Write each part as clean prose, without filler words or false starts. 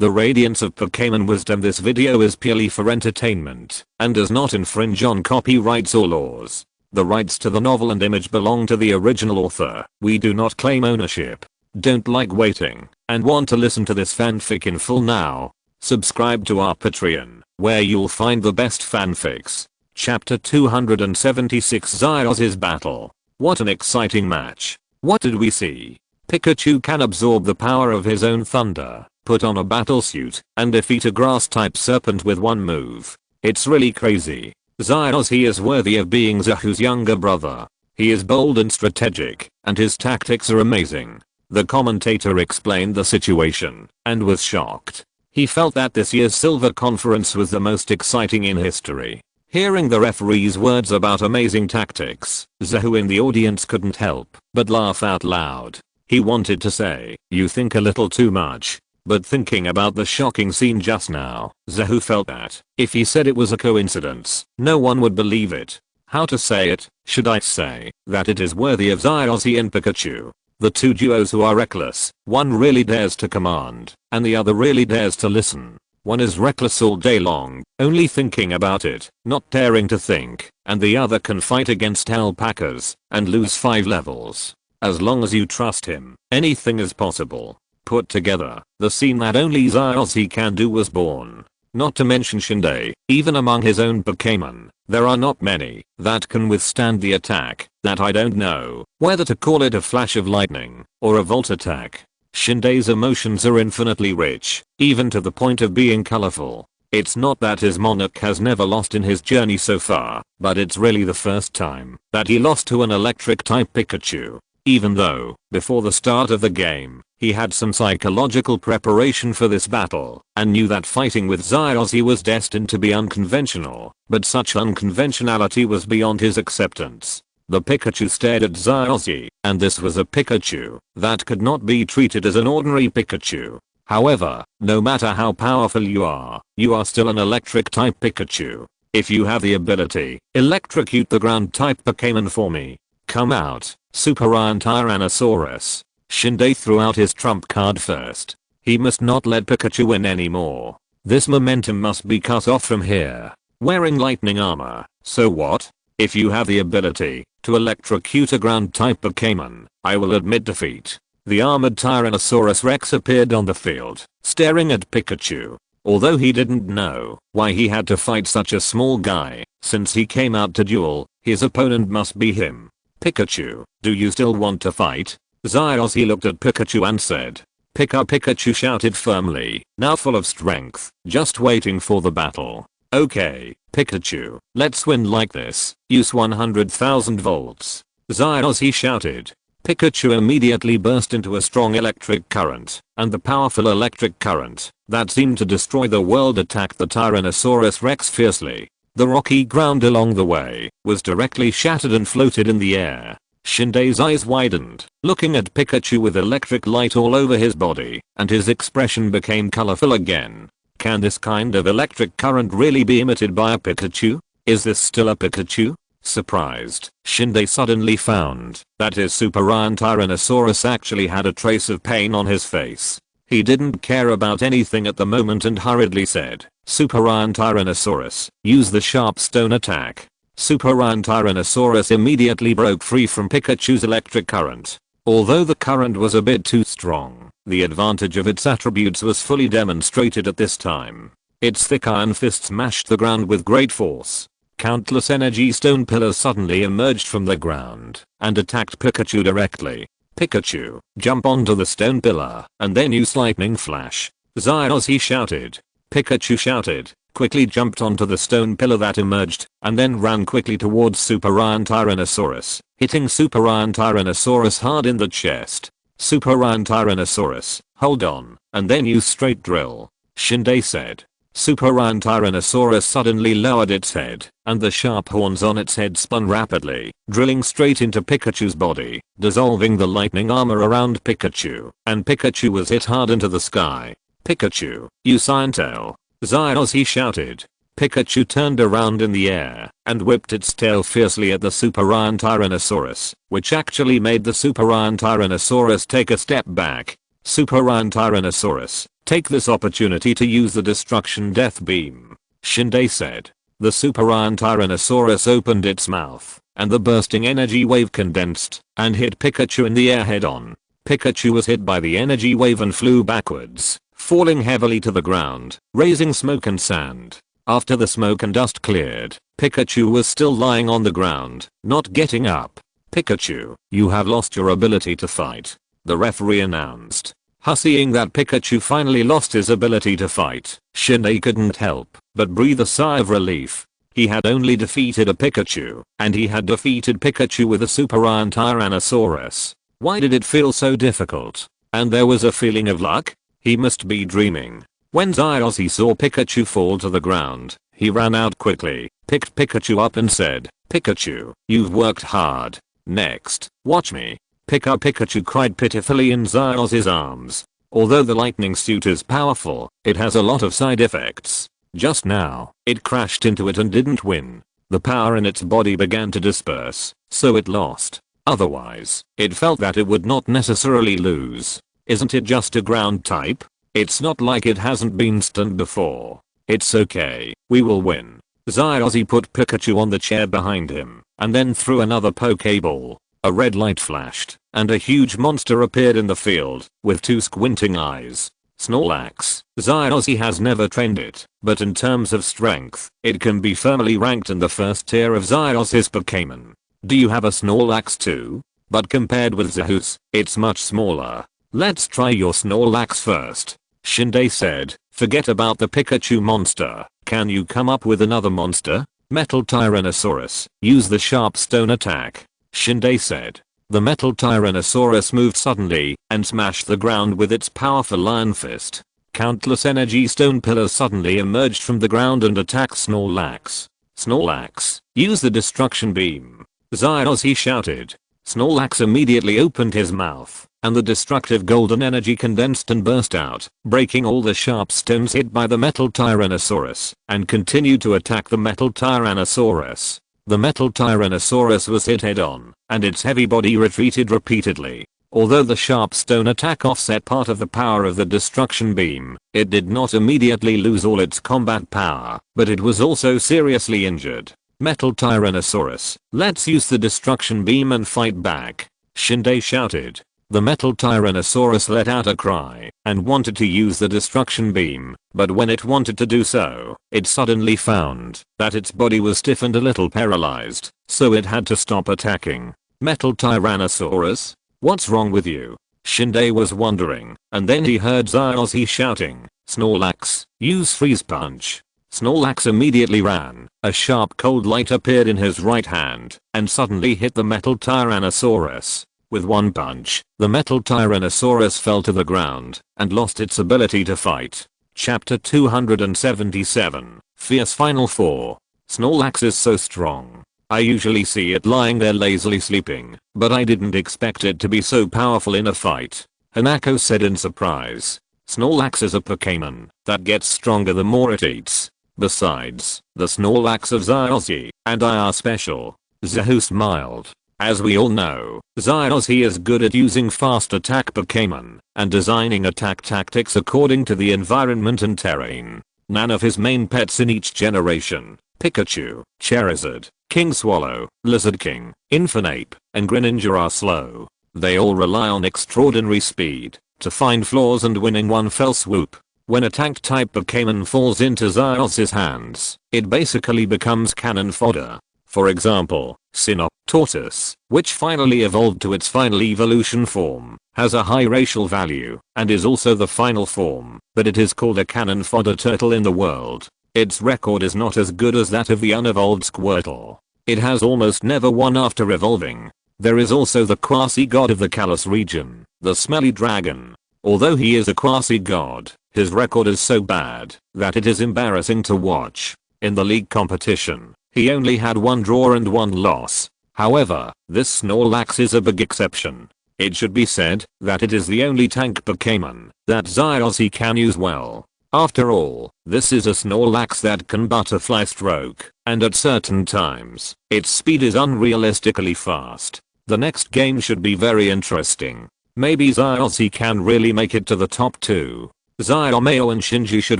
The Radiance of Pokémon wisdom. This video is purely for entertainment and does not infringe on copyrights or laws. The rights to the novel and image belong to the original author. We do not claim ownership. Don't like waiting and want to listen to this fanfic in full now? Subscribe to our Patreon, where you'll find the best fanfics. Chapter 276, Zyos's Battle. What an exciting match. What did we see? Pikachu can absorb the power of his own thunder, put on a battle suit, and defeat a grass type serpent with one move. It's really crazy. Zyos, he is worthy of being Zahu's younger brother. He is bold and strategic, and his tactics are amazing. The commentator explained the situation, and was shocked. He felt that this year's Silver Conference was the most exciting in history. Hearing the referee's words about amazing tactics, Zahu in the audience couldn't help but laugh out loud. He wanted to say, "You think a little too much." But thinking about the shocking scene just now, Zahu felt that if he said it was a coincidence, no one would believe it. How to say it? Should I say that it is worthy of Zyosy and Pikachu? The two duos who are reckless. One really dares to command, and the other really dares to listen. One is reckless all day long, only thinking about it, not daring to think, and the other can fight against alpacas and lose 5 levels. As long as you trust him, anything is possible. Put together, the scene that only Zyosy can do was born. Not to mention Shinde, even among his own Pokémon, there are not many that can withstand the attack. That I don't know whether to call it a flash of lightning or a volt attack. Shinde's emotions are infinitely rich, even to the point of being colorful. It's not that his monarch has never lost in his journey so far, but it's really the first time that he lost to an electric type Pikachu. Even though, before the start of the game, he had some psychological preparation for this battle, and knew that fighting with Zyosy was destined to be unconventional, but such unconventionality was beyond his acceptance. The Pikachu stared at Zyosy, and this was a Pikachu that could not be treated as an ordinary Pikachu. However, no matter how powerful you are still an electric type Pikachu. If you have the ability, electrocute the ground type Pokémon for me. Come out, Super Iron Tyrannosaurus. Shinde threw out his trump card first. He must not let Pikachu win anymore. This momentum must be cut off from here. Wearing lightning armor, so what? If you have the ability to electrocute a ground type Pokémon, I will admit defeat. The armored Tyrannosaurus Rex appeared on the field, staring at Pikachu. Although he didn't know why he had to fight such a small guy, since he came out to duel, his opponent must be him. Pikachu, do you still want to fight? Zyosy looked at Pikachu and said. Pikachu shouted firmly, now full of strength, just waiting for the battle. Okay, Pikachu, let's win like this. Use 100,000 volts. Zyosy shouted. Pikachu immediately burst into a strong electric current, and the powerful electric current that seemed to destroy the world attacked the Tyrannosaurus Rex fiercely. The rocky ground along the way was directly shattered and floated in the air. Shinde's eyes widened, looking at Pikachu with electric light all over his body, and his expression became colorful again. Can this kind of electric current really be emitted by a Pikachu? Is this still a Pikachu? Surprised, Shinde suddenly found that his Super Iron Tyrannosaurus actually had a trace of pain on his face. He didn't care about anything at the moment and hurriedly said, Super Iron Tyrannosaurus, use the sharp stone attack. Super Iron Tyrannosaurus immediately broke free from Pikachu's electric current. Although the current was a bit too strong, the advantage of its attributes was fully demonstrated at this time. Its thick iron fist smashed the ground with great force. Countless energy stone pillars suddenly emerged from the ground and attacked Pikachu directly. Pikachu, jump onto the stone pillar, and then use lightning flash. Zyosy shouted. Pikachu shouted, quickly jumped onto the stone pillar that emerged, and then ran quickly towards Super Iron Tyrannosaurus, hitting Super Iron Tyrannosaurus hard in the chest. Super Iron Tyrannosaurus, hold on, and then use straight drill. Shinde said. Super Iron Tyrannosaurus suddenly lowered its head, and the sharp horns on its head spun rapidly, drilling straight into Pikachu's body, dissolving the lightning armor around Pikachu, and Pikachu was hit hard into the sky. Pikachu, use Iron Tail. Zyosy shouted. Pikachu turned around in the air and whipped its tail fiercely at the Super Iron Tyrannosaurus, which actually made the Super Iron Tyrannosaurus take a step back. Super Iron Tyrannosaurus, take this opportunity to use the Destruction Death Beam, Shinde said. The Super Iron Tyrannosaurus opened its mouth, and the bursting energy wave condensed and hit Pikachu in the air head on. Pikachu was hit by the energy wave and flew backwards, falling heavily to the ground, raising smoke and sand. After the smoke and dust cleared, Pikachu was still lying on the ground, not getting up. Pikachu, you have lost your ability to fight, the referee announced. Seeing that Pikachu finally lost his ability to fight, Shinde couldn't help but breathe a sigh of relief. He had only defeated a Pikachu, and he had defeated Pikachu with a Super Iron Tyrannosaurus. Why did it feel so difficult? And there was a feeling of luck? He must be dreaming. When Zyozzy saw Pikachu fall to the ground, he ran out quickly, picked Pikachu up and said, "Pikachu, you've worked hard. Next, watch me." "Pick up Pikachu," cried pitifully in Zyozzy's arms. Although the lightning suit is powerful, it has a lot of side effects. Just now, it crashed into it and didn't win. The power in its body began to disperse, so it lost. Otherwise, it felt that it would not necessarily lose. Isn't it just a ground type? It's not like it hasn't been stunned before. It's okay, we will win. Zyozzy put Pikachu on the chair behind him, and then threw another Pokeball. A red light flashed, and a huge monster appeared in the field, with 2 squinting eyes. Snorlax. Zyozzy has never trained it, but in terms of strength, it can be firmly ranked in the first tier of Zyozzy's Pokémon. Do you have a Snorlax too? But compared with Zeus, it's much smaller. Let's try your Snorlax first, Shinde said. Forget about the Pikachu monster. Can you come up with another monster? Metal Tyrannosaurus, use the sharp stone attack, Shinde said. The Metal Tyrannosaurus moved suddenly and smashed the ground with its powerful iron fist. Countless energy stone pillars suddenly emerged from the ground and attacked Snorlax. Snorlax, use the destruction beam, Zyozzy shouted. Snorlax immediately opened his mouth, and the destructive golden energy condensed and burst out, breaking all the sharp stones hit by the Metal Tyrannosaurus, and continued to attack the Metal Tyrannosaurus. The Metal Tyrannosaurus was hit head on, and its heavy body retreated repeatedly. Although the sharp stone attack offset part of the power of the destruction beam, it did not immediately lose all its combat power, but it was also seriously injured. Metal Tyrannosaurus, let's use the destruction beam and fight back, Shinde shouted. The Metal Tyrannosaurus let out a cry and wanted to use the destruction beam, but when it wanted to do so, it suddenly found that its body was stiff and a little paralyzed, so it had to stop attacking. Metal Tyrannosaurus? What's wrong with you? Shinde was wondering, and then he heard Zyozzy shouting, Snorlax, use Freeze Punch. Snorlax immediately ran. A sharp cold light appeared in his right hand and suddenly hit the Metal Tyrannosaurus. With one punch, the Metal Tyrannosaurus fell to the ground and lost its ability to fight. Chapter 277, Fierce Final 4. Snorlax is so strong. I usually see it lying there lazily sleeping, but I didn't expect it to be so powerful in a fight, Hanako said in surprise. Snorlax is a Pokémon that gets stronger the more it eats. Besides, the Snorlax of Zyozzy and I are special. Zeus smiled. As we all know, Zyozzy is good at using fast attack Pokémon and designing attack tactics according to the environment and terrain. None of his main pets in each generation, Pikachu, Charizard, King Swallow, Lizard King, Infernape, and Greninja are slow. They all rely on extraordinary speed to find flaws and win in one fell swoop. When a tank type Pokémon falls into Zyozzy's hands, it basically becomes cannon fodder. For example, SYNOPSIS, which finally evolved to its final evolution form, has a high racial value and is also the final form, but it is called a cannon fodder turtle in the world. Its record is not as good as that of the unevolved Squirtle. It has almost never won after evolving. There is also the quasi-god of the Kalos region, the Smelly Dragon. Although he is a quasi-god, his record is so bad that it is embarrassing to watch. In the league competition, he only had 1 draw and 1 loss. However, this Snorlax is a big exception. It should be said that it is the only tank Pokémon that Zyozzy can use well. After all, this is a Snorlax that can butterfly stroke, and at certain times, its speed is unrealistically fast. The next game should be very interesting. Maybe Zyossi can really make it to the top 2. Zyomeo and Shinji should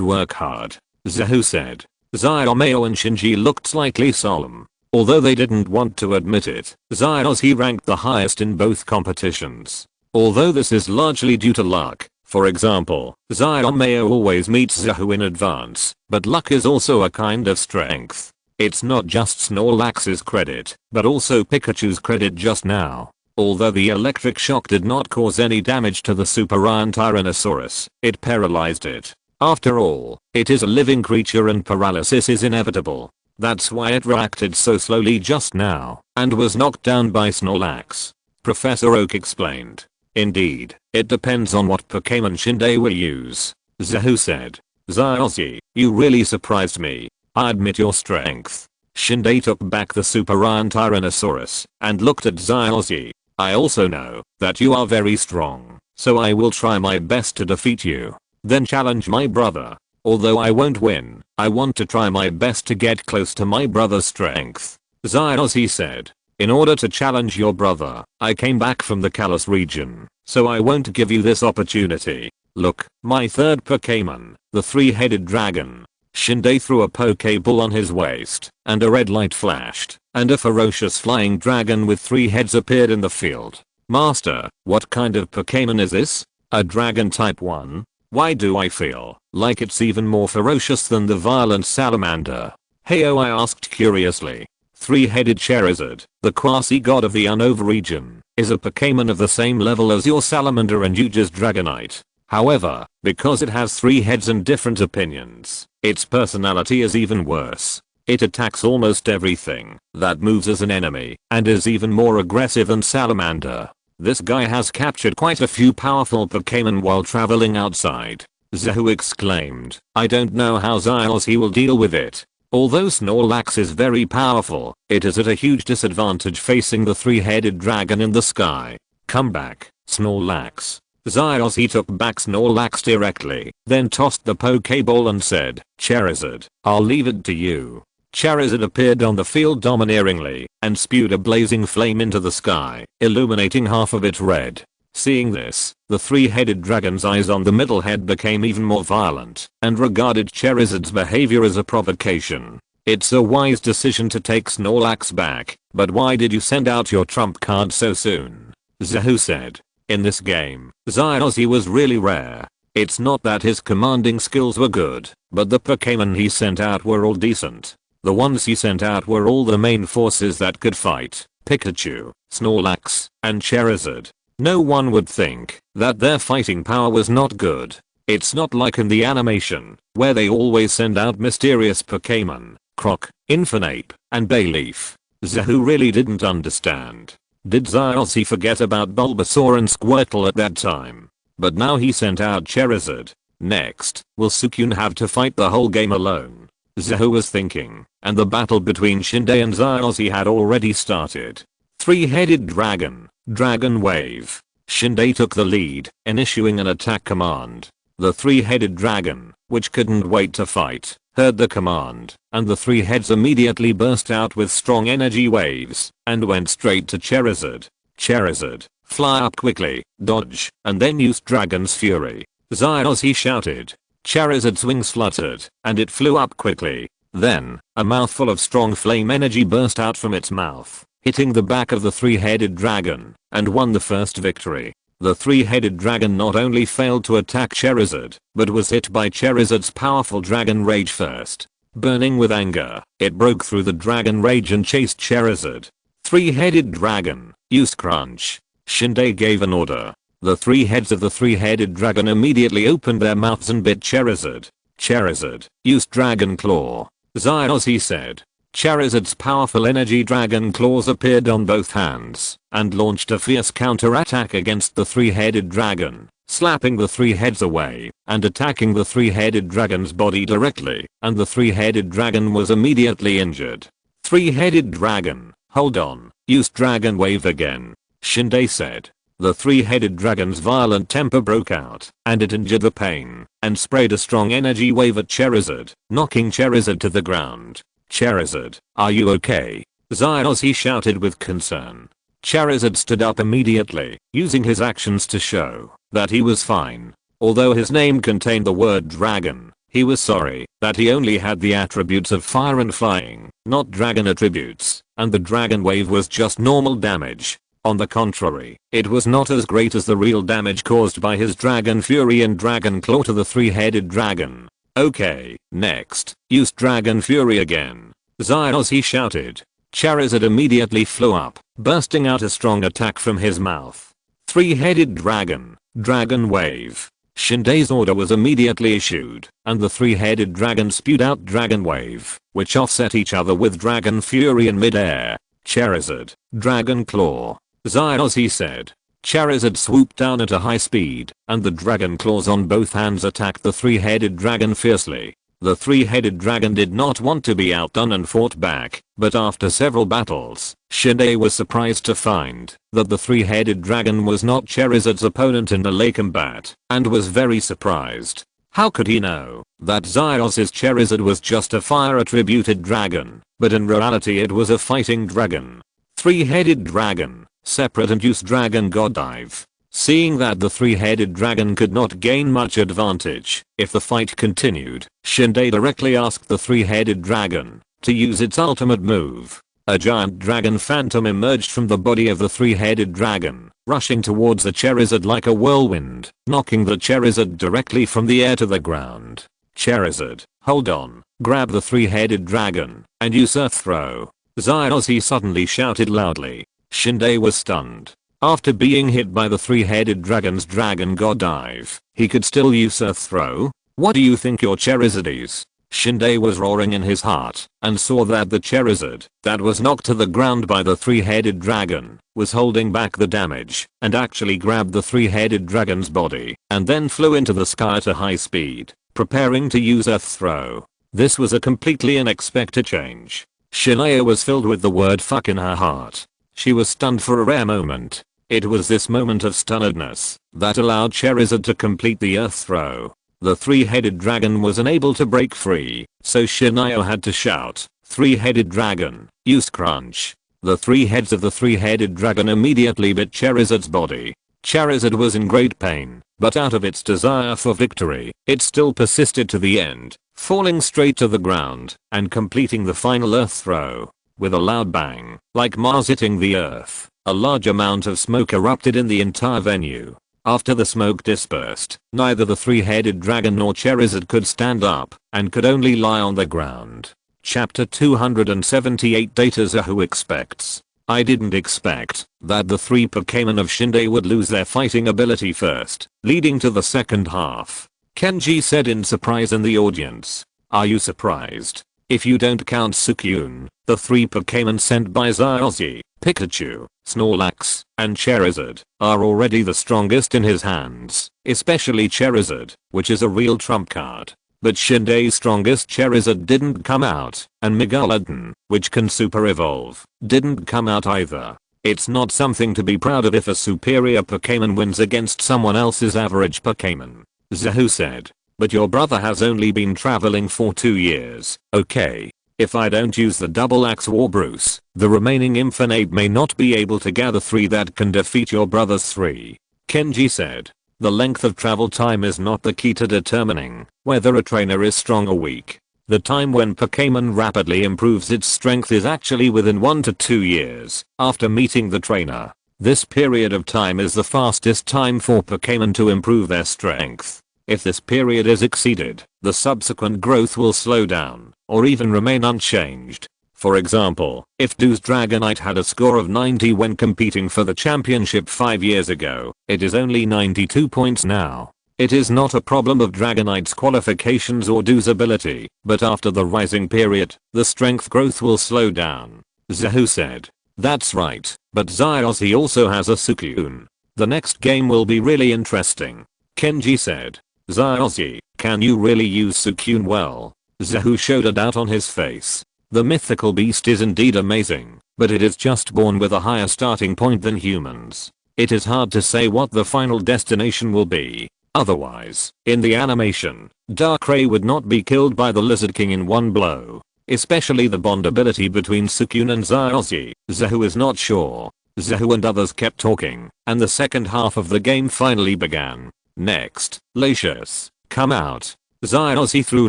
work hard, Zahu said. Zyomeo and Shinji looked slightly solemn. Although they didn't want to admit it, Zyossi ranked the highest in both competitions. Although this is largely due to luck. For example, Zyomeo always meets Zahu in advance, but luck is also a kind of strength. It's not just Snorlax's credit, but also Pikachu's credit just now. Although the electric shock did not cause any damage to the Super Iron Tyrannosaurus, it paralyzed it. After all, it is a living creature and paralysis is inevitable. That's why it reacted so slowly just now, and was knocked down by Snorlax. Professor Oak explained. Indeed, it depends on what Pokémon Shinde will use, Zahu said. Zyossi, you really surprised me. I admit your strength. Shinde took back the Super Iron Tyrannosaurus and looked at Zyossi. I also know that you are very strong, so I will try my best to defeat you. Then challenge my brother. Although I won't win, I want to try my best to get close to my brother's strength, Zyossi said. In order to challenge your brother, I came back from the Kalos region, so I won't give you this opportunity. Look, my third Pokémon, the three-headed dragon. Shinde threw a Pokéball on his waist, and a red light flashed, and a ferocious flying dragon with 3 heads appeared in the field. Master, what kind of Pokémon is this? A dragon type 1? Why do I feel like it's even more ferocious than the violent salamander? Heyo, I asked curiously. Three-headed Charizard, the quasi-god of the Unova region, is a Pokémon of the same level as your salamander and Yuja's Dragonite. However, because it has 3 heads and different opinions, its personality is even worse. It attacks almost everything that moves as an enemy, and is even more aggressive than salamander. This guy has captured quite a few powerful Pokémon while traveling outside, Zahu exclaimed. I don't know how Zyossi will deal with it. Although Snorlax is very powerful, it is at a huge disadvantage facing the three-headed dragon in the sky. Come back, Snorlax. Zyossi took back Snorlax directly, then tossed the Pokéball and said, Charizard, I'll leave it to you. Charizard appeared on the field domineeringly, and spewed a blazing flame into the sky, illuminating half of it red. Seeing this, the three-headed dragon's eyes on the middle head became even more violent, and regarded Charizard's behavior as a provocation. It's a wise decision to take Snorlax back, but why did you send out your trump card so soon? Zahu said. In this game, Zyossi was really rare. It's not that his commanding skills were good, but the Pokémon he sent out were all decent. The ones he sent out were all the main forces that could fight: Pikachu, Snorlax, and Charizard. No one would think that their fighting power was not good. It's not like in the animation, where they always send out mysterious Pokémon, Croc, Infernape, and Bayleaf. Zahu really didn't understand. Did Zyossi forget about Bulbasaur and Squirtle at that time? But now he sent out Charizard. Next, will Suicune have to fight the whole game alone? Zahu was thinking, and the battle between Shinde and Zyossi had already started. Three-headed dragon, Dragon Wave. Shinde took the lead in issuing an attack command. The three-headed dragon, which couldn't wait to fight, heard the command, and the 3 heads immediately burst out with strong energy waves, and went straight to Charizard. Charizard, fly up quickly, dodge, and then use Dragon's Fury. Zyossi shouted. Charizard's wings fluttered, and it flew up quickly. Then, a mouthful of strong flame energy burst out from its mouth, hitting the back of the three-headed dragon, and won the first victory. The three-headed dragon not only failed to attack Charizard, but was hit by Charizard's powerful Dragon Rage first. Burning with anger, it broke through the Dragon Rage and chased Charizard. Three-headed dragon, use Crunch. Shinde gave an order. The 3 heads of the three-headed dragon immediately opened their mouths and bit Charizard. Charizard, use Dragon Claw. Zyossi said. Charizard's powerful energy Dragon Claws appeared on both hands, and launched a fierce counter-attack against the three-headed dragon, slapping the 3 heads away, and attacking the three-headed dragon's body directly, and the three-headed dragon was immediately injured. Three-headed dragon, hold on, use Dragon Wave again, Shinde said. The three-headed dragon's violent temper broke out, and it injured the pain, and sprayed a strong energy wave at Charizard, knocking Charizard to the ground. Charizard, are you okay? Zyossi shouted with concern. Charizard stood up immediately, using his actions to show that he was fine. Although his name contained the word dragon, he was sorry that he only had the attributes of fire and flying, not dragon attributes, and the dragon wave was just normal damage. On the contrary, it was not as great as the real damage caused by his Dragon Fury and Dragon Claw to the three-headed dragon. Okay, next, use Dragon Fury again. Zyos, he shouted. Charizard immediately flew up, bursting out a strong attack from his mouth. Three-headed dragon, Dragon Wave. Shinde's order was immediately issued, and the three-headed dragon spewed out Dragon Wave, which offset each other with Dragon Fury in midair. Charizard, Dragon Claw. Zyos, he said. Charizard swooped down at a high speed, and the Dragon Claws on both hands attacked the three-headed dragon fiercely. The three-headed dragon did not want to be outdone and fought back, but after several battles, Shinde was surprised to find that the three-headed dragon was not Charizard's opponent in the late combat, and was very surprised. How could he know that Zyos' Charizard was just a fire-attributed dragon, but in reality it was a fighting dragon? Three-headed dragon. Separate and use Dragon God Dive. Seeing that the three-headed dragon could not gain much advantage if the fight continued, Shinde directly asked the three-headed dragon to use its ultimate move. A giant dragon phantom emerged from the body of the three-headed dragon, rushing towards the Charizard like a whirlwind, knocking the Charizard directly from the air to the ground. Charizard, hold on, grab the three-headed dragon, and use Earth Throw. Zyos, he suddenly shouted loudly. Shinde was stunned. After being hit by the three-headed dragon's Dragon God Dive, he could still use Earth Throw? What do you think your Charizard is? Shinde was roaring in his heart, and saw that the Charizard that was knocked to the ground by the three-headed dragon was holding back the damage, and actually grabbed the three-headed dragon's body, and then flew into the sky at a high speed, preparing to use Earth Throw. This was a completely unexpected change. Shinde was filled with the word fuck in her heart. She was stunned for a rare moment. It was this moment of stunnedness that allowed Charizard to complete the Earth Throw. The three-headed dragon was unable to break free, so Shinde had to shout, "Three-headed dragon, use Crunch." The three heads of the three-headed dragon immediately bit Charizard's body. Charizard was in great pain, but out of its desire for victory, it still persisted to the end, falling straight to the ground and completing the final Earth Throw. With a loud bang, like Mars hitting the earth, a large amount of smoke erupted in the entire venue. After the smoke dispersed, neither the three-headed dragon nor Charizard could stand up, and could only lie on the ground. Chapter 278 Data Zahu expects. I didn't expect that the three Pokémon of Shinde would lose their fighting ability first, leading to the second half. Kenji said in surprise in the audience. Are you surprised? If you don't count Suicune, the three Pokémon sent by Zyos, Pikachu, Snorlax, and Charizard are already the strongest in his hands, especially Charizard, which is a real trump card. But Shinde's strongest Charizard didn't come out, and Megalodon, which can super evolve, didn't come out either. It's not something to be proud of if a superior Pokémon wins against someone else's average Pokémon. Zahu said. But your brother has only been traveling for 2 years, okay? If I don't use the double axe Warbruce, the remaining Infinite may not be able to gather 3 that can defeat your brother's 3. Kenji said. The length of travel time is not the key to determining whether a trainer is strong or weak. The time when Pokémon rapidly improves its strength is actually within 1 to 2 years after meeting the trainer. This period of time is the fastest time for Pokémon to improve their strength. If this period is exceeded, the subsequent growth will slow down, or even remain unchanged. For example, if Dew's Dragonite had a score of 90 when competing for the championship 5 years ago, it is only 92 points now. It is not a problem of Dragonite's qualifications or Dew's ability, but after the rising period, the strength growth will slow down. Zahu said. That's right, but Zyos also has a Suicune. The next game will be really interesting. Kenji said. Zyos, can you really use Suicune well? Zahu showed a doubt on his face. The mythical beast is indeed amazing, but it is just born with a higher starting point than humans. It is hard to say what the final destination will be. Otherwise, in the animation, Darkrai would not be killed by the Lizard King in one blow. Especially the bond ability between Suicune and Zyos. Zahu is not sure. Zahu and others kept talking, and the second half of the game finally began. Next, Latius, come out. Zyozzy threw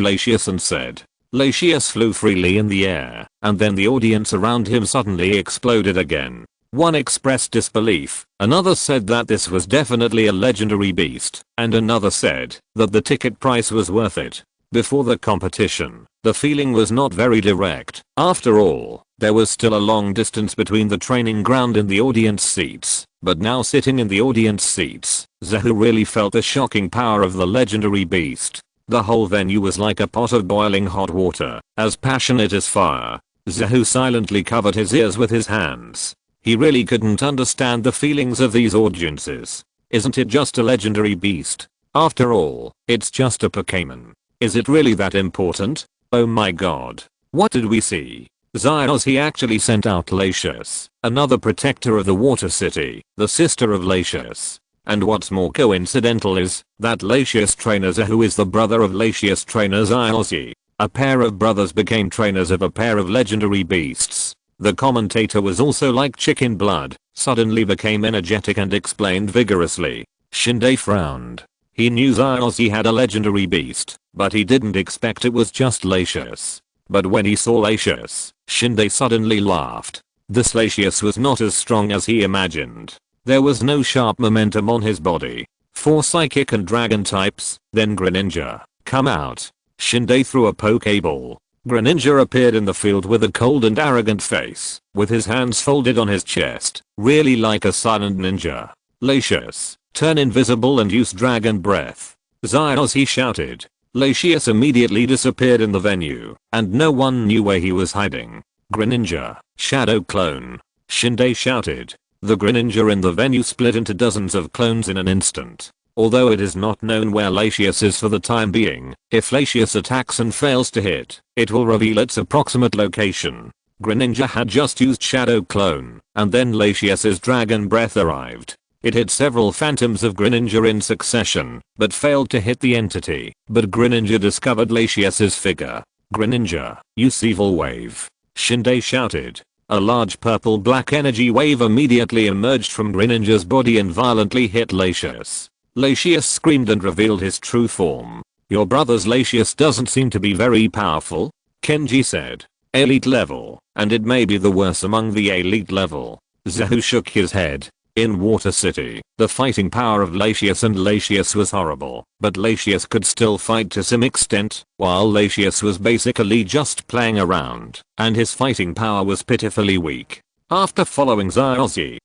Latius and said. Latius flew freely in the air, and then the audience around him suddenly exploded again. One expressed disbelief, another said that this was definitely a legendary beast, and another said that the ticket price was worth it. Before the competition, the feeling was not very direct. After all, there was still a long distance between the training ground and the audience seats, but now sitting in the audience seats, Zahu really felt the shocking power of the legendary beast. The whole venue was like a pot of boiling hot water, as passionate as fire. Zahu silently covered his ears with his hands. He really couldn't understand the feelings of these audiences. Isn't it just a legendary beast? After all, it's just a Pokémon. Is it really that important? Oh my god. What did we see? Zyozzy actually sent out Latius, another protector of the water city, the sister of Latius. And what's more coincidental is that Latius trainer Zahu is the brother of Latius trainer Zyozzy. A pair of brothers became trainers of a pair of legendary beasts. The commentator was also like chicken blood, suddenly became energetic and explained vigorously. Shinde frowned. He knew Zyozzy had a legendary beast, but he didn't expect it was just Latius. But when he saw Latius, Shinde suddenly laughed. This Latius was not as strong as he imagined. There was no sharp momentum on his body. 4 psychic and dragon types, then Greninja, come out. Shinde threw a Pokeball. Greninja appeared in the field with a cold and arrogant face, with his hands folded on his chest, really like a silent ninja. Latius, turn invisible and use dragon breath. Zyozzy shouted. Latius immediately disappeared in the venue, and no one knew where he was hiding. Greninja, shadow clone. Shinde shouted. The Greninja in the venue split into dozens of clones in an instant. Although it is not known where Latius is for the time being, if Latius attacks and fails to hit, it will reveal its approximate location. Greninja had just used Shadow Clone, and then Latius's Dragon Breath arrived. It hit several phantoms of Greninja in succession, but failed to hit the entity. But Greninja discovered Latius's figure. Greninja, use Evil Wave. Shinde shouted. A large purple-black energy wave immediately emerged from Greninja's body and violently hit Latius. Latius screamed and revealed his true form. Your brother's Latius doesn't seem to be very powerful, Kenji said. Elite level, and it may be the worst among the elite level. Zahu shook his head. In Water City, the fighting power of Latius and Latius was horrible, but Latius could still fight to some extent, while Latius was basically just playing around, and his fighting power was pitifully weak. After following Zyozzy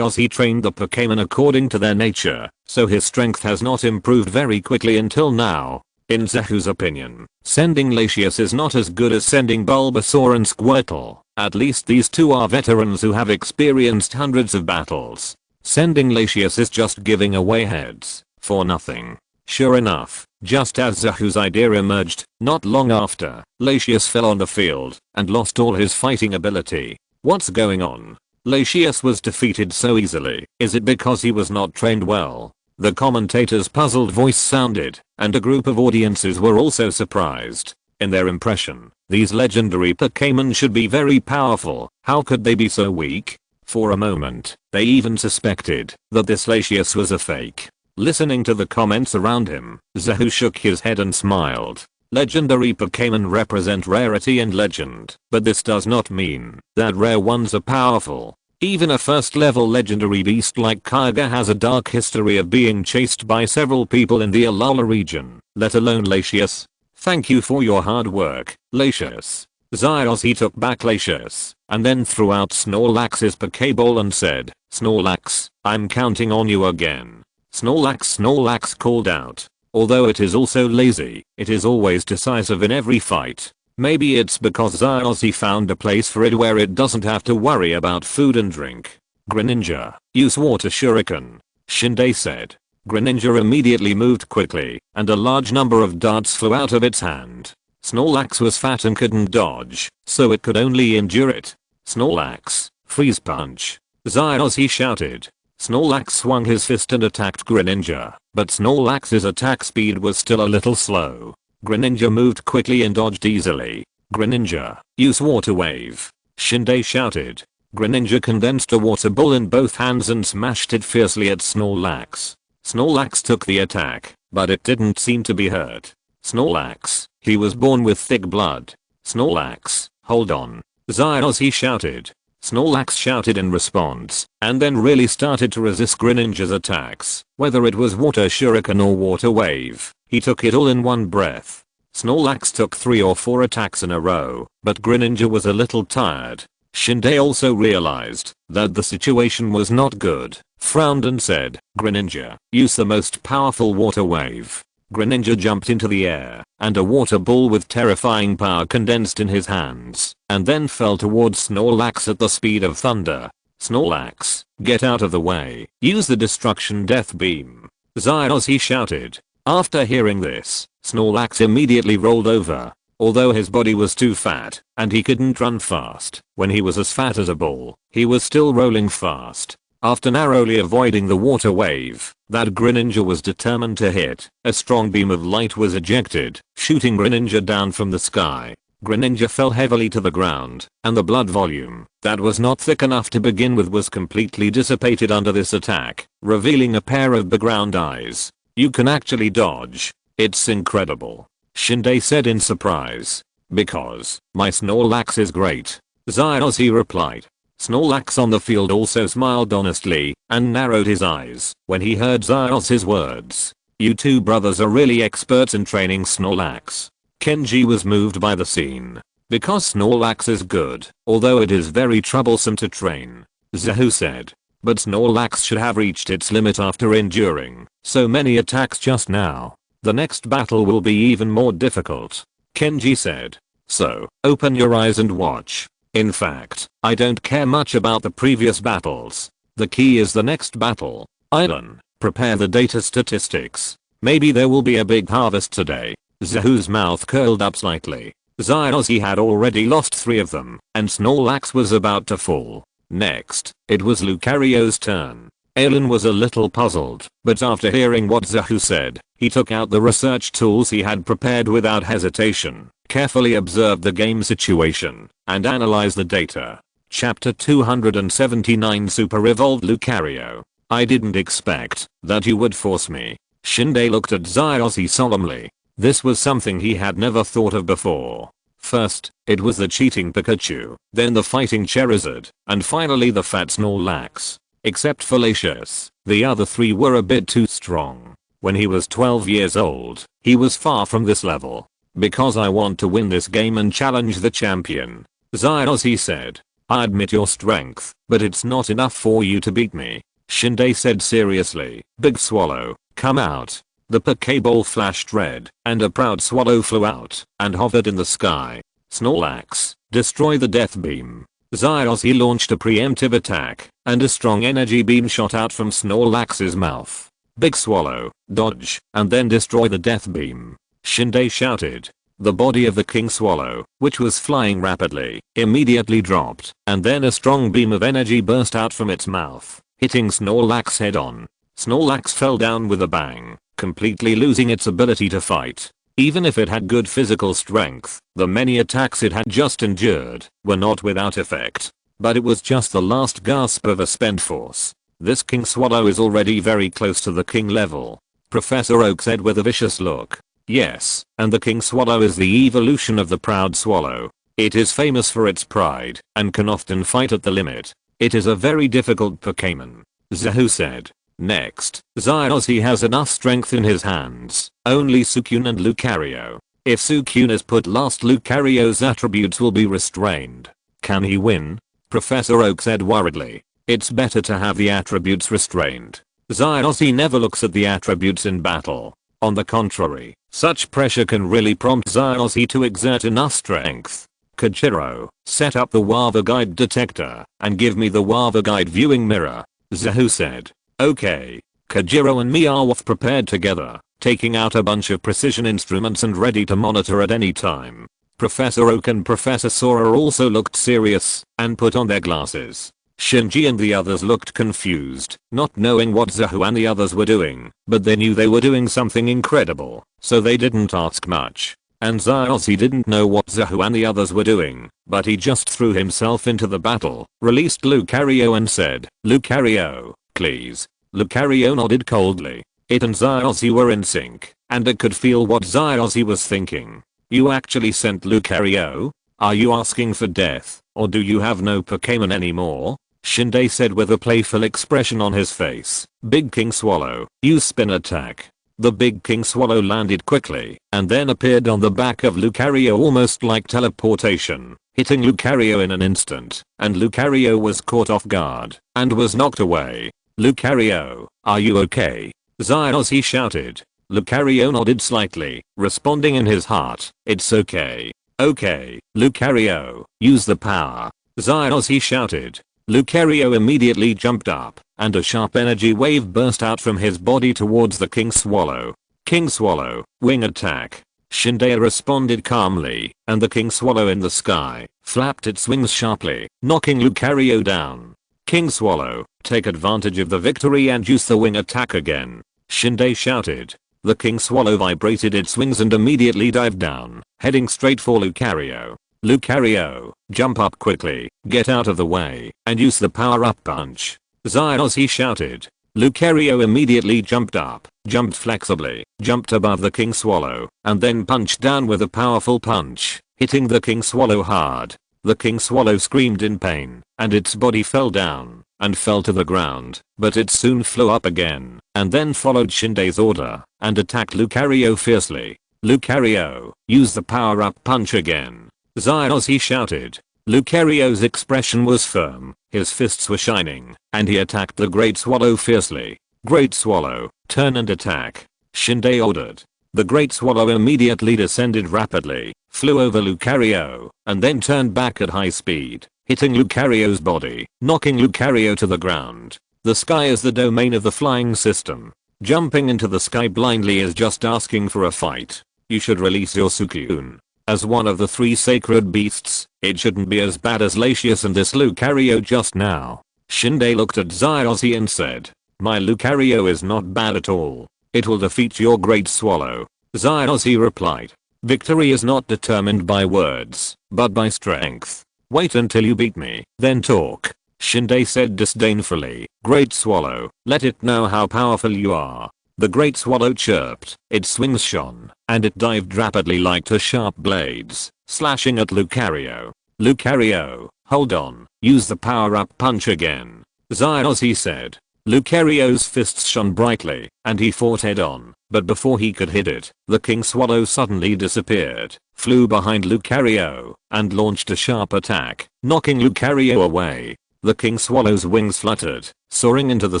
trained the Pokémon according to their nature, so his strength has not improved very quickly until now. In Zahu's opinion, sending Latius is not as good as sending Bulbasaur and Squirtle. At least these two are veterans who have experienced hundreds of battles. Sending Latius is just giving away heads, for nothing. Sure enough, just as Zahu's idea emerged, not long after, Latius fell on the field, and lost all his fighting ability. What's going on? Latius was defeated so easily. Is it because he was not trained well? The commentator's puzzled voice sounded, and a group of audiences were also surprised. In their impression, these legendary Pokémon should be very powerful. How could they be so weak? For a moment, they even suspected that this Latius was a fake. Listening to the comments around him, Zahu shook his head and smiled. Legendary Pokémon represent rarity and legend, but this does not mean that rare ones are powerful. Even a first level legendary beast like Kyogre has a dark history of being chased by several people in the Alola region, let alone Latius. Thank you for your hard work, Latius. Zyozzy took back Latius, and then threw out Snorlax's Pokeball and said, Snorlax, I'm counting on you again. Snorlax called out. Although it is also lazy, it is always decisive in every fight. Maybe it's because Zyozzy found a place for it where it doesn't have to worry about food and drink. Greninja, use Water Shuriken, Shinde said. Greninja immediately moved quickly, and a large number of darts flew out of its hand. Snorlax was fat and couldn't dodge, so it could only endure it. Snorlax, freeze punch. Zyozzy shouted. Snorlax swung his fist and attacked Greninja, but Snorlax's attack speed was still a little slow. Greninja moved quickly and dodged easily. Greninja, use Water Wave, Shinde shouted. Greninja condensed a water ball in both hands and smashed it fiercely at Snorlax. Snorlax took the attack, but it didn't seem to be hurt. Snorlax, he was born with thick blood. Snorlax, hold on. Zyos, he shouted. Snorlax shouted in response, and then really started to resist Greninja's attacks, whether it was water shuriken or water wave. He took it all in one breath. Snorlax took 3 or 4 attacks in a row, but Greninja was a little tired. Shinde also realized that the situation was not good, frowned and said, Greninja, use the most powerful water wave. Greninja jumped into the air, and a water ball with terrifying power condensed in his hands, and then fell towards Snorlax at the speed of thunder. Snorlax, get out of the way, use the destruction death beam. Zyos, he shouted. After hearing this, Snorlax immediately rolled over. Although his body was too fat, and he couldn't run fast, when he was as fat as a ball, he was still rolling fast. After narrowly avoiding the water wave that Greninja was determined to hit, a strong beam of light was ejected, shooting Greninja down from the sky. Greninja fell heavily to the ground, and the blood volume that was not thick enough to begin with was completely dissipated under this attack, revealing a pair of background eyes. You can actually dodge. It's incredible. Shinde said in surprise. Because my Snorlax is great. Zyos, he replied. Snorlax on the field also smiled honestly and narrowed his eyes when he heard Zyos' words. You two brothers are really experts in training Snorlax. Kenji was moved by the scene. Because Snorlax is good, although it is very troublesome to train. Zahu said. But Snorlax should have reached its limit after enduring so many attacks just now. The next battle will be even more difficult. Kenji said. So, open your eyes and watch. In fact, I don't care much about the previous battles. The key is the next battle. Island, prepare the data statistics. Maybe there will be a big harvest today. Zahu's mouth curled up slightly. Zyos, he had already lost 3 of them, and Snorlax was about to fall. Next, it was Lucario's turn. Alan was a little puzzled, but after hearing what Zahu said, he took out the research tools he had prepared without hesitation, carefully observed the game situation, and analyzed the data. Chapter 279 Super Evolved Lucario. I didn't expect that you would force me. Shinde looked at Zyos solemnly. This was something he had never thought of before. First, it was the cheating Pikachu, then the fighting Charizard, and finally the fat Snorlax. Except Fallacious, the other 3 were a bit too strong. When he was 12 years old, he was far from this level. Because I want to win this game and challenge the champion. Zyos, he said. I admit your strength, but it's not enough for you to beat me. Shinde said seriously. Big Swallow, come out. The Pokeball flashed red, and a proud swallow flew out and hovered in the sky. Snorlax, destroy the death beam. Zyos, he launched a preemptive attack, and a strong energy beam shot out from Snorlax's mouth. Big Swallow, dodge, and then destroy the death beam. Shinde shouted. The body of the King Swallow, which was flying rapidly, immediately dropped, and then a strong beam of energy burst out from its mouth, hitting Snorlax head on. Snorlax fell down with a bang, completely losing its ability to fight. Even if it had good physical strength, the many attacks it had just endured were not without effect. But it was just the last gasp of a spent force. This King Swallow is already very close to the King level. Professor Oak said with a vicious look. Yes, and the King Swallow is the evolution of the proud swallow. It is famous for its pride and can often fight at the limit. It is a very difficult Pokémon. Zahu said. Next, Zyos, he has enough strength in his hands. Only Suicune and Lucario. If Suicune is put last, Lucario's attributes will be restrained. Can he win? Professor Oak said worriedly. It's better to have the attributes restrained. Zyos, he never looks at the attributes in battle. On the contrary, such pressure can really prompt Zyos to exert enough strength. Kajiro, set up the Wava Guide detector and give me the Wava Guide viewing mirror. Zahu said. Okay. Kajiro and Meowth prepared together, taking out a bunch of precision instruments and ready to monitor at any time. Professor Oak and Professor Sora also looked serious and put on their glasses. Shinji and the others looked confused, not knowing what Zahu and the others were doing, but they knew they were doing something incredible, so they didn't ask much. and Zyozzy didn't know what Zahu and the others were doing, but he just threw himself into the battle, released Lucario and said, "Lucario, please." Lucario nodded coldly. It and Zyozzy were in sync, and it could feel what Zyozzy was thinking. "You actually sent Lucario? Are you asking for death, or do you have no Pokémon anymore?" Shinde said with a playful expression on his face. "Big King Swallow, use spin attack." The Big King Swallow landed quickly, and then appeared on the back of Lucario almost like teleportation, hitting Lucario in an instant, and Lucario was caught off guard, and was knocked away. "Lucario, are you okay?" Zyozzy shouted. Lucario nodded slightly, responding in his heart, "It's okay. Okay, Lucario, use the power." Zyozzy shouted. Lucario immediately jumped up, and a sharp energy wave burst out from his body towards the King Swallow. "King Swallow, wing attack." Shinde responded calmly, and the King Swallow in the sky flapped its wings sharply, knocking Lucario down. "King Swallow, take advantage of the victory and use the wing attack again," Shinde shouted. The King Swallow vibrated its wings and immediately dived down, heading straight for Lucario. "Lucario, jump up quickly, get out of the way, and use the power-up punch," Zyozzy shouted. Lucario immediately jumped up, jumped flexibly, jumped above the King Swallow, and then punched down with a powerful punch, hitting the King Swallow hard. The King Swallow screamed in pain, and its body fell down, and fell to the ground, but it soon flew up again, and then followed Shinde's order, and attacked Lucario fiercely. "Lucario, use the power-up punch again," Zyozzy shouted. Lucario's expression was firm, his fists were shining, and he attacked the Great Swallow fiercely. "Great Swallow, turn and attack," Shinde ordered. The Great Swallow immediately descended rapidly, flew over Lucario, and then turned back at high speed, hitting Lucario's body, knocking Lucario to the ground. The sky is the domain of the flying system. Jumping into the sky blindly is just asking for a fight. You should release your Suicune. As one of the 3 sacred beasts, it shouldn't be as bad as Latios and this Lucario just now. Shinde looked at Zyozzy and said, "My Lucario is not bad at all. It will defeat your Great Swallow." Zyozzy replied, "Victory is not determined by words, but by strength. Wait until you beat me, then talk," Shinde said disdainfully. "Great Swallow, let it know how powerful you are." The Great Swallow chirped, its wings shone, and it dived rapidly like 2 sharp blades, slashing at Lucario. "Lucario, hold on, use the power-up punch again," Zyozzy said. Lucario's fists shone brightly, and he fought head-on, but before he could hit it, the King Swallow suddenly disappeared, flew behind Lucario, and launched a sharp attack, knocking Lucario away. The King Swallow's wings fluttered, soaring into the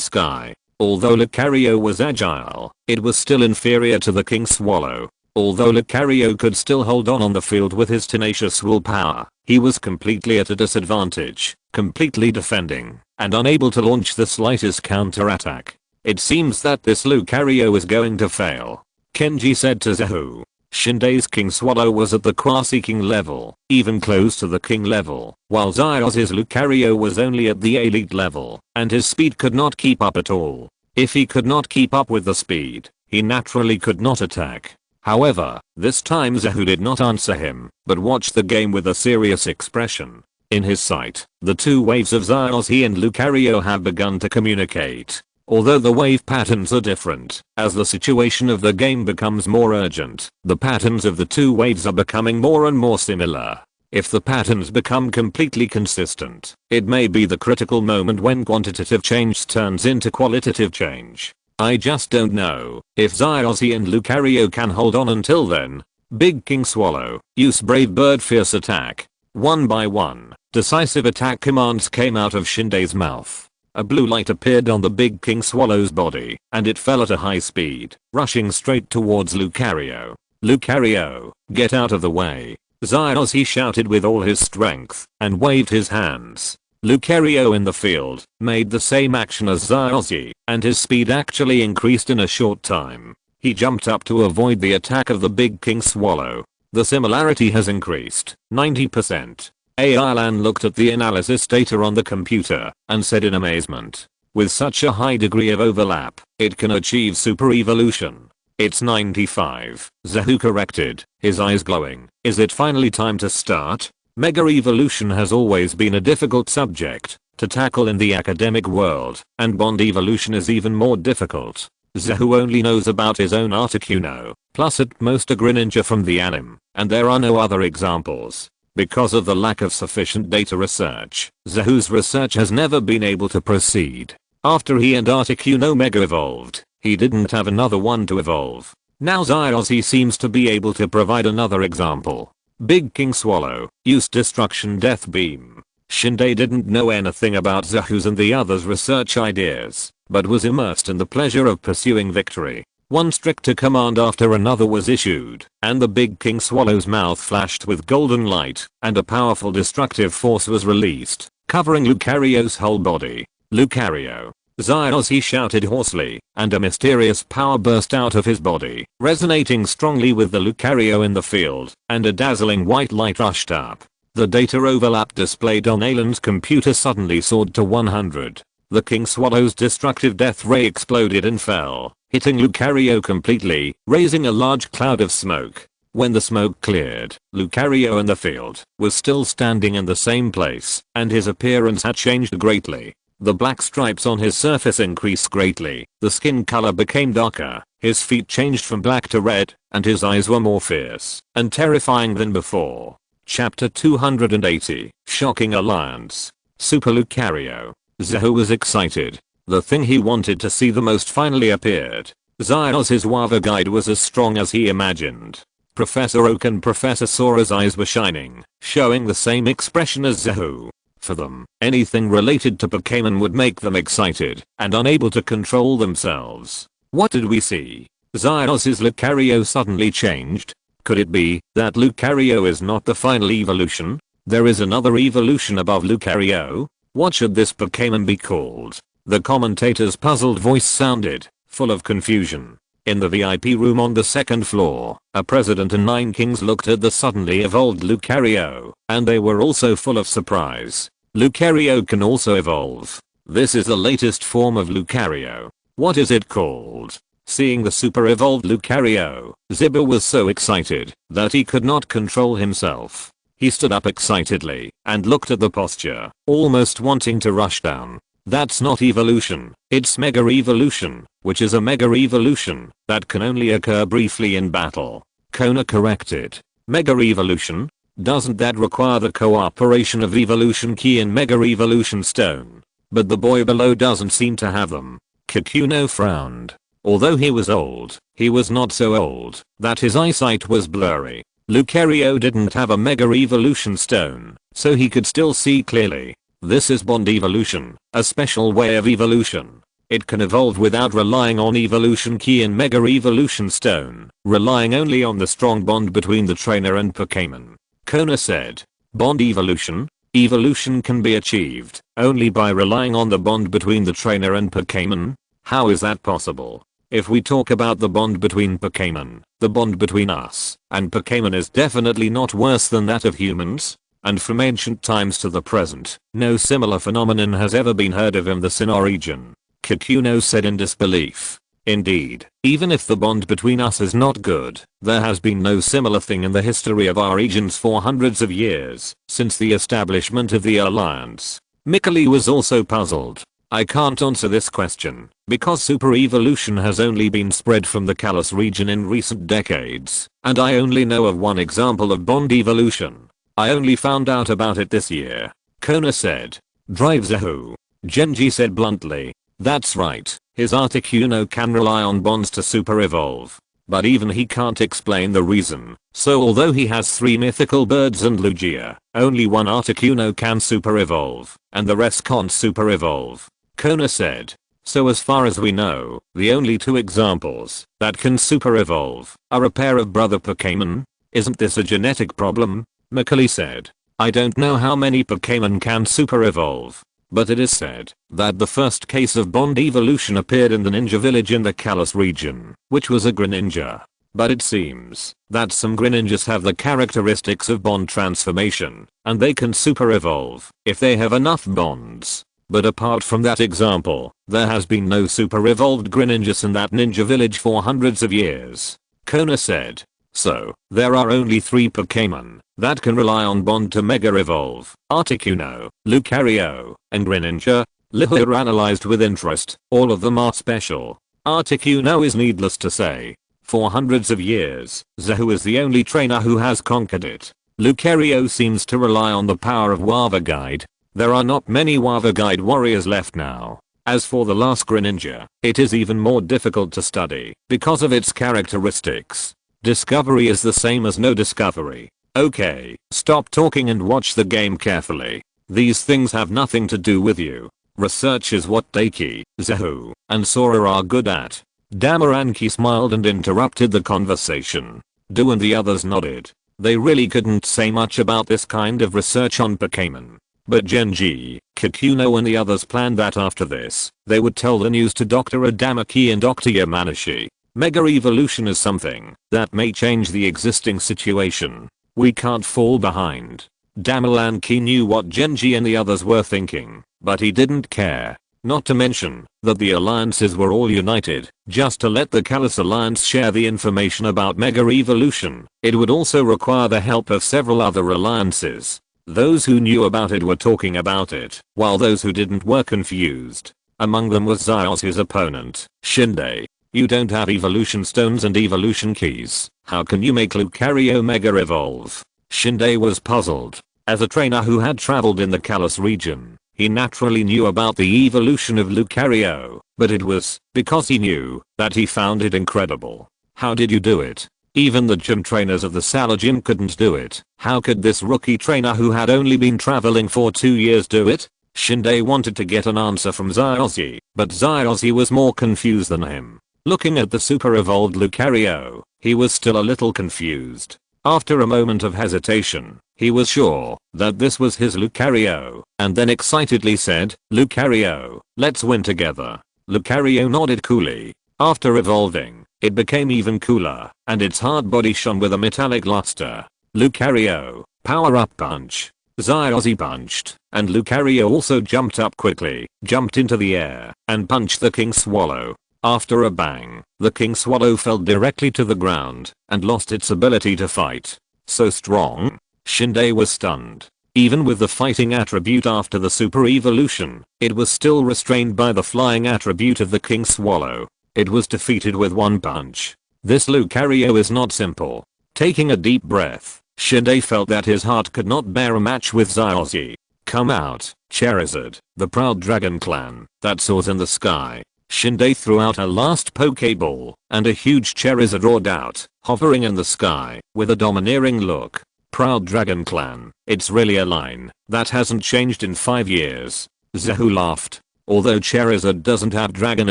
sky. Although Lucario was agile, it was still inferior to the King Swallow. Although Lucario could still hold on the field with his tenacious willpower, he was completely at a disadvantage, completely defending, and unable to launch the slightest counterattack. "It seems that this Lucario is going to fail," Kenji said to Zahu. Shinde's King Swallow was at the Quasi-King level, even close to the King level, while Zyozzy's Lucario was only at the Elite level, and his speed could not keep up at all. If he could not keep up with the speed, he naturally could not attack. However, this time Zahu did not answer him, but watched the game with a serious expression. In his sight, the 2 waves of Zyozzy and Lucario have begun to communicate. Although the wave patterns are different, as the situation of the game becomes more urgent, the patterns of the 2 waves are becoming more and more similar. If the patterns become completely consistent, it may be the critical moment when quantitative change turns into qualitative change. I just don't know if Zyozzy and Lucario can hold on until then. Big King Swallow, use Brave Bird Fierce Attack. One by one, decisive attack commands came out of Shinde's mouth. A blue light appeared on the Big King Swallow's body, and it fell at a high speed, rushing straight towards Lucario. "Lucario, get out of the way," Zyozzy shouted with all his strength, and waved his hands. Lucario in the field made the same action as Zyozzy, and his speed actually increased in a short time. He jumped up to avoid the attack of the Big King Swallow. The similarity has increased 90%. Alan looked at the analysis data on the computer and said in amazement, "With such a high degree of overlap, it can achieve super evolution." It's 95. Zahu corrected, his eyes glowing. Is it finally time to start? Mega evolution has always been a difficult subject to tackle in the academic world, and bond evolution is even more difficult. Zahu only knows about his own Articuno, plus at most a Greninja from the anime, and there are no other examples. Because of the lack of sufficient data research, Zahu's research has never been able to proceed. After he and Articuno Mega evolved, he didn't have another one to evolve. Now Zyozzy seems to be able to provide another example. Big King Swallow used Destruction Death Beam. Shinde didn't know anything about Zahu's and the others' research ideas, but was immersed in the pleasure of pursuing victory. One stricter command after another was issued, and the Big King Swallow's mouth flashed with golden light, and a powerful destructive force was released, covering Lucario's whole body. Lucario! Zyozzy shouted hoarsely, and a mysterious power burst out of his body, resonating strongly with the Lucario in the field, and a dazzling white light rushed up. The data overlap displayed on Alan's computer suddenly soared to 100. The King Swallow's destructive death ray exploded and fell, hitting Lucario completely, raising a large cloud of smoke. When the smoke cleared, Lucario in the field was still standing in the same place, and his appearance had changed greatly. The black stripes on his surface increased greatly, the skin color became darker, his feet changed from black to red, and his eyes were more fierce and terrifying than before. Chapter 280, Shocking Alliance. Super Lucario. Zahu was excited. The thing he wanted to see the most finally appeared. Zyozzy's Wava guide was as strong as he imagined. Professor Oak and Professor Sora's eyes were shining, showing the same expression as Zahu. For them, anything related to Pokémon would make them excited and unable to control themselves. What did we see? Zyozzy's Lucario suddenly changed? Could it be that Lucario is not the final evolution? There is another evolution above Lucario? What should this Pokémon be called? The commentator's puzzled voice sounded, full of confusion. In the VIP room on the second floor, a president and 9 kings looked at the suddenly evolved Lucario, and they were also full of surprise. Lucario can also evolve. This is the latest form of Lucario. What is it called? Seeing the super evolved Lucario, Zibber was so excited that he could not control himself. He stood up excitedly and looked at the posture, almost wanting to rush down. That's not evolution, it's mega evolution, which is a mega evolution that can only occur briefly in battle. Kona corrected. Mega evolution? Doesn't that require the cooperation of evolution key and mega evolution stone? But the boy below doesn't seem to have them. Kikuno frowned. Although he was old, he was not so old that his eyesight was blurry. Lucario didn't have a mega evolution stone, so he could still see clearly. This is bond evolution, a special way of evolution. It can evolve without relying on evolution key and mega evolution stone, relying only on the strong bond between the trainer and Pokémon. Kona said, bond evolution? Evolution can be achieved only by relying on the bond between the trainer and Pokémon? How is that possible? If we talk about the bond between Pokémon, the bond between us and Pokémon is definitely not worse than that of humans. And from ancient times to the present, no similar phenomenon has ever been heard of in the Sinnoh region. Kikuno said in disbelief. Indeed, even if the bond between us is not good, there has been no similar thing in the history of our regions for hundreds of years, since the establishment of the alliance. Mikali was also puzzled. I can't answer this question, because super evolution has only been spread from the Kalos region in recent decades, and I only know of one example of bond evolution. I only found out about it this year. Kona said. Drive Zahu. Genji said bluntly. That's right, his Articuno can rely on bonds to super evolve. But even he can't explain the reason, so although he has 3 mythical birds and Lugia, only one Articuno can super evolve, and the rest can't super evolve. Kona said. So as far as we know, the only 2 examples that can super evolve are a pair of brother Pokémon. Isn't this a genetic problem? Mikali said. I don't know how many Pokémon can super evolve, but it is said that the first case of bond evolution appeared in the ninja village in the Kalos region, which was a Greninja. But it seems that some Greninjas have the characteristics of bond transformation, and they can super evolve if they have enough bonds. But apart from that example, there has been no super evolved Greninjas in that ninja village for hundreds of years. Kona said. So, there are only 3 Pokémon that can rely on Bond to Mega Evolve: Articuno, Lucario, and Greninja. Lihir analyzed with interest. All of them are special. Articuno is needless to say. For hundreds of years, Zahu is the only trainer who has conquered it. Lucario seems to rely on the power of Wava Guide. There are not many Wava Guide warriors left now. As for the last Greninja, it is even more difficult to study because of its characteristics. Discovery is the same as no discovery. Okay, stop talking and watch the game carefully. These things have nothing to do with you. Research is what Daiki, Zahu, and Sora are good at. Damaranki smiled and interrupted the conversation. Du and the others nodded. They really couldn't say much about this kind of research on Pokémon. But Genji, Kikuno and the others planned that after this, they would tell the news to Dr. Adamaki and Dr. Yamanashi. Mega Evolution is something that may change the existing situation. We can't fall behind. Damaranki knew what Genji and the others were thinking, but he didn't care. Not to mention that the alliances were all united just to let the Kalos Alliance share the information about Mega Evolution. It would also require the help of several other alliances. Those who knew about it were talking about it, while those who didn't were confused. Among them was Zyos' opponent, Shinde. You don't have evolution stones and evolution keys. How can you make Lucario Mega Evolve? Shinde was puzzled. As a trainer who had traveled in the Kalos region, he naturally knew about the evolution of Lucario, but it was because he knew that he found it incredible. How did you do it? Even the gym trainers of the Sala Gym couldn't do it. How could this rookie trainer who had only been traveling for 2 years do it? Shinde wanted to get an answer from Zyossi, but Zyossi was more confused than him. Looking at the super evolved Lucario, he was still a little confused. After a moment of hesitation, he was sure that this was his Lucario, and then excitedly said, "Lucario, let's win together." Lucario nodded coolly. After evolving, it became even cooler, and its hard body shone with a metallic luster. Lucario, power up punch. Zyossi punched, and Lucario also jumped up quickly, jumped into the air, and punched the King Swallow. After a bang, the King Swallow fell directly to the ground and lost its ability to fight. So strong? Shinde was stunned. Even with the fighting attribute after the super evolution, it was still restrained by the flying attribute of the King Swallow. It was defeated with one punch. This Lucario is not simple. Taking a deep breath, Shinde felt that his heart could not bear a match with Zyossi. Come out, Charizard, the proud dragon clan that soars in the sky. Shinde threw out her last Pokeball, and a huge Charizard roared out, hovering in the sky, with a domineering look. Proud Dragon Clan, it's really a line that hasn't changed in 5 years. Zahu laughed. Although Charizard doesn't have dragon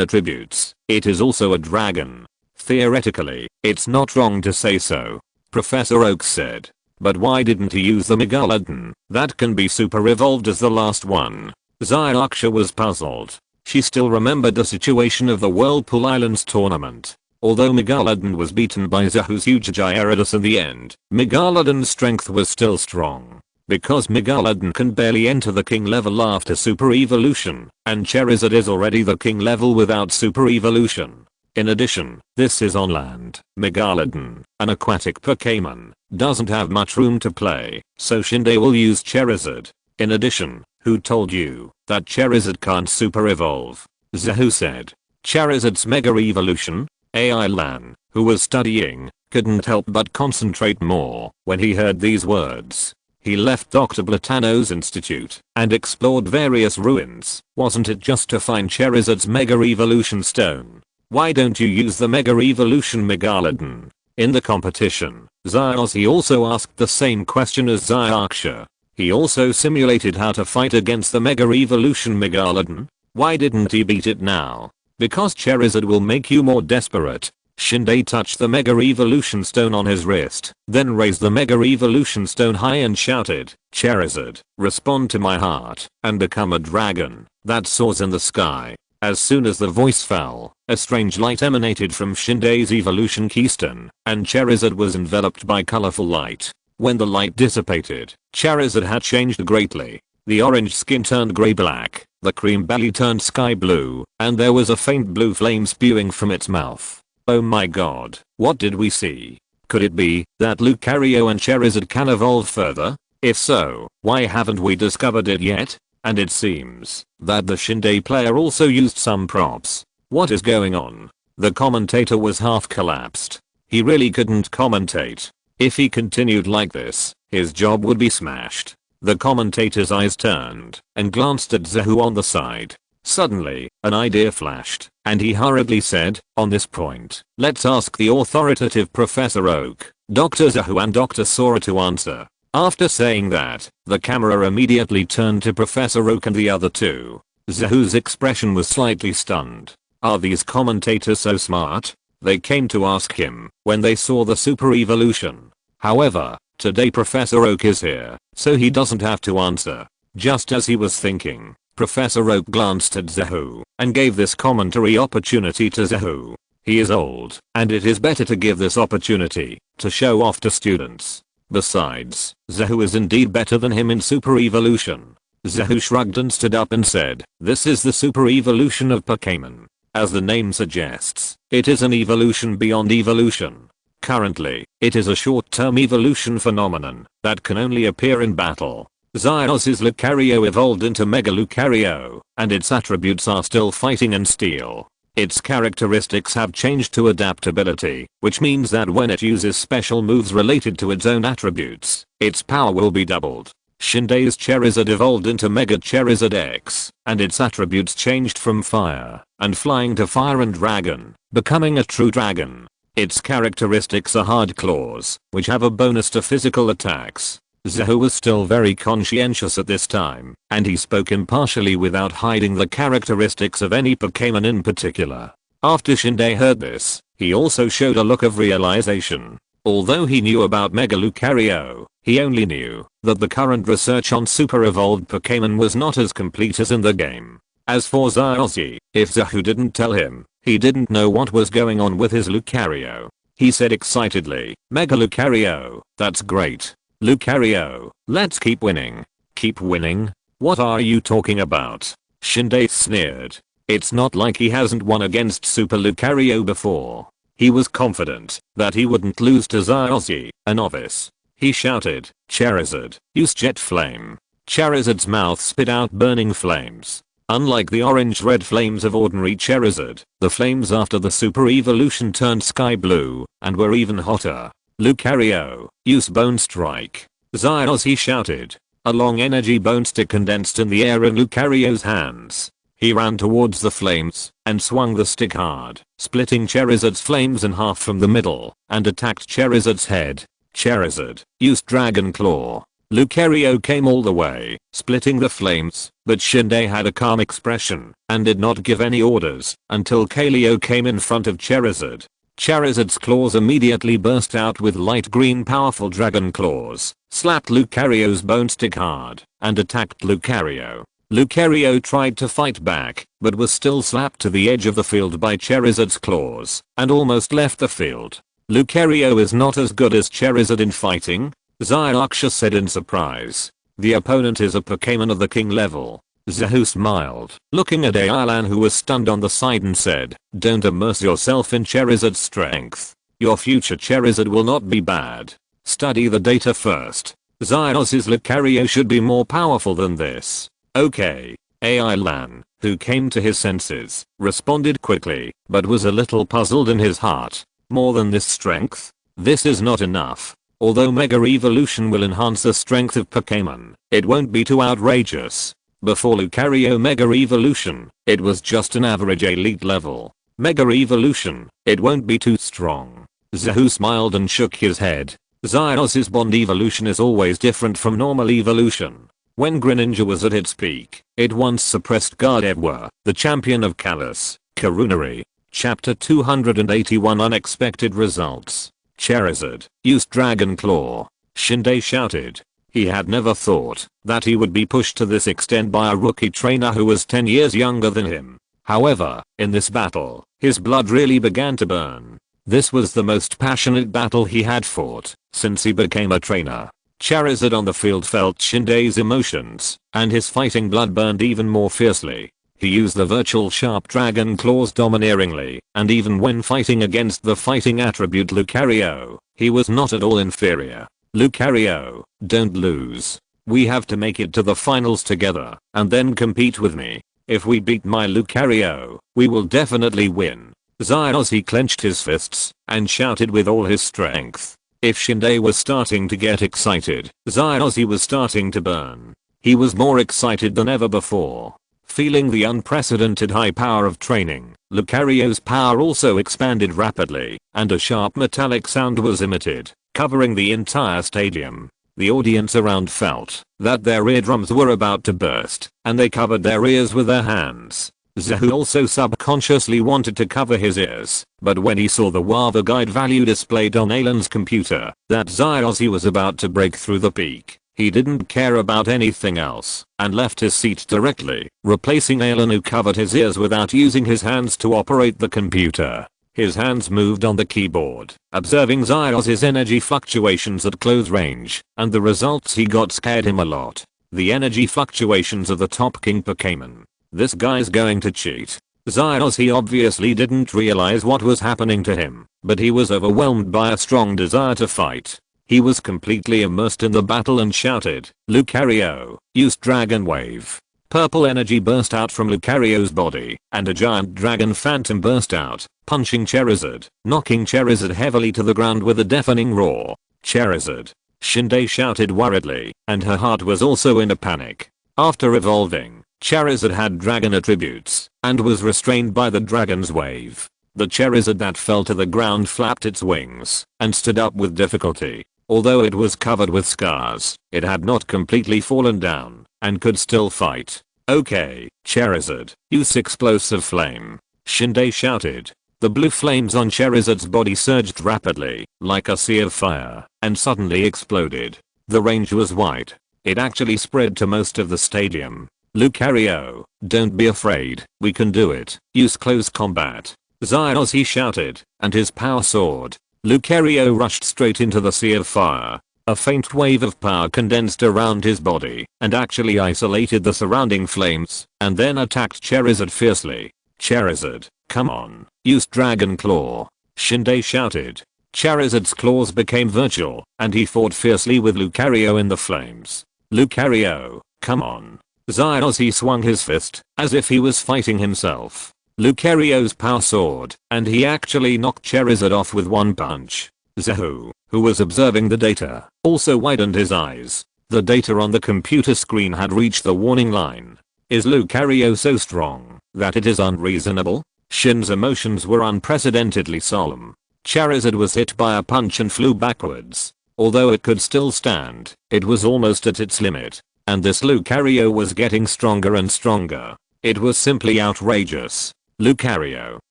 attributes, it is also a dragon. Theoretically, it's not wrong to say so. Professor Oak said. But why didn't he use the Megalodon that can be super evolved as the last one? Zyarksha was puzzled. She still remembered the situation of the Whirlpool Islands tournament. Although Megalodon was beaten by Zahu's huge Gyarados in the end, Megalodon's strength was still strong. Because Megalodon can barely enter the king level after super evolution, and Charizard is already the king level without super evolution. In addition, this is on land. Megalodon, an aquatic Pokémon, doesn't have much room to play, so Shinde will use Charizard. In addition, who told you that Charizard can't super evolve? Zahu said. Charizard's Mega Evolution? AI Lan, who was studying, couldn't help but concentrate more when he heard these words. He left Dr. Platano's institute and explored various ruins. Wasn't it just to find Charizard's Mega Evolution Stone? Why don't you use the Mega Evolution Megalodon? In the competition, Zyossi also asked the same question as Zyarksha. He also simulated how to fight against the Mega Evolution Megalodon. Why didn't he beat it now? Because Charizard will make you more desperate. Shinde touched the Mega Evolution Stone on his wrist, then raised the Mega Evolution Stone high and shouted, Charizard, respond to my heart, and become a dragon that soars in the sky. As soon as the voice fell, a strange light emanated from Shinde's evolution keystone, and Charizard was enveloped by colorful light. When the light dissipated, Charizard had changed greatly. The orange skin turned gray-black, The cream belly turned sky blue, and there was a faint blue flame spewing from its mouth. Oh my god, what did we see? Could it be that Lucario and Charizard can evolve further? If so, why haven't we discovered it yet? And it seems that the Shinde player also used some props. What is going on? The commentator was half collapsed. He really couldn't commentate. If he continued like this, his job would be smashed. The commentator's eyes turned and glanced at Zahu on the side. Suddenly, an idea flashed, and he hurriedly said, on this point, let's ask the authoritative Professor Oak, Dr. Zahu and Dr. Sora to answer. After saying that, the camera immediately turned to Professor Oak and the other two. Zahu's expression was slightly stunned. Are these commentators so smart? They came to ask him when they saw the super evolution. However, today Professor Oak is here, so he doesn't have to answer. Just as he was thinking, Professor Oak glanced at Zahu and gave this commentary opportunity to Zahu. He is old, and it is better to give this opportunity to show off to students. Besides, Zahu is indeed better than him in super evolution. Zahu shrugged and stood up and said, this is the super evolution of Pokémon. As the name suggests, it is an evolution beyond evolution. Currently, it is a short-term evolution phenomenon that can only appear in battle. Zyos's Lucario evolved into Mega Lucario, and its attributes are still fighting and steel. Its characteristics have changed to adaptability, which means that when it uses special moves related to its own attributes, its power will be doubled. Shinde's Charizard evolved into Mega Charizard X, and its attributes changed from fire and flying to fire and dragon, becoming a true dragon. Its characteristics are hard claws, which have a bonus to physical attacks. Zahu was still very conscientious at this time, and he spoke impartially without hiding the characteristics of any Pokémon in particular. After Shinde heard this, he also showed a look of realization. Although he knew about Mega Lucario, he only knew that the current research on super evolved Pokémon was not as complete as in the game. As for Zyossi, if Zahu didn't tell him, he didn't know what was going on with his Lucario. He said excitedly, Mega Lucario, that's great. Lucario, let's keep winning. Keep winning? What are you talking about? Shinde sneered. It's not like he hasn't won against Super Lucario before. He was confident that he wouldn't lose to Zyossi, a novice. He shouted, Charizard, use Jet Flame. Charizard's mouth spit out burning flames. Unlike the orange-red flames of ordinary Charizard, the flames after the super evolution turned sky blue and were even hotter. Lucario, use Bone Strike. Zyossi shouted. A long energy bone stick condensed in the air in Lucario's hands. He ran towards the flames and swung the stick hard, splitting Charizard's flames in half from the middle, and attacked Charizard's head. Charizard, use Dragon Claw. Lucario came all the way, splitting the flames, but Shinde had a calm expression and did not give any orders until Kaleo came in front of Charizard. Charizard's claws immediately burst out with light green powerful dragon claws, slapped Lucario's bone stick hard, and attacked Lucario. Lucario tried to fight back, but was still slapped to the edge of the field by Charizard's claws, and almost left the field. Lucario is not as good as Charizard in fighting? Zyossi said in surprise. The opponent is a Pokémon of the king level. Zahu smiled, looking at Ailan who was stunned on the side and said, don't immerse yourself in Charizard's strength. Your future Charizard will not be bad. Study the data first. Zyos's Lucario should be more powerful than this. Okay. Ailan, who came to his senses, responded quickly, but was a little puzzled in his heart. More than this strength? This is not enough. Although Mega Evolution will enhance the strength of Pokémon, it won't be too outrageous. Before Lucario Mega Evolution, it was just an average elite level. Mega Evolution, it won't be too strong. Zahu smiled and shook his head. Zyos's Bond Evolution is always different from normal evolution. When Greninja was at its peak, it once suppressed Gardevoir, the champion of Kalos, Karunari. Chapter 281 Unexpected Results. Charizard, use Dragon Claw. Shinde shouted. He had never thought that he would be pushed to this extent by a rookie trainer who was 10 years younger than him. However, in this battle, his blood really began to burn. This was the most passionate battle he had fought since he became a trainer. Charizard on the field felt Shinde's emotions, and his fighting blood burned even more fiercely. He used the virtual sharp dragon claws domineeringly, and even when fighting against the fighting attribute Lucario, he was not at all inferior. Lucario, don't lose. We have to make it to the finals together, and then compete with me. If we beat my Lucario, we will definitely win. Zyozzy clenched his fists, and shouted with all his strength. If Shinde was starting to get excited, Zyozzy was starting to burn. He was more excited than ever before. Feeling the unprecedented high power of training, Lucario's power also expanded rapidly, and a sharp metallic sound was emitted, covering the entire stadium. The audience around felt that their eardrums were about to burst, and they covered their ears with their hands. Zahu also subconsciously wanted to cover his ears, but when he saw the Wava guide value displayed on Alan's computer, that Zyozzy was about to break through the peak, he didn't care about anything else, and left his seat directly, replacing Alan, who covered his ears without using his hands to operate the computer. His hands moved on the keyboard, observing Zyozzy's energy fluctuations at close range, and the results he got scared him a lot. The energy fluctuations of the top king Pokémon. This guy's going to cheat. Zyozzy obviously didn't realize what was happening to him, but he was overwhelmed by a strong desire to fight. He was completely immersed in the battle and shouted, "Lucario, use Dragon Wave." Purple energy burst out from Lucario's body, and a giant dragon phantom burst out, punching Charizard, knocking Charizard heavily to the ground with a deafening roar. Charizard! Shinde shouted worriedly, and her heart was also in a panic. After evolving, Charizard had dragon attributes, and was restrained by the dragon's wave. The Charizard that fell to the ground flapped its wings, and stood up with difficulty. Although it was covered with scars, it had not completely fallen down, and could still fight. Okay, Charizard, use explosive flame. Shinde shouted. The blue flames on Charizard's body surged rapidly, like a sea of fire, and suddenly exploded. The range was wide. It actually spread to most of the stadium. Lucario, don't be afraid, we can do it. Use close combat. Zyozzy shouted, and his power soared. Lucario rushed straight into the sea of fire. A faint wave of power condensed around his body, and actually isolated the surrounding flames, and then attacked Charizard fiercely. Charizard, come on, use Dragon Claw. Shinde shouted. Charizard's claws became virtual, and he fought fiercely with Lucario in the flames. Lucario, come on. Zyozzy swung his fist, as if he was fighting himself. Lucario's power soared, and he actually knocked Charizard off with one punch. Zahu, who was observing the data, also widened his eyes. The data on the computer screen had reached the warning line. Is Lucario so strong that it is unreasonable? Shin's emotions were unprecedentedly solemn. Charizard was hit by a punch and flew backwards. Although it could still stand, it was almost at its limit. And this Lucario was getting stronger and stronger. It was simply outrageous. Lucario.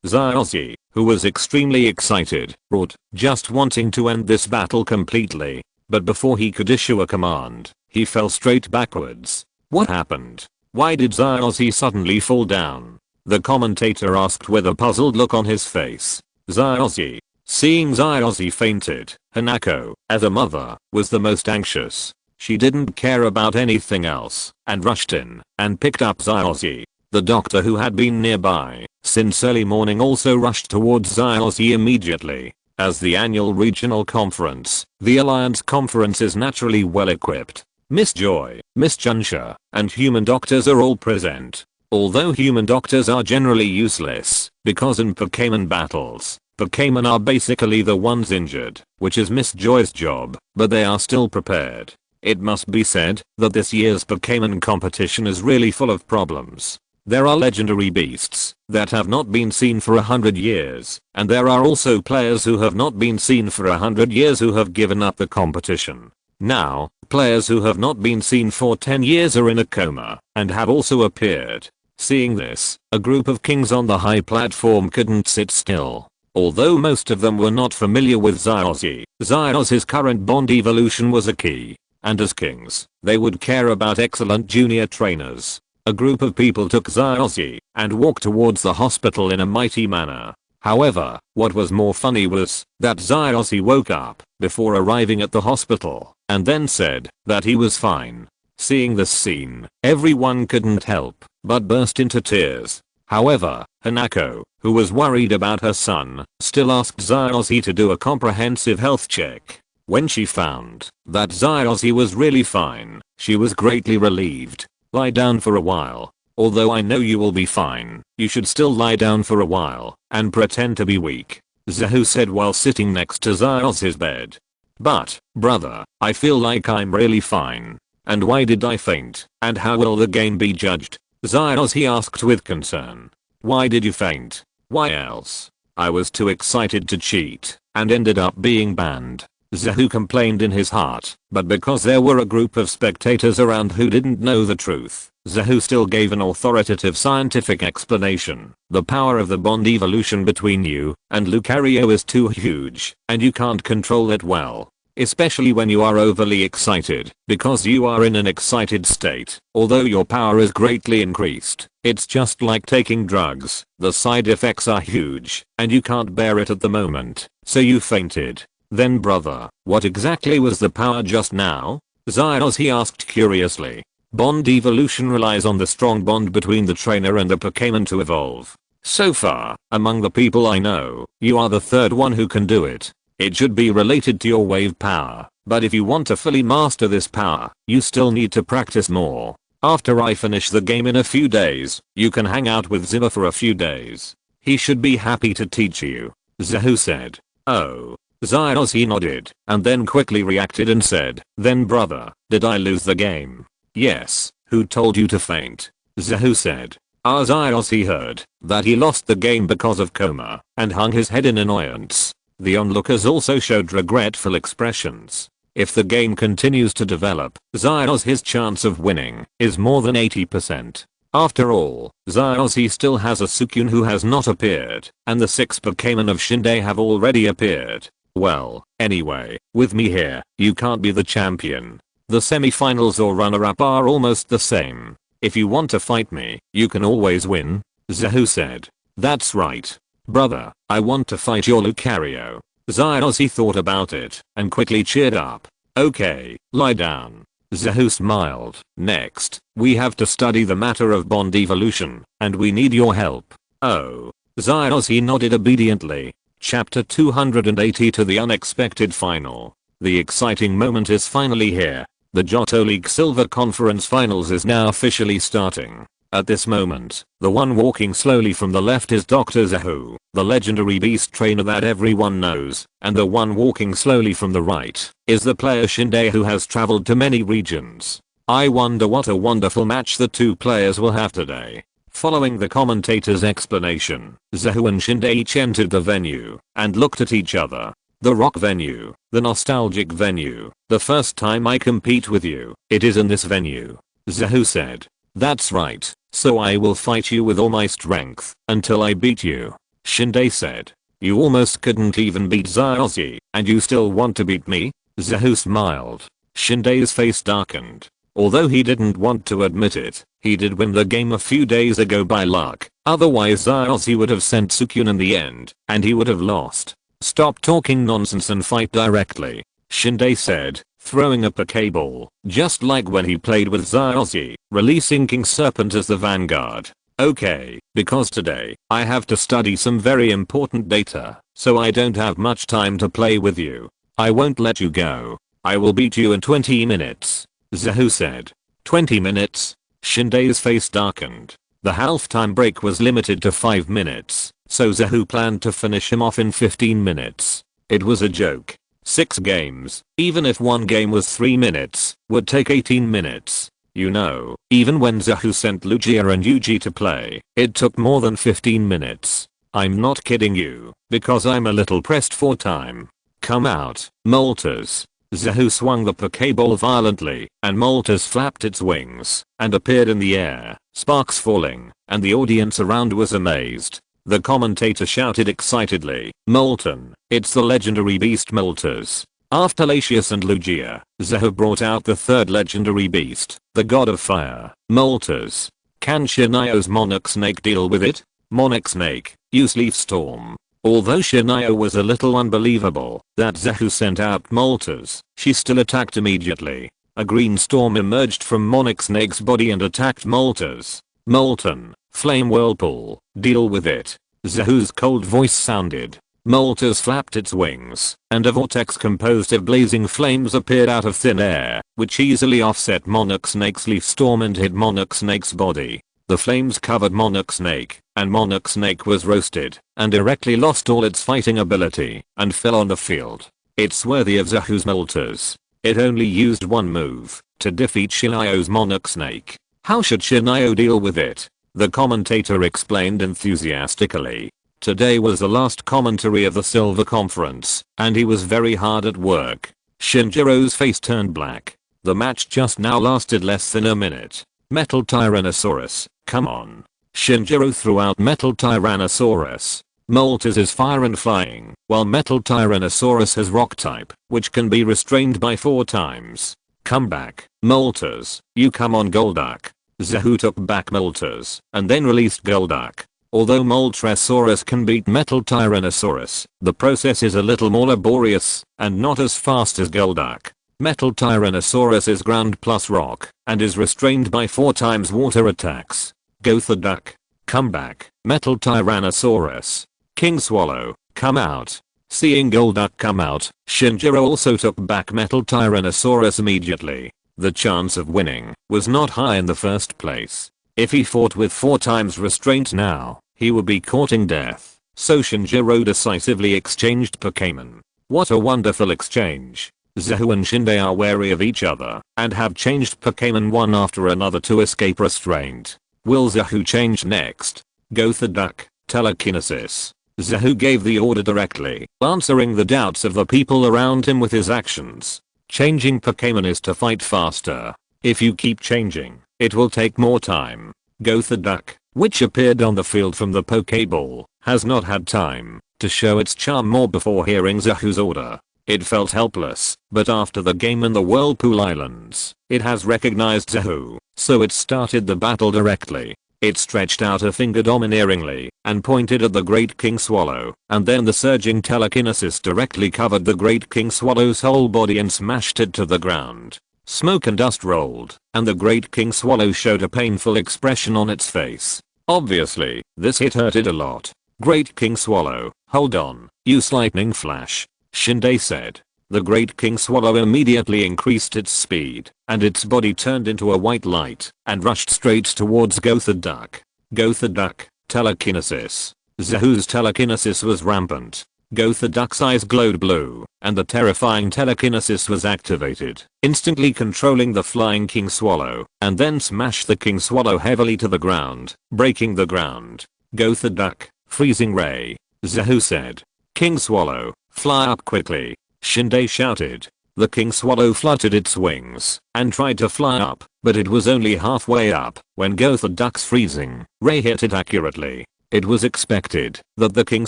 Zyozzy, who was extremely excited, roared, just wanting to end this battle completely. But before he could issue a command, he fell straight backwards. What happened? Why did Zyozzy suddenly fall down? The commentator asked with a puzzled look on his face. Zyozzy. Seeing Zyozzy fainted, Hanako, as a mother, was the most anxious. She didn't care about anything else, and rushed in, and picked up Zyozzy. The doctor, who had been nearby since early morning, also rushed towards Zyozzy immediately. As the annual regional conference, the Alliance conference is naturally well equipped. Miss Joy, Miss Junsha, and human doctors are all present. Although human doctors are generally useless, because in Pokémon battles, Pokémon are basically the ones injured, which is Miss Joy's job, but they are still prepared. It must be said that this year's Pokémon competition is really full of problems. There are legendary beasts that have not been seen for 100 years, and there are also players who have not been seen for 100 years who have given up the competition. Now, players who have not been seen for 10 years are in a coma, and have also appeared. Seeing this, a group of kings on the high platform couldn't sit still. Although most of them were not familiar with Zyozzy, Zyozzy's current bond evolution was a key. And as kings, they would care about excellent junior trainers. A group of people took Zyozzy and walked towards the hospital in a mighty manner. However, what was more funny was that Zyossi woke up before arriving at the hospital and then said that he was fine. Seeing this scene, everyone couldn't help but burst into tears. However, Hanako, who was worried about her son, still asked Zyossi to do a comprehensive health check. When she found that Zyossi was really fine, she was greatly relieved. Lie down for a while. Although I know you will be fine, you should still lie down for a while and pretend to be weak, Zahu said while sitting next to Zyos's bed. But, brother, I feel like I'm really fine. And why did I faint? And how will the game be judged? Zyossi asked with concern. Why did you faint? Why else? I was too excited to cheat and ended up being banned, Zahu complained in his heart, but because there were a group of spectators around who didn't know the truth, Zahu still gave an authoritative scientific explanation. The power of the bond evolution between you and Lucario is too huge, and you can't control it well. Especially when you are overly excited, because you are in an excited state. Although your power is greatly increased, it's just like taking drugs. The side effects are huge, and you can't bear it at the moment, so you fainted. Then brother, what exactly was the power just now? Zyossi asked curiously. Bond evolution relies on the strong bond between the trainer and the Pokémon to evolve. So far, among the people I know, you are the third one who can do it. It should be related to your wave power, but if you want to fully master this power, you still need to practice more. After I finish the game in a few days, you can hang out with Zima for a few days. He should be happy to teach you, Zahu said. Oh. Zyossi nodded, and then quickly reacted and said, then brother, did I lose the game? Yes, who told you to faint? Zahu said. Zyossi heard that he lost the game because of coma, and hung his head in annoyance. The onlookers also showed regretful expressions. If the game continues to develop, Zyos's chance of winning is more than 80%. After all, Zyossi still has a Suicune who has not appeared, and the 6 Pokémon of Shinde have already appeared. Well, anyway, with me here, you can't be the champion. The semi-finals or runner-up are almost the same. If you want to fight me, you can always win, Zahu said. That's right. Brother, I want to fight your Lucario. Zyossi thought about it and quickly cheered up. Okay, lie down. Zahu smiled. Next, we have to study the matter of bond evolution, and we need your help. Oh. Zyossi nodded obediently. Chapter 280 to the unexpected final. The exciting moment is finally here. The Johto League Silver Conference Finals is now officially starting. At this moment, the one walking slowly from the left is Dr. Zahu, the legendary beast trainer that everyone knows, and the one walking slowly from the right is the player Shinde who has traveled to many regions. I wonder what a wonderful match the two players will have today. Following the commentator's explanation, Zahu and Shinde each entered the venue and looked at each other. The rock venue, the nostalgic venue, the first time I compete with you, it is in this venue, Zahu said. That's right, so I will fight you with all my strength until I beat you, Shinde said. You almost couldn't even beat Zyossi, and you still want to beat me? Zahu smiled. Shinde's face darkened. Although he didn't want to admit it, he did win the game a few days ago by luck, otherwise Zyossi would have sent Suicune in the end, and he would have lost. Stop talking nonsense and fight directly, Shinde said, throwing a Pokeball, just like when he played with Zyossi, releasing King Serpent as the vanguard. Okay, because today, I have to study some very important data, so I don't have much time to play with you. I won't let you go. I will beat you in 20 minutes, Zahu said. 20 minutes? Shinde's face darkened. The halftime break was limited to 5 minutes, so Zahu planned to finish him off in 15 minutes. It was a joke. 6 games, even if one game was 3 minutes, would take 18 minutes. You know, even when Zahu sent Lugia and Yuji to play, it took more than 15 minutes. I'm not kidding you, because I'm a little pressed for time. Come out, Moltres. Zahu swung the Pokeball violently, and Moltres flapped its wings and appeared in the air, sparks falling, and the audience around was amazed. The commentator shouted excitedly, Molten, it's the legendary beast Moltres. After Latios and Lugia, Zahu brought out the third legendary beast, the god of fire, Moltres. Can Shinio's Monarch Snake deal with it? Monarch Snake, use Leaf Storm. Although Shinayo was a little unbelievable that Zahu sent out Moltres, she still attacked immediately. A green storm emerged from Monarch Snake's body and attacked Moltres. Molten, flame whirlpool, deal with it. Zahu's cold voice sounded. Moltres flapped its wings, and a vortex composed of blazing flames appeared out of thin air, which easily offset Monarch Snake's leaf storm and hit Monarch Snake's body. The flames covered Monarch Snake, and Monarch Snake was roasted, and directly lost all its fighting ability, and fell on the field. It's worthy of Zahu's Moltres. It only used one move to defeat Shinayo's Monarch Snake. How should Shinayo deal with it? The commentator explained enthusiastically. Today was the last commentary of the Silver Conference, and he was very hard at work. Shinjiro's face turned black. The match just now lasted less than a minute. Metal Tyrannosaurus, come on. Shinjiro threw out Metal Tyrannosaurus. Moltres is fire and flying, while Metal Tyrannosaurus has rock type, which can be restrained by 4 times. Come back, Moltres, you come on Golduck. Zahu took back Moltres, and then released Golduck. Although Moltres can beat Metal Tyrannosaurus, the process is a little more laborious, and not as fast as Golduck. Metal Tyrannosaurus is ground plus rock, and is restrained by 4 times water attacks. Gothorduck, come back, Metal Tyrannosaurus. King Swallow, come out. Seeing Golduck come out, Shinjiro also took back Metal Tyrannosaurus immediately. The chance of winning was not high in the first place. If he fought with 4 times restraint now, he would be courting death. So Shinjiro decisively exchanged Pokémon. What a wonderful exchange. Zahu and Shinde are wary of each other and have changed Pokémon one after another to escape restraint. Will Zahu change next? Gothorduck, telekinesis. Zahu gave the order directly, answering the doubts of the people around him with his actions. Changing Pokémon is to fight faster. If you keep changing, it will take more time. Gothorduck, which appeared on the field from the Pokéball, has not had time to show its charm more before hearing Zahu's order. It felt helpless, but after the game in the Whirlpool Islands, it has recognized Zahu, so it started the battle directly. It stretched out a finger domineeringly and pointed at the Great King Swallow, and then the surging telekinesis directly covered the Great King Swallow's whole body and smashed it to the ground. Smoke and dust rolled, and the Great King Swallow showed a painful expression on its face. Obviously, this hit hurted a lot. Great King Swallow, hold on, use lightning flash, Shinde said. The Great King Swallow immediately increased its speed, and its body turned into a white light and rushed straight towards Gothorduck. Gothorduck, telekinesis. Zahu's telekinesis was rampant. Gothorduck's eyes glowed blue, and the terrifying telekinesis was activated, instantly controlling the flying King Swallow, and then smashed the King Swallow heavily to the ground, breaking the ground. Gothorduck, freezing ray. Zahu said. King Swallow, fly up quickly. Shinde shouted. The King Swallow fluttered its wings and tried to fly up, but it was only halfway up when Gothorduck's freezing ray hit it accurately. It was expected that the King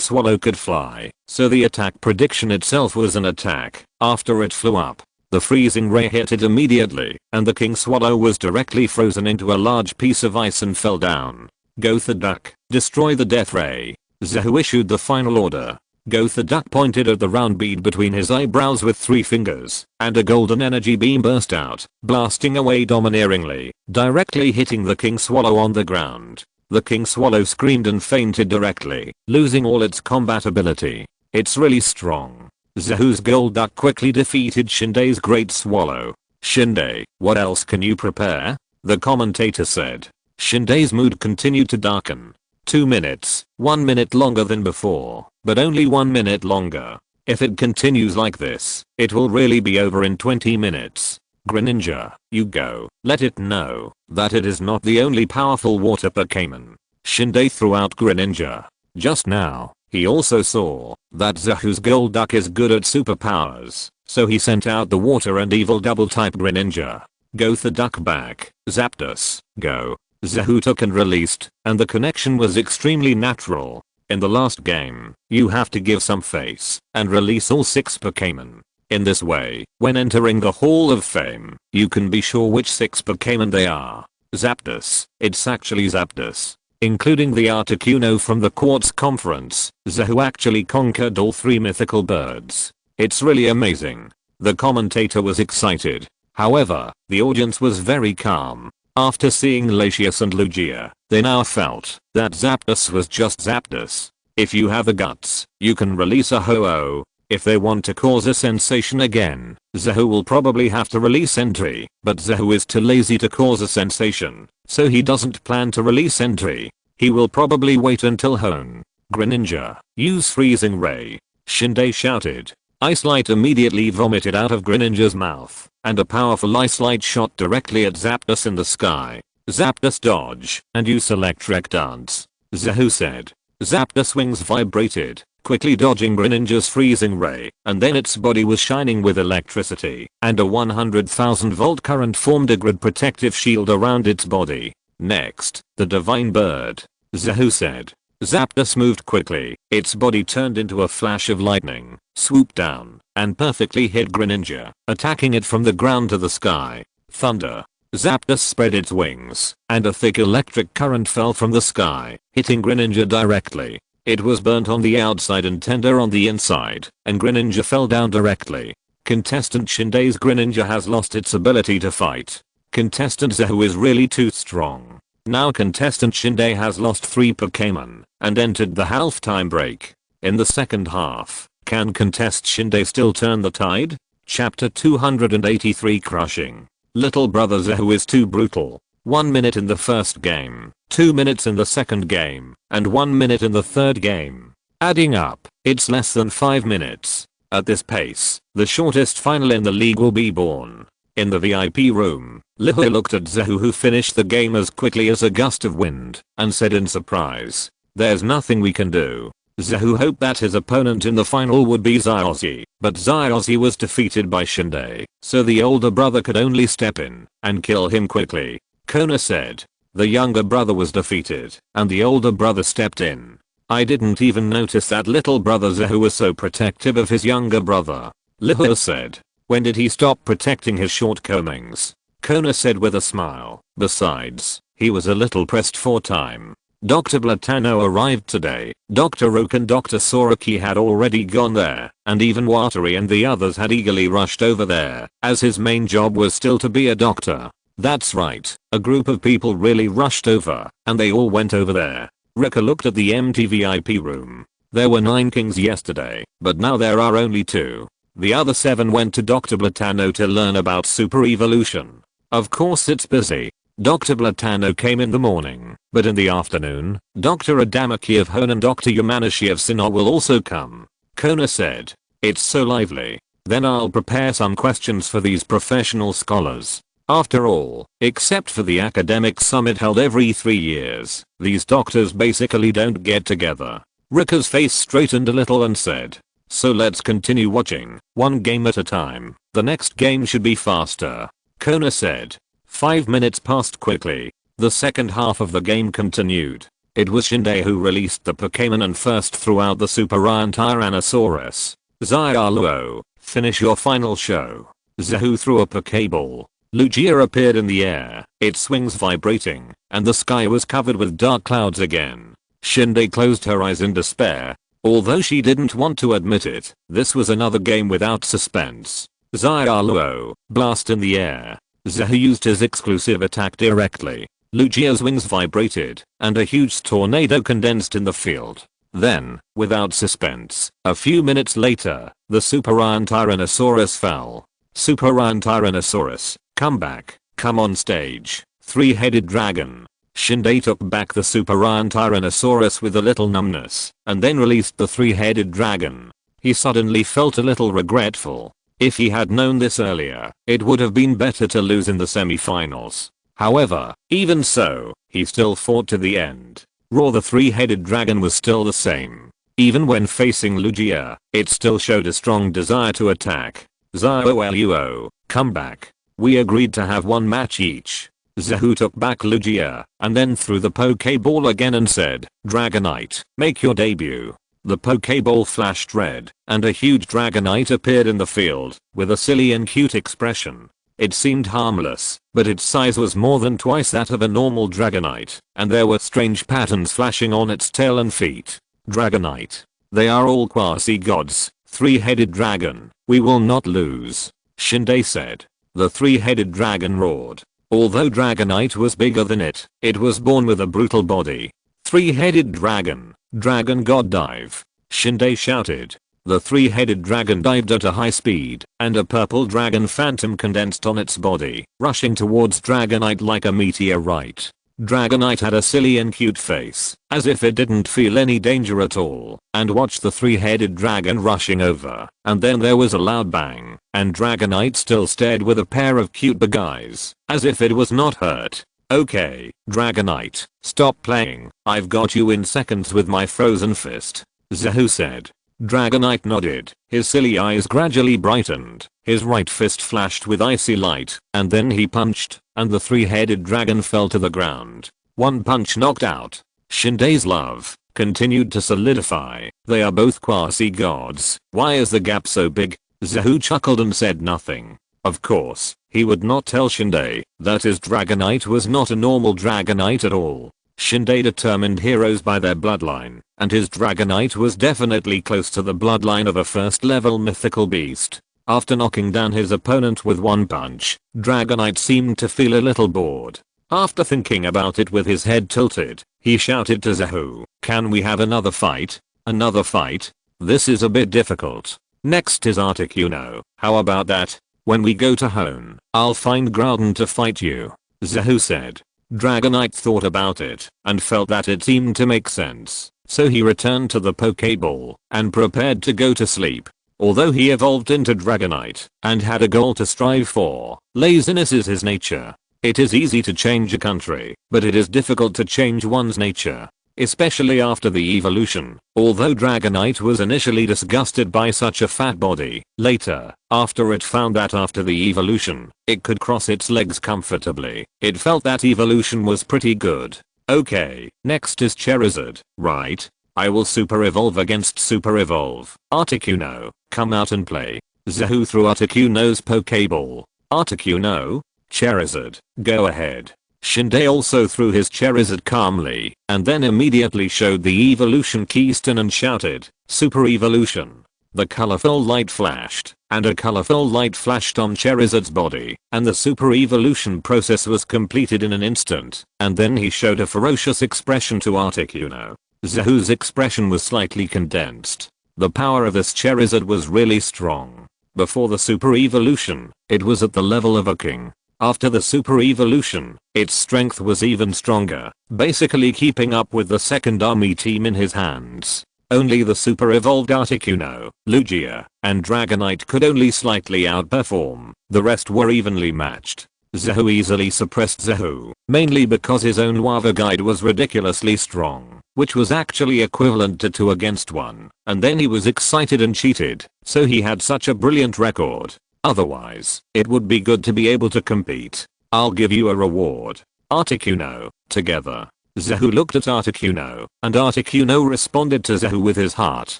Swallow could fly, so the attack prediction itself was an attack. After it flew up, the freezing ray hit it immediately, and the King Swallow was directly frozen into a large piece of ice and fell down. Gothorduck, destroy the death ray. Zahu issued the final order. Gothorduck pointed at the round bead between his eyebrows with 3 fingers, and a golden energy beam burst out, blasting away domineeringly, directly hitting the King Swallow on the ground. The King Swallow screamed and fainted directly, losing all its combat ability. It's really strong. Zahu's Golduck quickly defeated Shinde's Great Swallow. Shinde, what else can you prepare? The commentator said. Shinde's mood continued to darken. 2 minutes, 1 minute longer than before, but only 1 minute longer. If it continues like this, it will really be over in 20 minutes. Greninja, you go. Let it know that it is not the only powerful water Pokémon. Shinde threw out Greninja. Just now, he also saw that Zahu's Golduck is good at superpowers, so he sent out the water and evil double type Greninja. Gothorduck back, Zapdos, go. Zahu took and released, and the connection was extremely natural. In the last game, you have to give some face and release all 6 Pokémon. In this way, when entering the Hall of Fame, you can be sure which 6 Pokémon they are. Zapdos, it's actually Zapdos. including the Articuno from the Quartz Conference. Zahu actually conquered all 3 mythical birds. It's really amazing. The commentator was excited. However, the audience was very calm. After seeing Latios and Lugia, they now felt that Zapdos was just Zapdos. If you have the guts, you can release a Ho-Oh. If they want to cause a sensation again, Zahu will probably have to release Entry, but Zahu is too lazy to cause a sensation, so he doesn't plan to release Entry. He will probably wait until Hone. Greninja, use Freezing Ray. Shinde shouted. Ice Light immediately vomited out of Greninja's mouth, and a powerful Ice Light shot directly at Zapdos in the sky. Zapdos dodge, and use Electric Dance, Zahu said. Zapdos wings vibrated, quickly dodging Greninja's Freezing Ray, and then its body was shining with electricity, and a 100,000 volt current formed a grid protective shield around its body. Next, the Divine Bird, Zahu said. Zapdos moved quickly, its body turned into a flash of lightning, swooped down, and perfectly hit Greninja, attacking it from the ground to the sky. Thunder. Zapdos spread its wings, and a thick electric current fell from the sky, hitting Greninja directly. It was burnt on the outside and tender on the inside, and Greninja fell down directly. Contestant Shinde's Greninja has lost its ability to fight. Contestant Zahu is really too strong. Now contestant Shinde has lost 3 Pokémon, and entered the halftime break. In the second half, can contestant Shinde still turn the tide? Chapter 283 Crushing. Little brother Zahu is too brutal. 1 minute in the first game, 2 minutes in the second game, and 1 minute in the third game. Adding up, it's less than 5 minutes. At this pace, the shortest final in the league will be born. In the VIP room, Lihu looked at Zahu, who finished the game as quickly as a gust of wind, and said in surprise, "There's nothing we can do." Zahu hoped that his opponent in the final would be Xiaozi, but Xiaozi was defeated by Shinde, so the older brother could only step in and kill him quickly. Kona said. The younger brother was defeated, and the older brother stepped in. I didn't even notice that little brother Zahu was so protective of his younger brother. Lihu said. When did he stop protecting his shortcomings? Kona said with a smile. Besides, he was a little pressed for time. Dr. Platano arrived today. Dr. Roke and Dr. Soraki had already gone there, and even Watari and the others had eagerly rushed over there, as his main job was still to be a doctor. That's right, a group of people really rushed over, and they all went over there. Rika looked at the empty VIP room. There were 9 kings yesterday, but now there are only 2. The other 7 went to Dr. Platano to learn about super evolution. Of course it's busy. Dr. Platano came in the morning, but in the afternoon, Dr. Adamaki of Hone and Dr. Yamanashi of Sinnoh will also come. Kona said. It's so lively. Then I'll prepare some questions for these professional scholars. After all, except for the academic summit held every 3 years, these doctors basically don't get together. Rika's face straightened a little and said. So let's continue watching, 1 game at a time. The next game should be faster. Kona said. 5 minutes passed quickly. The second half of the game continued. It was Shinde who released the Pokémon and first threw out the Super Iron Tyrannosaurus. Xiaoluo, finish your final show. Zahu threw a Pokéball. Lugia appeared in the air, its wings vibrating, and the sky was covered with dark clouds again. Shinde closed her eyes in despair. Although she didn't want to admit it, this was another game without suspense. Xiaoluo, blast in the air. Zahu used his exclusive attack directly. Lugia's wings vibrated, and a huge tornado condensed in the field. Then, without suspense, a few minutes later, the Super Iron Tyrannosaurus fell. Super Iron Tyrannosaurus, come back, come on stage. 3-headed dragon. Shinde took back the Super Iron Tyrannosaurus with a little numbness, and then released the 3-headed dragon. He suddenly felt a little regretful. If he had known this earlier, it would have been better to lose in the semi-finals. However, even so, he still fought to the end. Raw, the 3-headed dragon was still the same. Even when facing Lugia, it still showed a strong desire to attack. Xiaoluo, come back. We agreed to have 1 match each. Zahu took back Lugia, and then threw the Pokéball again and said, Dragonite, make your debut. The Pokéball flashed red, and a huge Dragonite appeared in the field, with a silly and cute expression. It seemed harmless, but its size was more than twice that of a normal Dragonite, and there were strange patterns flashing on its tail and feet. Dragonite. They are all quasi-gods. Three-headed dragon. We will not lose. Shinde said. The three-headed dragon roared. Although Dragonite was bigger than it was born with a brutal body. Three-headed dragon. Dragon god dive. Shinde shouted. The three-headed dragon dived at a high speed, and a purple dragon phantom condensed on its body, rushing towards Dragonite like a meteorite. Dragonite had a silly and cute face, as if it didn't feel any danger at all, and watched the three-headed dragon rushing over, and then there was a loud bang, and Dragonite still stared with a pair of cute big eyes, as if it was not hurt. Okay, Dragonite, stop playing, I've got you in seconds with my frozen fist. Zahu said. Dragonite nodded, his silly eyes gradually brightened, his right fist flashed with icy light, and then he punched, and the three-headed dragon fell to the ground. One punch knocked out. Shinde's love continued to solidify. They are both quasi-gods. Why is the gap so big? Zahu chuckled and said nothing. Of course, he would not tell Shinde that his Dragonite was not a normal Dragonite at all. Shinde determined heroes by their bloodline, and his Dragonite was definitely close to the bloodline of a first-level mythical beast. After knocking down his opponent with one punch, Dragonite seemed to feel a little bored. After thinking about it with his head tilted, he shouted to Zahu, "Can we have another fight? Another fight? This is a bit difficult. Next is Articuno. How about that? When we go to Hone, I'll find Groudon to fight you," Zahu said. Dragonite thought about it, and felt that it seemed to make sense, so he returned to the Pokeball, and prepared to go to sleep. Although he evolved into Dragonite, and had a goal to strive for, laziness is his nature. It is easy to change a country, but it is difficult to change one's nature. Especially after the evolution. Although Dragonite was initially disgusted by such a fat body, later, after it found that after the evolution, it could cross its legs comfortably, it felt that evolution was pretty good. Okay, next is Charizard, right? I will Super Evolve against Super Evolve. Articuno, come out and play. Zahu threw Articuno's Pokeball. Articuno? Charizard, go ahead. Shinde also threw his Charizard calmly, and then immediately showed the evolution keystone and shouted, "Super Evolution." The colorful light flashed, and a colorful light flashed on Charizard's body, and the Super Evolution process was completed in an instant, and then he showed a ferocious expression to Articuno. Zahu's expression was slightly condensed. The power of this Charizard was really strong. Before the Super Evolution, it was at the level of a king. After the Super Evolution, its strength was even stronger, basically keeping up with the second army team in his hands. Only the Super Evolved Articuno, Lugia, and Dragonite could only slightly outperform, the rest were evenly matched. Zahu easily suppressed Zahu, mainly because his own Lava Guide was ridiculously strong, which was actually equivalent to 2 against 1, and then he was excited and cheated, so he had such a brilliant record. Otherwise, it would be good to be able to compete. I'll give you a reward. Articuno, together. Zahu looked at Articuno, and Articuno responded to Zahu with his heart.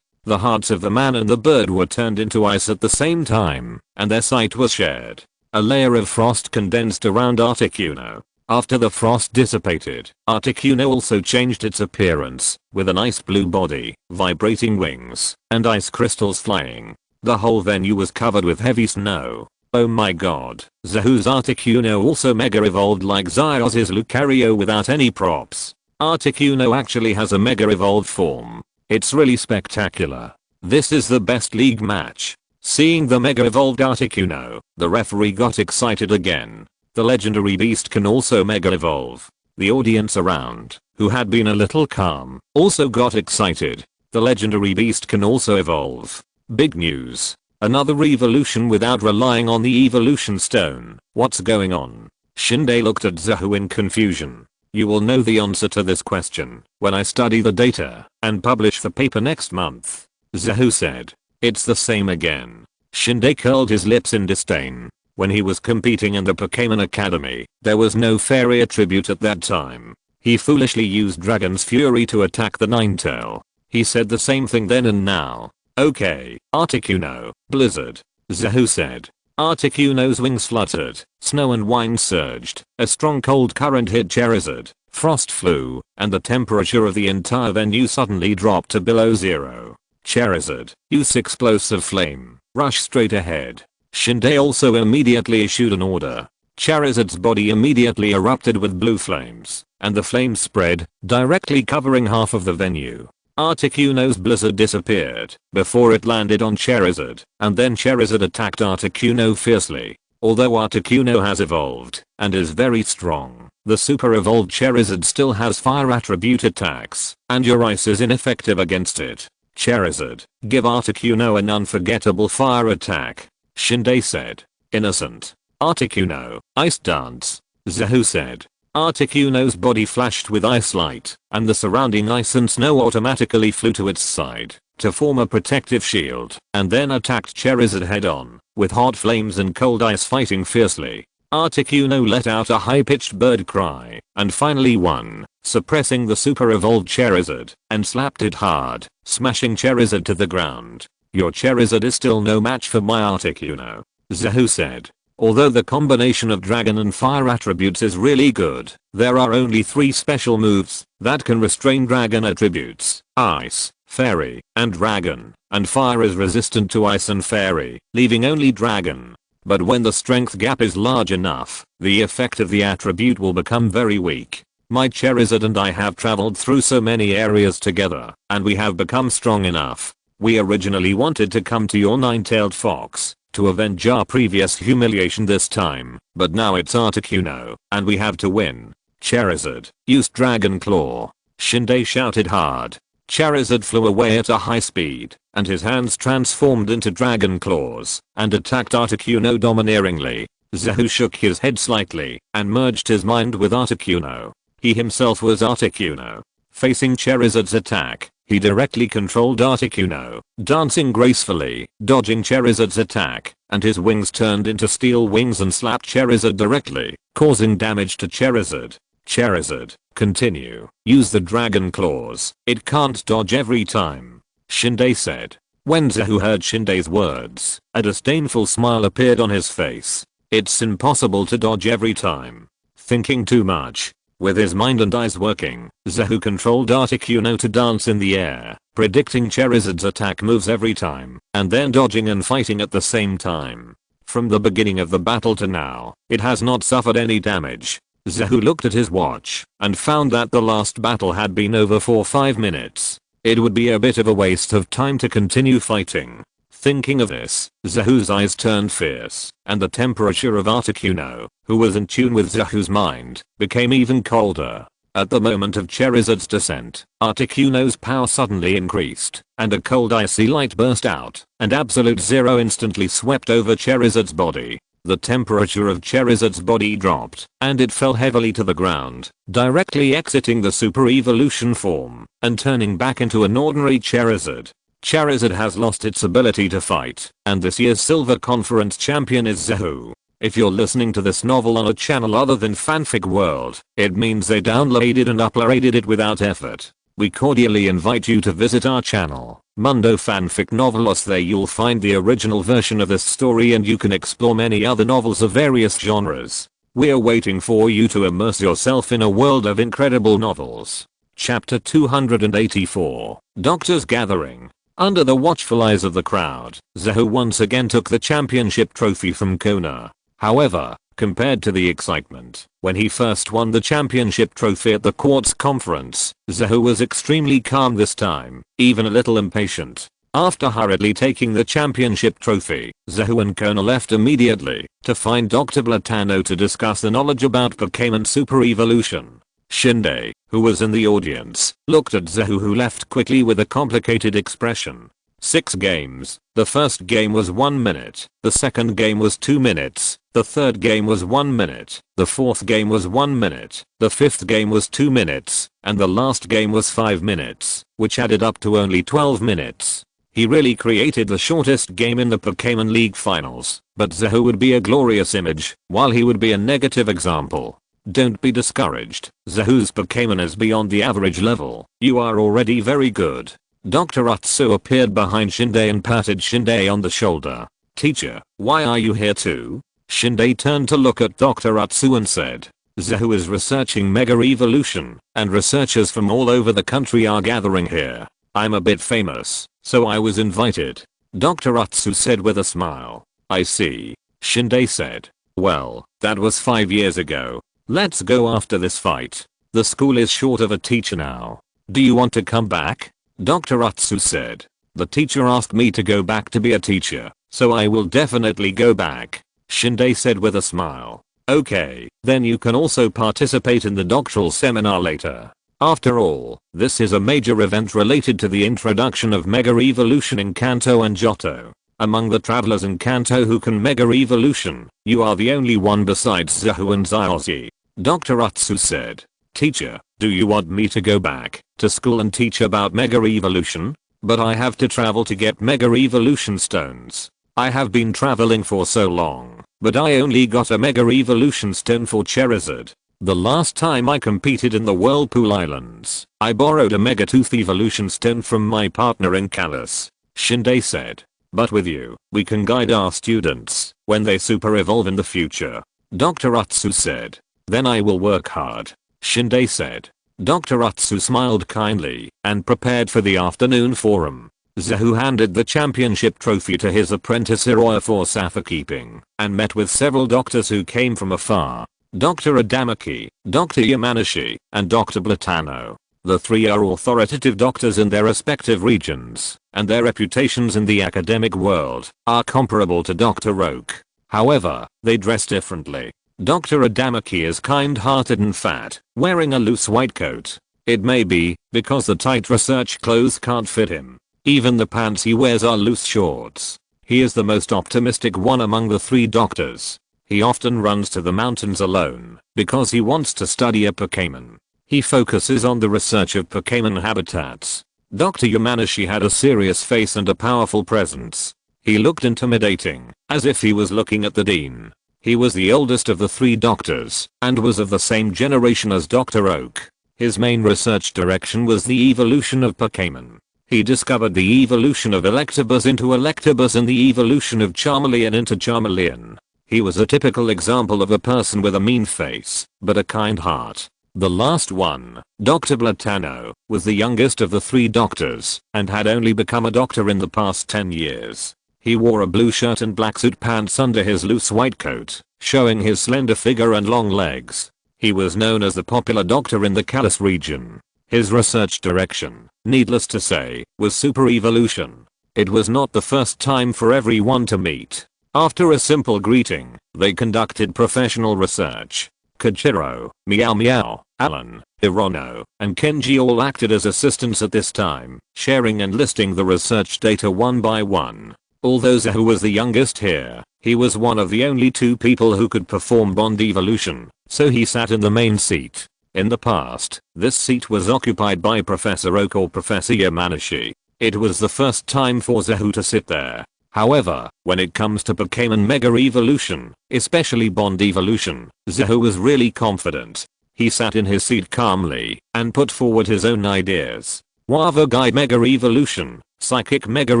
The hearts of the man and the bird were turned into ice at the same time, and their sight was shared. A layer of frost condensed around Articuno. After the frost dissipated, Articuno also changed its appearance, with an ice blue body, vibrating wings, and ice crystals flying. The whole venue was covered with heavy snow. Oh my god. Zahu's Articuno also mega evolved like Zyos's Lucario without any props. Articuno actually has a mega evolved form. It's really spectacular. This is the best league match. Seeing the mega evolved Articuno, the referee got excited again. The legendary beast can also mega evolve. The audience around, who had been a little calm, also got excited. The legendary beast can also evolve. Big news. Another evolution without relying on the evolution stone. What's going on? Shinde looked at Zahu in confusion. You will know the answer to this question when I study the data and publish the paper next month. Zahu said. It's the same again. Shinde curled his lips in disdain. When he was competing in the Pokémon Academy, there was no fairy attribute at that time. He foolishly used Dragon's Fury to attack the Ninetale. He said the same thing then and now. Okay, Articuno, Blizzard. Zahu said. Articuno's wings fluttered, snow and wind surged, a strong cold current hit Charizard, frost flew, and the temperature of the entire venue suddenly dropped to below zero. Charizard, use explosive flame, rush straight ahead. Shinde also immediately issued an order. Charizard's body immediately erupted with blue flames, and the flames spread, directly covering half of the venue. Articuno's blizzard disappeared before it landed on Charizard, and then Charizard attacked Articuno fiercely. Although Articuno has evolved and is very strong, the super evolved Charizard still has fire attribute attacks, and your ice is ineffective against it. Charizard, give Articuno an unforgettable fire attack. Shinde said. Innocent. Articuno, ice dance. Zahu said. Articuno's body flashed with ice light, and the surrounding ice and snow automatically flew to its side to form a protective shield, and then attacked Charizard head-on, with hot flames and cold ice fighting fiercely. Articuno let out a high-pitched bird cry, and finally won, suppressing the super evolved Charizard, and slapped it hard, smashing Charizard to the ground. Your Charizard is still no match for my Articuno, Zahu said. Although the combination of dragon and fire attributes is really good, there are only 3 special moves that can restrain dragon attributes: ice, fairy, and dragon, and fire is resistant to ice and fairy, leaving only dragon. But when the strength gap is large enough, the effect of the attribute will become very weak. My Charizard and I have traveled through so many areas together, and we have become strong enough. We originally wanted to come to your nine-tailed fox to avenge our previous humiliation this time, but now it's Articuno, and we have to win. Charizard, use Dragon Claw. Shinde shouted hard. Charizard flew away at a high speed, and his hands transformed into Dragon Claws, and attacked Articuno domineeringly. Zahu shook his head slightly, and merged his mind with Articuno. He himself was Articuno. Facing Charizard's attack, he directly controlled Articuno, dancing gracefully, dodging Charizard's attack, and his wings turned into steel wings and slapped Charizard directly, causing damage to Charizard. Charizard, continue. Use the Dragon Claws. It can't dodge every time. Shinde said. When Zahu heard Shinde's words, a disdainful smile appeared on his face. It's impossible to dodge every time. Thinking too much. With his mind and eyes working, Zahu controlled Articuno to dance in the air, predicting Charizard's attack moves every time, and then dodging and fighting at the same time. From the beginning of the battle to now, it has not suffered any damage. Zahu looked at his watch, and found that the last battle had been over for 5 minutes. It would be a bit of a waste of time to continue fighting. Thinking of this, Zahu's eyes turned fierce, and the temperature of Articuno, who was in tune with Zahu's mind, became even colder. At the moment of Charizard's descent, Articuno's power suddenly increased, and a cold icy light burst out, and absolute zero instantly swept over Charizard's body. The temperature of Charizard's body dropped, and it fell heavily to the ground, directly exiting the super evolution form, and turning back into an ordinary Charizard. Charizard has lost its ability to fight, and this year's Silver Conference champion is Zahu. If you're listening to this novel on a channel other than Fanfic World, it means they downloaded and uploaded it without effort. We cordially invite you to visit our channel, Mundo Fanfic Novelos. There you'll find the original version of this story, and you can explore many other novels of various genres. We're waiting for you to immerse yourself in a world of incredible novels. Chapter 284, Doctors Gathering. Under the watchful eyes of the crowd, Zahu once again took the championship trophy from Kona. However, compared to the excitement when he first won the championship trophy at the Quartz Conference, Zahu was extremely calm this time, even a little impatient. After hurriedly taking the championship trophy, Zahu and Kona left immediately to find Dr. Platano to discuss the knowledge about Pokémon Super Evolution. Shinde, who was in the audience, looked at Zahu, who left quickly with a complicated expression. 6 games. The first game was 1 minute, the second game was 2 minutes, the third game was 1 minute, the fourth game was 1 minute, the fifth game was 2 minutes, and the last game was 5 minutes, which added up to only 12 minutes. He really created the shortest game in the Pokémon League finals, but Zahu would be a glorious image, while he would be a negative example. Don't be discouraged. Zahu's Pokémon is beyond the average level. You are already very good. Dr. Utsu appeared behind Shinde and patted Shinde on the shoulder. Teacher, why are you here too? Shinde turned to look at Dr. Atsu and said, Zahu is researching Mega Evolution, and researchers from all over the country are gathering here. I'm a bit famous, so I was invited. Dr. Atsu said with a smile. I see. Shinde said. Well, that was 5 years ago. Let's go after this fight. The school is short of a teacher now. Do you want to come back? Dr. Atsu said. The teacher asked me to go back to be a teacher, so I will definitely go back. Shinde said with a smile. Okay, then you can also participate in the doctoral seminar later. After all, this is a major event related to the introduction of Mega Evolution in Kanto and Johto. Among the travelers in Kanto who can Mega Evolution, you are the only one besides Zahu and Zyozzy. Dr. Atsu said. Teacher, do you want me to go back to school and teach about Mega Evolution? But I have to travel to get Mega Evolution stones. I have been traveling for so long, but I only got a Mega Evolution stone for Charizard. The last time I competed in the Whirlpool Islands, I borrowed a Mega Tooth Evolution stone from my partner in Kalos. Shinde said. But with you, we can guide our students when they super evolve in the future. Dr. Atsu said. Then I will work hard. Shinde said. Dr. Atsu smiled kindly and prepared for the afternoon forum. Zahu handed the championship trophy to his apprentice Hiroya for safekeeping and met with several doctors who came from afar. Dr. Adamaki, Dr. Yamanashi, and Dr. Blatano. The three are authoritative doctors in their respective regions, and their reputations in the academic world are comparable to Dr. Oak. However, they dress differently. Dr. Adamaki is kind-hearted and fat, wearing a loose white coat. It may be because the tight research clothes can't fit him. Even the pants he wears are loose shorts. He is the most optimistic one among the three doctors. He often runs to the mountains alone because he wants to study a Pokémon. He focuses on the research of Pokémon habitats. Dr. Yamanashi had a serious face and a powerful presence. He looked intimidating, as if he was looking at the dean. He was the oldest of the three doctors and was of the same generation as Dr. Oak. His main research direction was the evolution of Pokémon. He discovered the evolution of Electabuzz into Electabuzz and the evolution of Charmeleon into Charmeleon. He was a typical example of a person with a mean face, but a kind heart. The last one, Dr. Blatano, was the youngest of the three doctors and had only become a doctor in the past 10 years. He wore a blue shirt and black suit pants under his loose white coat, showing his slender figure and long legs. He was known as the popular doctor in the Kalos region. His research direction, needless to say, was super evolution. It was not the first time for everyone to meet. After a simple greeting, they conducted professional research. Kochiro, Meow Meow, Alan, Hirono, and Kenji all acted as assistants at this time, sharing and listing the research data one by one. Although Zahu was the youngest here, he was one of the only two people who could perform bond evolution, so he sat in the main seat. In the past, this seat was occupied by Professor Oak or Professor Yamanashi. It was the first time for Zahu to sit there. However, when it comes to Pokémon Mega Evolution, especially Bond Evolution, Zahu was really confident. He sat in his seat calmly and put forward his own ideas. Wava Guide Mega Evolution, Psychic Mega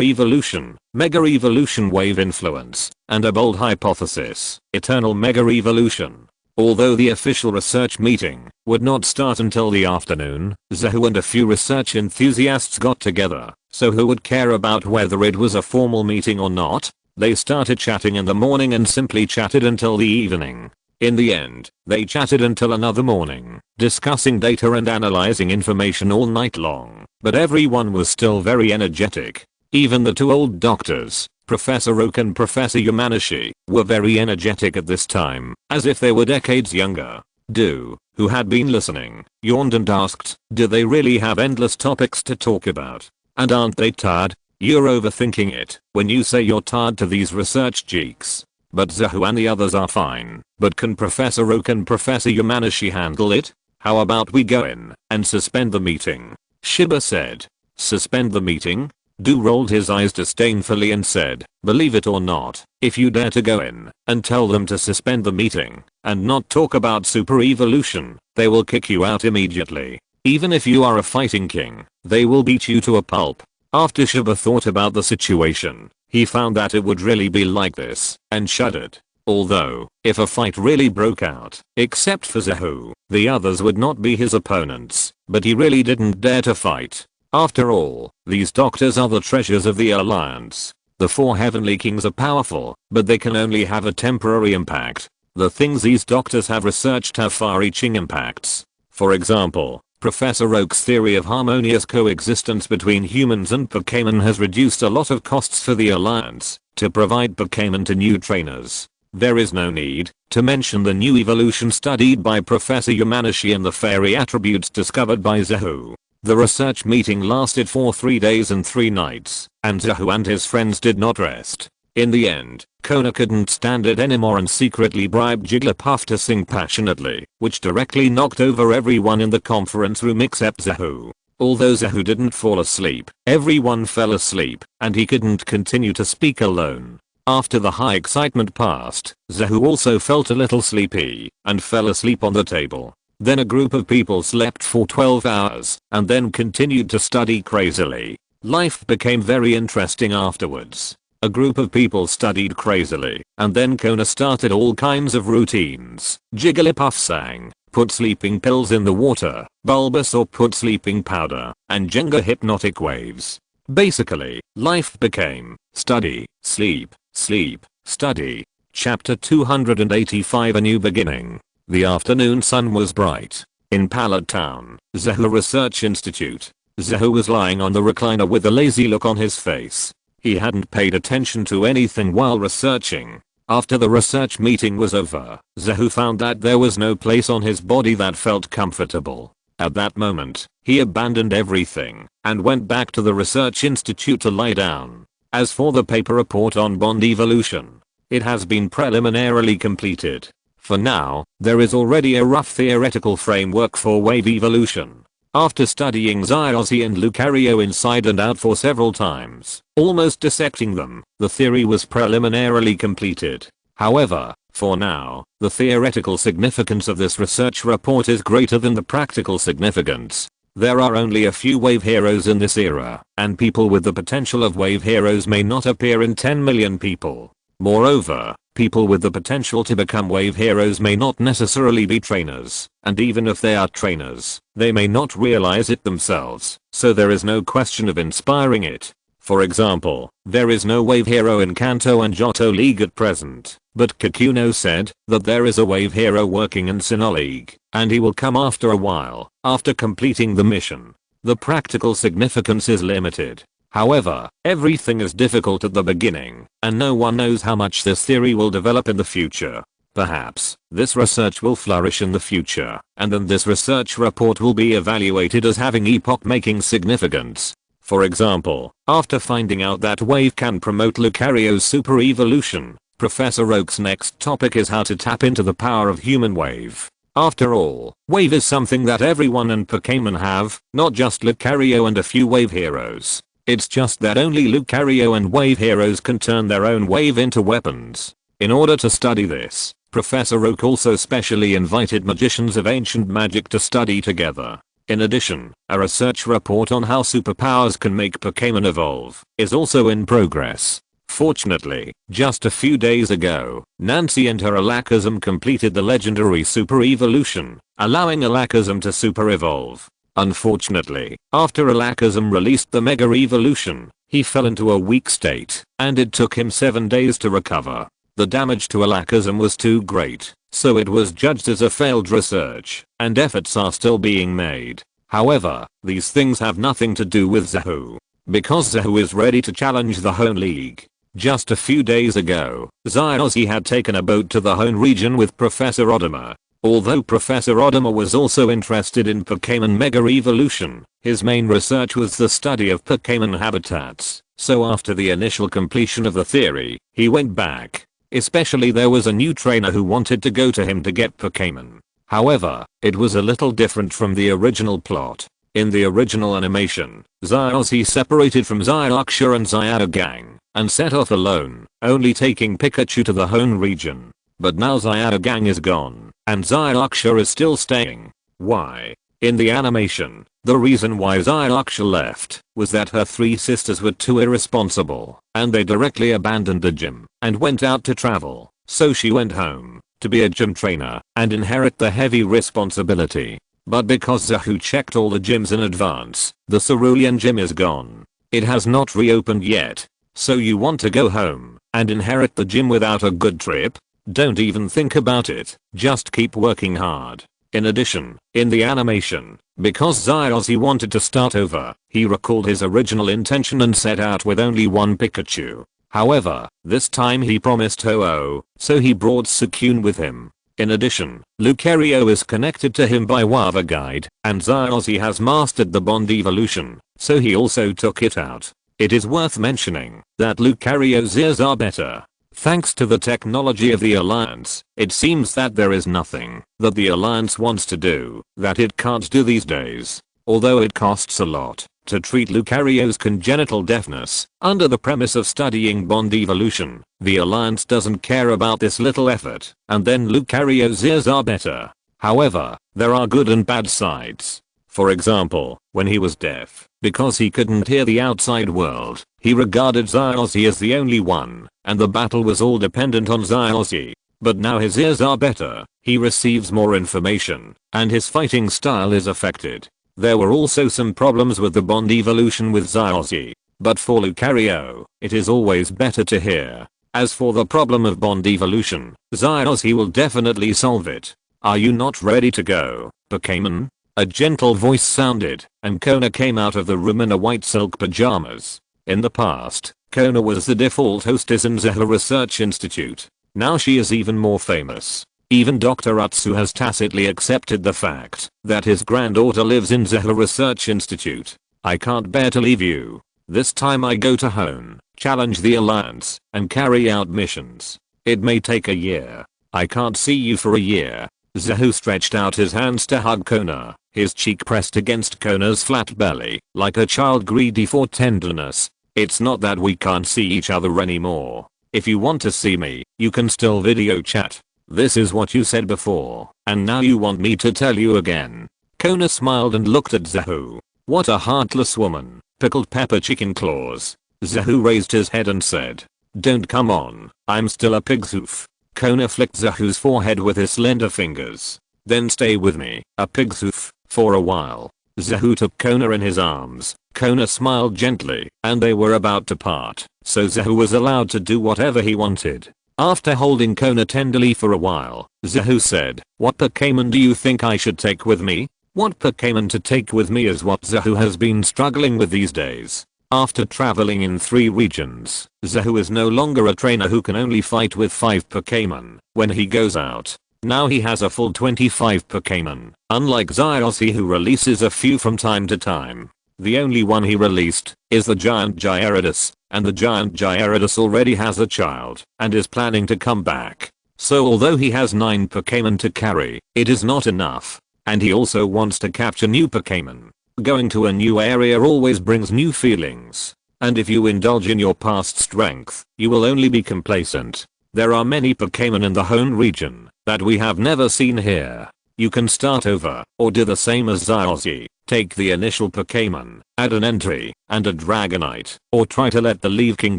Evolution, Mega Evolution Wave Influence, and a bold hypothesis, Eternal Mega Evolution. Although the official research meeting would not start until the afternoon, Zahu and a few research enthusiasts got together, so who would care about whether it was a formal meeting or not? They started chatting in the morning and simply chatted until the evening. In the end, they chatted until another morning, discussing data and analyzing information all night long, but everyone was still very energetic. Even the two old doctors, Professor Oak and Professor Yamanashi, were very energetic at this time, as if they were decades younger. Du, who had been listening, yawned and asked, do they really have endless topics to talk about? And aren't they tired? You're overthinking it when you say you're tired to these research geeks. But Zahu and the others are fine. But can Professor Oak and Professor Yamanashi handle it? How about we go in and suspend the meeting? Shiba said. Suspend the meeting? Du rolled his eyes disdainfully and said, believe it or not, if you dare to go in and tell them to suspend the meeting and not talk about super evolution, they will kick you out immediately. Even if you are a fighting king, they will beat you to a pulp. After Shiba thought about the situation, He found that it would really be like this, and shuddered. Although, if a fight really broke out, except for Zahu, the others would not be his opponents, but he really didn't dare to fight. After all, these doctors are the treasures of the Alliance. The 4 Heavenly Kings are powerful, but they can only have a temporary impact. The things these doctors have researched have far-reaching impacts. For example, Professor Oak's theory of harmonious coexistence between humans and Pokémon has reduced a lot of costs for the Alliance to provide Pokémon to new trainers. There is no need to mention the new evolution studied by Professor Yamanashi and the fairy attributes discovered by Zahu. The research meeting lasted for 3 days and 3 nights, and Zahu and his friends did not rest. In the end, Kona couldn't stand it anymore and secretly bribed Jigglypuff to sing passionately, which directly knocked over everyone in the conference room except Zahu. Although Zahu didn't fall asleep, everyone fell asleep, and he couldn't continue to speak alone. After the high excitement passed, Zahu also felt a little sleepy and fell asleep on the table. Then a group of people slept for 12 hours and then continued to study crazily. Life became very interesting afterwards. A group of people studied crazily, and then Kona started all kinds of routines. Jigglypuff sang, put sleeping pills in the water, Bulbasaur put sleeping powder, and Jenga hypnotic waves. Basically, life became study, sleep, sleep, study. Chapter 285 A New Beginning. The afternoon sun was bright. In Pallet Town, Zahu Research Institute. Zahu was lying on the recliner with a lazy look on his face. He hadn't paid attention to anything while researching. After the research meeting was over, Zahu found that there was no place on his body that felt comfortable. At that moment, he abandoned everything and went back to the research institute to lie down. As for the paper report on bond evolution, it has been preliminarily completed. For now, there is already a rough theoretical framework for wave evolution. After studying Zyozzy and Lucario inside and out for several times, almost dissecting them, the theory was preliminarily completed. However, for now, the theoretical significance of this research report is greater than the practical significance. There are only a few wave heroes in this era, and people with the potential of wave heroes may not appear in 10 million people. Moreover, people with the potential to become wave heroes may not necessarily be trainers, and even if they are trainers, they may not realize it themselves, so there is no question of inspiring it. For example, there is no wave hero in Kanto and Johto League at present, but Kakuno said that there is a wave hero working in SYNOPSIS League, and he will come after a while, after completing the mission. The practical significance is limited. However, everything is difficult at the beginning, and no one knows how much this theory will develop in the future. Perhaps, this research will flourish in the future, and then this research report will be evaluated as having epoch-making significance. For example, after finding out that Wave can promote Lucario's super evolution, Professor Oak's next topic is how to tap into the power of human Wave. After all, Wave is something that everyone in Pokémon have, not just Lucario and a few Wave heroes. It's just that only Lucario and Wave heroes can turn their own Wave into weapons. In order to study this, Professor Oak also specially invited magicians of ancient magic to study together. In addition, a research report on how superpowers can make Pokémon evolve is also in progress. Fortunately, just a few days ago, Nancy and her Alakazam completed the legendary super evolution, allowing Alakazam to super evolve. Unfortunately, after Alakazam released the Mega Evolution, he fell into a weak state, and it took him 7 days to recover. The damage to Alakazam was too great, so it was judged as a failed research, and efforts are still being made. However, these things have nothing to do with Zahu, because Zahu is ready to challenge the Hone League. Just a few days ago, Zyozzy had taken a boat to the Hone region with Professor Odama. Although Professor Odama was also interested in Pokémon Mega Evolution, his main research was the study of Pokémon habitats, so after the initial completion of the theory, he went back. Especially there was a new trainer who wanted to go to him to get Pokémon. However, it was a little different from the original plot. In the original animation, Zyozzy separated from Zyuksha and Zyadagang, and set off alone, only taking Pikachu to the Hone region. But now Zyadagang is gone, and Zyuksha is still staying. Why? In the animation, the reason why Zyarksha left was that her 3 sisters were too irresponsible and they directly abandoned the gym and went out to travel, so she went home to be a gym trainer and inherit the heavy responsibility. But because Zahu checked all the gyms in advance, the Cerulean gym is gone. It has not reopened yet. So you want to go home and inherit the gym without a good trip? Don't even think about it, just keep working hard. In addition, in the animation, because Zyarksha wanted to start over, he recalled his original intention and set out with only one Pikachu. However, this time he promised Ho-Oh, so he brought Suicune with him. In addition, Lucario is connected to him by Wava Guide, and Zyarksha has mastered the Bond evolution, so he also took it out. It is worth mentioning that Lucario's ears are better. Thanks to the technology of the Alliance, it seems that there is nothing that the Alliance wants to do that it can't do these days. Although it costs a lot to treat Lucario's congenital deafness under the premise of studying Bond evolution, the Alliance doesn't care about this little effort, and then Lucario's ears are better. However, there are good and bad sides. For example, when he was deaf, because he couldn't hear the outside world, he regarded Zyarksha as the only one, and the battle was all dependent on Zyarksha. But now his ears are better, he receives more information, and his fighting style is affected. There were also some problems with the Bond evolution with Zyarksha, but for Lucario, it is always better to hear. As for the problem of Bond evolution, Zyarksha will definitely solve it. Are you not ready to go, Pokémon? A gentle voice sounded, and Kona came out of the room in a white silk pajamas. In the past, Kona was the default hostess in Zeha Research Institute. Now she is even more famous. Even Dr. Utsu has tacitly accepted the fact that his granddaughter lives in Zeha Research Institute. I can't bear to leave you. This time I go to Hone, challenge the Alliance, and carry out missions. It may take a year. I can't see you for a year. Zahu stretched out his hands to hug Kona, his cheek pressed against Kona's flat belly, like a child greedy for tenderness. It's not that we can't see each other anymore. If you want to see me, you can still video chat. This is what you said before, and now you want me to tell you again. Kona smiled and looked at Zahu. What a heartless woman. Pickled pepper chicken claws. Zahu raised his head and said, don't come on, I'm still a pig's hoof. Kona flicked Zahu's forehead with his slender fingers. Then stay with me, a pig's hoof, for a while. Zahu took Kona in his arms. Kona smiled gently, and they were about to part, so Zahu was allowed to do whatever he wanted. After holding Kona tenderly for a while, Zahu said, what Pokémon do you think I should take with me? What Pokémon to take with me is what Zahu has been struggling with these days. After traveling in 3 regions, Zahu is no longer a trainer who can only fight with 5 Pokémon when he goes out. Now he has a full 25 Pokémon, unlike Zyarksha who releases a few from time to time. The only one he released is the giant Gyarados, and the giant Gyarados already has a child and is planning to come back. So although he has 9 Pokémon to carry, it is not enough. And he also wants to capture new Pokémon. Going to a new area always brings new feelings. And if you indulge in your past strength, you will only be complacent. There are many Pokémon in the Hone region that we have never seen here. You can start over, or do the same as Zyarksha. Take the initial Pokémon, add an entry, and a Dragonite, or try to let the Leaf King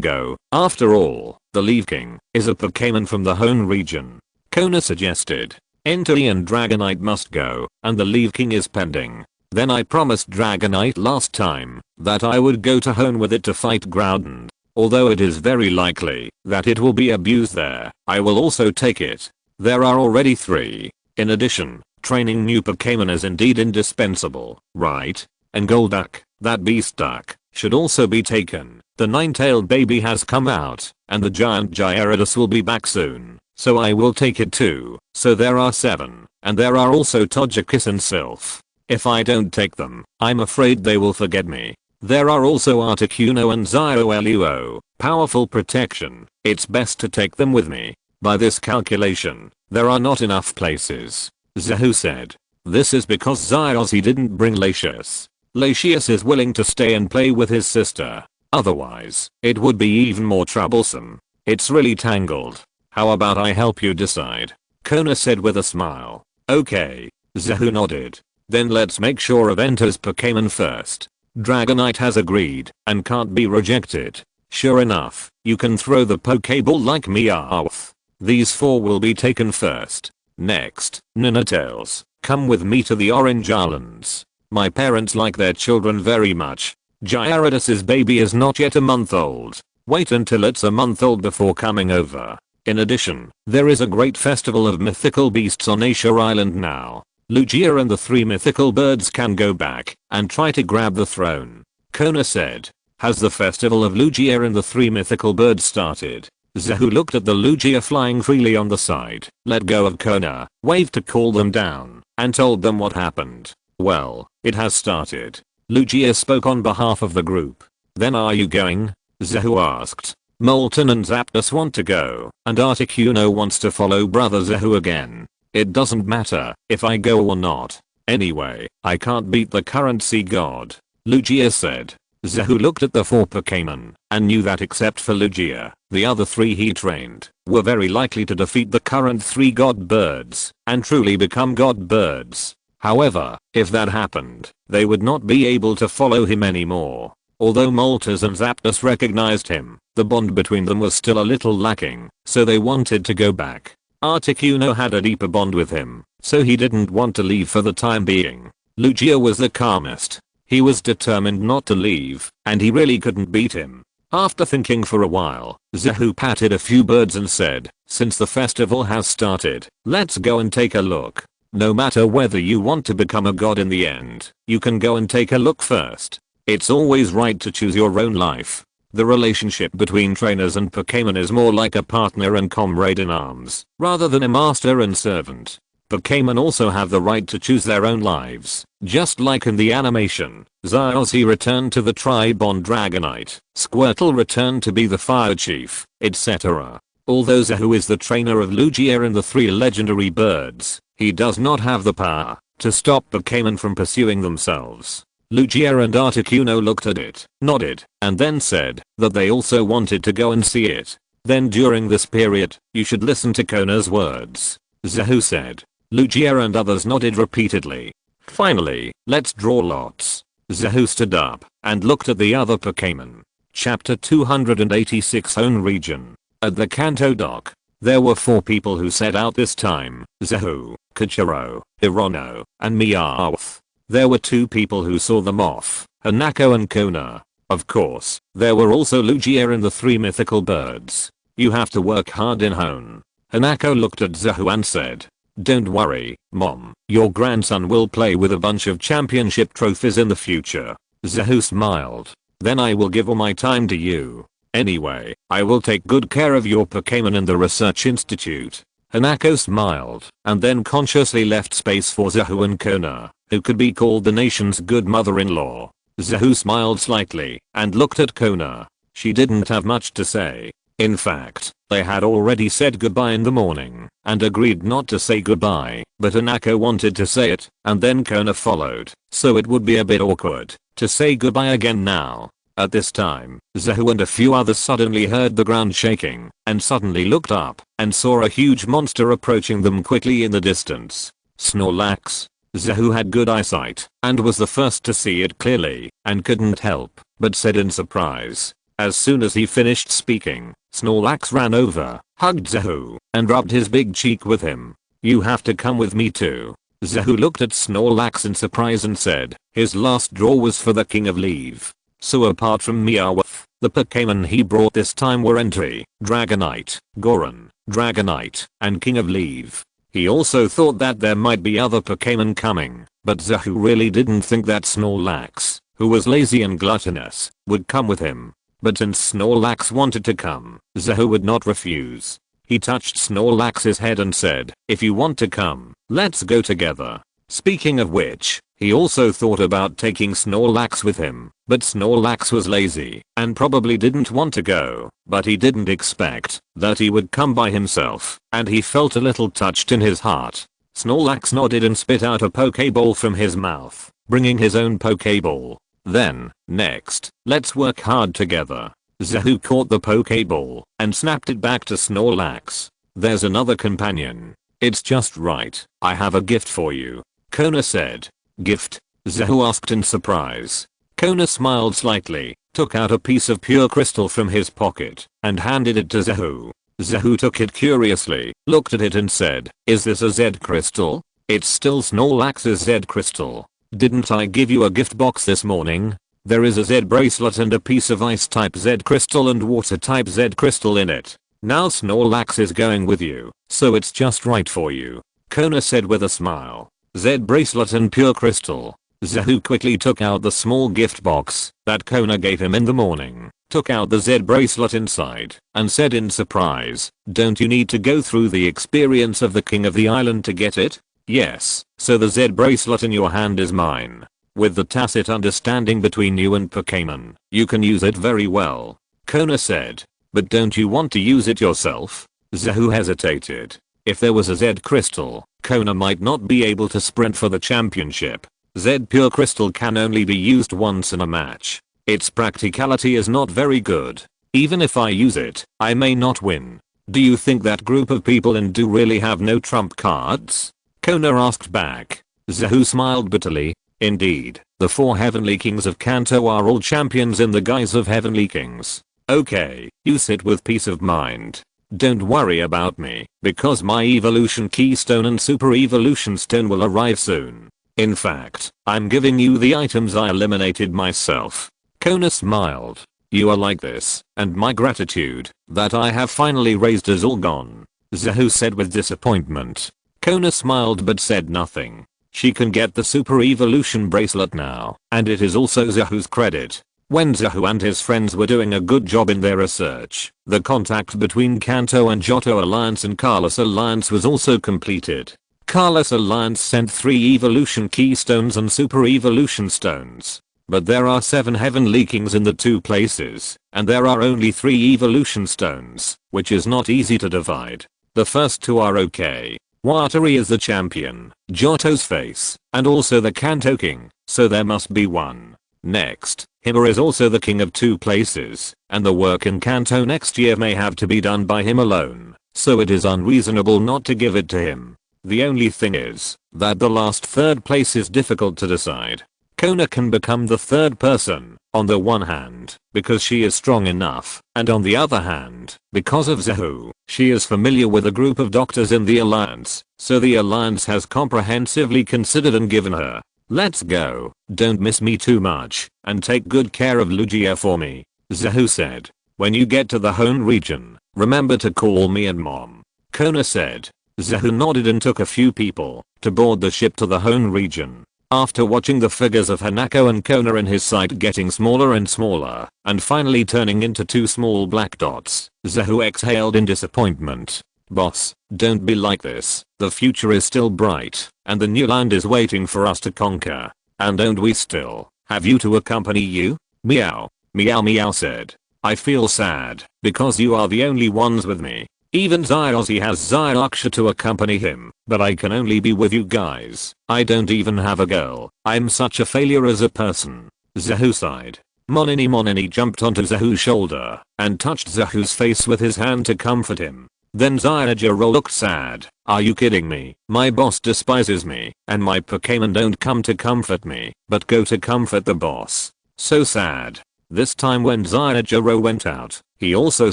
go. After all, the Leaf King is a Pokémon from the Hone region. Kona suggested. Entry and Dragonite must go, and the Leaf King is pending. Then I promised Dragonite last time that I would go to Hone with it to fight Groudon. Although it is very likely that it will be abused there, I will also take it. There are already 3. In addition, training new Pokémon is indeed indispensable, right? And Golduck, that beast duck, should also be taken. The 9-tailed baby has come out, and the giant Gyarados will be back soon, so I will take it too. So there are 7, and there are also Togekiss and Sylph. If I don't take them, I'm afraid they will forget me. There are also Articuno and Zyoluo, powerful protection. It's best to take them with me. By this calculation, there are not enough places. Zahu said. This is because Zyarksha didn't bring Latias. Latias is willing to stay and play with his sister. Otherwise, it would be even more troublesome. It's really tangled. How about I help you decide? Kona said with a smile. Okay. Zahu nodded. Then let's make sure of enters Pokémon first. Dragonite has agreed and can't be rejected. Sure enough, you can throw the Pokeball like Meowth. These 4 will be taken first. Next, Ninetales, come with me to the Orange Islands. My parents like their children very much. Gyarados' baby is not yet a month old. Wait until it's a month old before coming over. In addition, there is a great festival of mythical beasts on Asia Island now. Lugia and the 3 mythical birds can go back and try to grab the throne. Kona said. Has the festival of Lugia and the 3 mythical birds started? Zahu looked at the Lugia flying freely on the side, let go of Kona, waved to call them down, and told them what happened. Well, it has started. Lugia spoke on behalf of the group. Then are you going? Zahu asked. Molten and Zapdos want to go, and Articuno wants to follow brother Zahu again. It doesn't matter if I go or not. Anyway, I can't beat the current sea god. Lugia said. Zahu looked at the 4 Pokémon and knew that except for Lugia, the other 3 he trained were very likely to defeat the current 3 god birds and truly become god birds. However, if that happened, they would not be able to follow him anymore. Although Moltres and Zapdos recognized him, the bond between them was still a little lacking, so they wanted to go back. Articuno had a deeper bond with him, so he didn't want to leave for the time being. Lugia was the calmest. He was determined not to leave, and he really couldn't beat him. After thinking for a while, Zahu patted a few birds and said, since the festival has started, let's go and take a look. No matter whether you want to become a god in the end, you can go and take a look first. It's always right to choose your own life. The relationship between trainers and Pokémon is more like a partner and comrade in arms, rather than a master and servant. Pokémon also have the right to choose their own lives, just like in the animation. Zyossi returned to the tribe on Dragonite, Squirtle returned to be the fire chief, etc. Although Zahu is the trainer of Lugia and the 3 legendary birds, he does not have the power to stop Pokémon from pursuing themselves. Lugia and Articuno looked at it, nodded, and then said that they also wanted to go and see it. Then during this period, you should listen to Kona's words. Zahu said. Lugia and others nodded repeatedly. Finally, let's draw lots. Zahu stood up and looked at the other Pokémon. Chapter 286 Own Region. At the Kanto dock, there were 4 people who set out this time. Zahu, Kichiro, Hirono, and Meowth. There were 2 people who saw them off, Hanako and Kona. Of course, there were also Lugia and the 3 mythical birds. You have to work hard in Hone. Hanako looked at Zahu and said. Don't worry, Mom, your grandson will play with a bunch of championship trophies in the future. Zahu smiled. Then I will give all my time to you. Anyway, I will take good care of your Pokémon in the research institute. Hanako smiled and then consciously left space for Zahu and Kona, who could be called the nation's good mother-in-law. Zahu smiled slightly and looked at Kona. She didn't have much to say. In fact, they had already said goodbye in the morning and agreed not to say goodbye, but Hanako wanted to say it, and then Kona followed, so it would be a bit awkward to say goodbye again now. At this time, Zahu and a few others suddenly heard the ground shaking and suddenly looked up and saw a huge monster approaching them quickly in the distance. Snorlax. Zahu had good eyesight and was the first to see it clearly and couldn't help but said in surprise. As soon as he finished speaking, Snorlax ran over, hugged Zahu, and rubbed his big cheek with him. You have to come with me too. Zahu looked at Snorlax in surprise and said his last draw was for the King of Leave. So apart from Meowth, the Pokémon he brought this time were Entry, Dragonite, Goron, Dragonite, and King of Leave. He also thought that there might be other Pokémon coming, but Zahu really didn't think that Snorlax, who was lazy and gluttonous, would come with him. But since Snorlax wanted to come, Zahu would not refuse. He touched Snorlax's head and said, if you want to come, let's go together. Speaking of which, he also thought about taking Snorlax with him, but Snorlax was lazy and probably didn't want to go, but he didn't expect that he would come by himself, and he felt a little touched in his heart. Snorlax nodded and spit out a Pokeball from his mouth, bringing his own Pokeball. Then, next, let's work hard together. Zahu caught the Pokeball and snapped it back to Snorlax. There's another companion. It's just right. I have a gift for you. Kona said. Gift? Zahu asked in surprise. Kona smiled slightly, took out a piece of pure crystal from his pocket, and handed it to Zahu. Zahu took it curiously, looked at it and said, "Is this a Z crystal? It's still Snorlax's Z crystal. Didn't I give you a gift box this morning? There is a Z bracelet and a piece of ice type Z crystal and water type Z crystal in it. Now Snorlax is going with you, so it's just right for you," Kona said with a smile. Z bracelet and pure crystal. Zahu quickly took out the small gift box that Kona gave him in the morning, took out the Z bracelet inside, and said in surprise, "Don't you need to go through the experience of the king of the island to get it?" "Yes, so the Z bracelet in your hand is mine. With the tacit understanding between you and Pokémon, you can use it very well," Kona said. "But don't you want to use it yourself?" Zahu hesitated. If there was a Z crystal, Kona might not be able to sprint for the championship. Z pure crystal can only be used once in a match. Its practicality is not very good. Even if I use it, I may not win. "Do you think that group of people in do really have no trump cards?" Kona asked back. Zahu smiled bitterly. "Indeed, the 4 Heavenly Kings of Kanto are all champions in the guise of Heavenly Kings. Okay, you sit with peace of mind. Don't worry about me, because my Evolution Keystone and Super Evolution Stone will arrive soon. In fact, I'm giving you the items I eliminated myself." Kona smiled. "You are like this, and my gratitude that I have finally raised is all gone," Zahu said with disappointment. Kona smiled but said nothing. She can get the Super Evolution bracelet now, and it is also Zahu's credit. When Zahu and his friends were doing a good job in their research, the contact between Kanto and Johto Alliance and Carlos Alliance was also completed. Carlos Alliance sent 3 Evolution Keystones and Super Evolution Stones. But there are 7 Heavenly Kings in the 2 places, and there are only 3 Evolution Stones, which is not easy to divide. The first 2 are okay. Watari is the champion, Johto's face, and also the Kanto King, so there must be 1. Next, Hima is also the king of 2 places, and the work in Kanto next year may have to be done by him alone, so it is unreasonable not to give it to him. The only thing is that the last 3rd place is difficult to decide. Kona can become the 3rd person, on the one hand, because she is strong enough, and on the other hand, because of Zahu, she is familiar with a group of doctors in the Alliance, so the Alliance has comprehensively considered and given her. "Let's go, don't miss me too much, and take good care of Lugia for me," Zahu said. "When you get to the home region, remember to call me and mom," Kona said. Zahu nodded and took a few people to board the ship to the home region. After watching the figures of Hanako and Kona in his sight getting smaller and smaller, and finally turning into 2 small black dots, Zahu exhaled in disappointment. "Boss, don't be like this. The future is still bright, and the new land is waiting for us to conquer. And don't we still have you to accompany you?" "Meow, meow meow," said. "I feel sad, because you are the only ones with me. Even Zyozzy has Zyarksha to accompany him, but I can only be with you guys. I don't even have a girl. I'm such a failure as a person." Zahu sighed. Monini jumped onto Zahu's shoulder, and touched Zahu's face with his hand to comfort him. Then Zyajiro looked sad. "Are you kidding me? My boss despises me, and my Pokémon don't come to comfort me, but go to comfort the boss. So sad." This time when Zyajiro went out, he also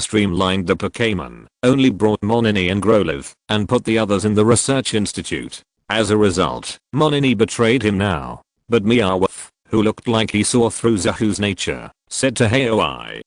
streamlined the Pokémon, only brought Monini and Growlithe, and put the others in the research institute. As a result, Monini betrayed him now. But Meowth, who looked like he saw through Zahu's nature, said to Haoi,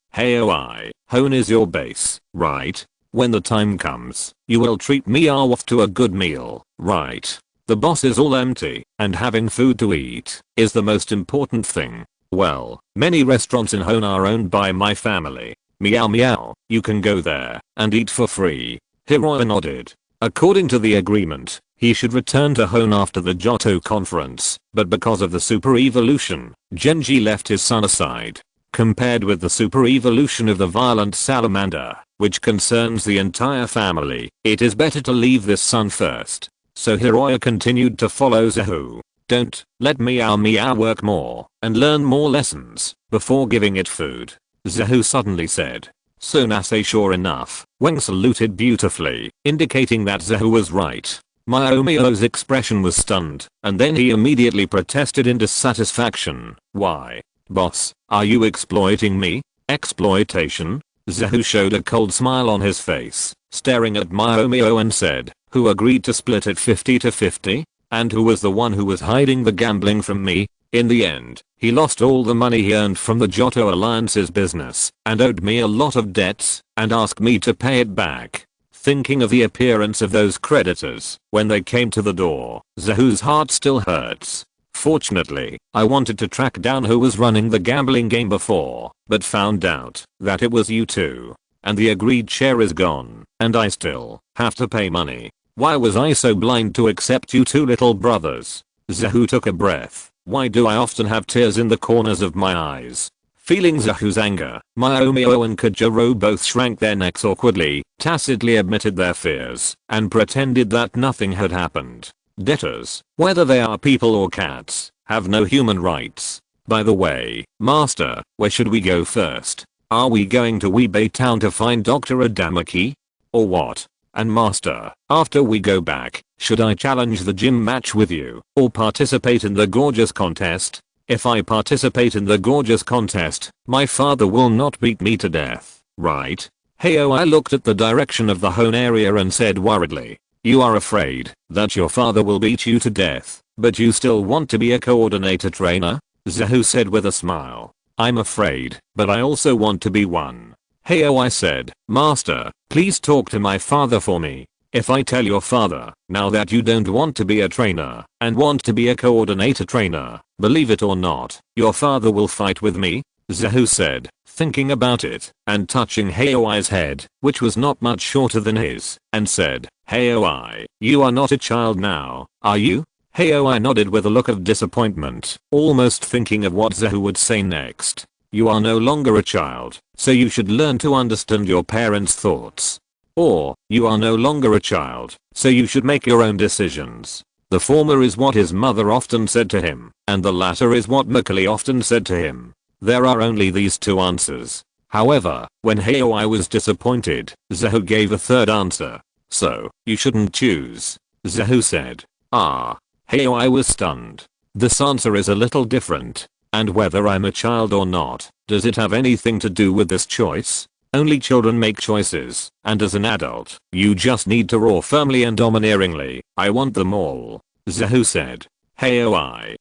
home is your base, right? When the time comes, you will treat Meowth to a good meal, right? The boss is all empty, and having food to eat is the most important thing. Well, many restaurants in Hona are owned by my family. Meow meow, you can go there and eat for free." Hiroya nodded. According to the agreement, he should return to Hone after the Johto conference, but because of the super evolution, Genji left his son aside. Compared with the super evolution of the violent salamander, which concerns the entire family, it is better to leave this son first. So Hiroya continued to follow Zahu. "Don't let Meow Meow work more and learn more lessons before giving it food," Zahu suddenly said. So Nase sure enough, Weng saluted beautifully, indicating that Zahu was right. Maomio's expression was stunned, and then he immediately protested in dissatisfaction. Why? Boss, are you exploiting me? Exploitation? Zahu showed a cold smile on his face, staring at Maomio and said, who agreed to split it 50-50? And who was the one who was hiding the gambling from me? In the end, he lost all the money he earned from the Johto Alliance's business, and owed me a lot of debts, and asked me to pay it back. Thinking of the appearance of those creditors, when they came to the door, Zahu's heart still hurts. Fortunately, I wanted to track down who was running the gambling game before, but found out that it was you two. And the agreed share is gone, and I still have to pay money. Why was I so blind to accept you two little brothers? Zahu took a breath. Why do I often have tears in the corners of my eyes? Feeling Zahu's anger, Maomio and Kajiro both shrank their necks awkwardly, tacitly admitted their fears, and pretended that nothing had happened. Debtors, whether they are people or cats, have no human rights. By the way, Master, where should we go first? Are we going to Pallet Town to find Dr. Adamaki? Or what? And Master, after we go back, should I challenge the gym match with you, or participate in the gorgeous contest? If I participate in the gorgeous contest, my father will not beat me to death, right? Heyo, I looked at the direction of the Hone area and said worriedly, you are afraid that your father will beat you to death, but you still want to be a coordinator trainer? Zahu said with a smile. I'm afraid, but I also want to be one. Heyo, I said, Master, please talk to my father for me. If I tell your father, now that you don't want to be a trainer, and want to be a coordinator trainer, believe it or not, your father will fight with me? Zahu said, thinking about it, and touching Heyoi's head, which was not much shorter than his, and said, Heoi, you are not a child now, are you? Heoi nodded with a look of disappointment, almost thinking of what Zahu would say next. You are no longer a child, so you should learn to understand your parents' thoughts. Or, you are no longer a child, so you should make your own decisions. The former is what his mother often said to him, and the latter is what Macaulay often said to him. There are only these two answers. However, when Heoi was disappointed, Zahu gave a third answer. So, you shouldn't choose. Zahu said. Ah. Heoi was stunned. This answer is a little different. And whether I'm a child or not, does it have anything to do with this choice? Only children make choices, and as an adult, you just need to roar firmly and domineeringly, I want them all. Zahu said. Heoi.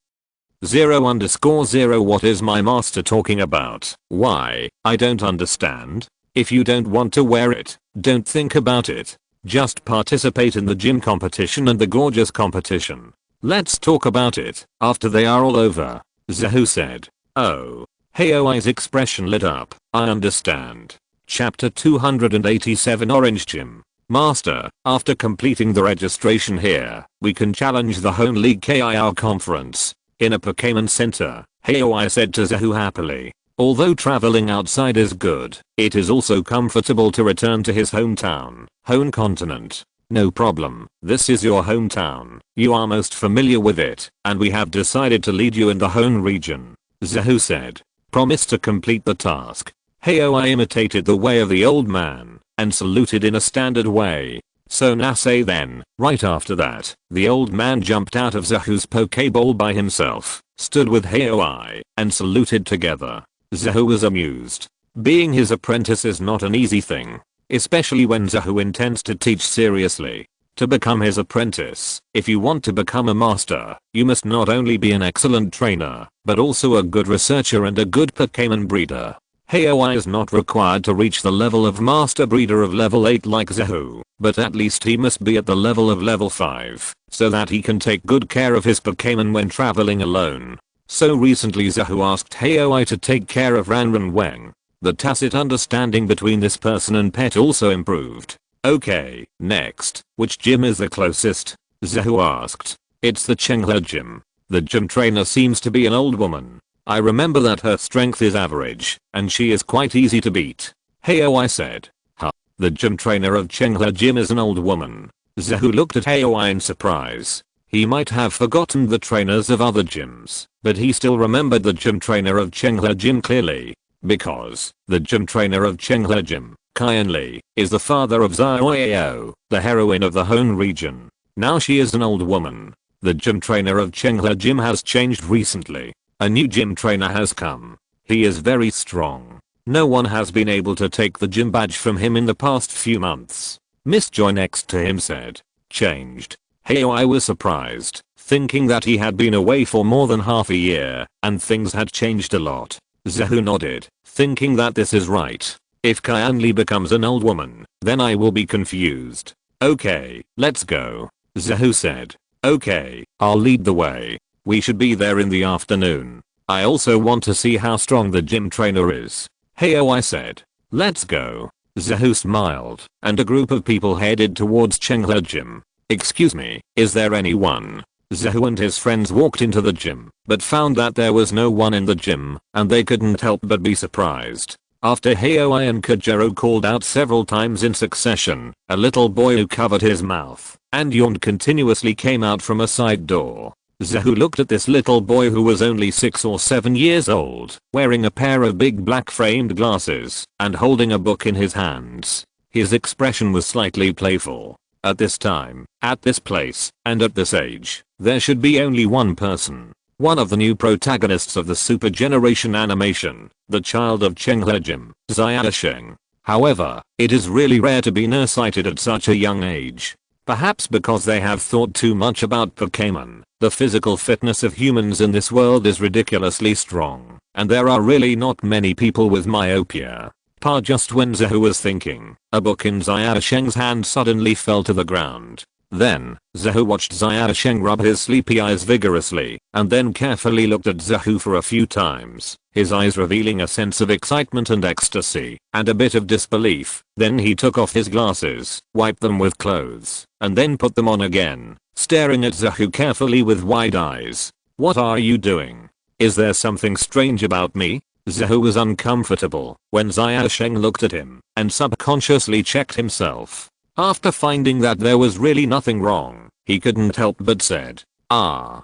0_0 What is my master talking about? Why? I don't understand. If you don't want to wear it, don't think about it. Just participate in the gym competition and the gorgeous competition. Let's talk about it after they are all over. Zahu said. Oh. Heoi's expression lit up. I understand. Chapter 287 Orange Gym. Master, after completing the registration here, we can challenge the Hone League KIR conference. In a Pokémon Center, Heoi said to Zahu happily. Although traveling outside is good, it is also comfortable to return to his hometown, Hone Continent. No problem, this is your hometown, you are most familiar with it, and we have decided to lead you in the Hone region. Zahu said. Promise to complete the task. Heoi imitated the way of the old man, and saluted in a standard way. So Nase then, right after that, the old man jumped out of Zahu's Pokeball by himself, stood with Heoi, and saluted together. Zahu was amused. Being his apprentice is not an easy thing. Especially when Zahu intends to teach seriously. To become his apprentice, if you want to become a master, you must not only be an excellent trainer, but also a good researcher and a good Pokémon breeder. Heoi is not required to reach the level of master breeder of level 8 like Zahu, but at least he must be at the level of level 5, so that he can take good care of his Pokémon when traveling alone. So recently Zahu asked Heoi to take care of Ranran Weng. The tacit understanding between this person and pet also improved. Okay, next, which gym is the closest? Zahu asked. It's the Chenghua gym. The gym trainer seems to be an old woman. I remember that her strength is average, and she is quite easy to beat. Heoi said. Huh. The gym trainer of Chenghua gym is an old woman. Zahu looked at Heoi in surprise. He might have forgotten the trainers of other gyms, but he still remembered the gym trainer of Chenghua gym clearly. Because, the gym trainer of Chenghua gym, Qian Li, is the father of Xiaoyao, the heroine of the Hone region. Now she is an old woman. The gym trainer of Chenghe Gym has changed recently. A new gym trainer has come. He is very strong. No one has been able to take the gym badge from him in the past few months. Miss Joy next to him said. Changed. Heyo, I was surprised, thinking that he had been away for more than half a year, and things had changed a lot. Zahu nodded, thinking that this is right. If Kyanli becomes an old woman, then I will be confused. Okay, let's go. Zahu said. Okay, I'll lead the way. We should be there in the afternoon. I also want to see how strong the gym trainer is. Heyo, I said. Let's go. Zahu smiled, and a group of people headed towards Chenghe Gym. Excuse me, is there anyone? Zahu and his friends walked into the gym, but found that there was no one in the gym, and they couldn't help but be surprised. After Haoi and Kajero called out several times in succession, a little boy who covered his mouth and yawned continuously came out from a side door. Zahu looked at this little boy who was only 6 or 7 years old, wearing a pair of big black framed glasses and holding a book in his hands. His expression was slightly playful. At this time, at this place, and at this age, there should be only one person. One of the new protagonists of the Super Generation animation, the child of Chenghe Gym, Xiaosheng. However, it is really rare to be nearsighted at such a young age. Perhaps because they have thought too much about Pokémon. The physical fitness of humans in this world is ridiculously strong, and there are really not many people with myopia. Just when Zahu was thinking, a book in Xiaosheng's hand suddenly fell to the ground. Then, Zahu watched Xiaosheng rub his sleepy eyes vigorously, and then carefully looked at Zahu for a few times, his eyes revealing a sense of excitement and ecstasy, and a bit of disbelief. Then he took off his glasses, wiped them with clothes, and then put them on again, staring at Zahu carefully with wide eyes. What are you doing? Is there something strange about me? Zahu was uncomfortable when Xiaosheng looked at him and subconsciously checked himself. After finding that there was really nothing wrong, he couldn't help but said, ah.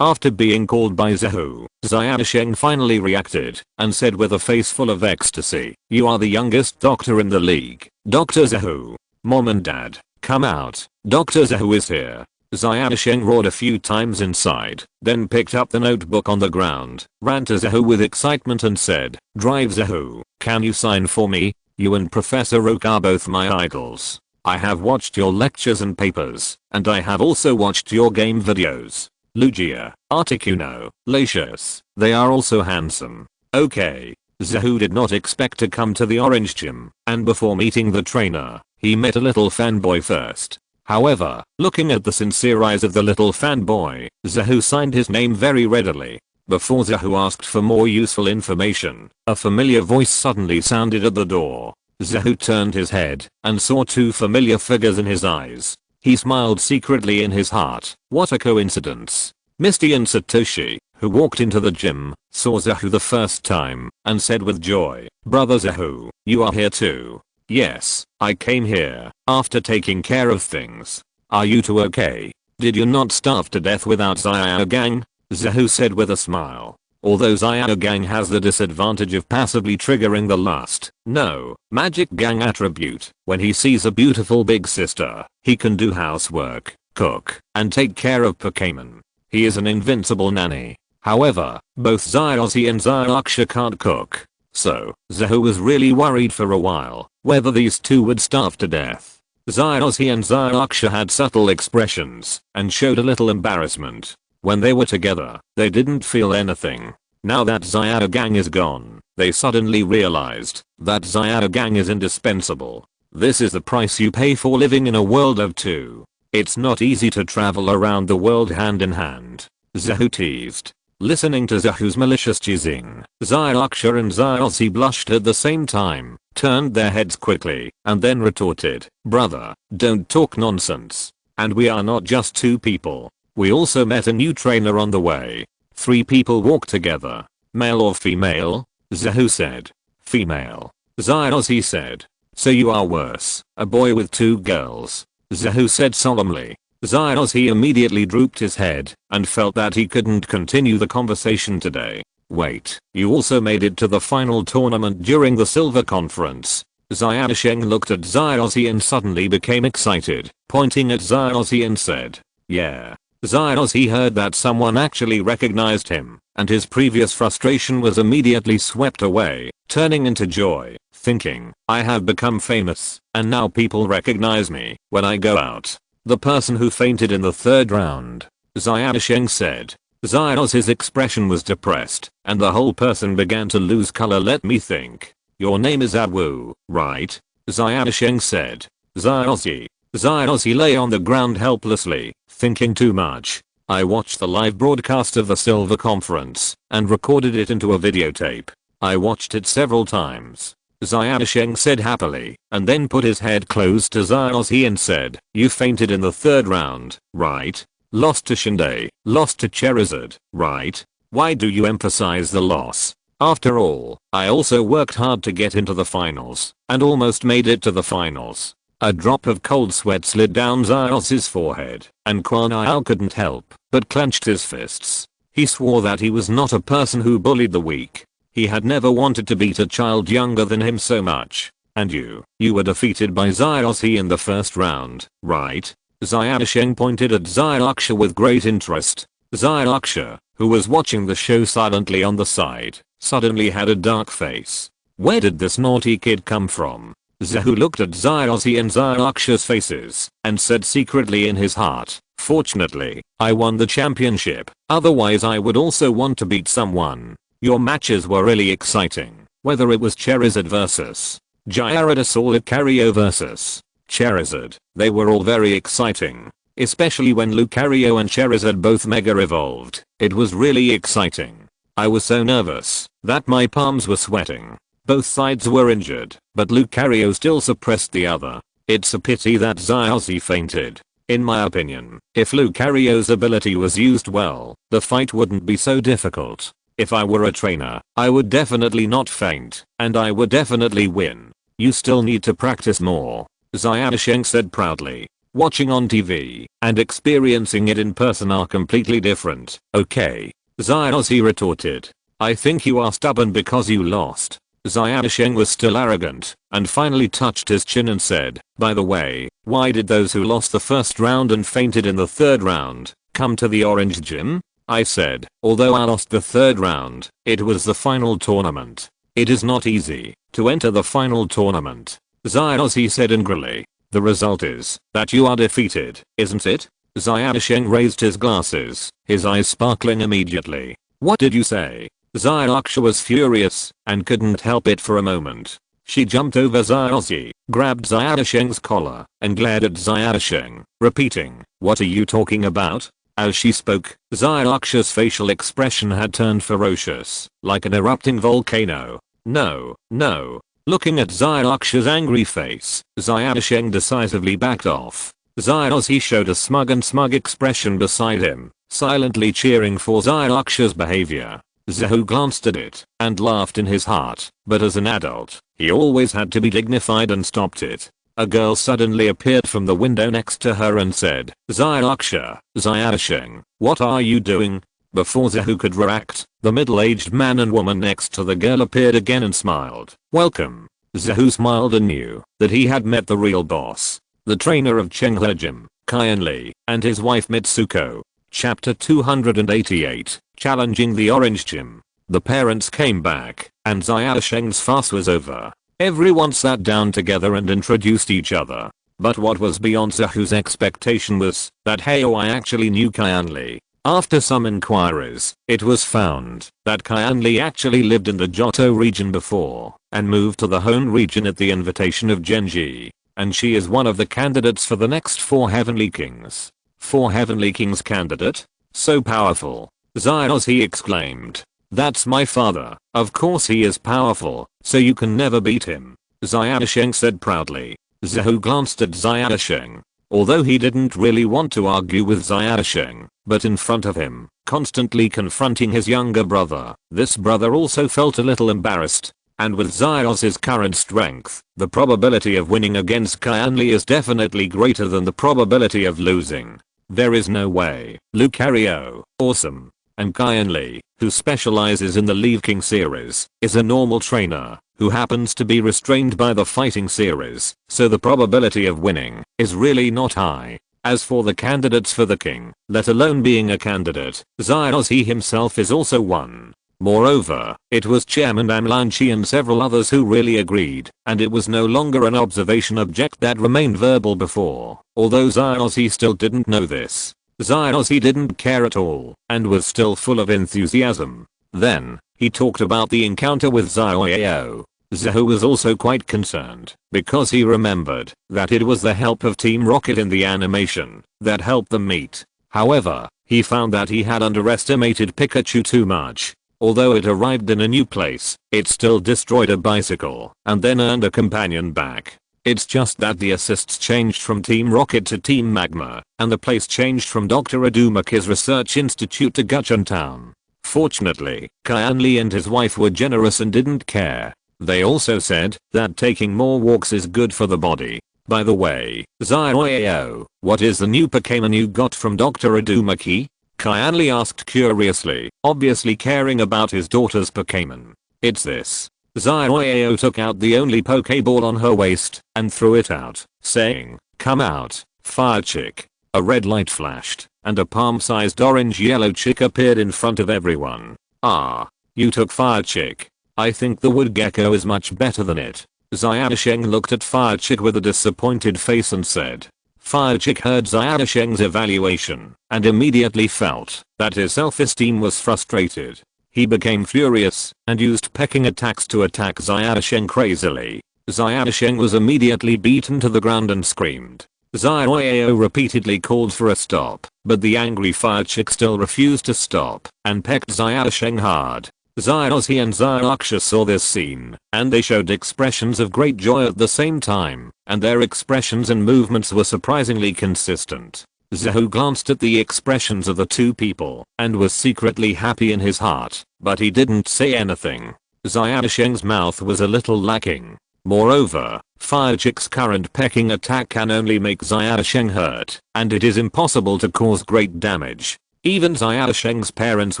After being called by Zahu, Xiaosheng finally reacted and said with a face full of ecstasy, you are the youngest doctor in the league. Dr. Zahu. Mom and Dad, come out. Dr. Zahu is here. Xiaosheng roared a few times inside, then picked up the notebook on the ground, ran to Zahu with excitement and said, Drive Zahu, can you sign for me? You and Professor Oak are both my idols. I have watched your lectures and papers, and I have also watched your game videos. Lugia, Articuno, Latius, they are also handsome. Okay. Zahu did not expect to come to the Orange Gym, and before meeting the trainer, he met a little fanboy first. However, looking at the sincere eyes of the little fanboy, Zahu signed his name very readily. Before Zahu asked for more useful information, a familiar voice suddenly sounded at the door. Zahu turned his head and saw two familiar figures in his eyes. He smiled secretly in his heart. What a coincidence. Misty and Satoshi, who walked into the gym, saw Zahu the first time and said with joy, Brother Zahu, you are here too. Yes, I came here after taking care of things. Are you two okay? Did you not starve to death without Xiaogang? Zahu said with a smile. Although Xiaogang has the disadvantage of passively triggering the lust, no, magic gang attribute, when he sees a beautiful big sister, he can do housework, cook, and take care of Pokémon. He is an invincible nanny. However, both Xiaozi and Xiaoaksha can't cook. So, Zahu was really worried for a while whether these two would starve to death. Xiaozi and Xiaoaksha had subtle expressions and showed a little embarrassment. When they were together, they didn't feel anything. Now that Xiaogang is gone, they suddenly realized that Xiaogang is indispensable. This is the price you pay for living in a world of two. It's not easy to travel around the world hand in hand. Zahu teased. Listening to Zahu's malicious teasing, Xiaoaksha and Xiaozi blushed at the same time, turned their heads quickly, and then retorted, Brother, don't talk nonsense. And we are not just two people. We also met a new trainer on the way. 3 people walked together. Male or female? Zahu said. Female. Xiaozi said. So you are worse, a boy with 2 girls. Zahu said solemnly. Xiaozi immediately drooped his head and felt that he couldn't continue the conversation today. Wait, you also made it to the final tournament during the Silver Conference. Xiaosheng looked at Xiaozi and suddenly became excited, pointing at Xiaozi and said, "Yeah." Xiaozi heard that someone actually recognized him, and his previous frustration was immediately swept away, turning into joy, thinking, "I have become famous, and now people recognize me when I go out." "The person who fainted in the third round," Xiaosheng said. Xiaozi's expression was depressed, and the whole person began to lose color. "Let me think. Your name is Awu, right?" Xiaosheng said. "Xiaozi." Xiaozi lay on the ground helplessly, thinking too much. "I watched the live broadcast of the Silver Conference, and recorded it into a videotape. I watched it several times." Xiaosheng said happily, and then put his head close to Xiaozi and said, "You fainted in the third round, right? Lost to Shinde, lost to Charizard, right? Why do you emphasize the loss? After all, I also worked hard to get into the finals, and almost made it to the finals." A drop of cold sweat slid down Xiaozi's forehead, and Quan Ile couldn't help but clenched his fists. He swore that he was not a person who bullied the weak. He had never wanted to beat a child younger than him so much. "And you were defeated by Xiaozi in the first round, right?" Xiaosheng pointed at Xiaoxia with great interest. Xiaoxia, who was watching the show silently on the side, suddenly had a dark face. Where did this naughty kid come from? Zahu looked at Xiaozi and Xiaoxia's faces, and said secretly in his heart, "Fortunately, I won the championship, otherwise I would also want to beat someone." Your matches were really exciting, whether it was Charizard vs. Gyarados or Lucario vs. Charizard, they were all very exciting. Especially when Lucario and Charizard both mega evolved, it was really exciting. I was so nervous that my palms were sweating. Both sides were injured, but Lucario still suppressed the other. It's a pity that Xiaozi fainted. In my opinion, if Lucario's ability was used well, the fight wouldn't be so difficult. If I were a trainer, I would definitely not faint, and I would definitely win. You still need to practice more, Xiaosheng said proudly. Watching on TV and experiencing it in person are completely different. "Okay," Xiaozi retorted. "I think you are stubborn because you lost." Xiaosheng was still arrogant, and finally touched his chin and said, "By the way, why did those who lost the first round and fainted in the third round come to the orange gym?" I said, "Although I lost the third round, it was the final tournament. It is not easy to enter the final tournament." Xiaozi said angrily, "The result is that you are defeated, isn't it?" Xiaosheng raised his glasses, his eyes sparkling immediately. "What did you say?" Xiaoxia was furious and couldn't help it for a moment. She jumped over Xiaozi, grabbed Xiaosheng's collar, and glared at Xiaosheng, repeating, "What are you talking about?" As she spoke, Xiaoxia's facial expression had turned ferocious, like an erupting volcano. "No, no." Looking at Xiaoxia's angry face, Xiaosheng decisively backed off. Xiaozi showed a smug expression beside him, silently cheering for Xiaoxia's behavior. Zahu glanced at it and laughed in his heart, but as an adult, he always had to be dignified and stopped it. A girl suddenly appeared from the window next to her and said, "Xiaoxia, Xiaosheng, what are you doing?" Before Zahu could react, the middle-aged man and woman next to the girl appeared again and smiled. "Welcome." Zahu smiled and knew that he had met the real boss, the trainer of Chenghe Gym, Qianli, and his wife Mitsuko. Chapter 288, Challenging the Orange Gym. The parents came back, and Xiaosheng's fast was over. Everyone sat down together and introduced each other. But what was beyond Zahu's expectation was that I actually knew Qianli. After some inquiries, it was found that Qianli actually lived in the Johto region before, and moved to the Hone region at the invitation of Genji. And she is one of the candidates for the next 4 Heavenly Kings. 4 Heavenly Kings candidate? So powerful. Xiaozi exclaimed. "That's my father. Of course he is powerful, so you can never beat him," Xiaosheng said proudly. Zahu glanced at Xiaosheng. Although he didn't really want to argue with Xiaosheng, but in front of him, constantly confronting his younger brother, this brother also felt a little embarrassed. And with Xiaozi's current strength, the probability of winning against Qianli is definitely greater than the probability of losing. There is no way. Lucario, awesome. And Qianli, who specializes in the League King series, is a normal trainer, who happens to be restrained by the fighting series, so the probability of winning is really not high. As for the candidates for the king, let alone being a candidate, Zyos he himself is also one. Moreover, it was Chairman Amlanchi and several others who really agreed, and it was no longer an observation object that remained verbal before, although Zyos he still didn't know this. Zyos he didn't care at all, and was still full of enthusiasm. Then, he talked about the encounter with Zyao. Zahu was also quite concerned, because he remembered that it was the help of Team Rocket in the animation that helped them meet. However, he found that he had underestimated Pikachu too much. Although it arrived in a new place, it still destroyed a bicycle and then earned a companion back. It's just that the assists changed from Team Rocket to Team Magma, and the place changed from Dr. Adumaki's research institute to Gachun Town. Fortunately, Kyanli and his wife were generous and didn't care. They also said that taking more walks is good for the body. By the way, Zyao, what is the new Pokémon you got from Dr. Adumaki? Kyanli asked curiously, obviously caring about his daughter's Pokémon. It's this. Zyao took out the only Pokéball on her waist and threw it out, saying, "Come out, fire chick." A red light flashed, and a palm-sized orange-yellow chick appeared in front of everyone. "Ah, you took fire chick. I think the wood gecko is much better than it." Zyasheng looked at Fire Chick with a disappointed face and said. Fire Chick heard Zyasheng's evaluation and immediately felt that his self-esteem was frustrated. He became furious and used pecking attacks to attack Zyasheng crazily. Zyasheng was immediately beaten to the ground and screamed. Zyao repeatedly called for a stop, but the angry Fire Chick still refused to stop and pecked Zyasheng hard. Zyozhi and Zyraksha saw this scene, and they showed expressions of great joy at the same time, and their expressions and movements were surprisingly consistent. Zahu glanced at the expressions of the two people and was secretly happy in his heart, but he didn't say anything. Zyasheng's mouth was a little lacking. Moreover, Fire Chick's current pecking attack can only make Zyasheng hurt, and it is impossible to cause great damage. Even Zyasheng's parents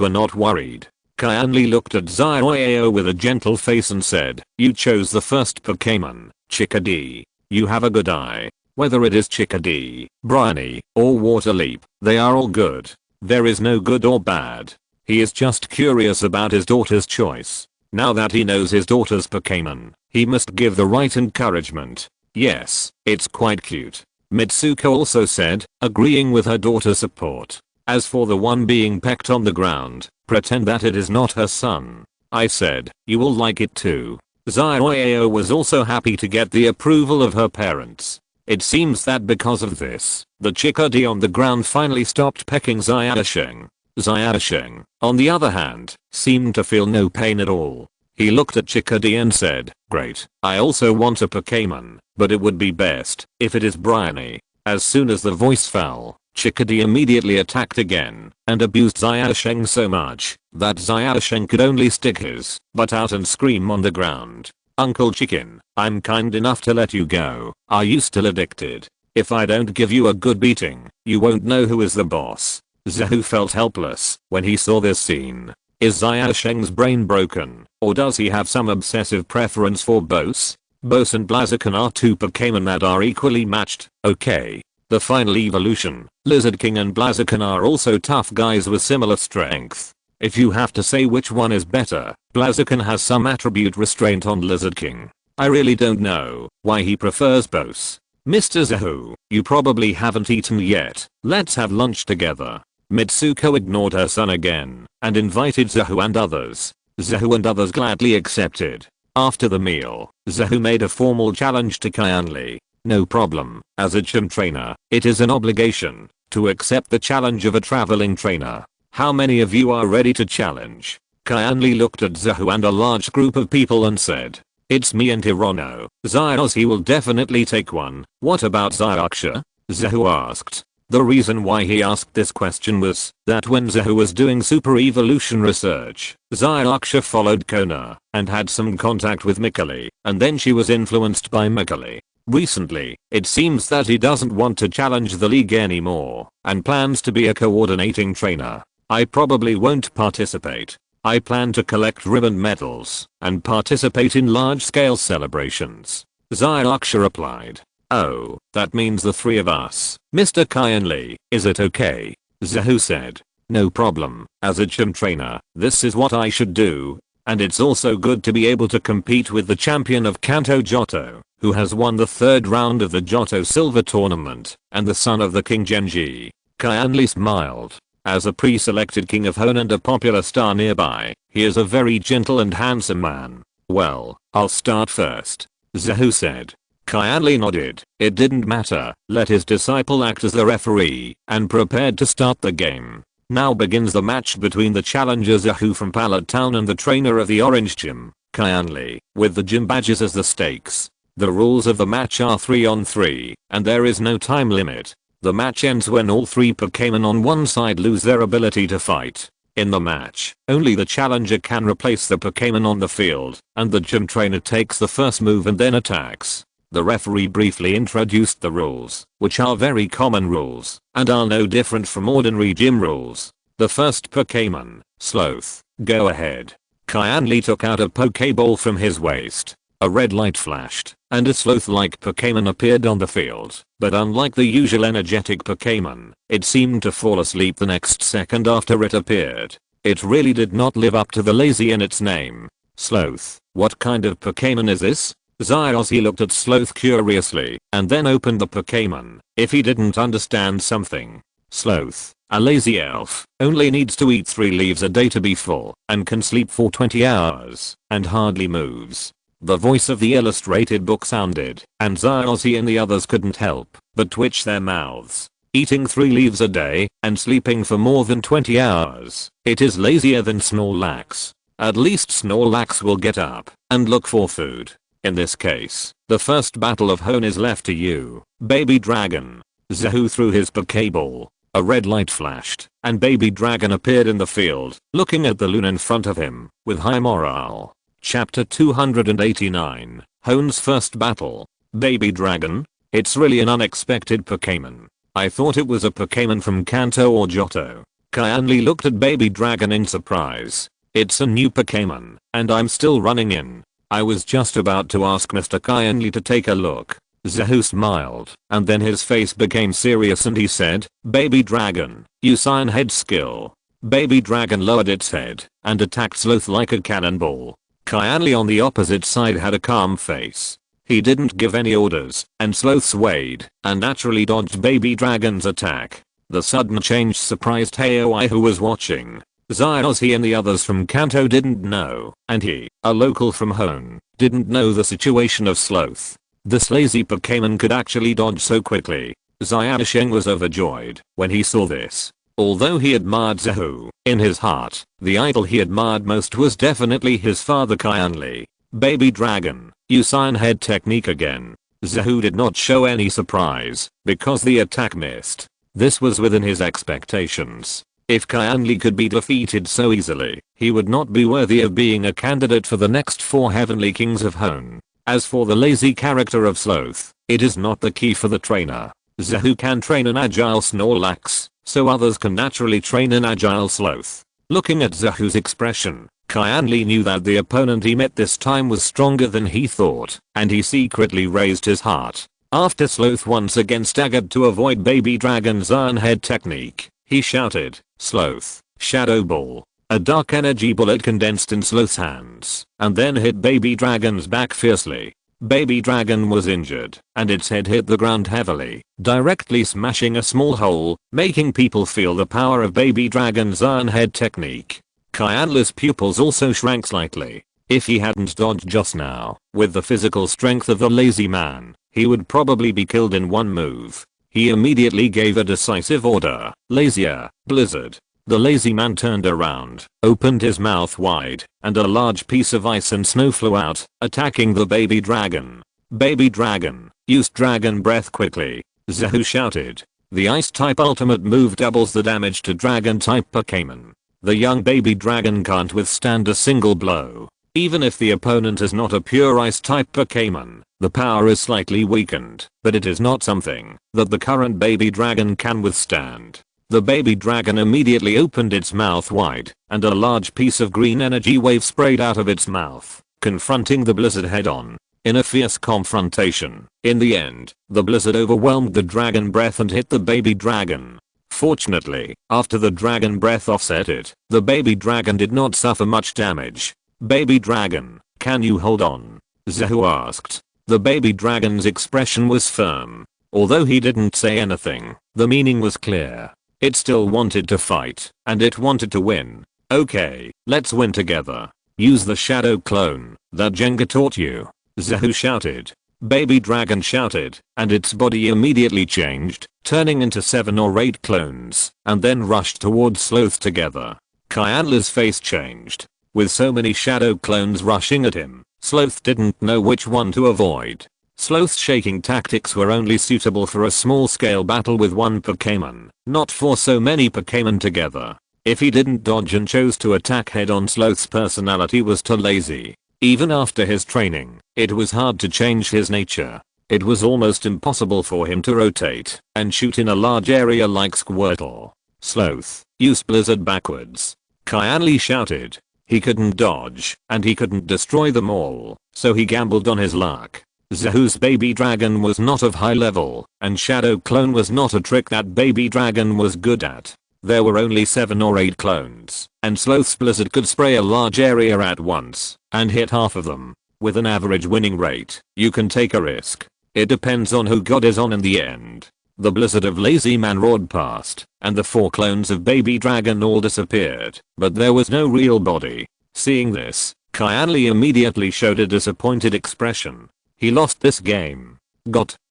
were not worried. Kyanli looked at Zyao with a gentle face and said, "You chose the first Pokémon, Chickadee. You have a good eye. Whether it is Chickadee, Briny, or Waterleap, they are all good. There is no good or bad. He is just curious about his daughter's choice. Now that he knows his daughter's Pokémon, he must give the right encouragement. Yes, it's quite cute." Mitsuko also said, agreeing with her daughter's support. "As for the one being pecked on the ground, pretend that it is not her son." I said, "You will like it too." Zyao was also happy to get the approval of her parents. It seems that because of this, the Chickadee on the ground finally stopped pecking Zyasheng. Zyasheng, on the other hand, seemed to feel no pain at all. He looked at Chickadee and said, "Great, I also want a Pokémon, but it would be best if it is Briny." As soon as the voice fell, Chickadee immediately attacked again and abused Zyasheng so much that Zyasheng could only stick his butt out and scream on the ground. "Uncle Chicken, I'm kind enough to let you go. Are you still addicted? If I don't give you a good beating, you won't know who is the boss." Zahu felt helpless when he saw this scene. Is Zyasheng's brain broken, or does he have some obsessive preference for Bose? Bose and Blaziken are two Pokémon that are equally matched. Okay. The final evolution, Lizard King and Blaziken are also tough guys with similar strength. If you have to say which one is better, Blaziken has some attribute restraint on Lizard King. I really don't know why he prefers Bose. "Mr. Zahu, you probably haven't eaten yet. Let's have lunch together." Mitsuko ignored her son again and invited Zahu and others. Zahu and others gladly accepted. After the meal, Zahu made a formal challenge to Kyanli. No problem, as a gym trainer, it is an obligation to accept the challenge of a traveling trainer. How many of you are ready to challenge? Kyanli looked at Zahu and a large group of people and said, "It's me and Hirono. Zyos he will definitely take one. What about Zyraksha?" Zahu asked. The reason why he asked this question was that when Zahu was doing super evolution research, Zyraksha followed Kona and had some contact with Mikali, and then she was influenced by Mikali. Recently, it seems that he doesn't want to challenge the league anymore and plans to be a coordinating trainer. I probably won't participate. I plan to collect ribbon medals and participate in large-scale celebrations. Zyarksha replied. Oh, that means the three of us. Mr. Kindly, is it okay? Zahu said. No problem, as a gym trainer, this is what I should do. And it's also good to be able to compete with the champion of Kanto Johto, who has won the third round of the Johto Silver Tournament, and the son of the King Genji. Kindly smiled. As a pre-selected king of Hone and a popular star nearby, he is a very gentle and handsome man. Well, I'll start first. Zahu said. Kindly nodded. It didn't matter, let his disciple act as the referee, and prepared to start the game. Now begins the match between the challenger Zahu from Pallet Town and the trainer of the Orange Gym, Kindly, with the gym badges as the stakes. The rules of the match are 3-on-3, and there is no time limit. The match ends when all three Pokémon on one side lose their ability to fight. In the match, only the challenger can replace the Pokémon on the field, and the gym trainer takes the first move and then attacks. The referee briefly introduced the rules, which are very common rules, and are no different from ordinary gym rules. The first Pokémon, Sloth, go ahead. Kindly took out a Pokéball from his waist. A red light flashed, and a sloth-like Pokémon appeared on the field, but unlike the usual energetic Pokémon, it seemed to fall asleep the next second after it appeared. It really did not live up to the lazy in its name. Sloth, what kind of Pokémon is this? Zyarksha looked at Sloth curiously, and then opened the Pokémon, if he didn't understand something. Sloth, a lazy elf, only needs to eat 3 leaves a day to be full, and can sleep for 20 hours, and hardly moves. The voice of the illustrated book sounded, and Zyarksha and the others couldn't help but twitch their mouths. Eating 3 leaves a day, and sleeping for more than 20 hours, it is lazier than Snorlax. At least Snorlax will get up, and look for food. In this case, the first battle of Hone is left to you, Baby Dragon. Zahu threw his Pokéball. A red light flashed, and Baby Dragon appeared in the field, looking at the loon in front of him, with high morale. Chapter 289, Hone's first battle. Baby Dragon? It's really an unexpected Pokémon. I thought it was a Pokémon from Kanto or Johto. Kindly looked at Baby Dragon in surprise. It's a new Pokémon, and I'm still running in. I was just about to ask Mr. Kindly to take a look. Zahu smiled, and then his face became serious and he said, Baby Dragon, use Iron Head skill. Baby Dragon lowered its head, and attacked Sloth like a cannonball. Kindly on the opposite side had a calm face. He didn't give any orders, and Sloth swayed, and naturally dodged Baby Dragon's attack. The sudden change surprised Haoi who was watching. Zyarksha and the others from Kanto didn't know, and he, a local from Hone, didn't know the situation of Sloth. This lazy Pokémon could actually dodge so quickly. Zyarksha was overjoyed when he saw this. Although he admired Zahu, in his heart, the idol he admired most was definitely his father Kindly. Baby Dragon, use Iron Head technique again. Zahu did not show any surprise, because the attack missed. This was within his expectations. If Kindly could be defeated so easily, he would not be worthy of being a candidate for the next 4 Heavenly Kings of Hone. As for the lazy character of Sloth, it is not the key for the trainer. Zahu can train an agile Snorlax, so others can naturally train an agile Sloth. Looking at Zahu's expression, Kindly knew that the opponent he met this time was stronger than he thought, and he secretly raised his heart. After Sloth once again staggered to avoid Baby Dragon's Iron Head technique, he shouted, Sloth, Shadow Ball. A dark energy bullet condensed in Sloth's hands, and then hit Baby Dragon's back fiercely. Baby Dragon was injured, and its head hit the ground heavily, directly smashing a small hole, making people feel the power of Baby Dragon's Iron Head technique. Kindly's pupils also shrank slightly. If he hadn't dodged just now, with the physical strength of the lazy man, he would probably be killed in one move. He immediately gave a decisive order, Lazier, Blizzard. The lazy man turned around, opened his mouth wide, and a large piece of ice and snow flew out, attacking the Baby Dragon. Baby Dragon, use Dragon Breath quickly. Zahu shouted. The Ice-type ultimate move doubles the damage to Dragon-type Pokémon. The young Baby Dragon can't withstand a single blow. Even if the opponent is not a pure Ice-type Pokémon, the power is slightly weakened, but it is not something that the current Baby Dragon can withstand. The baby dragon immediately opened its mouth wide, and a large piece of green energy wave sprayed out of its mouth, confronting the blizzard head-on. In a fierce confrontation, in the end, the blizzard overwhelmed the dragon breath and hit the baby dragon. Fortunately, after the dragon breath offset it, the baby dragon did not suffer much damage. "Baby dragon, can you hold on?" Zahu asked. The baby dragon's expression was firm. Although he didn't say anything, the meaning was clear. It still wanted to fight, and it wanted to win. "Okay, let's win together. Use the shadow clone that Jenga taught you," Zahu shouted. Baby dragon shouted, and its body immediately changed, turning into 7 or 8 clones, and then rushed towards Sloth together. Kyanla's face changed. With so many shadow clones rushing at him, Sloth didn't know which one to avoid. Sloth's shaking tactics were only suitable for a small-scale battle with one Pokémon, not for so many Pokémon together. If he didn't dodge and chose to attack head-on, Sloth's personality was too lazy. Even after his training, it was hard to change his nature. It was almost impossible for him to rotate and shoot in a large area like Squirtle. "Sloth, use Blizzard backwards," Kyanli shouted. He couldn't dodge, and he couldn't destroy them all, so he gambled on his luck. Zahu's baby dragon was not of high level, and Shadow Clone was not a trick that baby dragon was good at. There were only 7 or 8 clones, and Sloth's Blizzard could spray a large area at once, and hit half of them. With an average winning rate, you can take a risk. It depends on who God is on in the end. The Blizzard of Lazy Man roared past, and the 4 clones of baby dragon all disappeared, but there was no real body. Seeing this, Kyanli immediately showed a disappointed expression. He lost this game.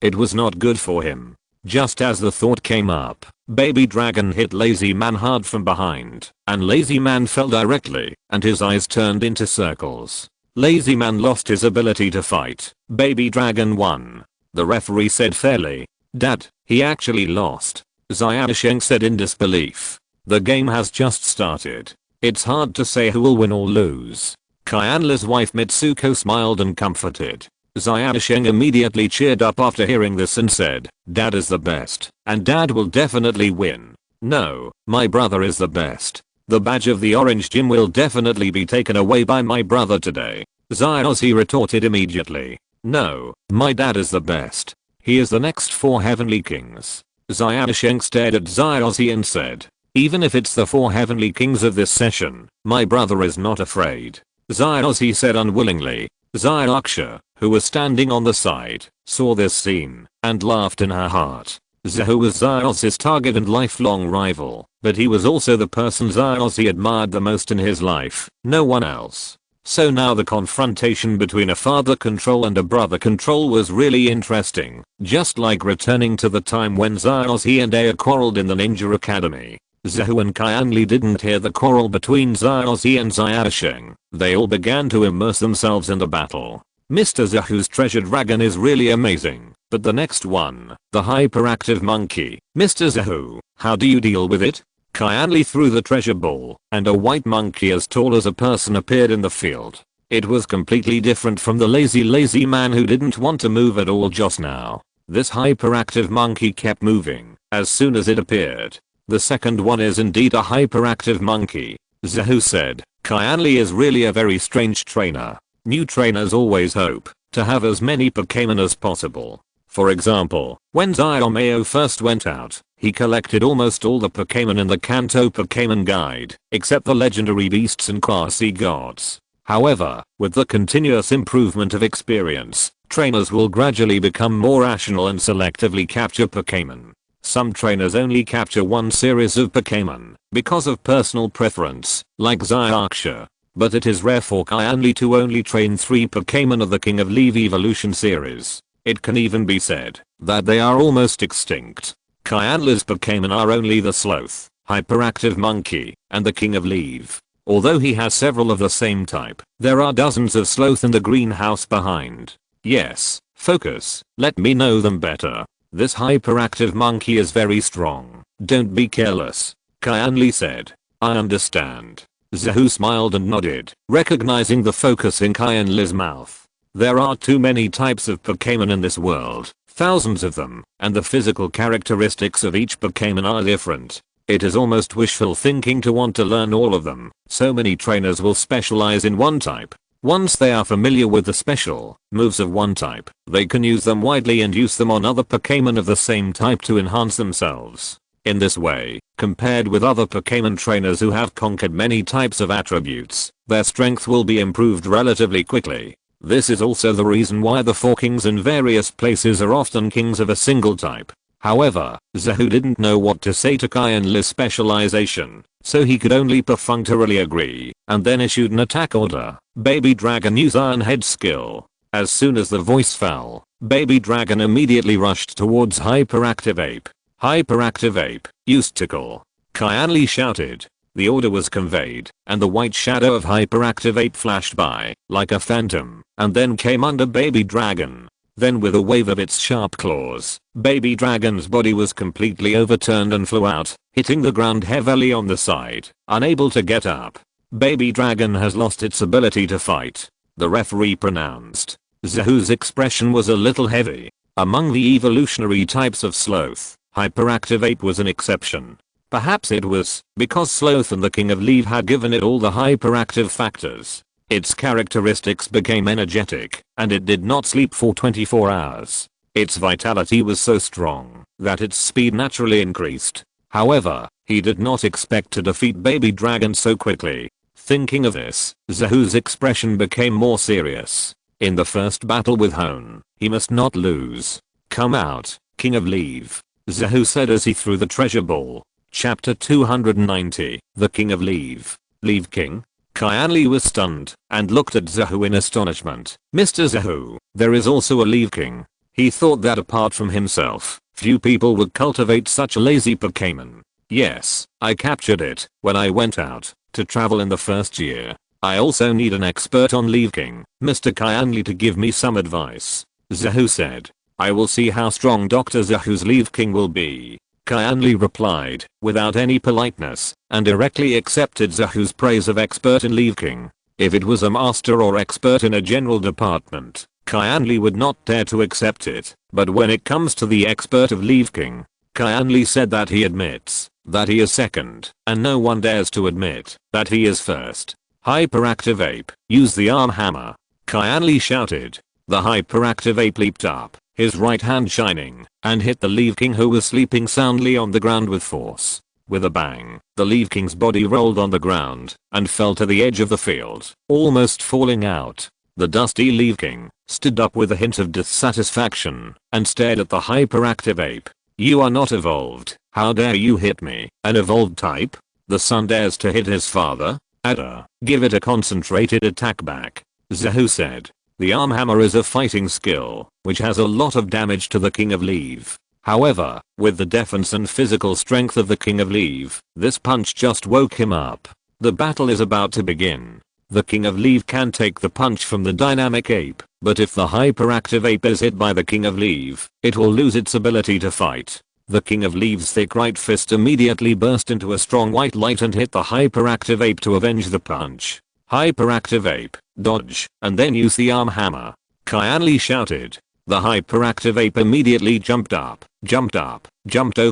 It was not good for him. Just as the thought came up, baby dragon hit Lazy Man hard from behind, and Lazy Man fell directly, and his eyes turned into circles. Lazy Man lost his ability to fight. Baby dragon won. The referee said fairly. "Dad, he actually lost," Xiaosheng said in disbelief. "The game has just started. It's hard to say who will win or lose." Kyanla's wife Mitsuko smiled and comforted. Xiaosheng immediately cheered up after hearing this and said, "Dad is the best, and Dad will definitely win." "No, my brother is the best. The badge of the orange gym will definitely be taken away by my brother today," Xiaozi retorted immediately. "No, my dad is the best. He is the next 4 heavenly kings." Xiaosheng stared at Xiaozi and said, "Even if it's the 4 heavenly kings of this session, my brother is not afraid." Xiaozi said unwillingly. Xiaoxia, who was standing on the side, saw this scene, and laughed in her heart. Zahu was Xiaozi's target and lifelong rival, but he was also the person Xiaozi admired the most in his life, no one else. So now the confrontation between a father control and a brother control was really interesting, just like returning to the time when Xiaozi and Aya quarreled in the Ninja Academy. Zahu and Kyanli didn't hear the quarrel between Xiaozi and Xiaosheng. They all began to immerse themselves in the battle. Mr. Zahu's treasure dragon is really amazing, but the next one, the hyperactive monkey. "Mr. Zahu, how do you deal with it?" Kyanli threw the treasure ball, and a white monkey as tall as a person appeared in the field. It was completely different from the lazy man who didn't want to move at all just now. This hyperactive monkey kept moving as soon as it appeared. "The second one is indeed a hyperactive monkey," Zahu said. "Kyanli is really a very strange trainer. New trainers always hope to have as many Pokémon as possible. For example, when Xiaomeo first went out, he collected almost all the Pokémon in the Kanto Pokémon Guide, except the legendary beasts and quasi gods. However, with the continuous improvement of experience, trainers will gradually become more rational and selectively capture Pokémon. Some trainers only capture one series of Pokémon because of personal preference, like Xiaoxia. But it is rare for Kyanli to only train 3 Pokémon of the King of Leave evolution series. It can even be said that they are almost extinct. Kyanli's Pokémon are only the Sloth, Hyperactive Monkey, and the King of Leave. Although he has several of the same type, there are dozens of Sloth in the greenhouse behind. Yes, focus, let me know them better. This hyperactive monkey is very strong. Don't be careless, Kyanli said. "I understand." Zahu smiled and nodded, recognizing the focus in Kyanli's mouth. There are too many types of Pokémon in this world, thousands of them, and the physical characteristics of each Pokémon are different. It is almost wishful thinking to want to learn all of them. So many trainers will specialize in one type. Once they are familiar with the special moves of one type, they can use them widely and use them on other Pokémon of the same type to enhance themselves. In this way, compared with other Pokémon trainers who have conquered many types of attributes, their strength will be improved relatively quickly. This is also the reason why the 4 kings in various places are often kings of a single type. However, Zahu didn't know what to say to Qianli's specialization, so he could only perfunctorily agree, and then issued an attack order. Baby Dragon use Iron Head skill. As soon as the voice fell, Baby Dragon immediately rushed towards Hyperactive Ape. Hyperactive Ape, use Tickle. Qianli shouted. The order was conveyed, and the white shadow of Hyperactive Ape flashed by, like a phantom, and then came under Baby Dragon. Then with a wave of its sharp claws, Baby Dragon's body was completely overturned and flew out, hitting the ground heavily on the side, unable to get up. Baby Dragon has lost its ability to fight, the referee pronounced. Zahu's expression was a little heavy. Among the evolutionary types of Sloth, Hyperactive Ape was an exception. Perhaps it was because Sloth and the King of Leave had given it all the hyperactive factors. Its characteristics became energetic, and it did not sleep for 24 hours. Its vitality was so strong that its speed naturally increased. However, he did not expect to defeat Baby Dragon so quickly. Thinking of this, Zahu's expression became more serious. In the first battle with Hone, he must not lose. Come out, King of Leave, Zahu said as he threw the treasure ball. Chapter 290, The King of Leave. Leave King? Qianli was stunned and looked at Zahu in astonishment. Mr. Zahu, there is also a Leave King. He thought that apart from himself, few people would cultivate such a lazy Pokémon. Yes, I captured it when I went out to travel in the first year. I also need an expert on Leave King, Mr. Qianli, to give me some advice. Zahu said. I will see how strong Dr. Zahu's Leave King will be. Qianli replied, without any politeness, and directly accepted Zahu's praise of expert in Leave King. If it was a master or expert in a general department, Qianli would not dare to accept it, but when it comes to the expert of Leave King, Qianli said that he admits that he is second, and no one dares to admit that he is first. Hyperactive Ape, use the arm hammer. Qianli shouted. The Hyperactive Ape leaped up, his right hand shining, and hit the Leave King, who was sleeping soundly on the ground, with force. With a bang, the Leave King's body rolled on the ground and fell to the edge of the field, almost falling out. The dusty Leave King stood up with a hint of dissatisfaction and stared at the Hyperactive Ape. You are not evolved. How dare you hit me, an evolved type? The son dares to hit his father? Ada, give it a concentrated attack back, Zahu said. The arm hammer is a fighting skill, which has a lot of damage to the King of Leave. However, with the defense and physical strength of the King of Leave, this punch just woke him up. The battle is about to begin. The King of Leave can take the punch from the dynamic ape, but if the Hyperactive Ape is hit by the King of Leave, it will lose its ability to fight. The King of Leave's thick right fist immediately burst into a strong white light and hit the Hyperactive Ape to avenge the punch. Hyperactive Ape, dodge, and then use the arm hammer, Qianli shouted. The Hyperactive Ape immediately jumped over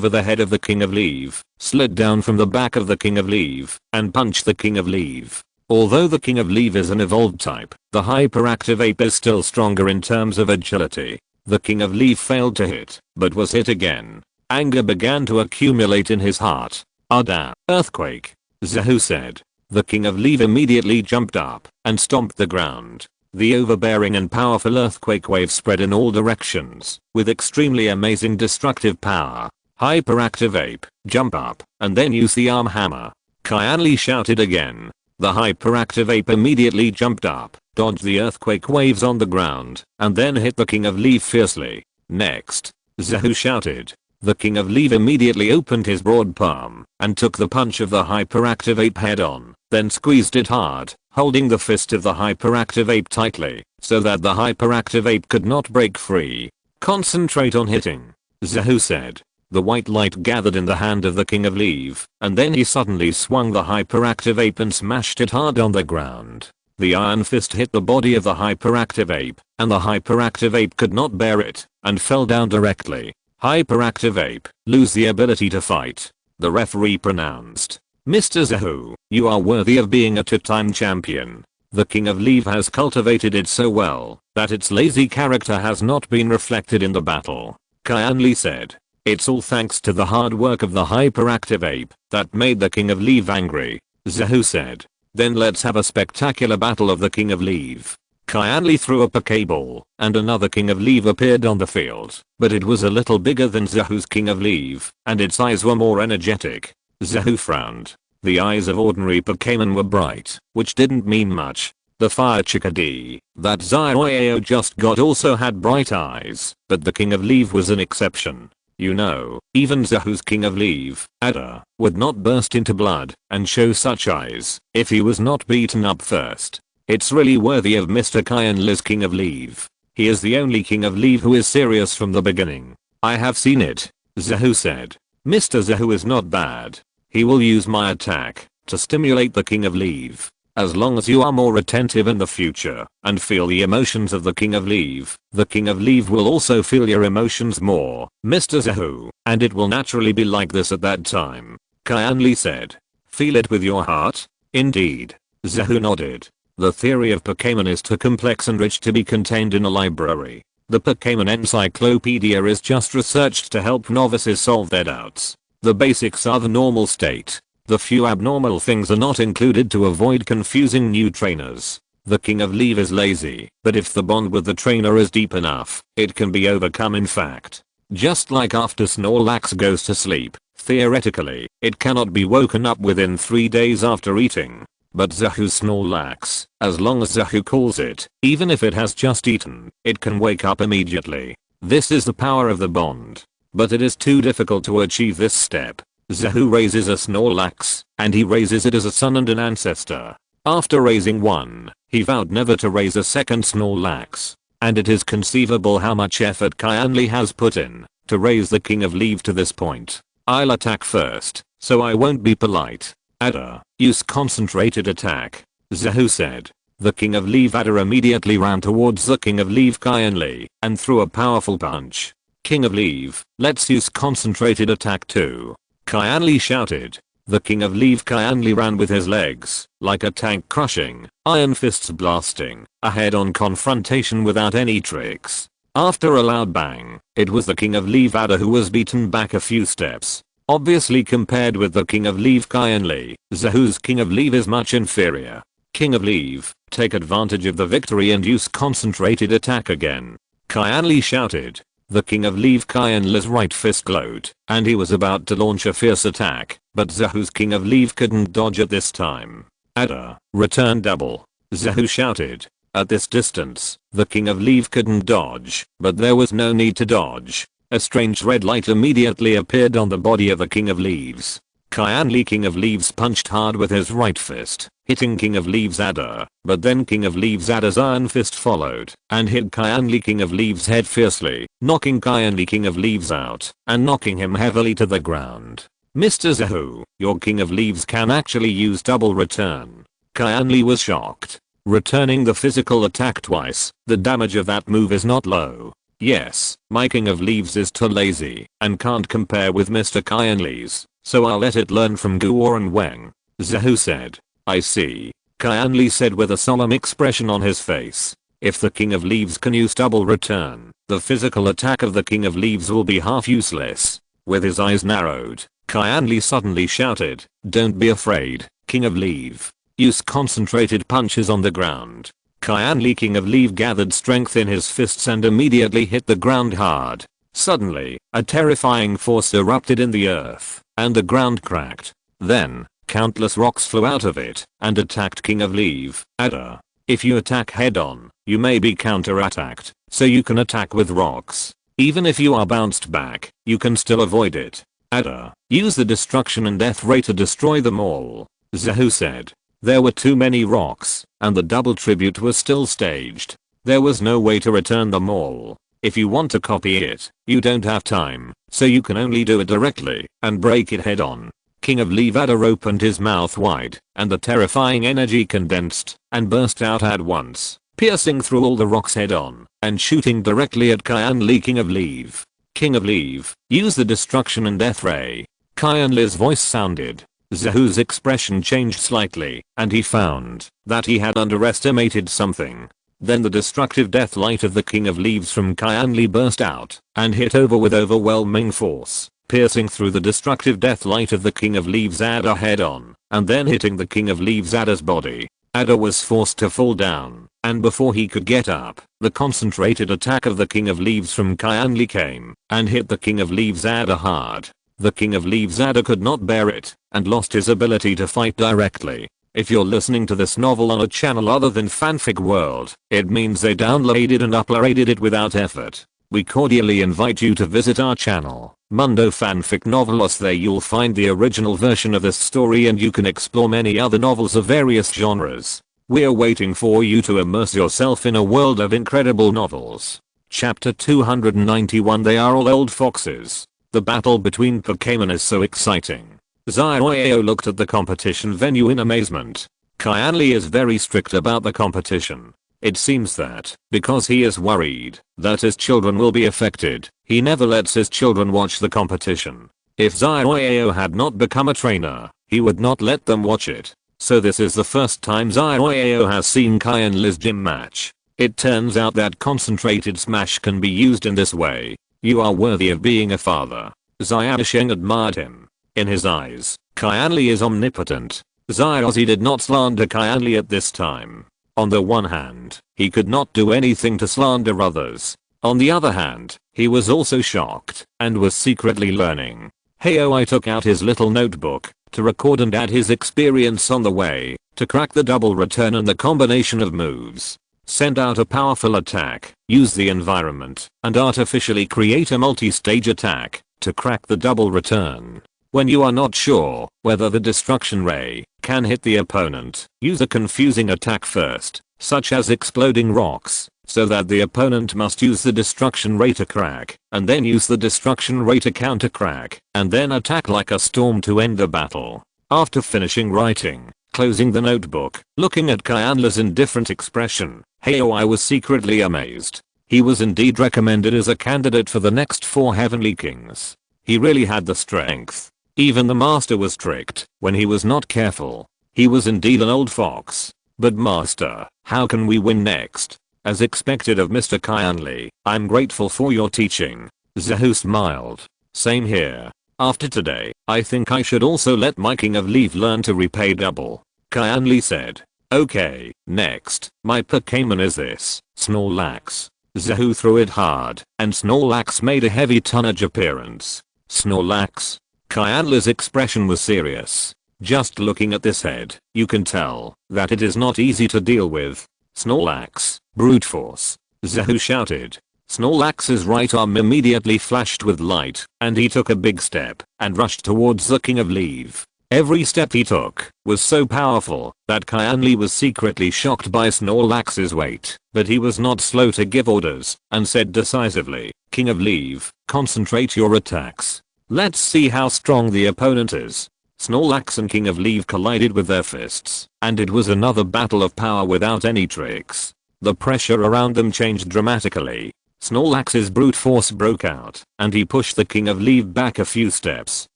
the head of the King of Leave, slid down from the back of the King of Leave, and punched the King of Leave. Although the King of Leave is an evolved type, the Hyperactive Ape is still stronger in terms of agility. The King of Leave failed to hit, but was hit again. Anger began to accumulate in his heart. Ada, earthquake, Zahu said. The King of Leave immediately jumped up and stomped the ground. The overbearing and powerful earthquake wave spread in all directions, with extremely amazing destructive power. Hyperactive Ape, jump up, and then use the arm hammer, Qianli shouted again. The Hyperactive Ape immediately jumped up, dodged the earthquake waves on the ground, and then hit the King of Leave fiercely. Next, Zahu shouted. The King of Leave immediately opened his broad palm and took the punch of the Hyperactive Ape head on, then squeezed it hard, holding the fist of the Hyperactive Ape tightly, so that the Hyperactive Ape could not break free. Concentrate on hitting, Zahu said. The white light gathered in the hand of the King of Leave, and then he suddenly swung the Hyperactive Ape and smashed it hard on the ground. The iron fist hit the body of the Hyperactive Ape, and the Hyperactive Ape could not bear it, and fell down directly. Hyperactive Ape, lose the ability to fight. The referee pronounced. Mr. Zahu, you are worthy of being a two-time champion. The King of Leave has cultivated it so well that its lazy character has not been reflected in the battle. Kyanli said. It's all thanks to the hard work of the hyperactive ape that made the King of Leave angry. Zahu said. Then let's have a spectacular battle of the King of Leave. Kyanli threw a Pokeball, and another King of Leave appeared on the field, but it was a little bigger than Zahu's King of Leave, and its eyes were more energetic. Zahu frowned. The eyes of ordinary Pokémon were bright, which didn't mean much. The fire chickadee that Zioyao just got also had bright eyes, but the King of Leave was an exception. You know, even Zahu's King of Leave, Ada, would not burst into blood and show such eyes if he was not beaten up first. It's really worthy of Mr. Kyanli's King of Leave. He is the only King of Leave who is serious from the beginning. I have seen it, Zahu said. Mr. Zahu is not bad. He will use my attack to stimulate the King of Leave. As long as you are more attentive in the future and feel the emotions of the King of Leave, the King of Leave will also feel your emotions more, Mr. Zahu, and it will naturally be like this at that time. Kyanli said. Feel it with your heart? Indeed. Zahu nodded. The theory of Pokémon is too complex and rich to be contained in a library. The Pokémon Encyclopedia is just researched to help novices solve their doubts. The basics are the normal state. The few abnormal things are not included to avoid confusing new trainers. The King of Leave is lazy, but if the bond with the trainer is deep enough, it can be overcome in fact. Just like after Snorlax goes to sleep, theoretically, it cannot be woken up within 3 days after eating. But Zahu's Snorlax, as long as Zahu calls it, even if it has just eaten, it can wake up immediately. This is the power of the bond. But it is too difficult to achieve this step. Zahu raises a Snorlax, and he raises it as a son and an ancestor. After raising one, he vowed never to raise a second Snorlax. And it is conceivable how much effort Kyanli has put in to raise the King of Leave to this point. I'll attack first, so I won't be polite. Ada, use concentrated attack, Zahu said. The King of Leave Ada immediately ran towards the King of Leave Kyanli and threw a powerful punch. King of Leave, let's use concentrated attack too. Kyanli shouted. The King of Leave Kyanli ran with his legs, like a tank crushing, iron fists blasting, a head-on confrontation without any tricks. After a loud bang, it was the King of Leave Ada who was beaten back a few steps. Obviously compared with the King of Leave Kyanli, Zahu's King of Leave is much inferior. King of Leave, take advantage of the victory and use concentrated attack again. Kyanli shouted. The King of Leave Kyanli's right fist glowed, and he was about to launch a fierce attack, but Zahu's King of Leave couldn't dodge at this time. Ada, return double. Zahu shouted. At this distance, the King of Leave couldn't dodge, but there was no need to dodge. A strange red light immediately appeared on the body of the King of Leaves. Kyanli King of Leaves punched hard with his right fist, hitting King of Leaves Ada, but then King of Leaves Ada's iron fist followed and hit Kyanli King of Leaves head fiercely, knocking Kyanli King of Leaves out and knocking him heavily to the ground. Mr. Zahu, your King of Leaves can actually use double return. Kyanli was shocked. Returning the physical attack twice, the damage of that move is not low. Yes, my King of Leaves is too lazy and can't compare with Mr. Kyanli's, so I'll let it learn from Guor and Weng. Zahu said. I see. Kyanli said with a solemn expression on his face. If the King of Leaves can use double return, the physical attack of the King of Leaves will be half useless. With his eyes narrowed, Kyanli suddenly shouted, don't be afraid, King of Leave. Use concentrated punches on the ground. Kyanli King of Leave gathered strength in his fists and immediately hit the ground hard. Suddenly, a terrifying force erupted in the earth, and the ground cracked. Then, countless rocks flew out of it and attacked King of Leave, Ada. If you attack head-on, you may be counter-attacked, so you can attack with rocks. Even if you are bounced back, you can still avoid it. Ada, use the destruction and death ray to destroy them all, Zahu said. There were too many rocks, and the double tribute was still staged. There was no way to return them all. If you want to copy it, you don't have time, so you can only do it directly and break it head on. King of Leave Ada opened his mouth wide, and the terrifying energy condensed and burst out at once, piercing through all the rocks head on and shooting directly at Kyanli King of Leave. King of Leave, use the destruction and death ray. Kyanli's voice sounded. Zahu's expression changed slightly, and he found that he had underestimated something. Then the destructive death light of the King of Leaves from Kyanli burst out and hit over with overwhelming force, piercing through the destructive death light of the King of Leaves Ada head on, and then hitting the King of Leaves Ada's body. Ada was forced to fall down, and before he could get up, the concentrated attack of the King of Leaves from Kyanli came and hit the King of Leaves Ada hard. The King of Leaves Ada could not bear it and lost his ability to fight directly. If you're listening to this novel on a channel other than Fanfic World, it means they downloaded and uploaded it without effort. We cordially invite you to visit our channel, Mundo Fanfic Novelos. There you'll find the original version of this story and you can explore many other novels of various genres. We're waiting for you to immerse yourself in a world of incredible novels. Chapter 291. They are all old foxes. The battle between Pokémon is so exciting. Zioeo looked at the competition venue in amazement. Kyanli is very strict about the competition. It seems that, because he is worried that his children will be affected, he never lets his children watch the competition. If Zioeo had not become a trainer, he would not let them watch it. So this is the first time Zioeo has seen Kyanli's gym match. It turns out that concentrated smash can be used in this way. You are worthy of being a father. Xiaosheng admired him. In his eyes, Kyanli is omnipotent. Xiaozi did not slander Kyanli at this time. On the one hand, he could not do anything to slander others. On the other hand, he was also shocked and was secretly learning. Heoi took out his little notebook to record and add his experience on the way to crack the double return and the combination of moves. Send out a powerful attack, use the environment, and artificially create a multi-stage attack to crack the double return. When you are not sure whether the destruction ray can hit the opponent, use a confusing attack first, such as exploding rocks, so that the opponent must use the destruction ray to crack, and then use the destruction ray to counter crack, and then attack like a storm to end the battle. After finishing writing, closing the notebook, looking at Kyanli's indifferent expression, Heoi was secretly amazed. He was indeed recommended as a candidate for the next 4 Heavenly Kings. He really had the strength. Even the master was tricked when he was not careful. He was indeed an old fox. But master, how can we win next? As expected of Mr. Kyanli, I'm grateful for your teaching. Zahu smiled. Same here. After today, I think I should also let my King of Leave learn to repay double. Kyanli said. Okay, next, my Pokémon is this, Snorlax. Zahu threw it hard, and Snorlax made a heavy tonnage appearance. Snorlax? Kyanli's expression was serious. Just looking at this head, you can tell that it is not easy to deal with. Snorlax, brute force. Zahu shouted. Snorlax's right arm immediately flashed with light, and he took a big step and rushed towards the King of Leave. Every step he took was so powerful that Kyanli was secretly shocked by Snorlax's weight, but he was not slow to give orders and said decisively, King of Leave, concentrate your attacks. Let's see how strong the opponent is. Snorlax and King of Leave collided with their fists, and it was another battle of power without any tricks. The pressure around them changed dramatically. Snorlax's brute force broke out, and he pushed the King of Leave back a few steps.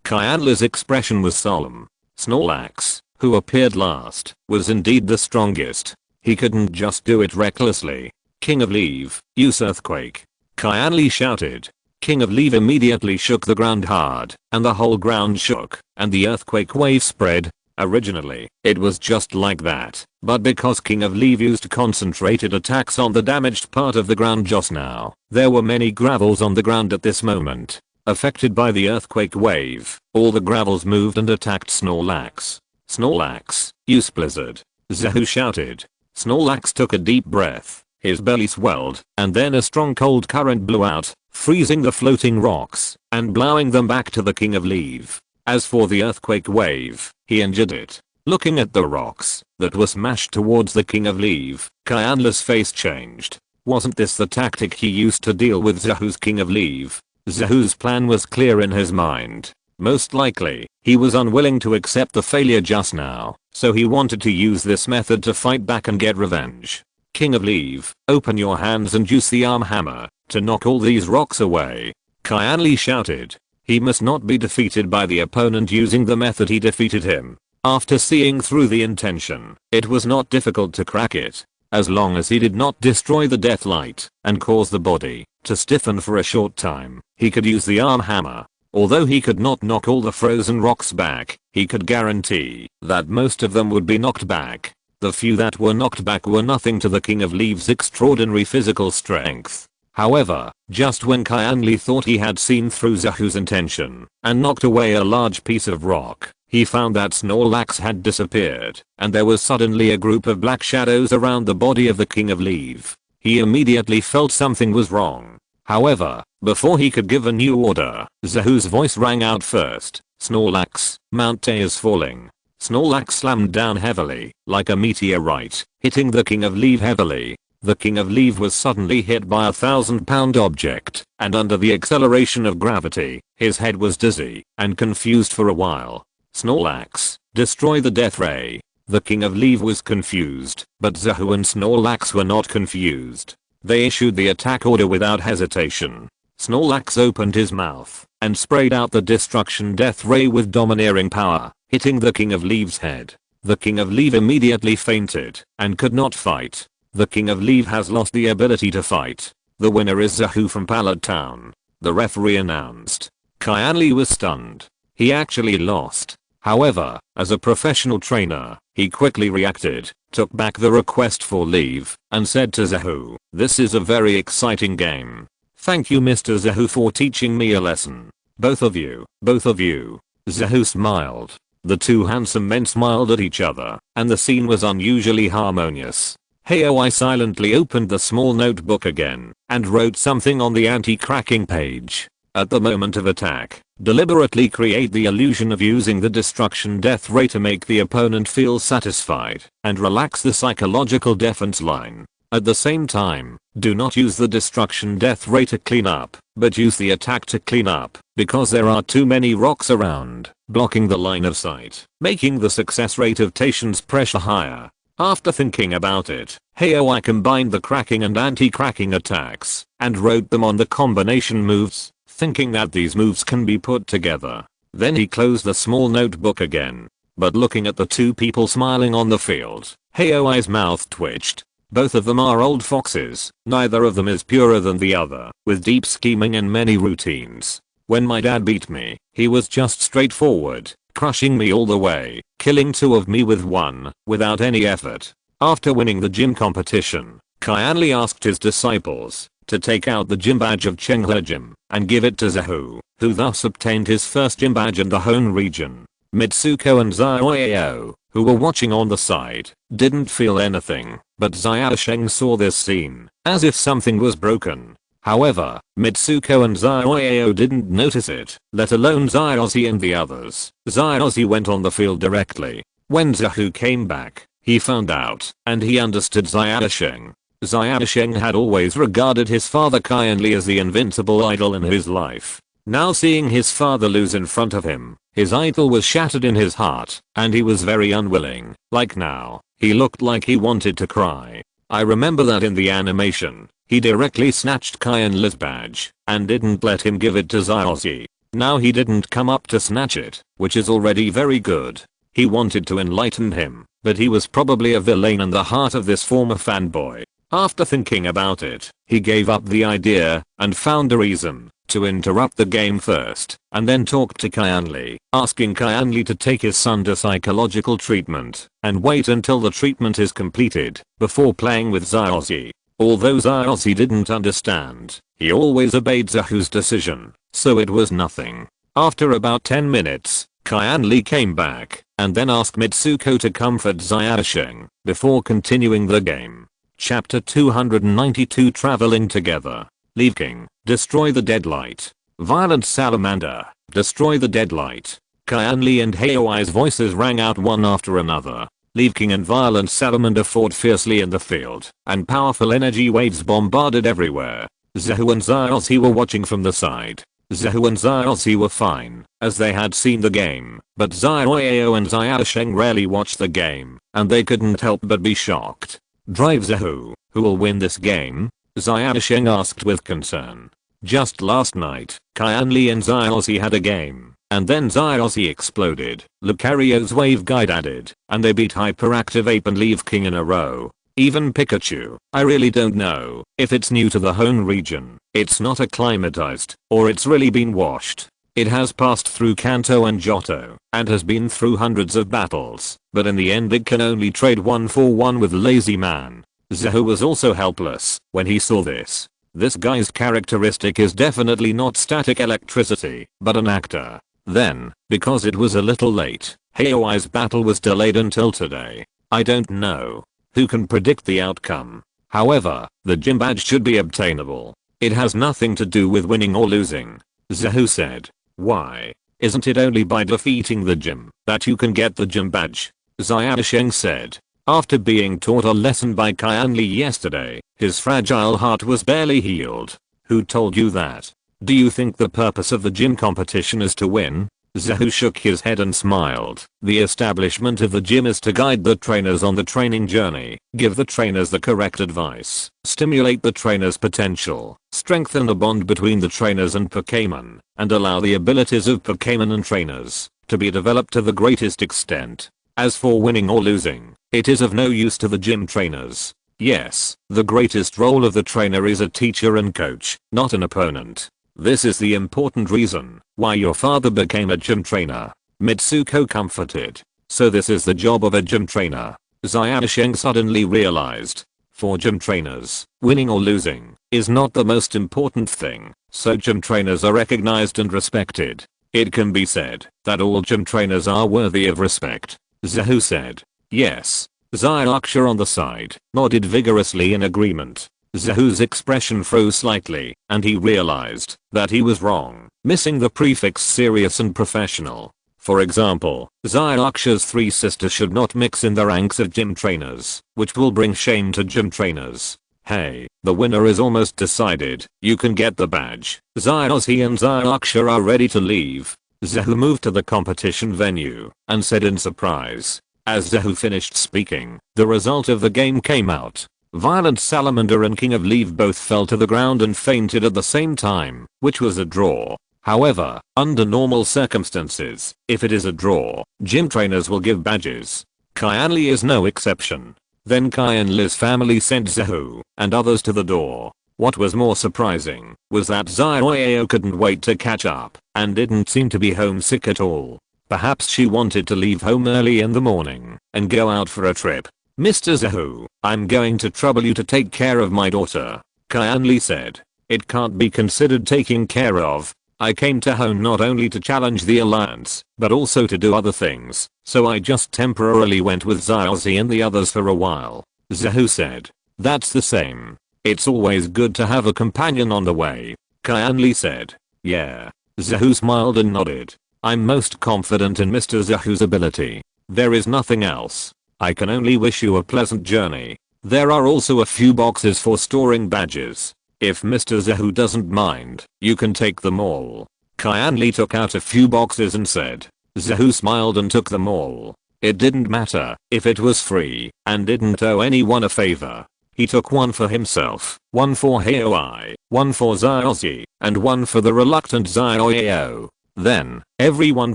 Kyanli's expression was solemn. Snorlax, who appeared last, was indeed the strongest. He couldn't just do it recklessly. King of Leave, use earthquake. Kyanli shouted. King of Leave immediately shook the ground hard, and the whole ground shook, and the earthquake wave spread. Originally, it was just like that, but because King of Leave used concentrated attacks on the damaged part of the ground just now, there were many gravels on the ground at this moment. Affected by the earthquake wave, all the gravels moved and attacked Snorlax. Snorlax, use blizzard. Zahu shouted. Snorlax took a deep breath, his belly swelled, and then a strong cold current blew out, freezing the floating rocks, and blowing them back to the King of Leave. As for the earthquake wave, he injured it. Looking at the rocks that were smashed towards the King of Leave, Kyanli's face changed. Wasn't this the tactic he used to deal with Zahu's King of Leave? Zahu's plan was clear in his mind. Most likely, he was unwilling to accept the failure just now, so he wanted to use this method to fight back and get revenge. King of Leave, open your hands and use the arm hammer to knock all these rocks away. Kyanli shouted. He must not be defeated by the opponent using the method he defeated him. After seeing through the intention, it was not difficult to crack it. As long as he did not destroy the death light and cause the body to stiffen for a short time, he could use the arm hammer. Although he could not knock all the frozen rocks back, he could guarantee that most of them would be knocked back. The few that were knocked back were nothing to the King of Leaves' extraordinary physical strength. However, just when Kyanli thought he had seen through Zahu's intention and knocked away a large piece of rock, he found that Snorlax had disappeared, and there was suddenly a group of black shadows around the body of the King of Leave. He immediately felt something was wrong. However, before he could give a new order, Zahu's voice rang out first. Snorlax, Mount Tay is falling. Snorlax slammed down heavily, like a meteorite, hitting the King of Leave heavily. The King of Leave was suddenly hit by a 1,000-pound object, and under the acceleration of gravity, his head was dizzy and confused for a while. Snorlax, destroy the death ray. The King of Leave was confused, but Zahu and Snorlax were not confused. They issued the attack order without hesitation. Snorlax opened his mouth and sprayed out the destruction death ray with domineering power, hitting the King of Leave's head. The King of Leave immediately fainted and could not fight. The King of Leave has lost the ability to fight. The winner is Zahu from Pallet Town. The referee announced. Kyanli was stunned. He actually lost. However, as a professional trainer, he quickly reacted, took back the request for leave, and said to Zahu, "This is a very exciting game. Thank you Mr. Zahu for teaching me a lesson. Both of you. Zahu smiled. The two handsome men smiled at each other, and the scene was unusually harmonious. Haoi silently opened the small notebook again, and wrote something on the anti-cracking page. At the moment of attack, deliberately create the illusion of using the destruction death ray to make the opponent feel satisfied, and relax the psychological defense line. At the same time, do not use the destruction death ray to clean up, but use the attack to clean up, because there are too many rocks around, blocking the line of sight, making the success rate of Tation's pressure higher." After thinking about it, Haoi combined the cracking and anti-cracking attacks, and wrote them on the combination moves, thinking that these moves can be put together. Then he closed the small notebook again. But looking at the two people smiling on the field, Haoi's mouth twitched. Both of them are old foxes, neither of them is purer than the other, with deep scheming and many routines. When my dad beat me, he was just straightforward, crushing me all the way, killing two of me with one, without any effort. After winning the gym competition, Kyanli asked his disciples to take out the gym badge of Chenghe Gym and give it to Zahu, who thus obtained his first gym badge in the Hone region. Mitsuko and Xiaoyao, who were watching on the side, didn't feel anything, but Xiaosheng saw this scene, as if something was broken. However, Mitsuko and Xiaoyao didn't notice it, let alone Xiaozi and the others. Xiaozi went on the field directly. When Zahu came back, he found out, and he understood Xiaosheng. Xiaosheng had always regarded his father Kyanli as the invincible idol in his life. Now seeing his father lose in front of him, his idol was shattered in his heart, and he was very unwilling. Like now, he looked like he wanted to cry. I remember that in the animation, he directly snatched Kyanli's badge, and didn't let him give it to Xiaozi. Now he didn't come up to snatch it, which is already very good. He wanted to enlighten him, but he was probably a villain in the heart of this former fanboy. After thinking about it, he gave up the idea, and found a reason to interrupt the game first, and then talked to Kyanli, asking Kyanli to take his son to psychological treatment, and wait until the treatment is completed, before playing with Xiaozi. Although Xiaozi didn't understand, he always obeyed Zahu's decision, so it was nothing. After about 10 minutes, Kyanli came back, and then asked Mitsuko to comfort Xiaosheng, before continuing the game. Chapter 292 Traveling Together. Leave King, destroy the deadlight. Violent Salamander, destroy the deadlight. Kyanli and Haoi's voices rang out one after another. Leave King and Violent Salamander fought fiercely in the field, and powerful energy waves bombarded everywhere. Zahu and Xiaozi were watching from the side. Zahu and Xiaozi were fine, as they had seen the game, but Xiaoyao and Xiaosheng rarely watched the game, and they couldn't help but be shocked. Drive Zahu, who will win this game? Xiaosheng asked with concern. Just last night, Kyanli and Zyozzy had a game, and then Zyozzy exploded, Lucario's wave guide added, and they beat Hyperactive Ape and Leaf King in a row. Even Pikachu, I really don't know if it's new to the home region, it's not acclimatized, or it's really been washed. It has passed through Kanto and Johto, and has been through hundreds of battles, but in the end it can only trade 1-for-1 with Lazy Man. Zahu was also helpless when he saw this. This guy's characteristic is definitely not static electricity, but an actor. Then, because it was a little late, Haoi's battle was delayed until today. I don't know. Who can predict the outcome? However, the gym badge should be obtainable. It has nothing to do with winning or losing. Zahu said. Why? Isn't it only by defeating the gym that you can get the gym badge? Xiaosheng said. After being taught a lesson by Kyanli yesterday, his fragile heart was barely healed. Who told you that? Do you think the purpose of the gym competition is to win? Zahu shook his head and smiled. The establishment of the gym is to guide the trainers on the training journey, give the trainers the correct advice, stimulate the trainers' potential, strengthen the bond between the trainers and Pokémon, and allow the abilities of Pokémon and trainers to be developed to the greatest extent. As for winning or losing, it is of no use to the gym trainers. Yes, the greatest role of the trainer is a teacher and coach, not an opponent. This is the important reason why your father became a gym trainer. Mitsuko comforted. So this is the job of a gym trainer. Xiaosheng suddenly realized. For gym trainers, winning or losing is not the most important thing, so gym trainers are recognized and respected. It can be said that all gym trainers are worthy of respect. Zahu said. Yes. Xiaoxia on the side nodded vigorously in agreement. Zahu's expression froze slightly, and he realized that he was wrong, missing the prefix serious and professional. For example, Xiaoxia's three sisters should not mix in the ranks of gym trainers, which will bring shame to gym trainers. Hey, the winner is almost decided. You can get the badge. Xiaozi and Xiaoxia are ready to leave. Zahu moved to the competition venue and said in surprise. As Zahu finished speaking, the result of the game came out. Violent Salamander and King of Leaf both fell to the ground and fainted at the same time, which was a draw. However, under normal circumstances, if it is a draw, gym trainers will give badges. Kyanli is no exception. Then Kyanli's family sent Zahu and others to the door. What was more surprising was that Xiaoyao couldn't wait to catch up and didn't seem to be homesick at all. Perhaps she wanted to leave home early in the morning and go out for a trip. Mr. Zahu, I'm going to trouble you to take care of my daughter, Kyanli said. It can't be considered taking care of. I came to home not only to challenge the alliance, but also to do other things, so I just temporarily went with Xiaozi and the others for a while. Zahu said. That's the same. It's always good to have a companion on the way, Kyanli said. Yeah. Zahu smiled and nodded. I'm most confident in Mr. Zahu's ability. There is nothing else. I can only wish you a pleasant journey. There are also a few boxes for storing badges. If Mr. Zahu doesn't mind, you can take them all. Kyanli took out a few boxes and said. Zahu smiled and took them all. It didn't matter if it was free and didn't owe anyone a favor. He took one for himself, one for Haoi, one for Xiaozi, and one for the reluctant Xiaoyao. Then, everyone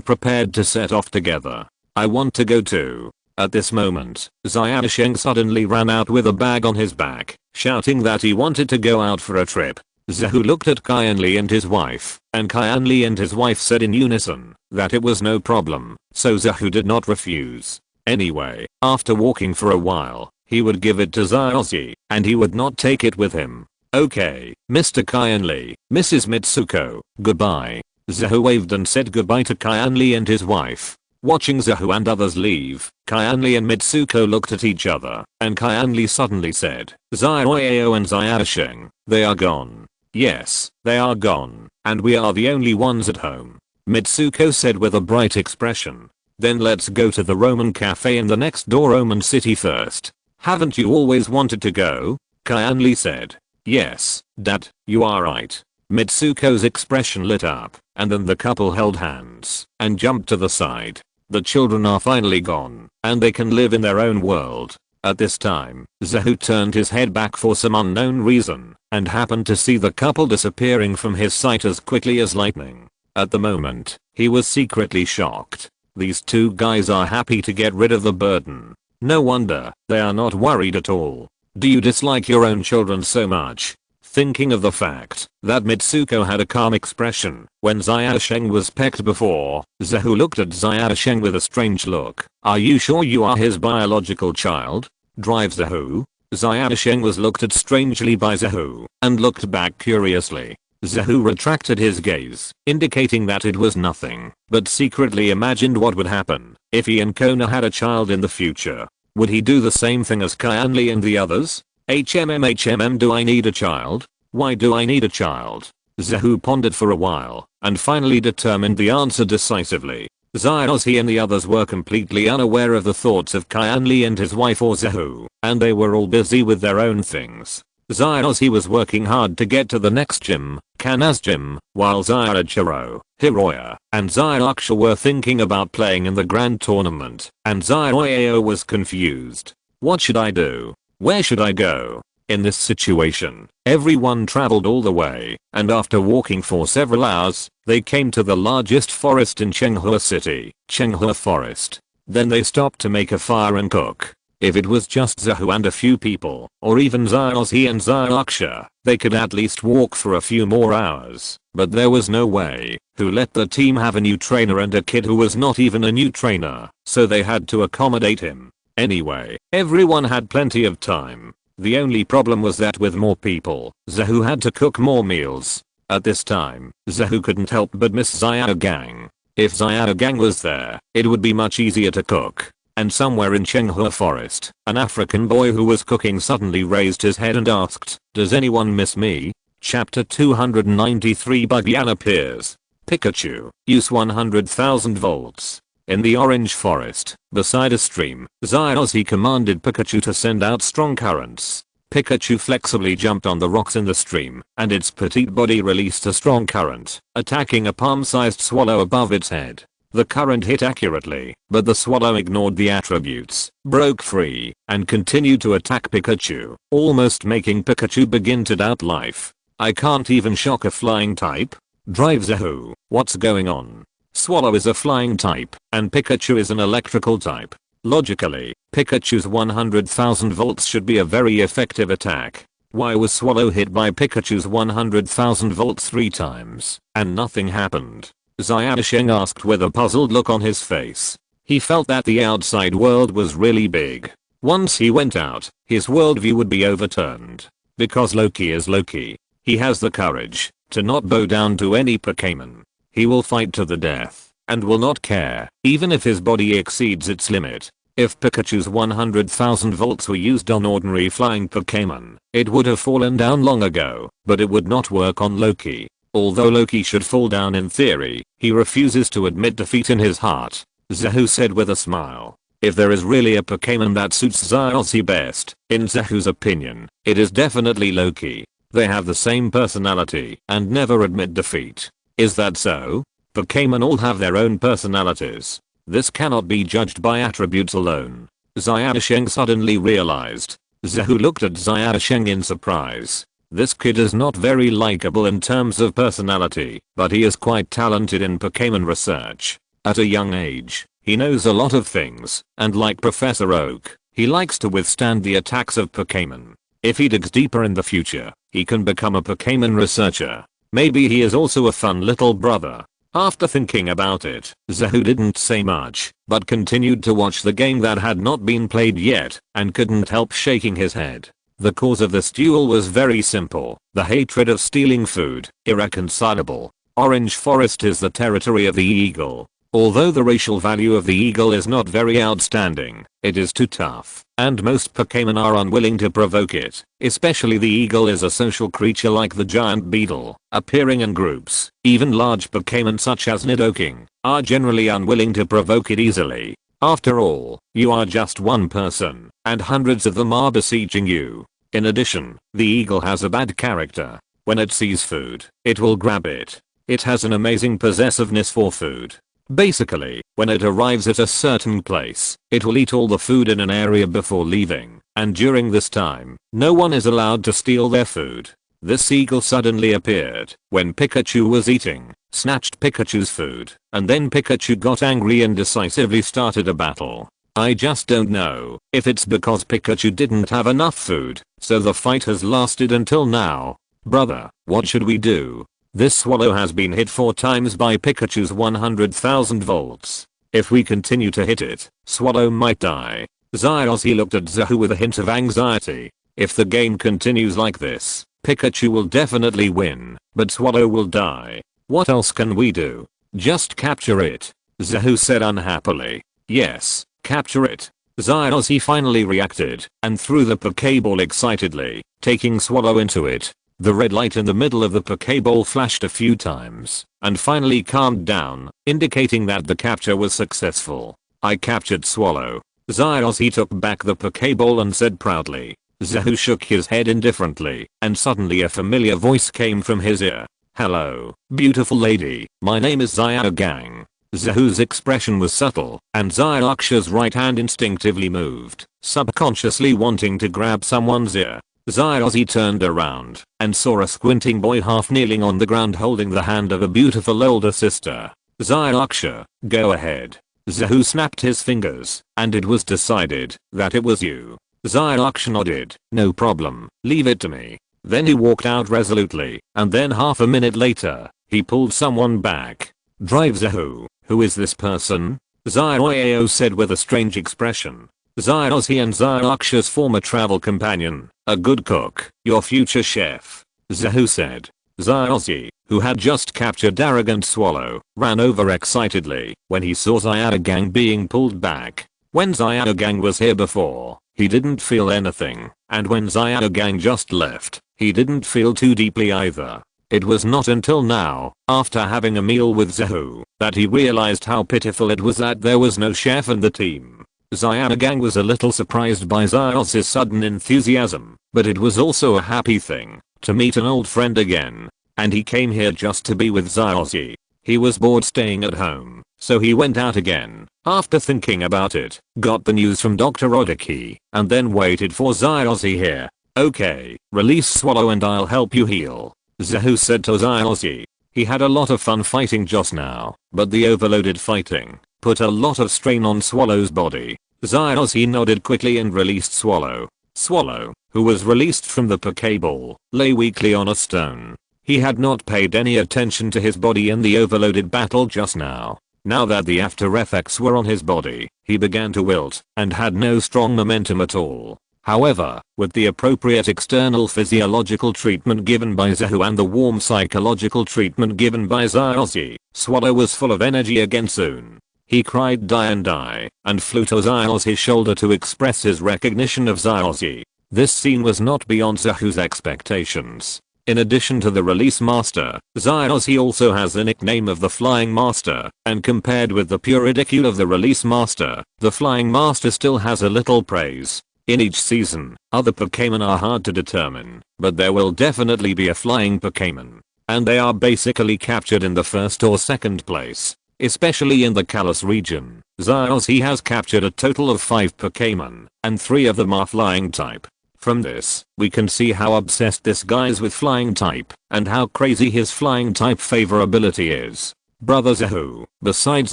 prepared to set off together. I want to go too. At this moment, Xiaosheng suddenly ran out with a bag on his back, shouting that he wanted to go out for a trip. Zahu looked at Kyanli and his wife, and Kyanli and his wife said in unison that it was no problem, so Zahu did not refuse. Anyway, after walking for a while, he would give it to Xiaozi, and he would not take it with him. Okay, Mr. Kyanli, Mrs. Mitsuko, goodbye. Zahu waved and said goodbye to Kyanli and his wife. Watching Zahu and others leave, Kyanli and Mitsuko looked at each other, and Kyanli suddenly said, Xiaoyao and Xiaosheng, they are gone. Yes, they are gone, and we are the only ones at home. Mitsuko said with a bright expression. Then let's go to the Roman cafe in the next door Roman city first. Haven't you always wanted to go? Kyanli said. Yes, Dad, you are right. Mitsuko's expression lit up, and then the couple held hands and jumped to the side. The children are finally gone, and they can live in their own world. At this time, Zahu turned his head back for some unknown reason, and happened to see the couple disappearing from his sight as quickly as lightning. At the moment, he was secretly shocked. These two guys are happy to get rid of the burden. No wonder, they are not worried at all. Do you dislike your own children so much? Thinking of the fact that Mitsuko had a calm expression when Xiaosheng was pecked before, Zahu looked at Xiaosheng with a strange look. Are you sure you are his biological child? Drive Zahu. Xiaosheng was looked at strangely by Zahu and looked back curiously. Zahu retracted his gaze, indicating that it was nothing, but secretly imagined what would happen if he and Kona had a child in the future. Would he do the same thing as Kyanli and the others? HMM, do I need a child? Why do I need a child? Zahu pondered for a while, and finally determined the answer decisively. Xiaozi and the others were completely unaware of the thoughts of Kyanli and his wife or Zahu, and they were all busy with their own things. Xiaozi was working hard to get to the next gym, Kana's gym, while Xiaochiro, Hiroya, and Xiaoksha were thinking about playing in the grand tournament, and Xiaoyao was confused. What should I do? Where should I go? In this situation, everyone traveled all the way, and after walking for several hours, they came to the largest forest in Chenghua City, Chenghua Forest. Then they stopped to make a fire and cook. If it was just Zahu and a few people, or even Xiaozi and Xiaoksha, they could at least walk for a few more hours. But there was no way. Who let the team have a new trainer and a kid who was not even a new trainer, so they had to accommodate him. Anyway, everyone had plenty of time. The only problem was that with more people, Zahu had to cook more meals. At this time, Zahu couldn't help but miss Xiaogang. If Xiaogang was there, it would be much easier to cook. And somewhere in Chenghua Forest, an African boy who was cooking suddenly raised his head and asked, "Does anyone miss me?" Chapter 293 Bugyan appears. Pikachu, use 100,000 volts. In the orange forest, beside a stream, Xiaozi commanded Pikachu to send out strong currents. Pikachu flexibly jumped on the rocks in the stream, and its petite body released a strong current, attacking a palm-sized swallow above its head. The current hit accurately, but the swallow ignored the attributes, broke free, and continued to attack Pikachu, almost making Pikachu begin to doubt life. I can't even shock a flying type? Drive Zahu, what's going on? Swallow is a flying type, and Pikachu is an electrical type. Logically, Pikachu's 100,000 volts should be a very effective attack. Why was Swallow hit by Pikachu's 100,000 volts 3 times, and nothing happened? Xiaosheng asked with a puzzled look on his face. He felt that the outside world was really big. Once he went out, his worldview would be overturned. Because Loki is Loki. He has the courage to not bow down to any Pokémon. He will fight to the death, and will not care, even if his body exceeds its limit. If Pikachu's 100,000 volts were used on ordinary flying Pokémon, it would have fallen down long ago, but it would not work on Loki. Although Loki should fall down in theory, he refuses to admit defeat in his heart. Zahu said with a smile. If there is really a Pokémon that suits Xiaozi best, in Zahu's opinion, it is definitely Loki. They have the same personality and never admit defeat. Is that so? Pokémon all have their own personalities. This cannot be judged by attributes alone. Xiaosheng suddenly realized. Zahu looked at Xiaosheng in surprise. This kid is not very likable in terms of personality, but he is quite talented in Pokémon research. At a young age, he knows a lot of things, and like Professor Oak, he likes to withstand the attacks of Pokémon. If he digs deeper in the future, he can become a Pokémon researcher. Maybe he is also a fun little brother. After thinking about it, Zahu didn't say much, but continued to watch the game that had not been played yet, and couldn't help shaking his head. The cause of this duel was very simple. The hatred of stealing food, irreconcilable. Orange Forest is the territory of the eagle. Although the racial value of the eagle is not very outstanding, it is too tough, and most Pokémon are unwilling to provoke it. Especially the eagle is a social creature like the giant beetle, appearing in groups. Even large Pokémon such as Nidoking are generally unwilling to provoke it easily. After all, you are just one person, and hundreds of them are besieging you. In addition, the eagle has a bad character. When it sees food, it will grab it. It has an amazing possessiveness for food. Basically, when it arrives at a certain place, it will eat all the food in an area before leaving, and during this time, no one is allowed to steal their food. This eagle suddenly appeared when Pikachu was eating, snatched Pikachu's food, and then Pikachu got angry and decisively started a battle. I just don't know if it's because Pikachu didn't have enough food, so the fight has lasted until now. Brother, what should we do? This swallow has been hit 4 times by Pikachu's 100,000 volts. If we continue to hit it, Swallow might die. Zyozzy looked at Zahu with a hint of anxiety. If the game continues like this, Pikachu will definitely win, but Swallow will die. What else can we do? Just capture it. Zahu said unhappily. Yes, capture it. Zyozzy finally reacted and threw the Pokeball excitedly, taking Swallow into it. The red light in the middle of the Pokeball flashed a few times and finally calmed down, indicating that the capture was successful. I captured Swallow. Zyozzy took back the Pokeball and said proudly. Zahu shook his head indifferently, and suddenly a familiar voice came from his ear. Hello, beautiful lady, my name is Zyazzy. Zahu's expression was subtle, and Zyazzy's right hand instinctively moved, subconsciously wanting to grab someone's ear. Zyazzy turned around and saw a squinting boy half kneeling on the ground holding the hand of a beautiful older sister. Zyazzy, go ahead. Zahu snapped his fingers, and it was decided that it was you. Zyazzy nodded. No problem, leave it to me. Then he walked out resolutely, and then half a minute later, he pulled someone back. Drive Zahu. Who is this person? Zyazzy said with a strange expression. Zyozzy and Zyazzy's former travel companion, a good cook, your future chef. Zahu said. Zyozzy, who had just captured arrogant Swallow, ran over excitedly when he saw Zyazzy being pulled back. When Zyazzy was here before, he didn't feel anything, and when Zyazzy just left, he didn't feel too deeply either. It was not until now, after having a meal with Zahu, that he realized how pitiful it was that there was no chef in the team. Zyazzy was a little surprised by Zyozzy's sudden enthusiasm, but it was also a happy thing to meet an old friend again, and he came here just to be with Zyozzy. He was bored staying at home, so he went out again. After thinking about it, got the news from Dr. Odiki, and then waited for Zyozzy here. Okay, release Swallow and I'll help you heal, Zahu said to Zyozzy. He had a lot of fun fighting just now, but the overloaded fighting put a lot of strain on Swallow's body. Zyozzy nodded quickly and released Swallow. Swallow, who was released from the Pokeball, lay weakly on a stone. He had not paid any attention to his body in the overloaded battle just now. Now that the after effects were on his body, he began to wilt and had no strong momentum at all. However, with the appropriate external physiological treatment given by Zahu and the warm psychological treatment given by Zyozzy, Swallow was full of energy again soon. He cried die and flew to Zyozzy's shoulder to express his recognition of Zyozzy. This scene was not beyond Zahu's expectations. In addition to the Release Master, Zyozzy also has the nickname of the Flying Master, and compared with the pure ridicule of the Release Master, the Flying Master still has a little praise. In each season, other Pokémon are hard to determine, but there will definitely be a flying Pokémon, and they are basically captured in the first or second place. Especially in the Kalos region, Zyozzy has captured a total of 5 Pokémon, and 3 of them are flying type. From this, we can see how obsessed this guy is with flying type, and how crazy his flying type favorability is. Brother Zahu, besides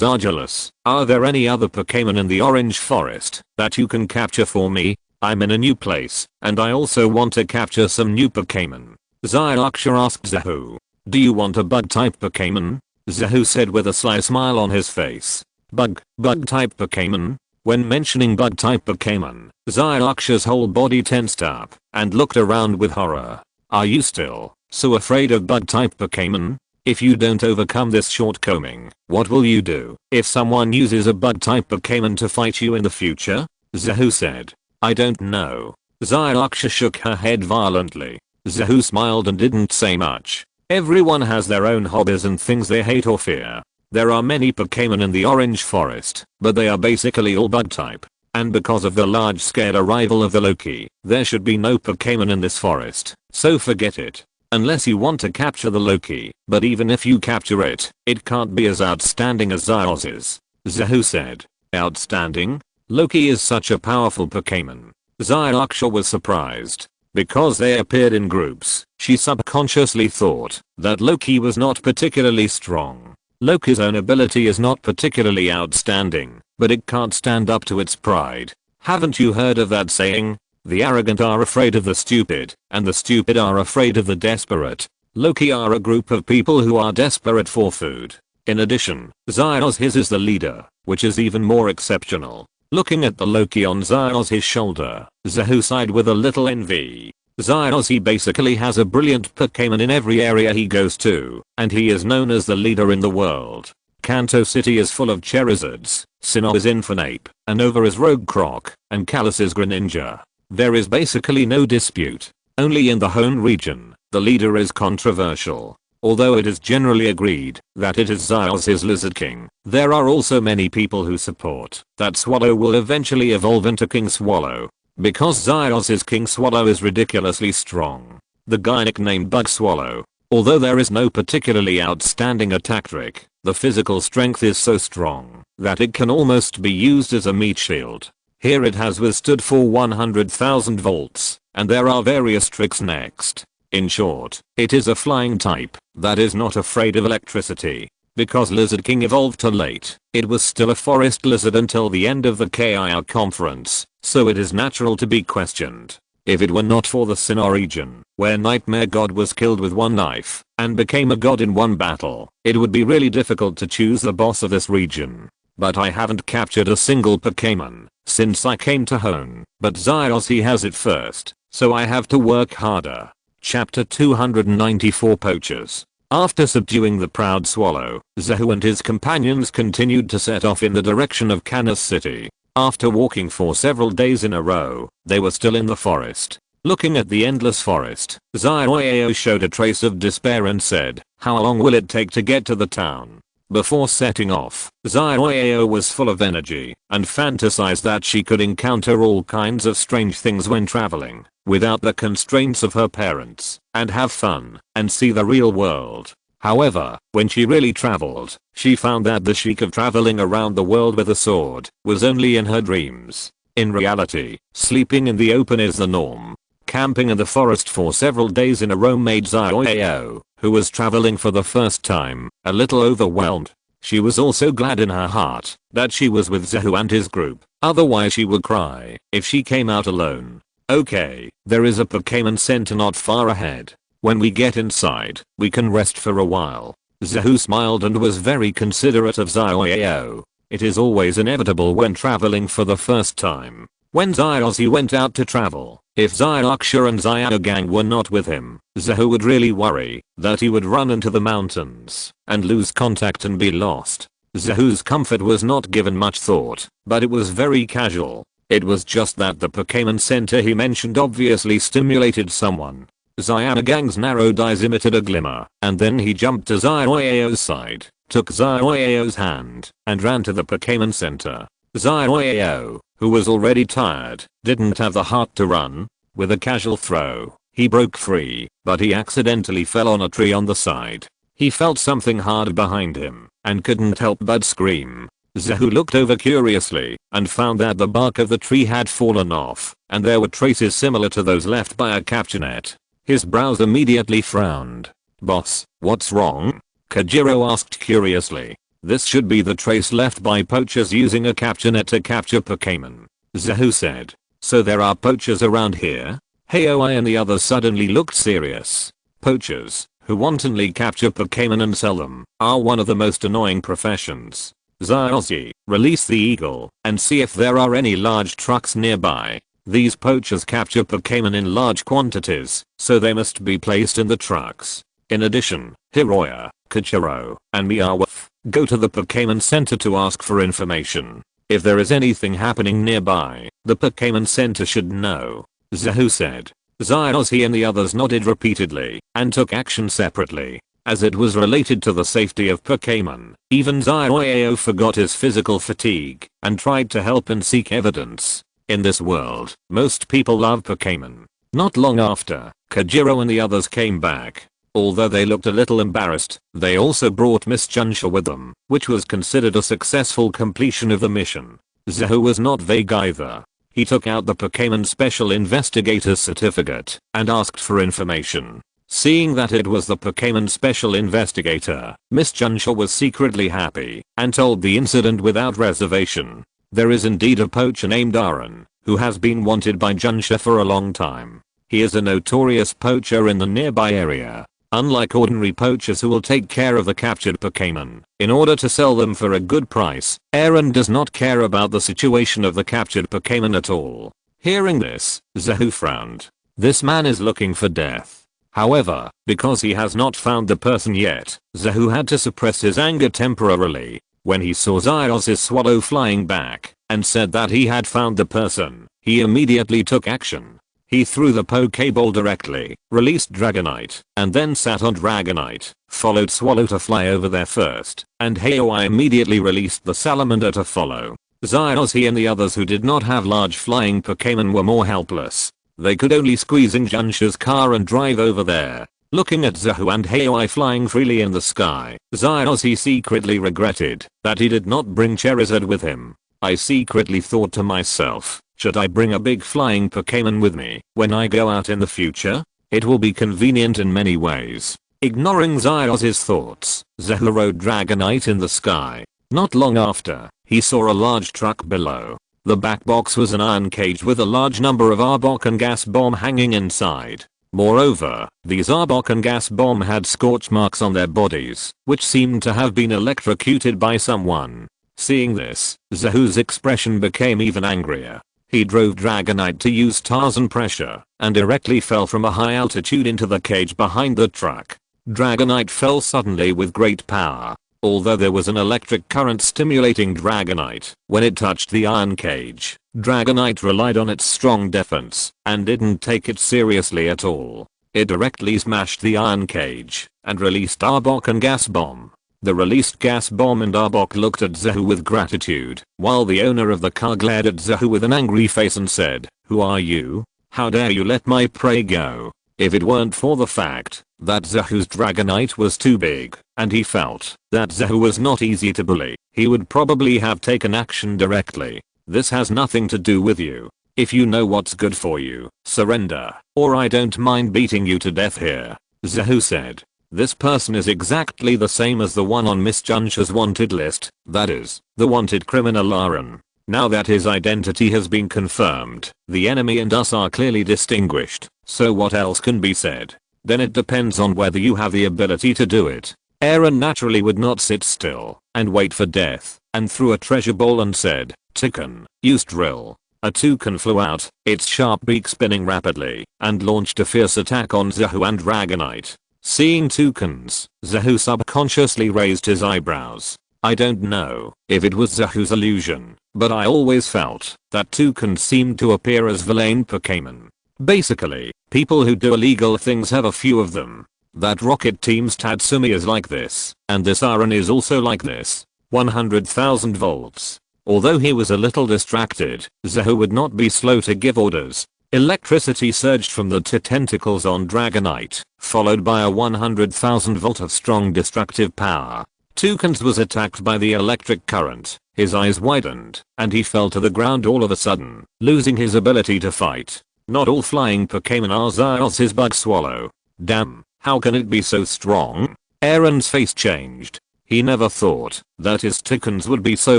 Argilus, are there any other Pokémon in the Orange Forest that you can capture for me? I'm in a new place, and I also want to capture some new Pokémon. Zyazzy asked Zahu. Do you want a bug-type Pokémon? Zahu said with a sly smile on his face. Bug-type Pokémon? When mentioning bug-type Pokémon, Zyazzy's whole body tensed up and looked around with horror. Are you still so afraid of bug-type Pokémon? If you don't overcome this shortcoming, what will you do if someone uses a bug-type Pokémon to fight you in the future? Zahu said. I don't know. Zyazzy shook her head violently. Zahu smiled and didn't say much. Everyone has their own hobbies and things they hate or fear. There are many Pokémon in the Orange Forest, but they are basically all bug-type. And because of the large-scale arrival of the Loki, there should be no Pokémon in this forest, so forget it. unless you want to capture the Loki, but even if you capture it, it can't be as outstanding as Zyos's. Zahu said. Outstanding? Loki is such a powerful Pokémon. Zyosha was surprised. Because they appeared in groups, she subconsciously thought that Loki was not particularly strong. Loki's own ability is not particularly outstanding, but it can't stand up to its pride. Haven't you heard of that saying? The arrogant are afraid of the stupid, and the stupid are afraid of the desperate. Loki are a group of people who are desperate for food. In addition, Zyos is the leader, which is even more exceptional. Looking at the Loki on Zyos' shoulder, Zahu sighed with a little envy. Zyos basically has a brilliant Pokémon in every area he goes to, and he is known as the leader in the world. Kanto City is full of Charizards, Sinnoh is Infernape, Unova is Rogue Croc, and Kalos is Greninja. There is basically no dispute. Only in the Hone region, the leader is controversial. Although it is generally agreed that it is Zyos' Lizard King, there are also many people who support that Swallow will eventually evolve into King Swallow. Because Zyos' King Swallow is ridiculously strong. The guy nicknamed Bug Swallow. Although there is no particularly outstanding attack trick, the physical strength is so strong that it can almost be used as a meat shield. Here it has withstood for 100,000 volts, and there are various tricks next. In short, it is a flying type that is not afraid of electricity. Because Lizard King evolved too late, it was still a forest lizard until the end of the KIR conference, so it is natural to be questioned. If it were not for the Sinnoh region, where Nightmare God was killed with one knife, and became a god in one battle, it would be really difficult to choose the boss of this region. But I haven't captured a single Pokémon since I came to Hone, but Zyos has it first, so I have to work harder. Chapter 294 Poachers. After subduing the proud Swallow, Zahu and his companions continued to set off in the direction of Kanto City. After walking for several days in a row, they were still in the forest. Looking at the endless forest, Zyos showed a trace of despair and said, "How long will it take to get to the town?" Before setting off, Zyos was full of energy and fantasized that she could encounter all kinds of strange things when traveling, without the constraints of her parents, and have fun, and see the real world. However, when she really traveled, she found that the chic of traveling around the world with a sword was only in her dreams. In reality, sleeping in the open is the norm. Camping in the forest for several days in a row made Zyos, who was traveling for the first time, a little overwhelmed. She was also glad in her heart that she was with Zahu and his group, otherwise she would cry if she came out alone. Okay, there is a Pokémon Center not far ahead. When we get inside, we can rest for a while. Zahu smiled and was very considerate of Zyos. It is always inevitable when traveling for the first time. When Zyos went out to travel, if Zyosha and Zyanogang were not with him, Zahu would really worry that he would run into the mountains and lose contact and be lost. Zahu's comfort was not given much thought, but it was very casual. It was just that the Pokémon Center he mentioned obviously stimulated someone. Zyanogan's narrowed eyes emitted a glimmer, and then he jumped to Zyos' side, took Zyos' hand, and ran to the Pokémon Center. Zyos, who was already tired, didn't have the heart to run. With a casual throw, he broke free, but he accidentally fell on a tree on the side. He felt something hard behind him, and couldn't help but scream. Zahu looked over curiously, and found that the bark of the tree had fallen off, and there were traces similar to those left by a capture net. His brows immediately frowned. "Boss, what's wrong?" Kajiro asked curiously. "This should be the trace left by poachers using a capture net to capture Pokémon," Zahu said. "So there are poachers around here?" Hayoi and the others suddenly looked serious. Poachers, who wantonly capture Pokémon and sell them, are one of the most annoying professions. Zyossi, release the eagle, and see if there are any large trucks nearby. These poachers capture Pokémon in large quantities, so they must be placed in the trucks. In addition, Hiroya, Kachiro, and Meowth go to the Pokémon Center to ask for information. If there is anything happening nearby, the Pokémon Center should know, Zahu said. Zyossi and the others nodded repeatedly, and took action separately. As it was related to the safety of Pokémon, even Zyos forgot his physical fatigue, and tried to help and seek evidence. In this world, most people love Pokémon. Not long after, Kajiro and the others came back. Although they looked a little embarrassed, they also brought Miss Junsha with them, which was considered a successful completion of the mission. Zahu was not vague either. He took out the Pokémon Special Investigator's certificate and asked for information. Seeing that it was the Pokémon Special Investigator, Miss Junsha was secretly happy and told the incident without reservation. There is indeed a poacher named Aaron, who has been wanted by Junsha for a long time. He is a notorious poacher in the nearby area. Unlike ordinary poachers who will take care of the captured Pokémon in order to sell them for a good price, Aaron does not care about the situation of the captured Pokémon at all. Hearing this, Zahu frowned. This man is looking for death. However, because he has not found the person yet, Zahu had to suppress his anger temporarily. When he saw Zyos's swallow flying back and said that he had found the person, he immediately took action. He threw the Pokeball directly, released Dragonite, and then sat on Dragonite, followed Swallow to fly over there first, and Haoi immediately released the Salamander to follow. Zyos, he and the others who did not have large flying Pokémon were more helpless. They could only squeeze in Junsha's car and drive over there. Looking at Zahu and Haoi flying freely in the sky, Zyos he secretly regretted that he did not bring Charizard with him. I secretly thought to myself, should I bring a big flying Pokémon with me when I go out in the future? It will be convenient in many ways. Ignoring Zyos's thoughts, Zahu rode Dragonite in the sky. Not long after, he saw a large truck below. The back box was an iron cage with a large number of Arbok and Gas Bomb hanging inside. Moreover, these Arbok and Gas Bomb had scorch marks on their bodies, which seemed to have been electrocuted by someone. Seeing this, Zahu's expression became even angrier. He drove Dragonite to use Tarzan pressure and directly fell from a high altitude into the cage behind the truck. Dragonite fell suddenly with great power. Although there was an electric current stimulating Dragonite when it touched the iron cage, Dragonite relied on its strong defense and didn't take it seriously at all. It directly smashed the iron cage and released Arbok and Gas Bomb. The released Gas Bomb and Arbok looked at Zahu with gratitude, while the owner of the car glared at Zahu with an angry face and said, "Who are you? How dare you let my prey go?" If it weren't for the fact that Zahu's Dragonite was too big, and he felt that Zahu was not easy to bully, he would probably have taken action directly. This has nothing to do with you. If you know what's good for you, surrender, or I don't mind beating you to death here, Zahu said. This person is exactly the same as the one on Miss Junsha's wanted list, that is, the wanted criminal Aaron. Now that his identity has been confirmed, the enemy and us are clearly distinguished, so what else can be said? Then it depends on whether you have the ability to do it. Aaron naturally would not sit still and wait for death, and threw a treasure ball and said, "Toucan, use drill." A toucan flew out, its sharp beak spinning rapidly, and launched a fierce attack on Zahu and Dragonite. Seeing toucans, Zahu subconsciously raised his eyebrows. I don't know if it was Zahu's illusion, but I always felt that toucans seemed to appear as villain Pokémon. Basically, people who do illegal things have a few of them. That Rocket Team's Tatsumi is like this, and this Aaron is also like this. 100,000 volts. Although he was a little distracted, Zahu would not be slow to give orders. Electricity surged from the tentacles on Dragonite, followed by a 100,000 volt of strong destructive power. Toucans was attacked by the electric current, his eyes widened, and he fell to the ground all of a sudden, losing his ability to fight. Not all flying Pokémon are Zyos's Bug Swallow. Damn, how can it be so strong? Aaron's face changed. He never thought that his toucans would be so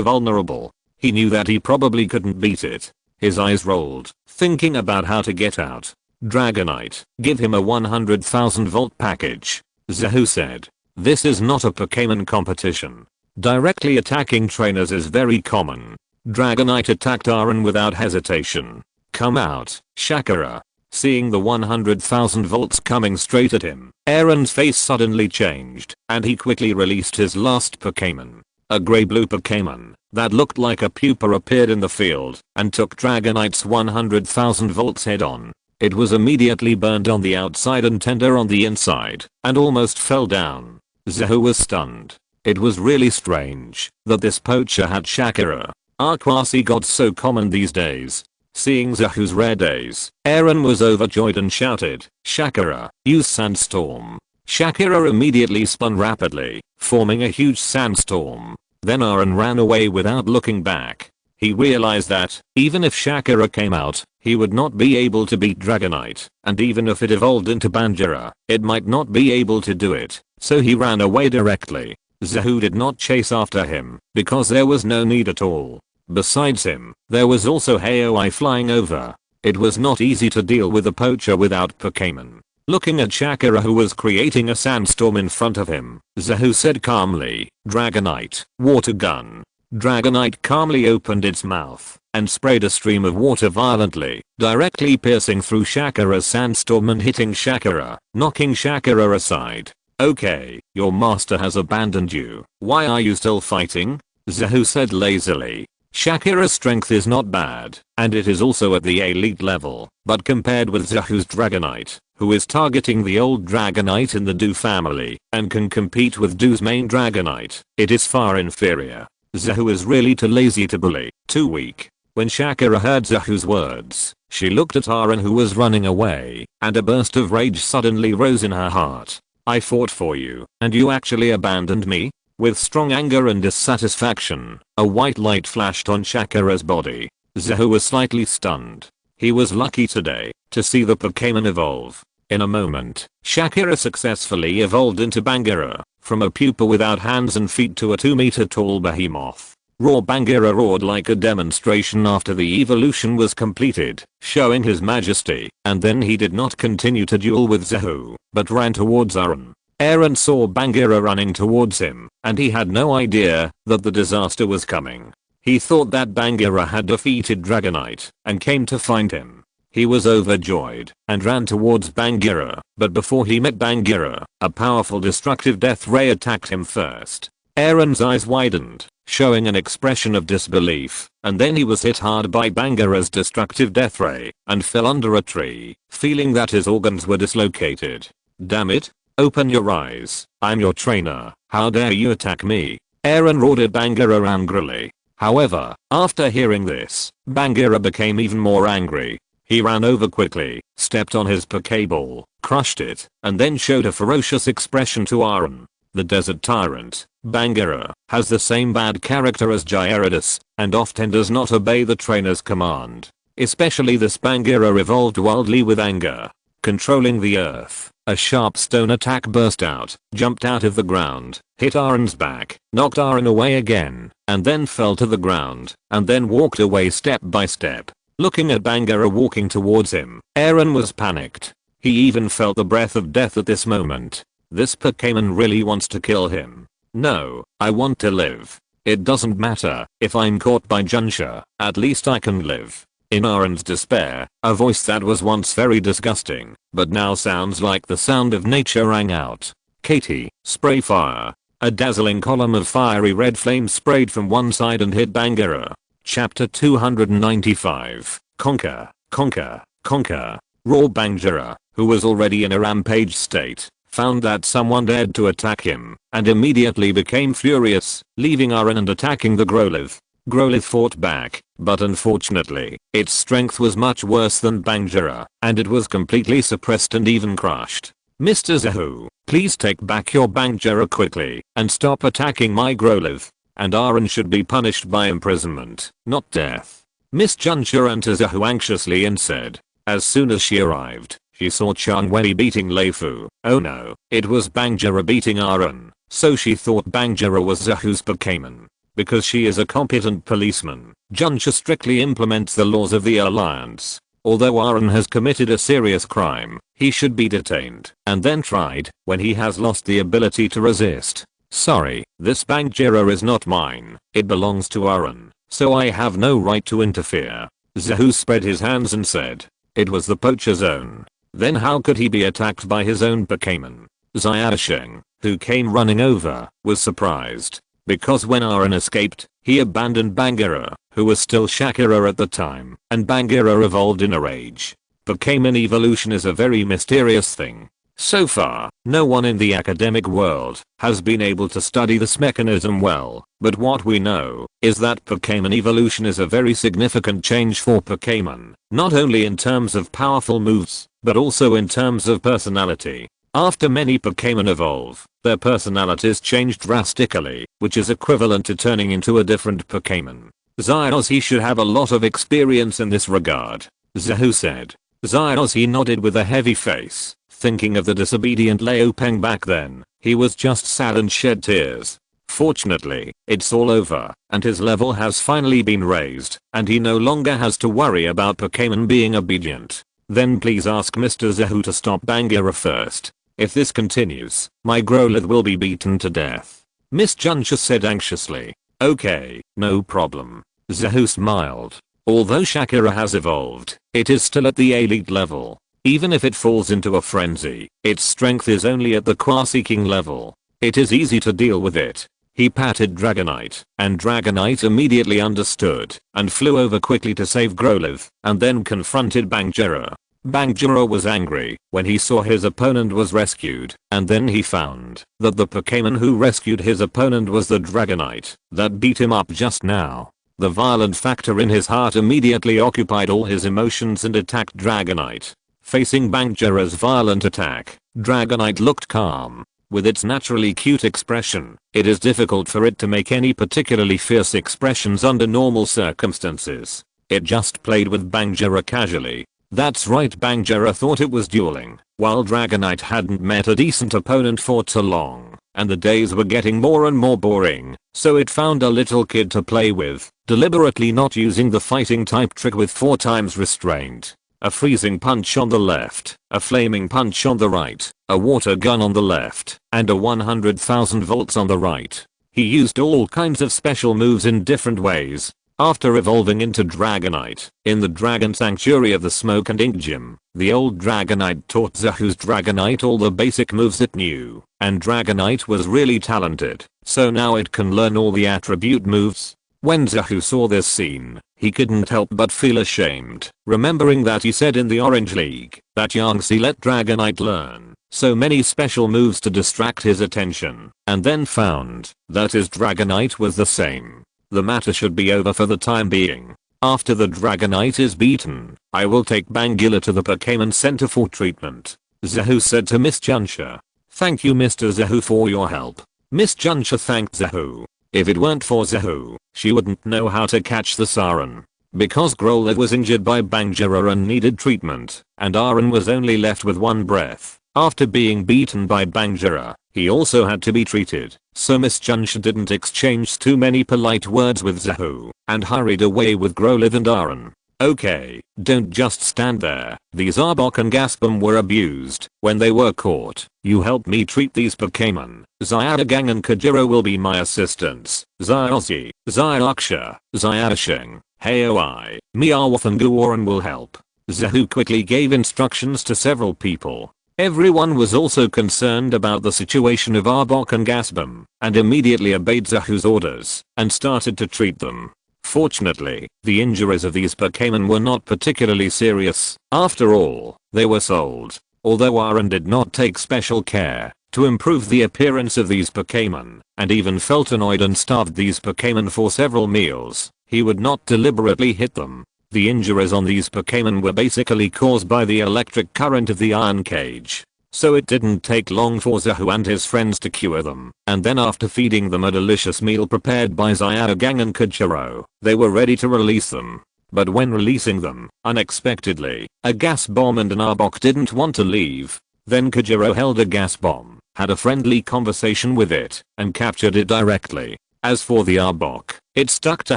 vulnerable. He knew that he probably couldn't beat it. His eyes rolled, thinking about how to get out. Dragonite, give him a 100,000 volt package. Zahu said. This is not a Pokémon competition. Directly attacking trainers is very common. Dragonite attacked Aaron without hesitation. Come out, Shakira. Seeing the 100,000 volts coming straight at him, Aaron's face suddenly changed, and he quickly released his last Pokémon. A grey-blue Pokémon that looked like a pupa appeared in the field and took Dragonite's 100,000 volts head-on. It was immediately burned on the outside and tender on the inside, and almost fell down. Zahu was stunned. It was really strange that this poacher had Shakira. Are quasi gods so common these days? Seeing Zahu's rare days, Aaron was overjoyed and shouted, "Shakira, use sandstorm." Shakira immediately spun rapidly, forming a huge sandstorm. Then Aaron ran away without looking back. He realized that, even if Shakira came out, he would not be able to beat Dragonite, and even if it evolved into Bangira, it might not be able to do it, so he ran away directly. Zahu did not chase after him, because there was no need at all. Besides him, there was also Haoi flying over. It was not easy to deal with a poacher without Pokémon. Looking at Shakira who was creating a sandstorm in front of him, Zahu said calmly, "Dragonite, water gun." Dragonite calmly opened its mouth and sprayed a stream of water violently, directly piercing through Shakira's sandstorm and hitting Shakira, knocking Shakira aside. "Okay, your master has abandoned you. Why are you still fighting?" Zahu said lazily. Shakira's strength is not bad, and it is also at the elite level, but compared with Zahu's Dragonite, who is targeting the old Dragonite in the Dew family, and can compete with Dew's main Dragonite, it is far inferior. Zahu is really too lazy to bully, too weak. When Shakira heard Zahu's words, she looked at Aaron who was running away, and a burst of rage suddenly rose in her heart. "I fought for you, and you actually abandoned me?" With strong anger and dissatisfaction, a white light flashed on Shakira's body. Zahu was slightly stunned. He was lucky today to see the Pokémon evolve. In a moment, Shakira successfully evolved into Bangira, from a pupa without hands and feet to a 2-meter tall behemoth. Raw Bangira roared like a demonstration after the evolution was completed, showing his majesty, and then he did not continue to duel with Zahu, but ran towards Aaron. Aaron saw Bangira running towards him, and he had no idea that the disaster was coming. He thought that Bangira had defeated Dragonite, and came to find him. He was overjoyed, and ran towards Bangira, but before he met Bangira, a powerful destructive death ray attacked him first. Aaron's eyes widened, showing an expression of disbelief, and then he was hit hard by Bangira's destructive death ray, and fell under a tree, feeling that his organs were dislocated. "Damn it! Open your eyes, I'm your trainer, how dare you attack me?" Aaron roared at Bangira angrily. However, after hearing this, Bangira became even more angry. He ran over quickly, stepped on his Pokeball, crushed it, and then showed a ferocious expression to Aaron. The desert tyrant, Bangira, has the same bad character as Gyarados, and often does not obey the trainer's command. Especially this Bangira evolved wildly with anger. Controlling the earth, a sharp stone attack burst out, jumped out of the ground, hit Aaron's back, knocked Aaron away again, and then fell to the ground, and then walked away step by step. Looking at Bangira walking towards him, Aaron was panicked. He even felt the breath of death at this moment. This Pokémon really wants to kill him. No, I want to live. It doesn't matter if I'm caught by Junsha, at least I can live. In Aaron's despair, a voice that was once very disgusting, but now sounds like the sound of nature rang out. "Katie, spray fire." A dazzling column of fiery red flame sprayed from one side and hit Bangira. Chapter 295, Conquer, Conquer, Conquer. Raw Bangira, who was already in a rampage state, found that someone dared to attack him, and immediately became furious, leaving Aaron and attacking the Growlithe. Growlithe fought back, but unfortunately, its strength was much worse than Bangira, and it was completely suppressed and even crushed. "Mr. Zahu, please take back your Bangira quickly, and stop attacking my Growlithe. And Aaron should be punished by imprisonment, not death." Miss Junsha ran to Zahu anxiously and said. As soon as she arrived, she saw Changwei beating Leifu. Oh no, it was Bangira beating Aaron, so she thought Bangira was Zahu's Pokémon. Because she is a competent policeman, Junsha strictly implements the laws of the Alliance. Although Aaron has committed a serious crime, he should be detained and then tried when he has lost the ability to resist. "Sorry, this Bangira is not mine, it belongs to Aaron, so I have no right to interfere." Zahu spread his hands and said. It was the poacher's own. Then how could he be attacked by his own Pokémon? Xiaosheng, who came running over, was surprised. Because when Aaron escaped, he abandoned Bangira, who was still Shakira at the time, and Bangira evolved in a rage. Pokémon evolution is a very mysterious thing. So far, no one in the academic world has been able to study this mechanism well, but what we know is that Pokémon evolution is a very significant change for Pokémon, not only in terms of powerful moves, but also in terms of personality. After many Pokémon evolve, their personalities change drastically, which is equivalent to turning into a different Pokémon. Zyozzy should have a lot of experience in this regard, Zahu said. Zyozzy nodded with a heavy face, thinking of the disobedient Leopeng back then. He was just sad and shed tears. Fortunately, it's all over, and his level has finally been raised, and he no longer has to worry about Pokémon being obedient. Then please ask Mr. Zahu to stop Bangira first. If this continues, my Growlithe will be beaten to death. Miss Junsha said anxiously. Okay, no problem. Zahu smiled. Although Shakira has evolved, it is still at the elite level. Even if it falls into a frenzy, its strength is only at the Quasi-King level. It is easy to deal with it. He patted Dragonite, and Dragonite immediately understood, and flew over quickly to save Growlithe, and then confronted Bangira. Bangira was angry when he saw his opponent was rescued, and then he found that the Pokémon who rescued his opponent was the Dragonite that beat him up just now. The violent factor in his heart immediately occupied all his emotions and attacked Dragonite. Facing Bangira's violent attack, Dragonite looked calm. With its naturally cute expression, it is difficult for it to make any particularly fierce expressions under normal circumstances. It just played with Bangira casually. That's right, Bangira thought it was dueling, while Dragonite hadn't met a decent opponent for too long, and the days were getting more and more boring, so it found a little kid to play with, deliberately not using the fighting type trick with 4 times restraint. A freezing punch on the left, a flaming punch on the right, a water gun on the left, and a 100,000 volts on the right. He used all kinds of special moves in different ways. After evolving into Dragonite, in the Dragon Sanctuary of the Smoke and Ink Gym, the old Dragonite taught Zahu's Dragonite all the basic moves it knew, and Dragonite was really talented, so now it can learn all the attribute moves. When Zahu saw this scene, he couldn't help but feel ashamed, remembering that he said in the Orange League that Yangtze let Dragonite learn so many special moves to distract his attention, and then found that his Dragonite was the same. The matter should be over for the time being. After the Dragonite is beaten, I will take Bangira to the Pokémon Center for treatment, Zahu said to Miss Junsha. Thank you Mr. Zahu for your help. Miss Junsha thanked Zahu. If it weren't for Zahu, she wouldn't know how to catch the Siren. Because Growlithe was injured by Bangira and needed treatment, and Aaron was only left with 1 breath. After being beaten by Bangira, he also had to be treated, so Miss Junsha didn't exchange too many polite words with Zahu, and hurried away with Growlithe and Aaron. Okay, don't just stand there. These Arbok and Gaspam were abused when they were caught. You help me treat these Pokémon. Zyadagang and Kajiro will be my assistants. Zyozzy, Zyaksha, Zyadasheng, Haoi, Meowth and Guoran will help. Zahu quickly gave instructions to several people. Everyone was also concerned about the situation of Arbok and Gaspam, and immediately obeyed Zahu's orders, and started to treat them. Fortunately, the injuries of these Pokémon were not particularly serious. After all, they were sold. Although Aaron did not take special care to improve the appearance of these Pokémon, and even felt annoyed and starved these Pokémon for several meals, he would not deliberately hit them. The injuries on these Pokémon were basically caused by the electric current of the iron cage. So it didn't take long for Zahu and his friends to cure them, and then after feeding them a delicious meal prepared by Zyadagang and Kajiro, they were ready to release them. But when releasing them, unexpectedly, a gas bomb and an Arbok didn't want to leave. Then Kajiro held a gas bomb, had a friendly conversation with it, and captured it directly. As for the Arbok, it stuck to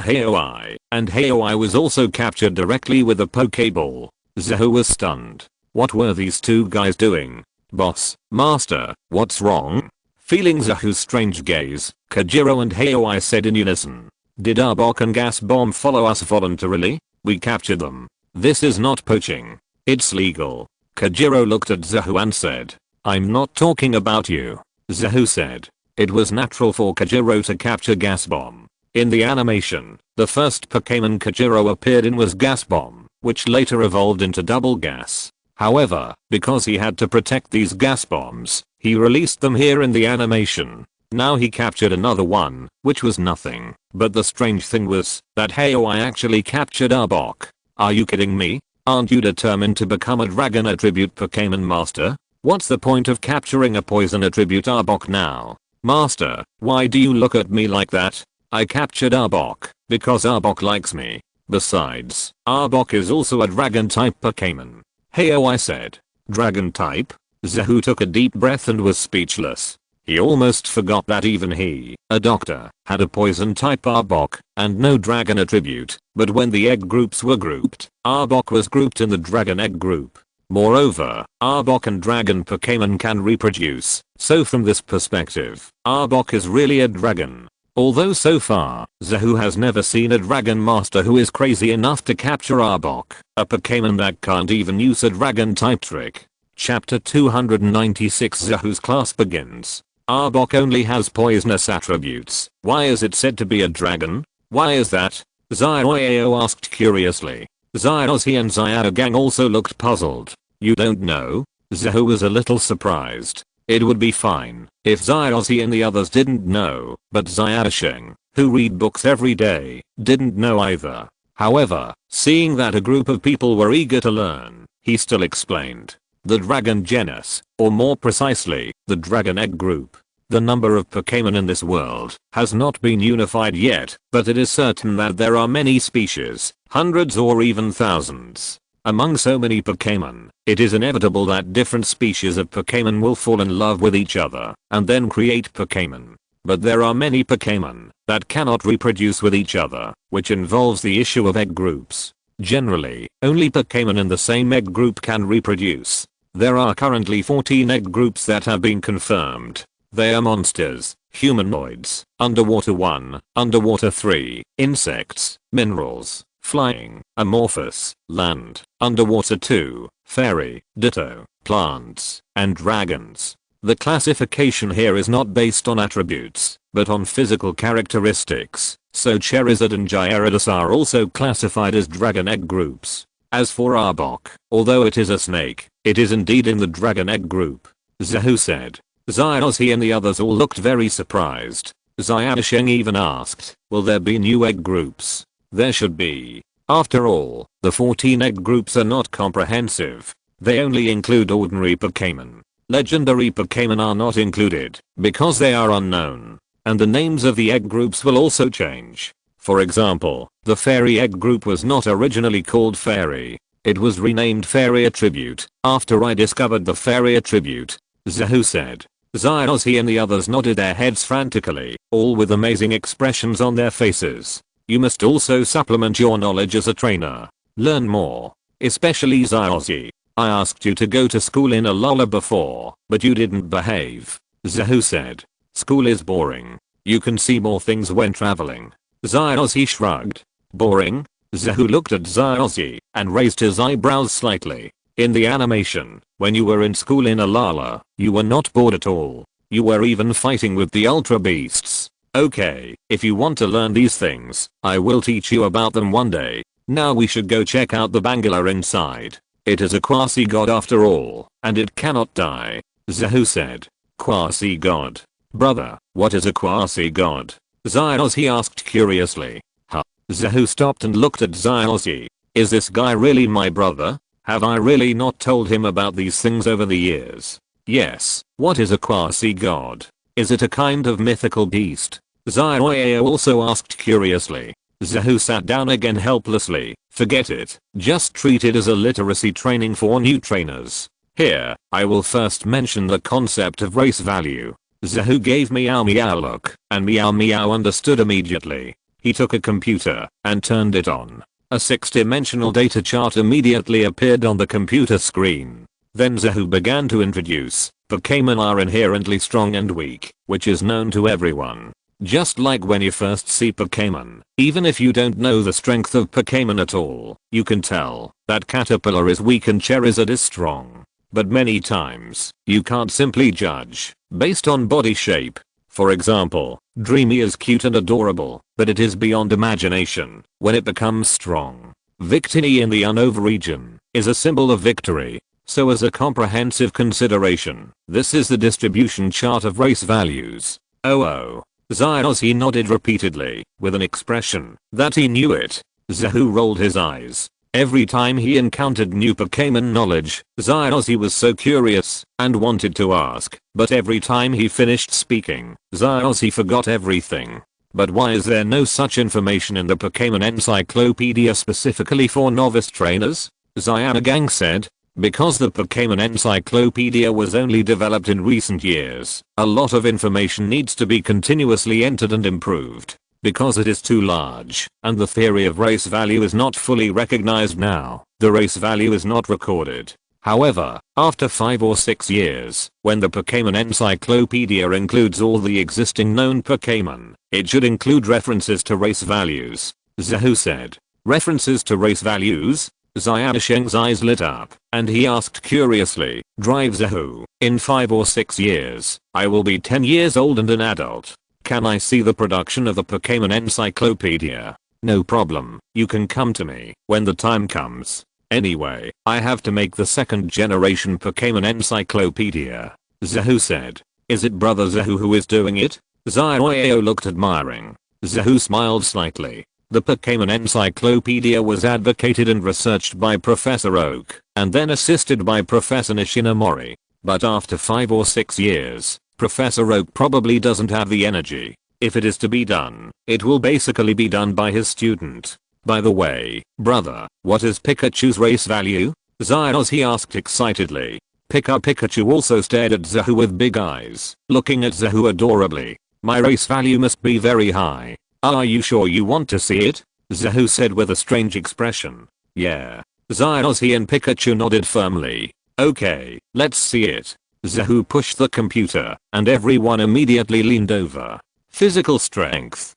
Haoi, and Haoi was also captured directly with a Pokeball. Zahu was stunned. What were these two guys doing? Boss, Master, what's wrong? Feeling Zahu's strange gaze, Kajiro and Haoi said in unison. Did Arbok and Gas Bomb follow us voluntarily? We captured them. This is not poaching. It's legal. Kajiro looked at Zahu and said. I'm not talking about you. Zahu said. It was natural for Kajiro to capture Gas Bomb. In the animation, the first Pokémon Kajiro appeared in was Gas Bomb, which later evolved into Double Gas. However, because he had to protect these gas bombs, he released them here in the animation. Now he captured another one, which was nothing. But the strange thing was that Heyo I actually captured Arbok. Are you kidding me? Aren't you determined to become a dragon attribute Pokémon Master? What's the point of capturing a poison attribute Arbok now? Master, why do you look at me like that? I captured Arbok because Arbok likes me. Besides, Arbok is also a dragon type Pokémon. Heyo I said. Dragon type? Zahu took a deep breath and was speechless. He almost forgot that even he, a doctor, had a poison type Arbok and no dragon attribute, but when the egg groups were grouped, Arbok was grouped in the dragon egg group. Moreover, Arbok and dragon Pokémon can reproduce, so from this perspective, Arbok is really a dragon. Although so far, Zahu has never seen a dragon master who is crazy enough to capture Arbok, a Pokémon that can't even use a dragon type trick. Chapter 296 Zahu's class begins. Arbok only has poisonous attributes. Why is it said to be a dragon? Why is that? Zioeo asked curiously. Zyozzy and Zyadagang also looked puzzled. You don't know? Zahu was a little surprised. It would be fine if Zyozzy and the others didn't know, but Zyadasheng, who read books every day, didn't know either. However, seeing that a group of people were eager to learn, he still explained. The dragon genus, or more precisely, the dragon egg group. The number of Pokémon in this world has not been unified yet, but it is certain that there are many species, hundreds or even thousands. Among so many Pokémon, it is inevitable that different species of Pokémon will fall in love with each other and then create Pokémon. But there are many Pokémon that cannot reproduce with each other, which involves the issue of egg groups. Generally, only Pokémon in the same egg group can reproduce. There are currently 14 egg groups that have been confirmed. They are monsters, humanoids, underwater 1, underwater 3, insects, minerals, flying, amorphous, land, underwater 2, fairy, ditto, plants, and dragons. The classification here is not based on attributes, but on physical characteristics, so Charizard and Gyarados are also classified as dragon egg groups. As for Arbok, although it is a snake, it is indeed in the dragon egg group. Zahu said. Zyozzy and the others all looked very surprised. Zyadasheng even asked, will there be new egg groups? There should be. After all, the 14 egg groups are not comprehensive. They only include ordinary Pokémon. Legendary Pokémon are not included, because they are unknown. And the names of the egg groups will also change. For example, the Fairy egg group was not originally called Fairy. It was renamed Fairy Attribute, after I discovered the Fairy Attribute. Zahu said. Zyozzy and the others nodded their heads frantically, all with amazing expressions on their faces. You must also supplement your knowledge as a trainer. Learn more. Especially Zyozzy. I asked you to go to school in Alola before, but you didn't behave. Zahu said. School is boring. You can see more things when traveling. Zyozzy shrugged. Boring? Zahu looked at Zyozzy and raised his eyebrows slightly. In the animation, when you were in school in Alola, you were not bored at all. You were even fighting with the Ultra Beasts. Okay, if you want to learn these things, I will teach you about them one day. Now we should go check out the Bangala inside. It is a quasi-god after all, and it cannot die. Zahu said. Quasi-god. Brother, what is a quasi-god? Zyozzy asked curiously. Huh? Zahu stopped and looked at Zyozzy. Is this guy really my brother? Have I really not told him about these things over the years? Yes, what is a quasi-god? Is it a kind of mythical beast? Zioeo also asked curiously. Zahu sat down again helplessly. Forget it, just treat it as a literacy training for new trainers. Here, I will first mention the concept of race value. Zahu gave Meow Meow a look, and Meow Meow understood immediately. He took a computer and turned it on. A 6-dimensional data chart immediately appeared on the computer screen. Then Zahu began to introduce, Pokémon are inherently strong and weak, which is known to everyone. Just like when you first see Pokémon, even if you don't know the strength of Pokémon at all, you can tell that Caterpillar is weak and Charizard is strong. But many times, you can't simply judge based on body shape. For example, Dreamy is cute and adorable, but it is beyond imagination when it becomes strong. Victini in the Unova region is a symbol of victory. So as a comprehensive consideration, this is the distribution chart of race values. Oh. Zyozzy nodded repeatedly, with an expression that he knew it. Zahu rolled his eyes. Every time he encountered new Pokémon knowledge, Zyozzy was so curious and wanted to ask, but every time he finished speaking, Zyozzy forgot everything. But why is there no such information in the Pokémon Encyclopedia specifically for novice trainers? Zyanagang said. Because the Pokémon Encyclopedia was only developed in recent years, a lot of information needs to be continuously entered and improved. Because it is too large, and the theory of race value is not fully recognized now, the race value is not recorded. However, after 5 or 6 years, when the Pokémon Encyclopedia includes all the existing known Pokémon, it should include references to race values. Zahu said. References to race values? Zyadasheng's eyes lit up, and he asked curiously, Drive Zahu, in 5 or 6 years, I will be 10 years old and an adult. Can I see the production of the Pokémon Encyclopedia? No problem, you can come to me when the time comes. Anyway, I have to make the 2nd generation Pokémon Encyclopedia. Zahu said. Is it Brother Zahu who is doing it? Zyoyo looked admiring. Zahu smiled slightly. The Pokémon Encyclopedia was advocated and researched by Professor Oak, and then assisted by Professor Nishinomori. But after 5 or 6 years, Professor Oak probably doesn't have the energy. If it is to be done, it will basically be done by his student. By the way, brother, what is Pikachu's race value? Zyozzy asked excitedly. Pikachu also stared at Zahu with big eyes, looking at Zahu adorably. My race value must be very high. Are you sure you want to see it? Zahu said with a strange expression. Yeah. Zyozzy and Pikachu nodded firmly. Okay, let's see it. Zahu pushed the computer, and everyone immediately leaned over. Physical strength.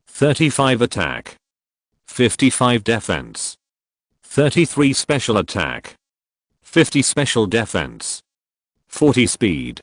35 attack. 55 defense. 33 special attack. 50 special defense. 40 speed.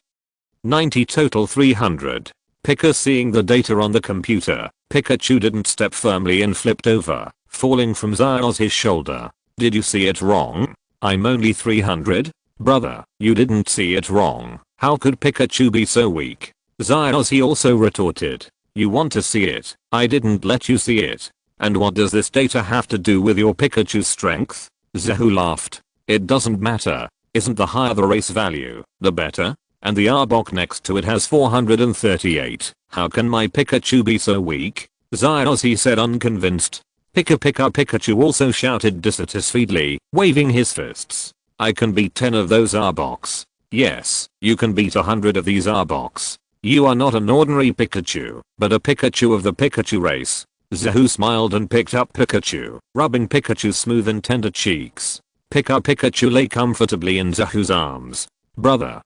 90 total 300. Pika seeing the data on the computer, Pikachu didn't step firmly and flipped over, falling from Zyozzy's shoulder. Did you see it wrong? I'm only 300? Brother, you didn't see it wrong. How could Pikachu be so weak? Zyozzy also retorted. You want to see it, I didn't let you see it. And what does this data have to do with your Pikachu's strength? Zahu laughed. It doesn't matter. Isn't the higher the race value, the better? And the Arbok next to it has 438. How can my Pikachu be so weak? Zyozzy said unconvinced. Pikachu also shouted dissatisfiedly, waving his fists. I can beat 10 of those Arboks. Yes, you can beat 100 of these Arboks. You are not an ordinary Pikachu, but a Pikachu of the Pikachu race. Zahu smiled and picked up Pikachu, rubbing Pikachu's smooth and tender cheeks. Pikachu lay comfortably in Zahu's arms. Brother,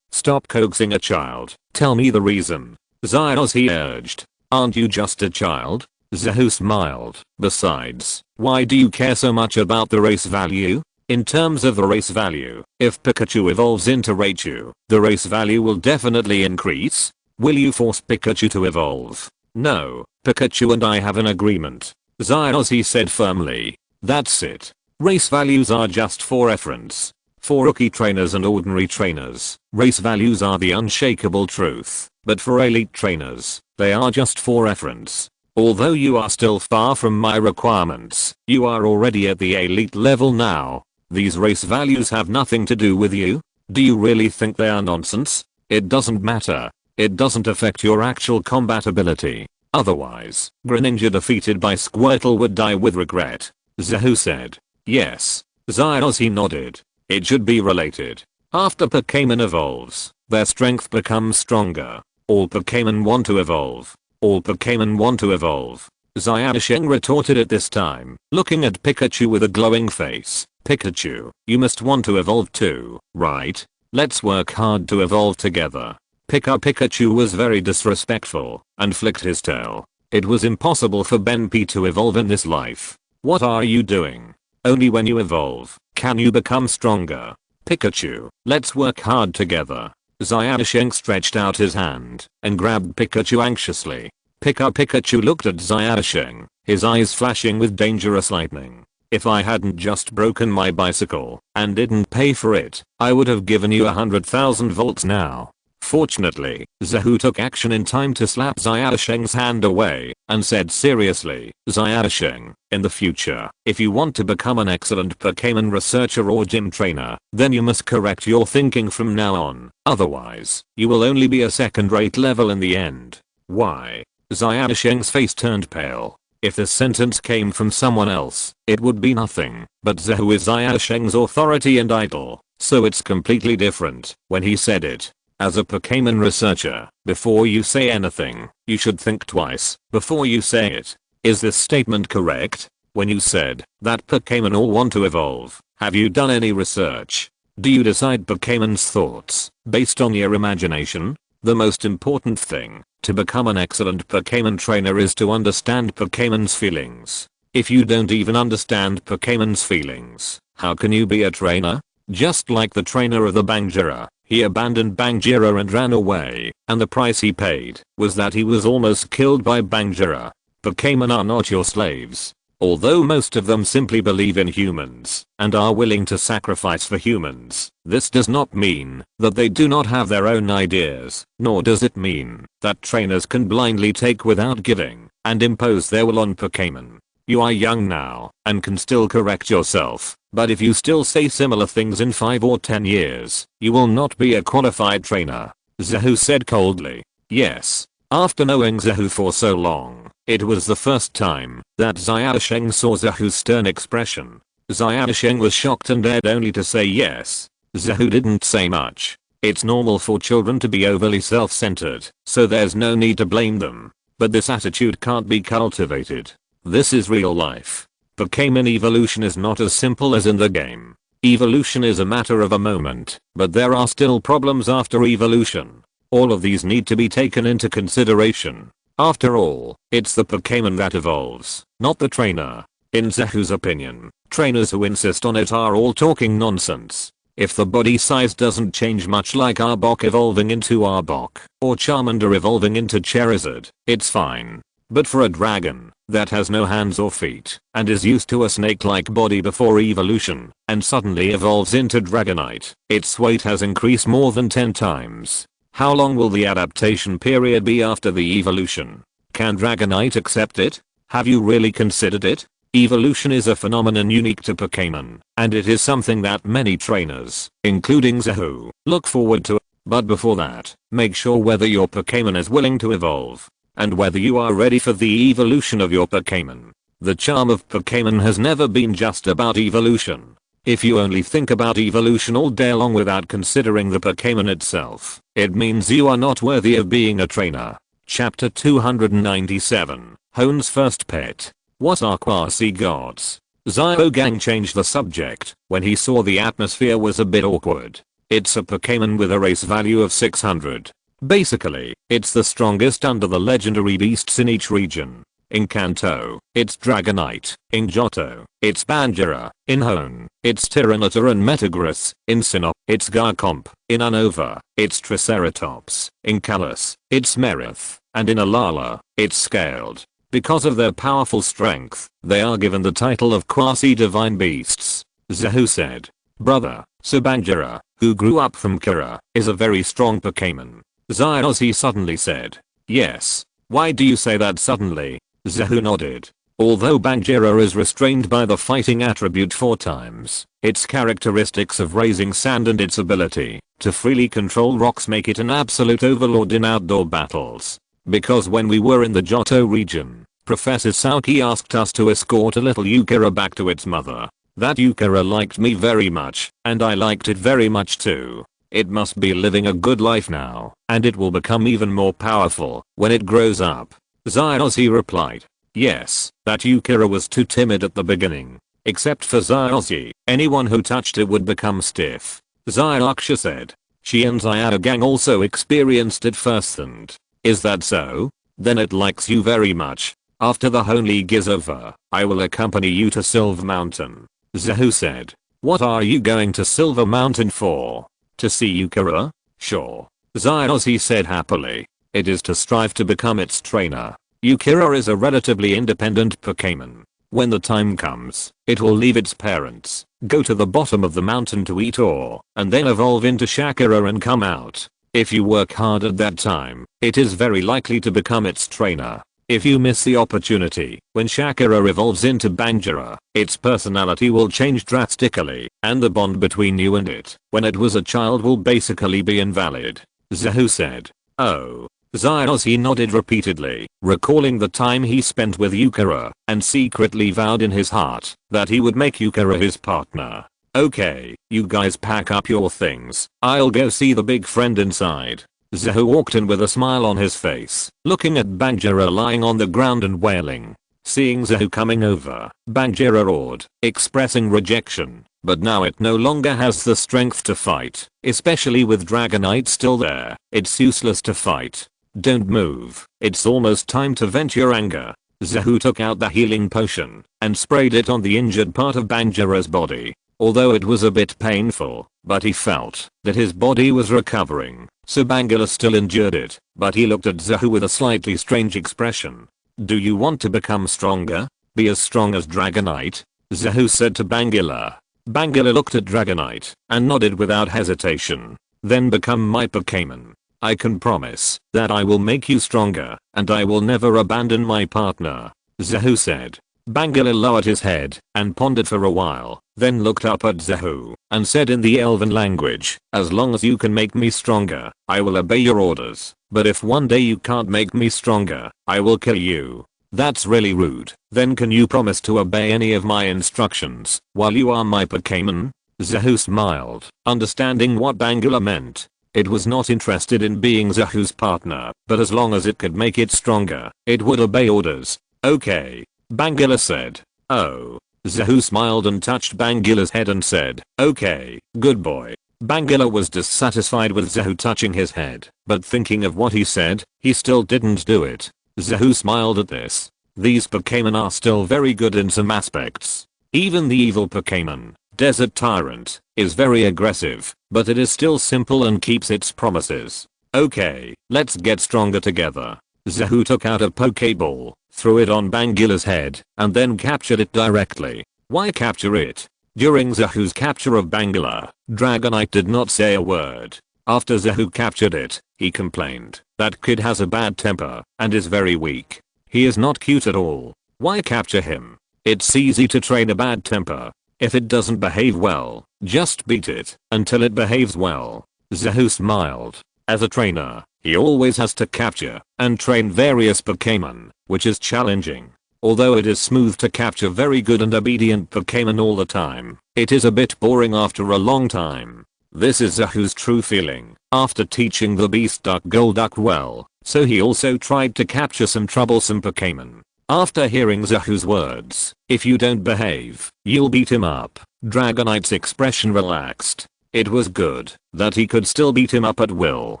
stop coaxing a child. Tell me the reason. Zyozzy urged. Aren't you just a child? Zahu smiled. Besides, why do you care so much about the race value? In terms of the race value, if Pikachu evolves into Raichu, the race value will definitely increase. Will you force Pikachu to evolve? No, Pikachu and I have an agreement. Zyozzy said firmly. That's it. Race values are just for reference. For rookie trainers and ordinary trainers, race values are the unshakable truth, but for elite trainers, they are just for reference. Although you are still far from my requirements, you are already at the elite level now. These race values have nothing to do with you? Do you really think they are nonsense? It doesn't matter. It doesn't affect your actual combat ability. Otherwise, Greninja defeated by Squirtle would die with regret. Zahu said. Yes. Zyozzy nodded. It should be related. After Pokémon evolves, their strength becomes stronger. All Pokémon want to evolve. All Pokémon want to evolve. Zyadasheng retorted at this time, looking at Pikachu with a glowing face. Pikachu, you must want to evolve too, right? Let's work hard to evolve together. Pikachu was very disrespectful and flicked his tail. It was impossible for Benpy to evolve in this life. What are you doing? Only when you evolve can you become stronger. Pikachu, let's work hard together. Zyadasheng stretched out his hand and grabbed Pikachu anxiously. Pikachu looked at Zyadasheng, his eyes flashing with dangerous lightning. If I hadn't just broken my bicycle and didn't pay for it, I would have given you 100,000 volts now. Fortunately, Zahu took action in time to slap Xiaosheng's hand away and said seriously, Xiaosheng, in the future, if you want to become an excellent Pokémon researcher or gym trainer, then you must correct your thinking from now on, otherwise, you will only be a second-rate level in the end. Why? Xiaosheng's face turned pale. If this sentence came from someone else, it would be nothing, but Zahu is Xiaosheng's authority and idol, so it's completely different when he said it. As a Pokémon researcher, before you say anything, you should think twice before you say it. Is this statement correct? When you said that Pokémon all want to evolve, have you done any research? Do you decide Pokémon's thoughts based on your imagination? The most important thing to become an excellent Pokémon trainer is to understand Pokémon's feelings. If you don't even understand Pokémon's feelings, how can you be a trainer? Just like the trainer of the Bangira, he abandoned Bangira and ran away, and the price he paid was that he was almost killed by Bangira. Pokémon are not your slaves. Although most of them simply believe in humans and are willing to sacrifice for humans, this does not mean that they do not have their own ideas, nor does it mean that trainers can blindly take without giving and impose their will on Pokémon. You are young now and can still correct yourself, but if you still say similar things in 5 or 10 years, you will not be a qualified trainer. Zahu said coldly. Yes. After knowing Zahu for so long, it was the first time that Xiaosheng saw Zahu's stern expression. Xiaosheng was shocked and dared only to say yes. Zahu didn't say much. It's normal for children to be overly self-centered, so there's no need to blame them. But this attitude can't be cultivated. This is real life. Pokémon evolution is not as simple as in the game. Evolution is a matter of a moment, but there are still problems after evolution. All of these need to be taken into consideration. After all, it's the Pokémon that evolves, not the trainer. In Zahu's opinion, trainers who insist on it are all talking nonsense. If the body size doesn't change much like Arbok evolving into Arbok, or Charmander evolving into Charizard, it's fine. But for a dragon that has no hands or feet and is used to a snake-like body before evolution and suddenly evolves into Dragonite, its weight has increased more than 10 times. How long will the adaptation period be after the evolution? Can Dragonite accept it? Have you really considered it? Evolution is a phenomenon unique to Pokémon, and it is something that many trainers, including Zahu, look forward to. But before that, make sure whether your Pokémon is willing to evolve, and whether you are ready for the evolution of your Pokémon. The charm of Pokémon has never been just about evolution. If you only think about evolution all day long without considering the Pokémon itself, it means you are not worthy of being a trainer. Chapter 297, Hone's First Pet. What are quasi-gods? Xiaogang changed the subject when he saw the atmosphere was a bit awkward. It's a Pokémon with a race value of 600. Basically, it's the strongest under the legendary beasts in each region. In Kanto, it's Dragonite. In Johto, it's Bangira. In Hone, it's Tyranitar and Metagross. In Sinnoh, it's Garchomp. In Unova, it's Triceratops. In Kalos, it's Meryth. And in Alala, it's Scaled. Because of their powerful strength, they are given the title of quasi-divine beasts. Zahu said. Brother, so Bangira, who grew up from Kira, is a very strong Pokémon. Xiaozi suddenly said. Yes. Why do you say that suddenly? Zahu nodded. Although Bangira is restrained by the fighting attribute 4 times, its characteristics of raising sand and its ability to freely control rocks make it an absolute overlord in outdoor battles. Because when we were in the Johto region, Professor Saoki asked us to escort a little Yukira back to its mother. That Yukira liked me very much, and I liked it very much too. It must be living a good life now, and it will become even more powerful when it grows up. Xiaozi replied. Yes, that Yukira was too timid at the beginning. Except for Xiaozi, anyone who touched it would become stiff. Xiaoxia said. She and Xiaogang also experienced it firsthand. Is that so? Then it likes you very much. After the Hone League is over, I will accompany you to Silver Mountain. Zahu said. What are you going to Silver Mountain for? To see Yukira? Sure. Xiaozi said happily. It is to strive to become its trainer. Yukira is a relatively independent Pokémon. When the time comes, it will leave its parents, go to the bottom of the mountain to eat ore, and then evolve into Shakira and come out. If you work hard at that time, it is very likely to become its trainer. If you miss the opportunity, when Shakira evolves into Banjira, its personality will change drastically, and the bond between you and it, when it was a child, will basically be invalid. Zahu said. Oh. Zyossi nodded repeatedly, recalling the time he spent with Yukara, and secretly vowed in his heart that he would make Yukara his partner. Okay, you guys pack up your things, I'll go see the big friend inside. Zahu walked in with a smile on his face, looking at Banjira lying on the ground and wailing. Seeing Zahu coming over, Banjira roared, expressing rejection, but now it no longer has the strength to fight, especially with Dragonite still there. It's useless to fight. Don't move, it's almost time to vent your anger. Zahu took out the healing potion and sprayed it on the injured part of Banjira's body. Although it was a bit painful, but he felt that his body was recovering, so Banjira still endured it, but he looked at Zahu with a slightly strange expression. Do you want to become stronger? Be as strong as Dragonite? Zahu said to Banjira. Banjira looked at Dragonite and nodded without hesitation. Then become my Pokémon. I can promise that I will make you stronger, and I will never abandon my partner. Zahu said. Banjira lowered his head and pondered for a while, then looked up at Zahu and said in the elven language, as long as you can make me stronger, I will obey your orders, but if one day you can't make me stronger, I will kill you. That's really rude. Then can you promise to obey any of my instructions while you are my Pokémon? Zahu smiled, understanding what Banjira meant. It was not interested in being Zahu's partner, but as long as it could make it stronger, it would obey orders. Okay. Banjira said. Oh. Zahu smiled and touched Bangila's head and said, okay, good boy. Banjira was dissatisfied with Zahu touching his head, but thinking of what he said, he still didn't do it. Zahu smiled at this. These Pokémon are still very good in some aspects. Even the evil Pokémon, Desert Tyrant, is very aggressive, but it is still simple and keeps its promises. Okay, let's get stronger together. Zahu took out a Pokéball, threw it on Bangila's head, and then captured it directly. Why capture it? During Zahu's capture of Banjira, Dragonite did not say a word. After Zahu captured it, he complained, that kid has a bad temper, and is very weak. He is not cute at all. Why capture him? It's easy to train a bad temper. If it doesn't behave well, just beat it until it behaves well. Zahu smiled. As a trainer, he always has to capture and train various Pokémon, which is challenging. Although it is smooth to capture very good and obedient Pokémon all the time, it is a bit boring after a long time. This is Zahu's true feeling after teaching the beast duck Golduck well, so he also tried to capture some troublesome Pokémon. After hearing Zahu's words, if you don't behave, you'll beat him up, Dragonite's expression relaxed. It was good that he could still beat him up at will.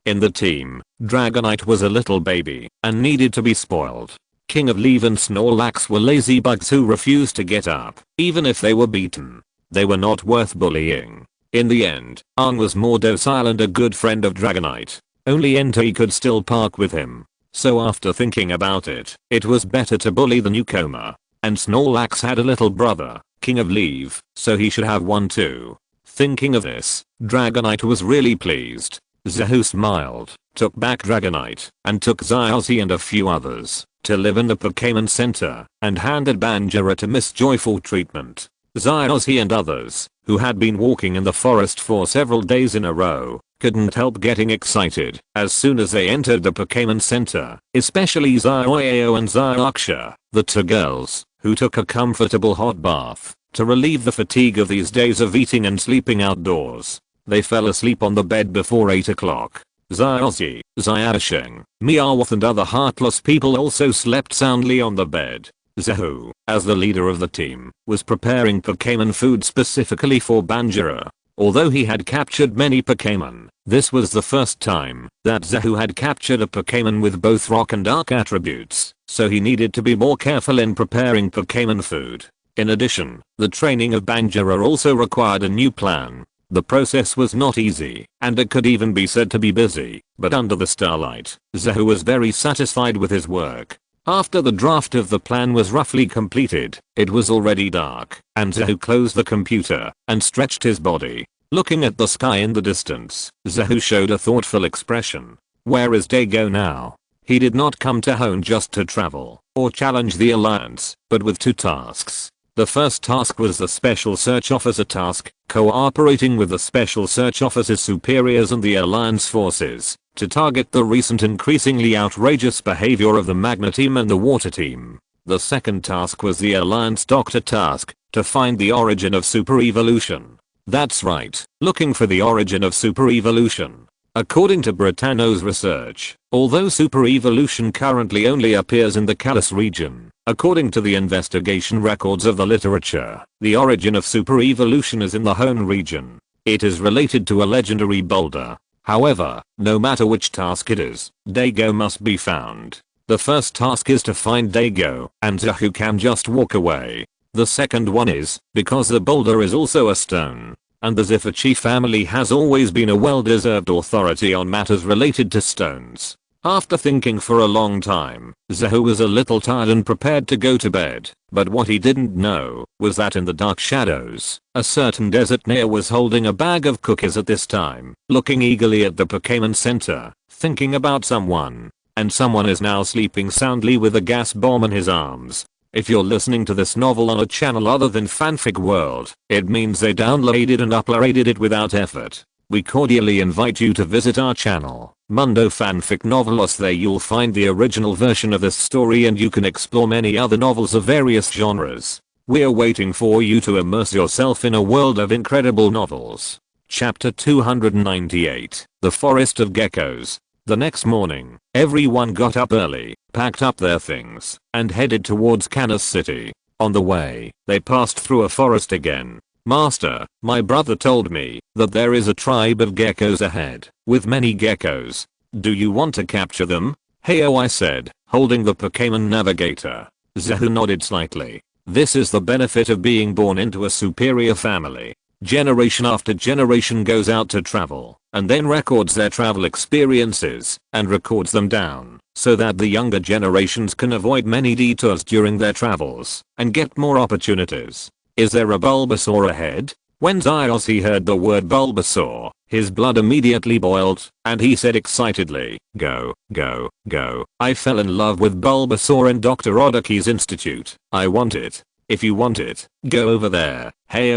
In the team, Dragonite was a little baby and needed to be spoiled. King of Leave and Snorlax were lazy bugs who refused to get up, even if they were beaten. They were not worth bullying. In the end, Arn was more docile and a good friend of Dragonite. Only Entei could still park with him. So after thinking about it, it was better to bully the newcomer. And Snorlax had a little brother, King of Leave, so he should have one too. Thinking of this, Dragonite was really pleased. Zahu smiled, took back Dragonite, and took Zyossi and a few others to live in the Pokémon Center, and handed Banjira to Miss Joyful treatment. Zyossi and others, who had been walking in the forest for several days in a row, couldn't help getting excited as soon as they entered the Pokémon Center, especially Zyoyo and Zyaksha, the two girls, who took a comfortable hot bath to relieve the fatigue of these days of eating and sleeping outdoors. They fell asleep on the bed before 8 o'clock. Zyossi, Zyasheng, Meowth and other heartless people also slept soundly on the bed. Zahu, as the leader of the team, was preparing Pokémon food specifically for Banjira. Although he had captured many Pokémon, this was the first time that Zahu had captured a Pokémon with both rock and dark attributes, so he needed to be more careful in preparing Pokémon food. In addition, the training of Banjira also required a new plan. The process was not easy, and it could even be said to be busy, but under the starlight, Zahu was very satisfied with his work. After the draft of the plan was roughly completed, it was already dark, and Zahu closed the computer and stretched his body. Looking at the sky in the distance, Zahu showed a thoughtful expression. Where is Dago now? He did not come to Hone just to travel or challenge the Alliance, but with two tasks. The first task was the Special Search Officer task, cooperating with the Special Search Officer's superiors and the Alliance forces to target the recent increasingly outrageous behavior of the Magna Team and the Water Team. The second task was the Alliance Doctor task, to find the origin of super evolution. That's right, looking for the origin of super evolution. According to Britanno's research, although super evolution currently only appears in the Kalos region, according to the investigation records of the literature, the origin of super evolution is in the Hone region. It is related to a legendary boulder. However, no matter which task it is, Dago must be found. The first task is to find Dago, and Zahu can just walk away. The second one is, because the boulder is also a stone, and the Zifachi family has always been a well-deserved authority on matters related to stones. After thinking for a long time, Zahu was a little tired and prepared to go to bed, but what he didn't know was that in the dark shadows, a certain desert near was holding a bag of cookies at this time, looking eagerly at the Pokémon Center, thinking about someone. And someone is now sleeping soundly with a gas bomb in his arms. If you're listening to this novel on a channel other than Fanfic World, it means they downloaded and uploaded it without effort. We cordially invite you to visit our channel, Mundo Fanfic Novelos. There you'll find the original version of this story and you can explore many other novels of various genres. We're waiting for you to immerse yourself in a world of incredible novels. Chapter 298, The Forest of Geckos. The next morning, everyone got up early, packed up their things, and headed towards Kalos City. On the way, they passed through a forest again. Master, my brother told me that there is a tribe of geckos ahead, with many geckos. Do you want to capture them? Heyo, I said, holding the Pokémon Navigator. Zahu nodded slightly. This is the benefit of being born into a superior family. Generation after generation goes out to travel, and then records their travel experiences, and records them down, so that the younger generations can avoid many detours during their travels, and get more opportunities. Is there a Bulbasaur ahead? When Zyossi heard the word Bulbasaur, his blood immediately boiled, and he said excitedly, go, go, go. I fell in love with Bulbasaur in Dr. Odaki's institute. I want it. If you want it, go over there. Hey,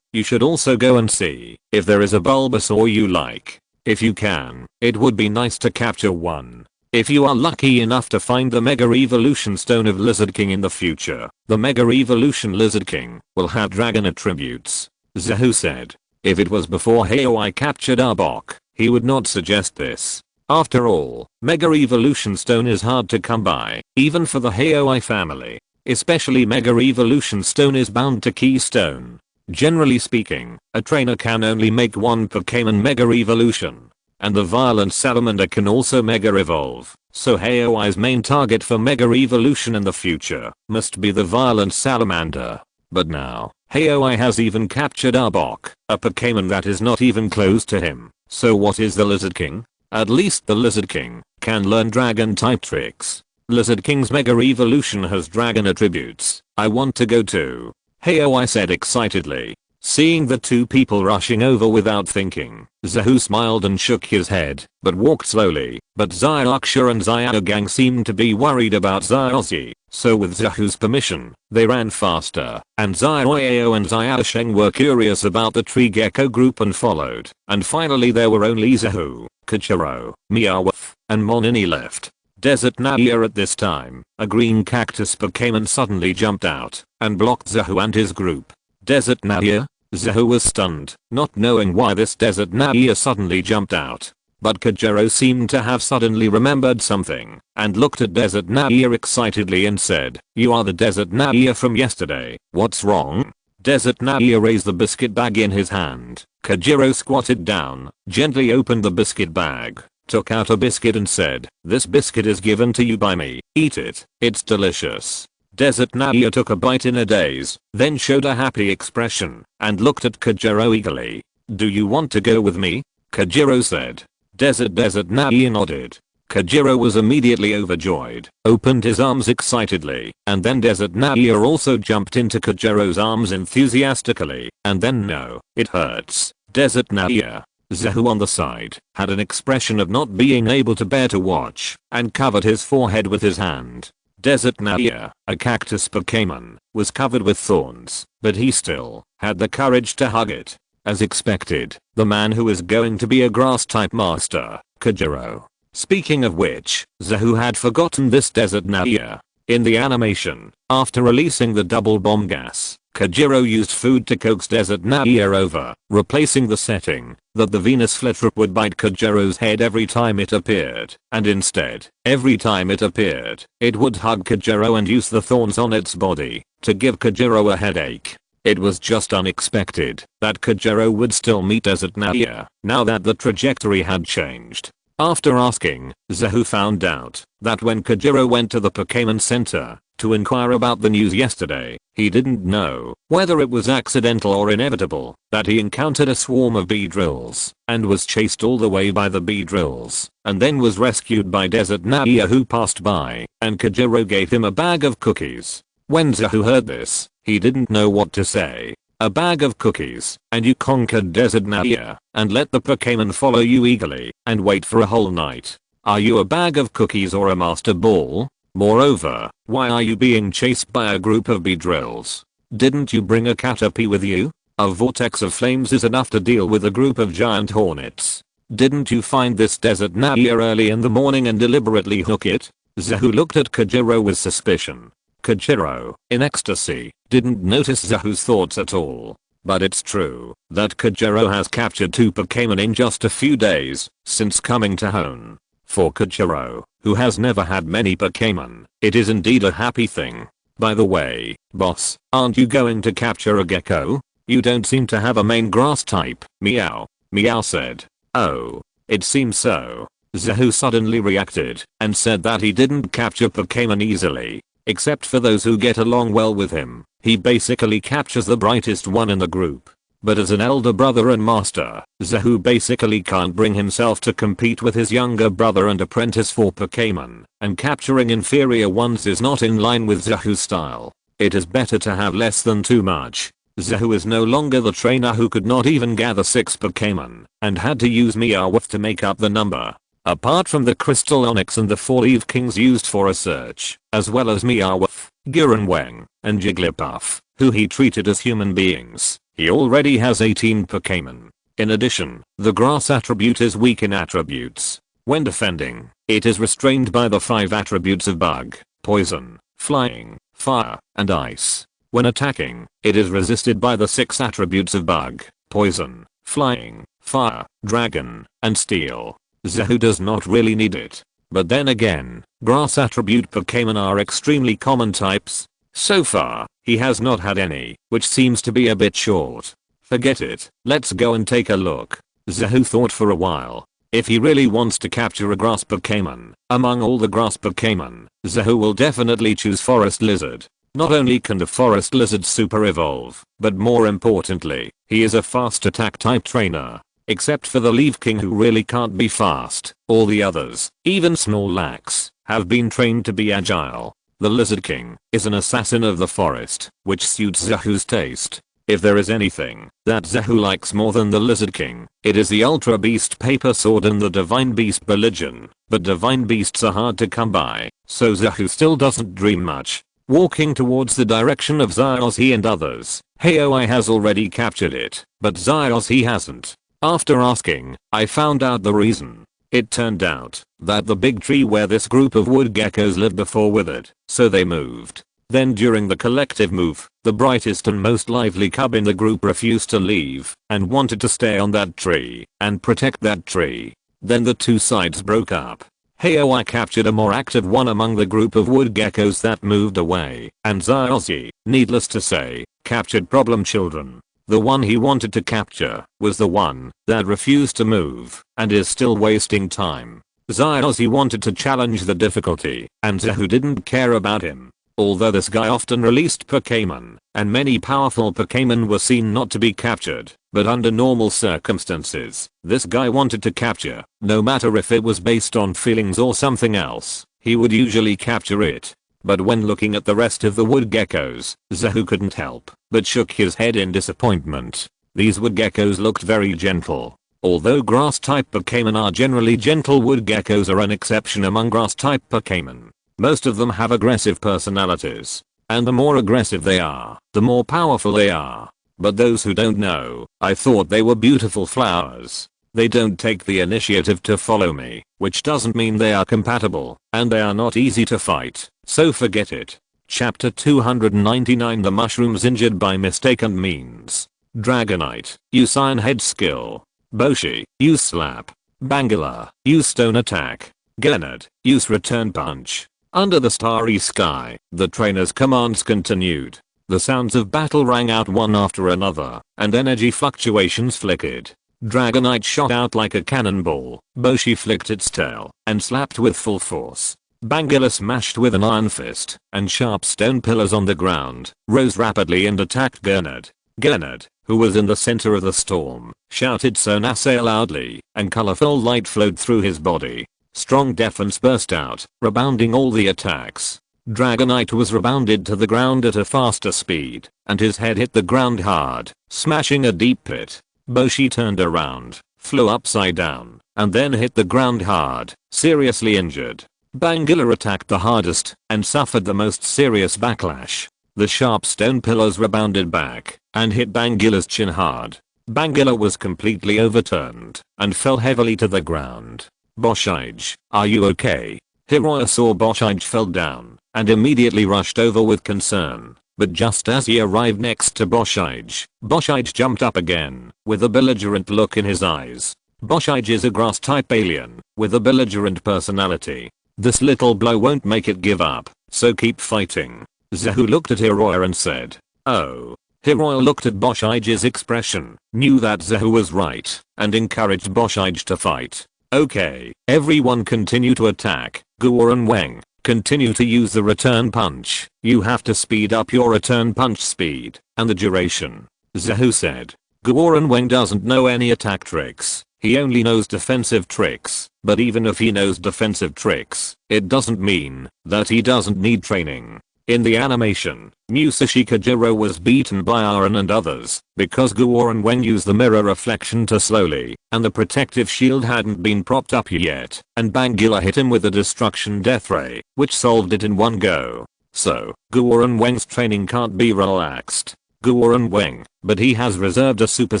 you should also go and see if there is a Bulbasaur you like. If you can, it would be nice to capture one. If you are lucky enough to find the Mega Evolution Stone of Lizard King in the future, the Mega Evolution Lizard King will have dragon attributes. Zahu said. If it was before Heoi captured Arbok, he would not suggest this. After all, Mega Evolution Stone is hard to come by, even for the Heoi family. Especially Mega Evolution Stone is bound to Keystone. Generally speaking, a trainer can only make one Pokémon Mega Evolution. And the Violent Salamander can also Mega Evolve. So Heoi's main target for Mega Evolution in the future must be the Violent Salamander. But now, Heoi has even captured Arbok, a Pokémon that is not even close to him. So what is the Lizard King? At least the Lizard King can learn dragon type tricks. Lizard King's Mega Evolution has dragon attributes. I want to go too. Heoi said excitedly. Seeing the two people rushing over without thinking, Zahu smiled and shook his head, but walked slowly. But Zyuksha and Zyugang seemed to be worried about Zyossi, so with Zahu's permission, they ran faster, and Zyueo and Zyusheng were curious about the tree gecko group and followed, and finally there were only Zahu, Kachiro, Meowth, and Monini left. Desert Nadia at this time, a green cactus Pokémon suddenly jumped out and blocked Zahu and his group. Desert Nadia? Zahu was stunned, not knowing why this Desert Nadia suddenly jumped out. But Kajiro seemed to have suddenly remembered something, and looked at Desert Nadia excitedly and said, "You are the Desert Nadia from yesterday, what's wrong?" Desert Nadia raised the biscuit bag in his hand. Kajiro squatted down, gently opened the biscuit bag, took out a biscuit and said, "This biscuit is given to you by me, eat it, it's delicious." Desert Nadia took a bite in a daze, then showed a happy expression, and looked at Kajiro eagerly. "Do you want to go with me?" Kajiro said. Desert Nadia nodded. Kajiro was immediately overjoyed, opened his arms excitedly, and then Desert Nadia also jumped into Kajiro's arms enthusiastically, and then no, it hurts. Desert Nadia. Zahu on the side had an expression of not being able to bear to watch, and covered his forehead with his hand. Desert Nadia, a cactus Pokémon, was covered with thorns, but he still had the courage to hug it. As expected, the man who is going to be a grass-type master, Kajiro. Speaking of which, Zahu had forgotten this Desert Nadia. In the animation, after releasing the double bomb gas, Kajiro used food to coax Desert Nadia over, replacing the setting that the Venus flytrap would bite Kajiro's head every time it appeared, and instead, every time it appeared, it would hug Kajiro and use the thorns on its body to give Kajiro a headache. It was just unexpected that Kajiro would still meet Desert Nadia, now that the trajectory had changed. After asking, Zahu found out that when Kajiro went to the Pokémon Center to inquire about the news yesterday, he didn't know whether it was accidental or inevitable that he encountered a swarm of Beedrills and was chased all the way by the Beedrills and then was rescued by Desert Nadia who passed by, and Kajiro gave him a bag of cookies. When Zahu heard this, he didn't know what to say. A bag of cookies, and you conquered Desert Nadia, and let the Pokémon follow you eagerly, and wait for a whole night. Are you a bag of cookies or a master ball? Moreover, why are you being chased by a group of Beedrills? Didn't you bring a Caterpie with you? A vortex of flames is enough to deal with a group of giant hornets. Didn't you find this Desert Nadia early in the morning and deliberately hook it? Zahu looked at Kajiro with suspicion. Kajiro, in ecstasy, didn't notice Zahu's thoughts at all. But it's true that Kajiro has captured 2 Pokémon in just a few days since coming to Hone. For Kajiro, who has never had many Pokémon, it is indeed a happy thing. By the way, boss, aren't you going to capture a gecko? You don't seem to have a main grass type. Meow. Meow said. Oh, it seems so. Zahu suddenly reacted and said that he didn't capture Pokémon easily. Except for those who get along well with him, he basically captures the brightest one in the group. But as an elder brother and master, Zahu basically can't bring himself to compete with his younger brother and apprentice for Pokémon, and capturing inferior ones is not in line with Zahu's style. It is better to have less than too much. Zahu is no longer the trainer who could not even gather 6 Pokémon, and had to use Meowth to make up the number. Apart from the Crystal Onyx and the 4 Eve Kings used for a search, as well as Meowth, Gurenweng, and Jigglypuff, who he treated as human beings, he already has 18 Pokémon. In addition, the grass attribute is weak in attributes. When defending, it is restrained by the 5 attributes of bug, poison, flying, fire, and ice. When attacking, it is resisted by the 6 attributes of bug, poison, flying, fire, dragon, and steel. Zahu does not really need it. But then again, grass attribute Pokémon are extremely common types. So far, he has not had any, which seems to be a bit short. Forget it, let's go and take a look. Zahu thought for a while. If he really wants to capture a grass Pokémon, among all the grass Pokémon, Zahu will definitely choose Forest Lizard. Not only can the Forest Lizard super evolve, but more importantly, he is a fast attack type trainer. Except for the Leaf King who really can't be fast, all the others, even Snorlax, have been trained to be agile. The Lizard King is an assassin of the forest, which suits Zahu's taste. If there is anything that Zahu likes more than the Lizard King, it is the Ultra Beast Paper Sword and the Divine Beast Belligeon, but Divine Beasts are hard to come by, so Zahu still doesn't dream much. Walking towards the direction of Zyozzy and others, Haoi has already captured it, but Zyozzy hasn't. After asking, I found out the reason. It turned out that the big tree where this group of wood geckos lived before withered, so they moved. Then during the collective move, the brightest and most lively cub in the group refused to leave and wanted to stay on that tree and protect that tree. Then the 2 sides broke up. Haoi captured a more active one among the group of wood geckos that moved away, and Zyozzy, needless to say, captured problem children. The one he wanted to capture was the one that refused to move and is still wasting time. Zyozzy wanted to challenge the difficulty, and Zahu didn't care about him. Although this guy often released Pokémon, and many powerful Pokémon were seen not to be captured, but under normal circumstances, this guy wanted to capture, no matter if it was based on feelings or something else, he would usually capture it. But when looking at the rest of the wood geckos, Zahu couldn't help but shook his head in disappointment. These wood geckos looked very gentle. Although grass type Pokémon are generally gentle, wood geckos are an exception among grass type Pokémon. Most of them have aggressive personalities. And the more aggressive they are, the more powerful they are. But those who don't know, I thought they were beautiful flowers. They don't take the initiative to follow me, which doesn't mean they are compatible, and they are not easy to fight, so forget it. Chapter 299 The Mushrooms Injured by Mistaken Means. Dragonite, use Iron Head skill. Boshi, use Slap. Bangula, use Stone Attack. Gennard, use Return Punch. Under the starry sky, the trainer's commands continued. The sounds of battle rang out one after another, and energy fluctuations flickered. Dragonite shot out like a cannonball, Boshi flicked its tail, and slapped with full force. Bangula smashed with an iron fist, and sharp stone pillars on the ground, rose rapidly and attacked Gennard. Gennard, who was in the center of the storm, shouted Sonase loudly, and colorful light flowed through his body. Strong defense burst out, rebounding all the attacks. Dragonite was rebounded to the ground at a faster speed, and his head hit the ground hard, smashing a deep pit. Boshi turned around, flew upside down, and then hit the ground hard, seriously injured. Bangula attacked the hardest, and suffered the most serious backlash. The sharp stone pillars rebounded back, and hit Bangula's chin hard. Bangula was completely overturned, and fell heavily to the ground. Boshige, are you okay? Hiroya saw Boshige fell down, and immediately rushed over with concern. But just as he arrived next to Boshige, Boshige jumped up again, with a belligerent look in his eyes. Boshige is a grass type alien, with a belligerent personality. This little blow won't make it give up, so keep fighting. Zahu looked at Hiroya and said, oh. Hiroya looked at Boshige's expression, knew that Zahu was right, and encouraged Boshige to fight. Okay, everyone continue to attack. Guoran Weng, continue to use the return punch. You have to speed up your return punch speed, and the duration. Zahu said. Guoran Weng doesn't know any attack tricks. He only knows defensive tricks, but even if he knows defensive tricks, it doesn't mean that he doesn't need training. In the animation, Musashi Kojiro was beaten by Aaron and others because Guoran Weng used the mirror reflection too slowly, and the protective shield hadn't been propped up yet, and Bangula hit him with a destruction death ray, which solved it in one go. So, Guoran Weng's training can't be relaxed. Guoran Weng, but he has reserved a super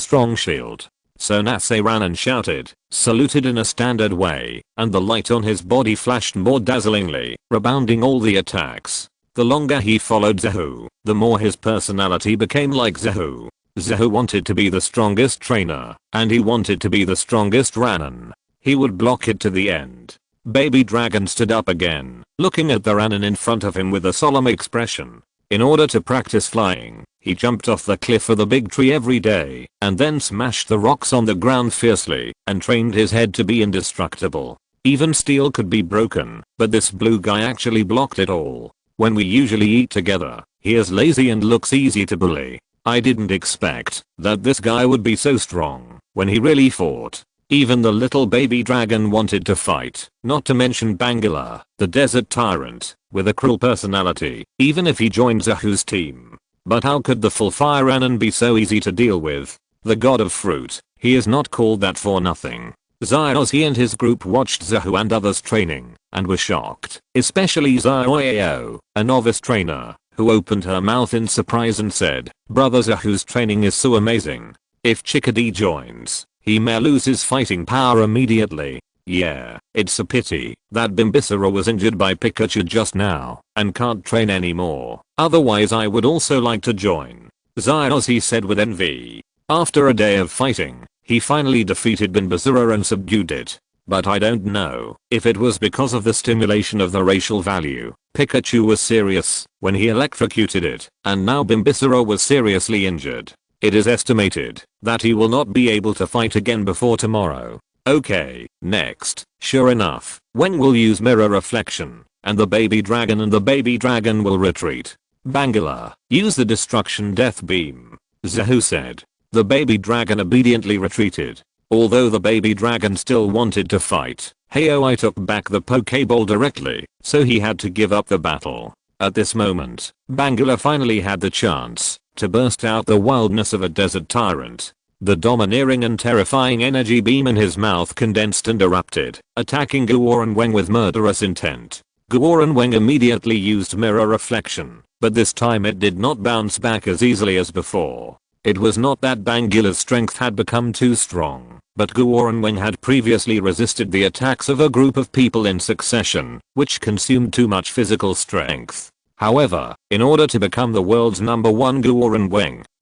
strong shield. Sonase ran and shouted, saluted in a standard way, and the light on his body flashed more dazzlingly, rebounding all the attacks. The longer he followed Zahu, the more his personality became like Zahu. Zahu wanted to be the strongest trainer, and he wanted to be the strongest Ranon. He would block it to the end. Baby Dragon stood up again, looking at the Ranon in front of him with a solemn expression. In order to practice flying, he jumped off the cliff of the big tree every day, and then smashed the rocks on the ground fiercely, and trained his head to be indestructible. Even steel could be broken, but this blue guy actually blocked it all. When we usually eat together, he is lazy and looks easy to bully. I didn't expect that this guy would be so strong when he really fought. Even the little baby dragon wanted to fight, not to mention Bangula, the desert tyrant, with a cruel personality, even if he joined Zahu's team. But how could the full fire Ranon be so easy to deal with? The god of fruit, he is not called that for nothing. Zyozzy and his group watched Zahu and others training, and were shocked, especially Zyoyo, a novice trainer, who opened her mouth in surprise and said, Brother Zahu's training is so amazing. If Chickadee joins, he may lose his fighting power immediately. Yeah, it's a pity that Bimbisara was injured by Pikachu just now, and can't train anymore, otherwise I would also like to join. Zyozzy said with envy. After a day of fighting, he finally defeated Bimbisara and subdued it. But I don't know if it was because of the stimulation of the racial value. Pikachu was serious when he electrocuted it, and now Bimbisara was seriously injured. It is estimated that he will not be able to fight again before tomorrow. Okay, next. Sure enough, Weng will use mirror reflection, and the baby dragon will retreat. Bangula, use the destruction death beam. Zahu said. The baby dragon obediently retreated. Although the baby dragon still wanted to fight, Hayoi took back the Pokeball directly, so he had to give up the battle. At this moment, Bangula finally had the chance to burst out the wildness of a desert tyrant. The domineering and terrifying energy beam in his mouth condensed and erupted, attacking Guoran Weng with murderous intent. Guoran Weng immediately used mirror reflection, but this time it did not bounce back as easily as before. It was not that Bangula's strength had become too strong, but Guoran Weng had previously resisted the attacks of a group of people in succession, which consumed too much physical strength. However, in order to become the world's #1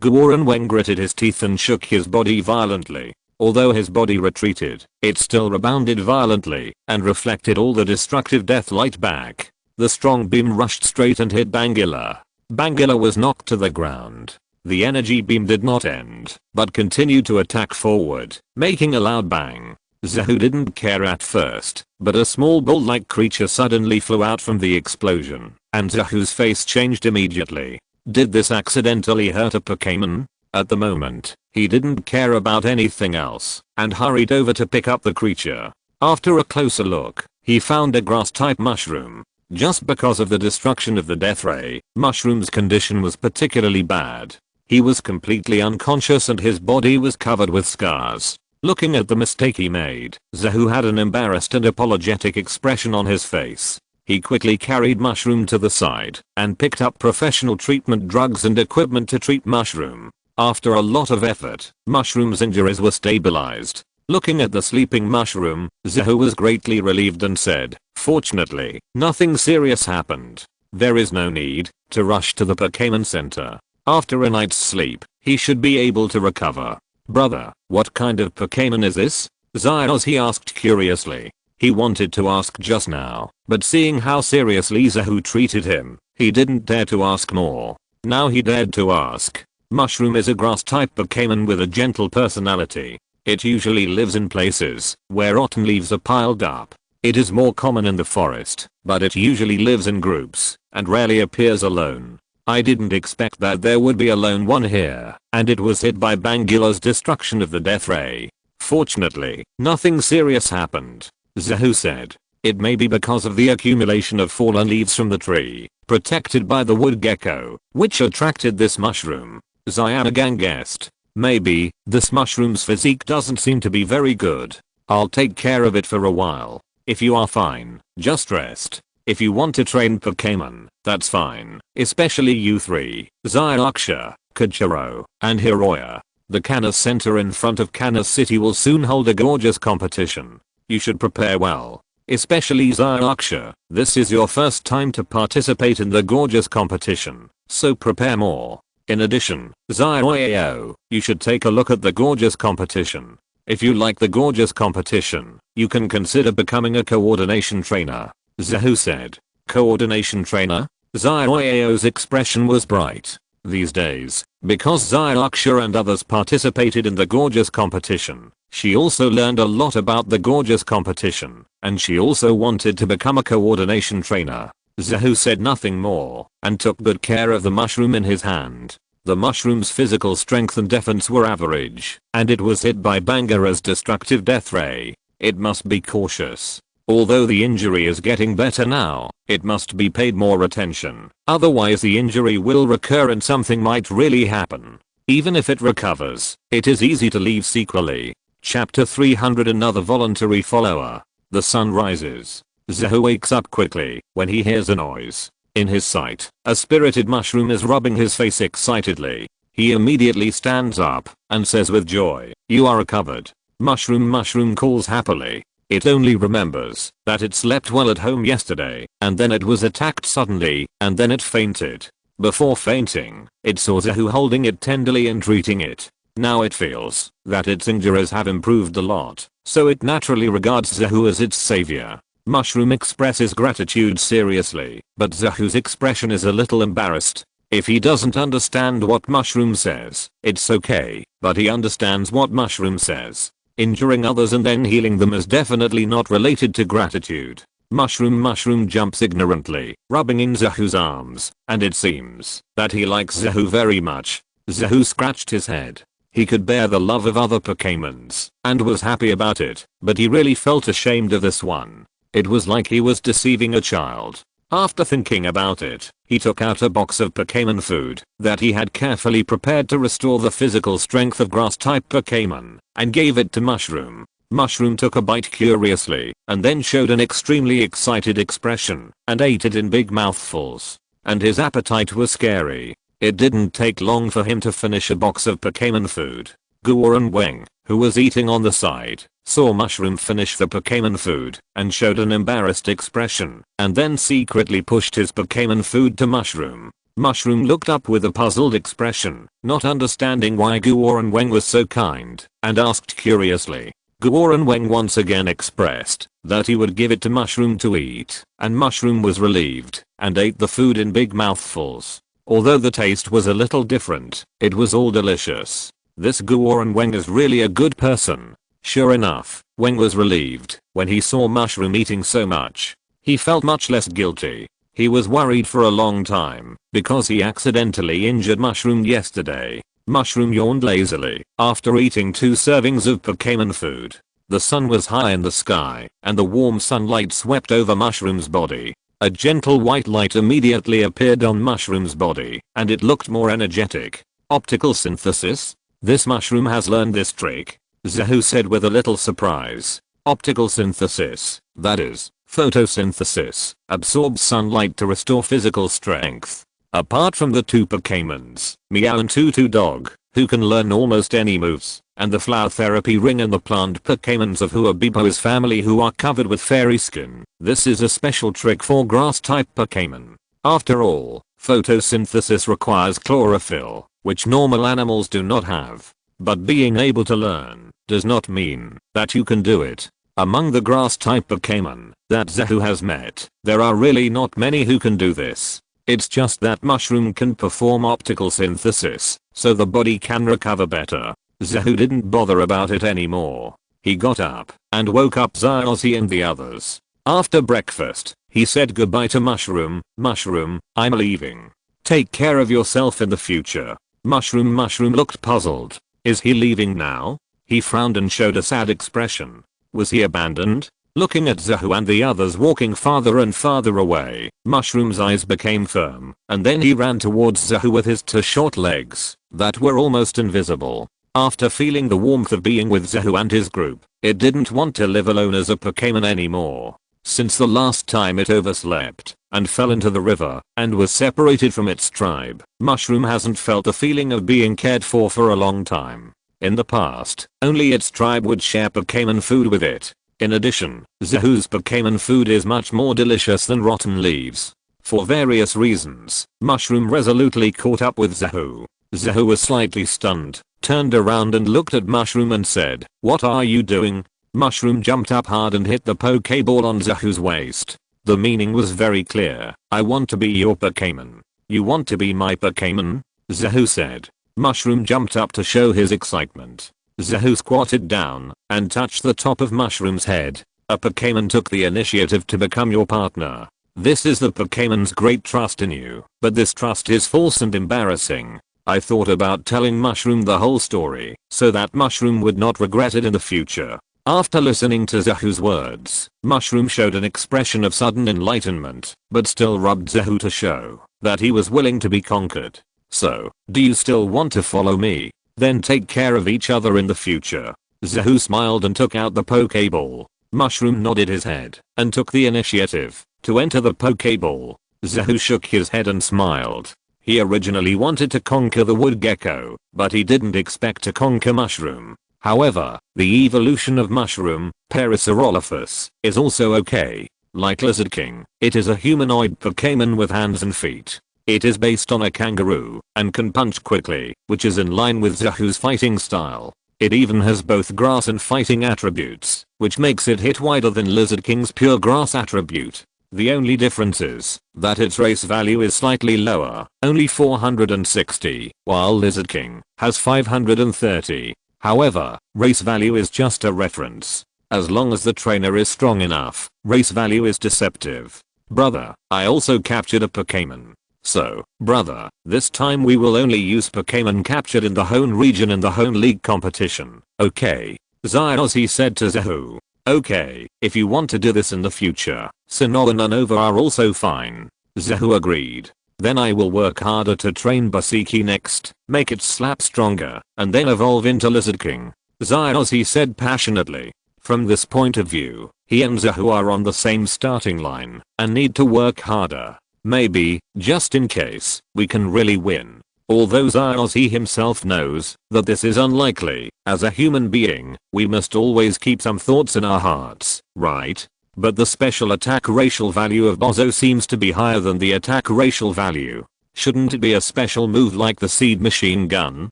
Guoran Weng gritted his teeth and shook his body violently. Although his body retreated, it still rebounded violently and reflected all the destructive death light back. The strong beam rushed straight and hit Bangula. Bangula was knocked to the ground. The energy beam did not end, but continued to attack forward, making a loud bang. Zahu didn't care at first, but a small bull-like creature suddenly flew out from the explosion, and Zahu's face changed immediately. Did this accidentally hurt a Pokémon? At the moment, he didn't care about anything else, and hurried over to pick up the creature. After a closer look, he found a grass-type mushroom. Just because of the destruction of the death ray, Mushroom's condition was particularly bad. He was completely unconscious and his body was covered with scars. Looking at the mistake he made, Zahu had an embarrassed and apologetic expression on his face. He quickly carried Mushroom to the side and picked up professional treatment drugs and equipment to treat Mushroom. After a lot of effort, Mushroom's injuries were stabilized. Looking at the sleeping Mushroom, Zahu was greatly relieved and said, "Fortunately, nothing serious happened. There is no need to rush to the Pokémon Center. After a night's sleep, he should be able to recover." "Brother, what kind of Pokémon is this?" Zyos he asked curiously. He wanted to ask just now, but seeing how seriously Zahu treated him, he didn't dare to ask more. Now he dared to ask. Mushroom is a grass-type Pokémon with a gentle personality. It usually lives in places where rotten leaves are piled up. It is more common in the forest, but it usually lives in groups and rarely appears alone. I didn't expect that there would be a lone one here, and it was hit by Bangula's destruction of the death ray. Fortunately, nothing serious happened, Zahu said. It may be because of the accumulation of fallen leaves from the tree, protected by the wood gecko, which attracted this mushroom. Zyanagang guessed. Maybe, this mushroom's physique doesn't seem to be very good. I'll take care of it for a while. If you are fine, just rest. If you want to train Pokémon, that's fine, especially you three, Zyraksha, Kachiro, and Hiroya. The Kansas Center in front of Kansas City will soon hold a gorgeous competition. You should prepare well. Especially Zyraksha, this is your first time to participate in the gorgeous competition, so prepare more. In addition, Zyroyo, you should take a look at the gorgeous competition. If you like the gorgeous competition, you can consider becoming a coordination trainer, Zahu said. Coordination trainer? Zyroyo's expression was bright. These days, because Zyraksha and others participated in the gorgeous competition, she also learned a lot about the gorgeous competition, and she also wanted to become a coordination trainer. Zahu said nothing more, and took good care of the mushroom in his hand. The mushroom's physical strength and defense were average, and it was hit by Bangura's destructive death ray. It must be cautious. Although the injury is getting better now, it must be paid more attention. Otherwise the injury will recur and something might really happen. Even if it recovers, it is easy to leave sequelae. Chapter 300 Another voluntary follower. The sun rises. Zahu wakes up quickly when he hears a noise. In his sight, a spirited mushroom is rubbing his face excitedly. He immediately stands up and says with joy, "You are recovered." Mushroom calls happily. It only remembers that it slept well at home yesterday, and then it was attacked suddenly, and then it fainted. Before fainting, it saw Zahu holding it tenderly and treating it. Now it feels that its injuries have improved a lot, so it naturally regards Zahu as its savior. Mushroom expresses gratitude seriously, but Zahu's expression is a little embarrassed. If he doesn't understand what Mushroom says, it's okay, but he understands what Mushroom says. Injuring others and then healing them is definitely not related to gratitude. Mushroom jumps ignorantly, rubbing in Zahu's arms, and it seems that he likes Zahu very much. Zahu scratched his head. He could bear the love of other Pokémons and was happy about it, but he really felt ashamed of this one. It was like he was deceiving a child. After thinking about it, he took out a box of Pokémon food that he had carefully prepared to restore the physical strength of grass-type Pokémon and gave it to Mushroom. Mushroom took a bite curiously and then showed an extremely excited expression and ate it in big mouthfuls. And his appetite was scary. It didn't take long for him to finish a box of Pokémon food. Guoran Weng, who was eating on the side, saw Mushroom finish the Pokémon food and showed an embarrassed expression and then secretly pushed his Pokémon food to Mushroom. Mushroom looked up with a puzzled expression, not understanding why Guoran Weng was so kind, and asked curiously. Guoran Weng once again expressed that he would give it to Mushroom to eat, and Mushroom was relieved and ate the food in big mouthfuls. Although the taste was a little different, it was all delicious. This Guoran Weng is really a good person. Sure enough, Weng was relieved when he saw Mushroom eating so much. He felt much less guilty. He was worried for a long time because he accidentally injured Mushroom yesterday. Mushroom yawned lazily after eating 2 servings of Pokémon food. The sun was high in the sky and the warm sunlight swept over Mushroom's body. A gentle white light immediately appeared on Mushroom's body and it looked more energetic. Optical synthesis? This Mushroom has learned this trick, Zahu said with a little surprise. Optical synthesis, that is, photosynthesis, absorbs sunlight to restore physical strength. Apart from the 2 Pokémons, Meow and Tutu Dog, who can learn almost any moves, and the flower therapy ring and the plant Pokémons of Huabibo's family who are covered with fairy skin, this is a special trick for grass-type Pokémon. After all, photosynthesis requires chlorophyll, which normal animals do not have. But being able to learn does not mean that you can do it. Among the grass-type Pokémon that Zahu has met, there are really not many who can do this. It's just that Mushroom can perform optical synthesis, so the body can recover better. Zahu didn't bother about it anymore. He got up and woke up Zaozi and the others. After breakfast, he said goodbye to Mushroom. Mushroom, I'm leaving. Take care of yourself in the future. Mushroom looked puzzled. Is he leaving now? He frowned and showed a sad expression. Was he abandoned? Looking at Zahu and the others walking farther and farther away, Mushroom's eyes became firm, and then he ran towards Zahu with his 2 short legs that were almost invisible. After feeling the warmth of being with Zahu and his group, it didn't want to live alone as a Pokémon anymore. Since the last time it overslept and fell into the river and was separated from its tribe, Mushroom hasn't felt the feeling of being cared for a long time. In the past, only its tribe would share Pokémon food with it. In addition, Zahu's Pokémon food is much more delicious than rotten leaves. For various reasons, Mushroom resolutely caught up with Zahu. Zahu was slightly stunned, turned around and looked at Mushroom and said, "What are you doing?" Mushroom jumped up hard and hit the Pokéball on Zahu's waist. The meaning was very clear. "I want to be your Pokémon." "You want to be my Pokémon?" Zahu said. Mushroom jumped up to show his excitement. Zahu squatted down and touched the top of Mushroom's head. "A Pokémon took the initiative to become your partner. This is the Pokémon's great trust in you, but this trust is false and embarrassing." I thought about telling Mushroom the whole story so that Mushroom would not regret it in the future. After listening to Zahu's words, Mushroom showed an expression of sudden enlightenment, but still rubbed Zahu to show that he was willing to be conquered. "So, do you still want to follow me? Then take care of each other in the future." Zahu smiled and took out the Pokéball. Mushroom nodded his head and took the initiative to enter the Pokéball. Zahu shook his head and smiled. He originally wanted to conquer the wood gecko, but he didn't expect to conquer Mushroom. However, the evolution of Mushroom, Parasaurolophus, is also okay. Like Lizard King, it is a humanoid Pokémon with hands and feet. It is based on a kangaroo and can punch quickly, which is in line with Zahu's fighting style. It even has both grass and fighting attributes, which makes it hit wider than Lizard King's pure grass attribute. The only difference is that its race value is slightly lower, only 460, while Lizard King has 530. However, race value is just a reference. As long as the trainer is strong enough, race value is deceptive. Brother, I also captured a Pokémon. So, brother, this time we will only use Pokémon captured in the Hone region in the Hone League competition, okay? Zyozzy said to Zahu. Okay, if you want to do this in the future, Sinnoh and Unova are also fine. Zahu agreed. Then I will work harder to train Basiki next, make it slap stronger, and then evolve into Lizard King. Zyozzy said passionately. From this point of view, he and Zahu are on the same starting line, and need to work harder. Maybe, just in case, we can really win. Although Zyozzy himself knows that this is unlikely, as a human being, we must always keep some thoughts in our hearts, right? But the special attack racial value of Bozo seems to be higher than the attack racial value. Shouldn't it be a special move like the seed machine gun?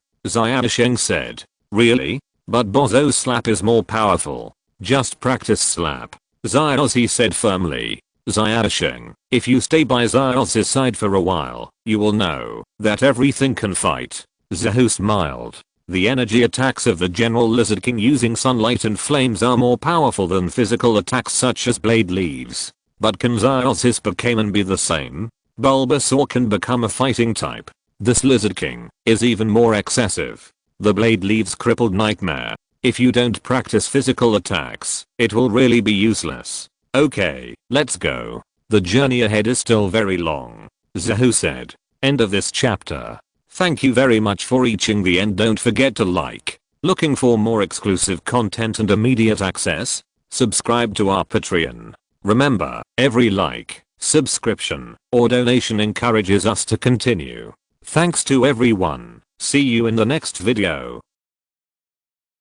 Xiaosheng said. Really? But Bozo's slap is more powerful. Just practice slap. Zyozzy said firmly. Xiaosheng, if you stay by Zyozzy's side for a while, you will know that everything can fight. Zahu smiled. The energy attacks of the General Lizard King using sunlight and flames are more powerful than physical attacks such as blade leaves. But can Zyozzy's Pokémon be the same? Bulbasaur can become a fighting type. This Lizard King is even more excessive. The blade leaves crippled nightmare. If you don't practice physical attacks, it will really be useless. Okay, let's go. The journey ahead is still very long. Zahu said. End of this chapter. Thank you very much for reaching the end. Don't forget to like. Looking for more exclusive content and immediate access? Subscribe to our Patreon. Remember, every like, subscription, or donation encourages us to continue. Thanks to everyone. See you in the next video.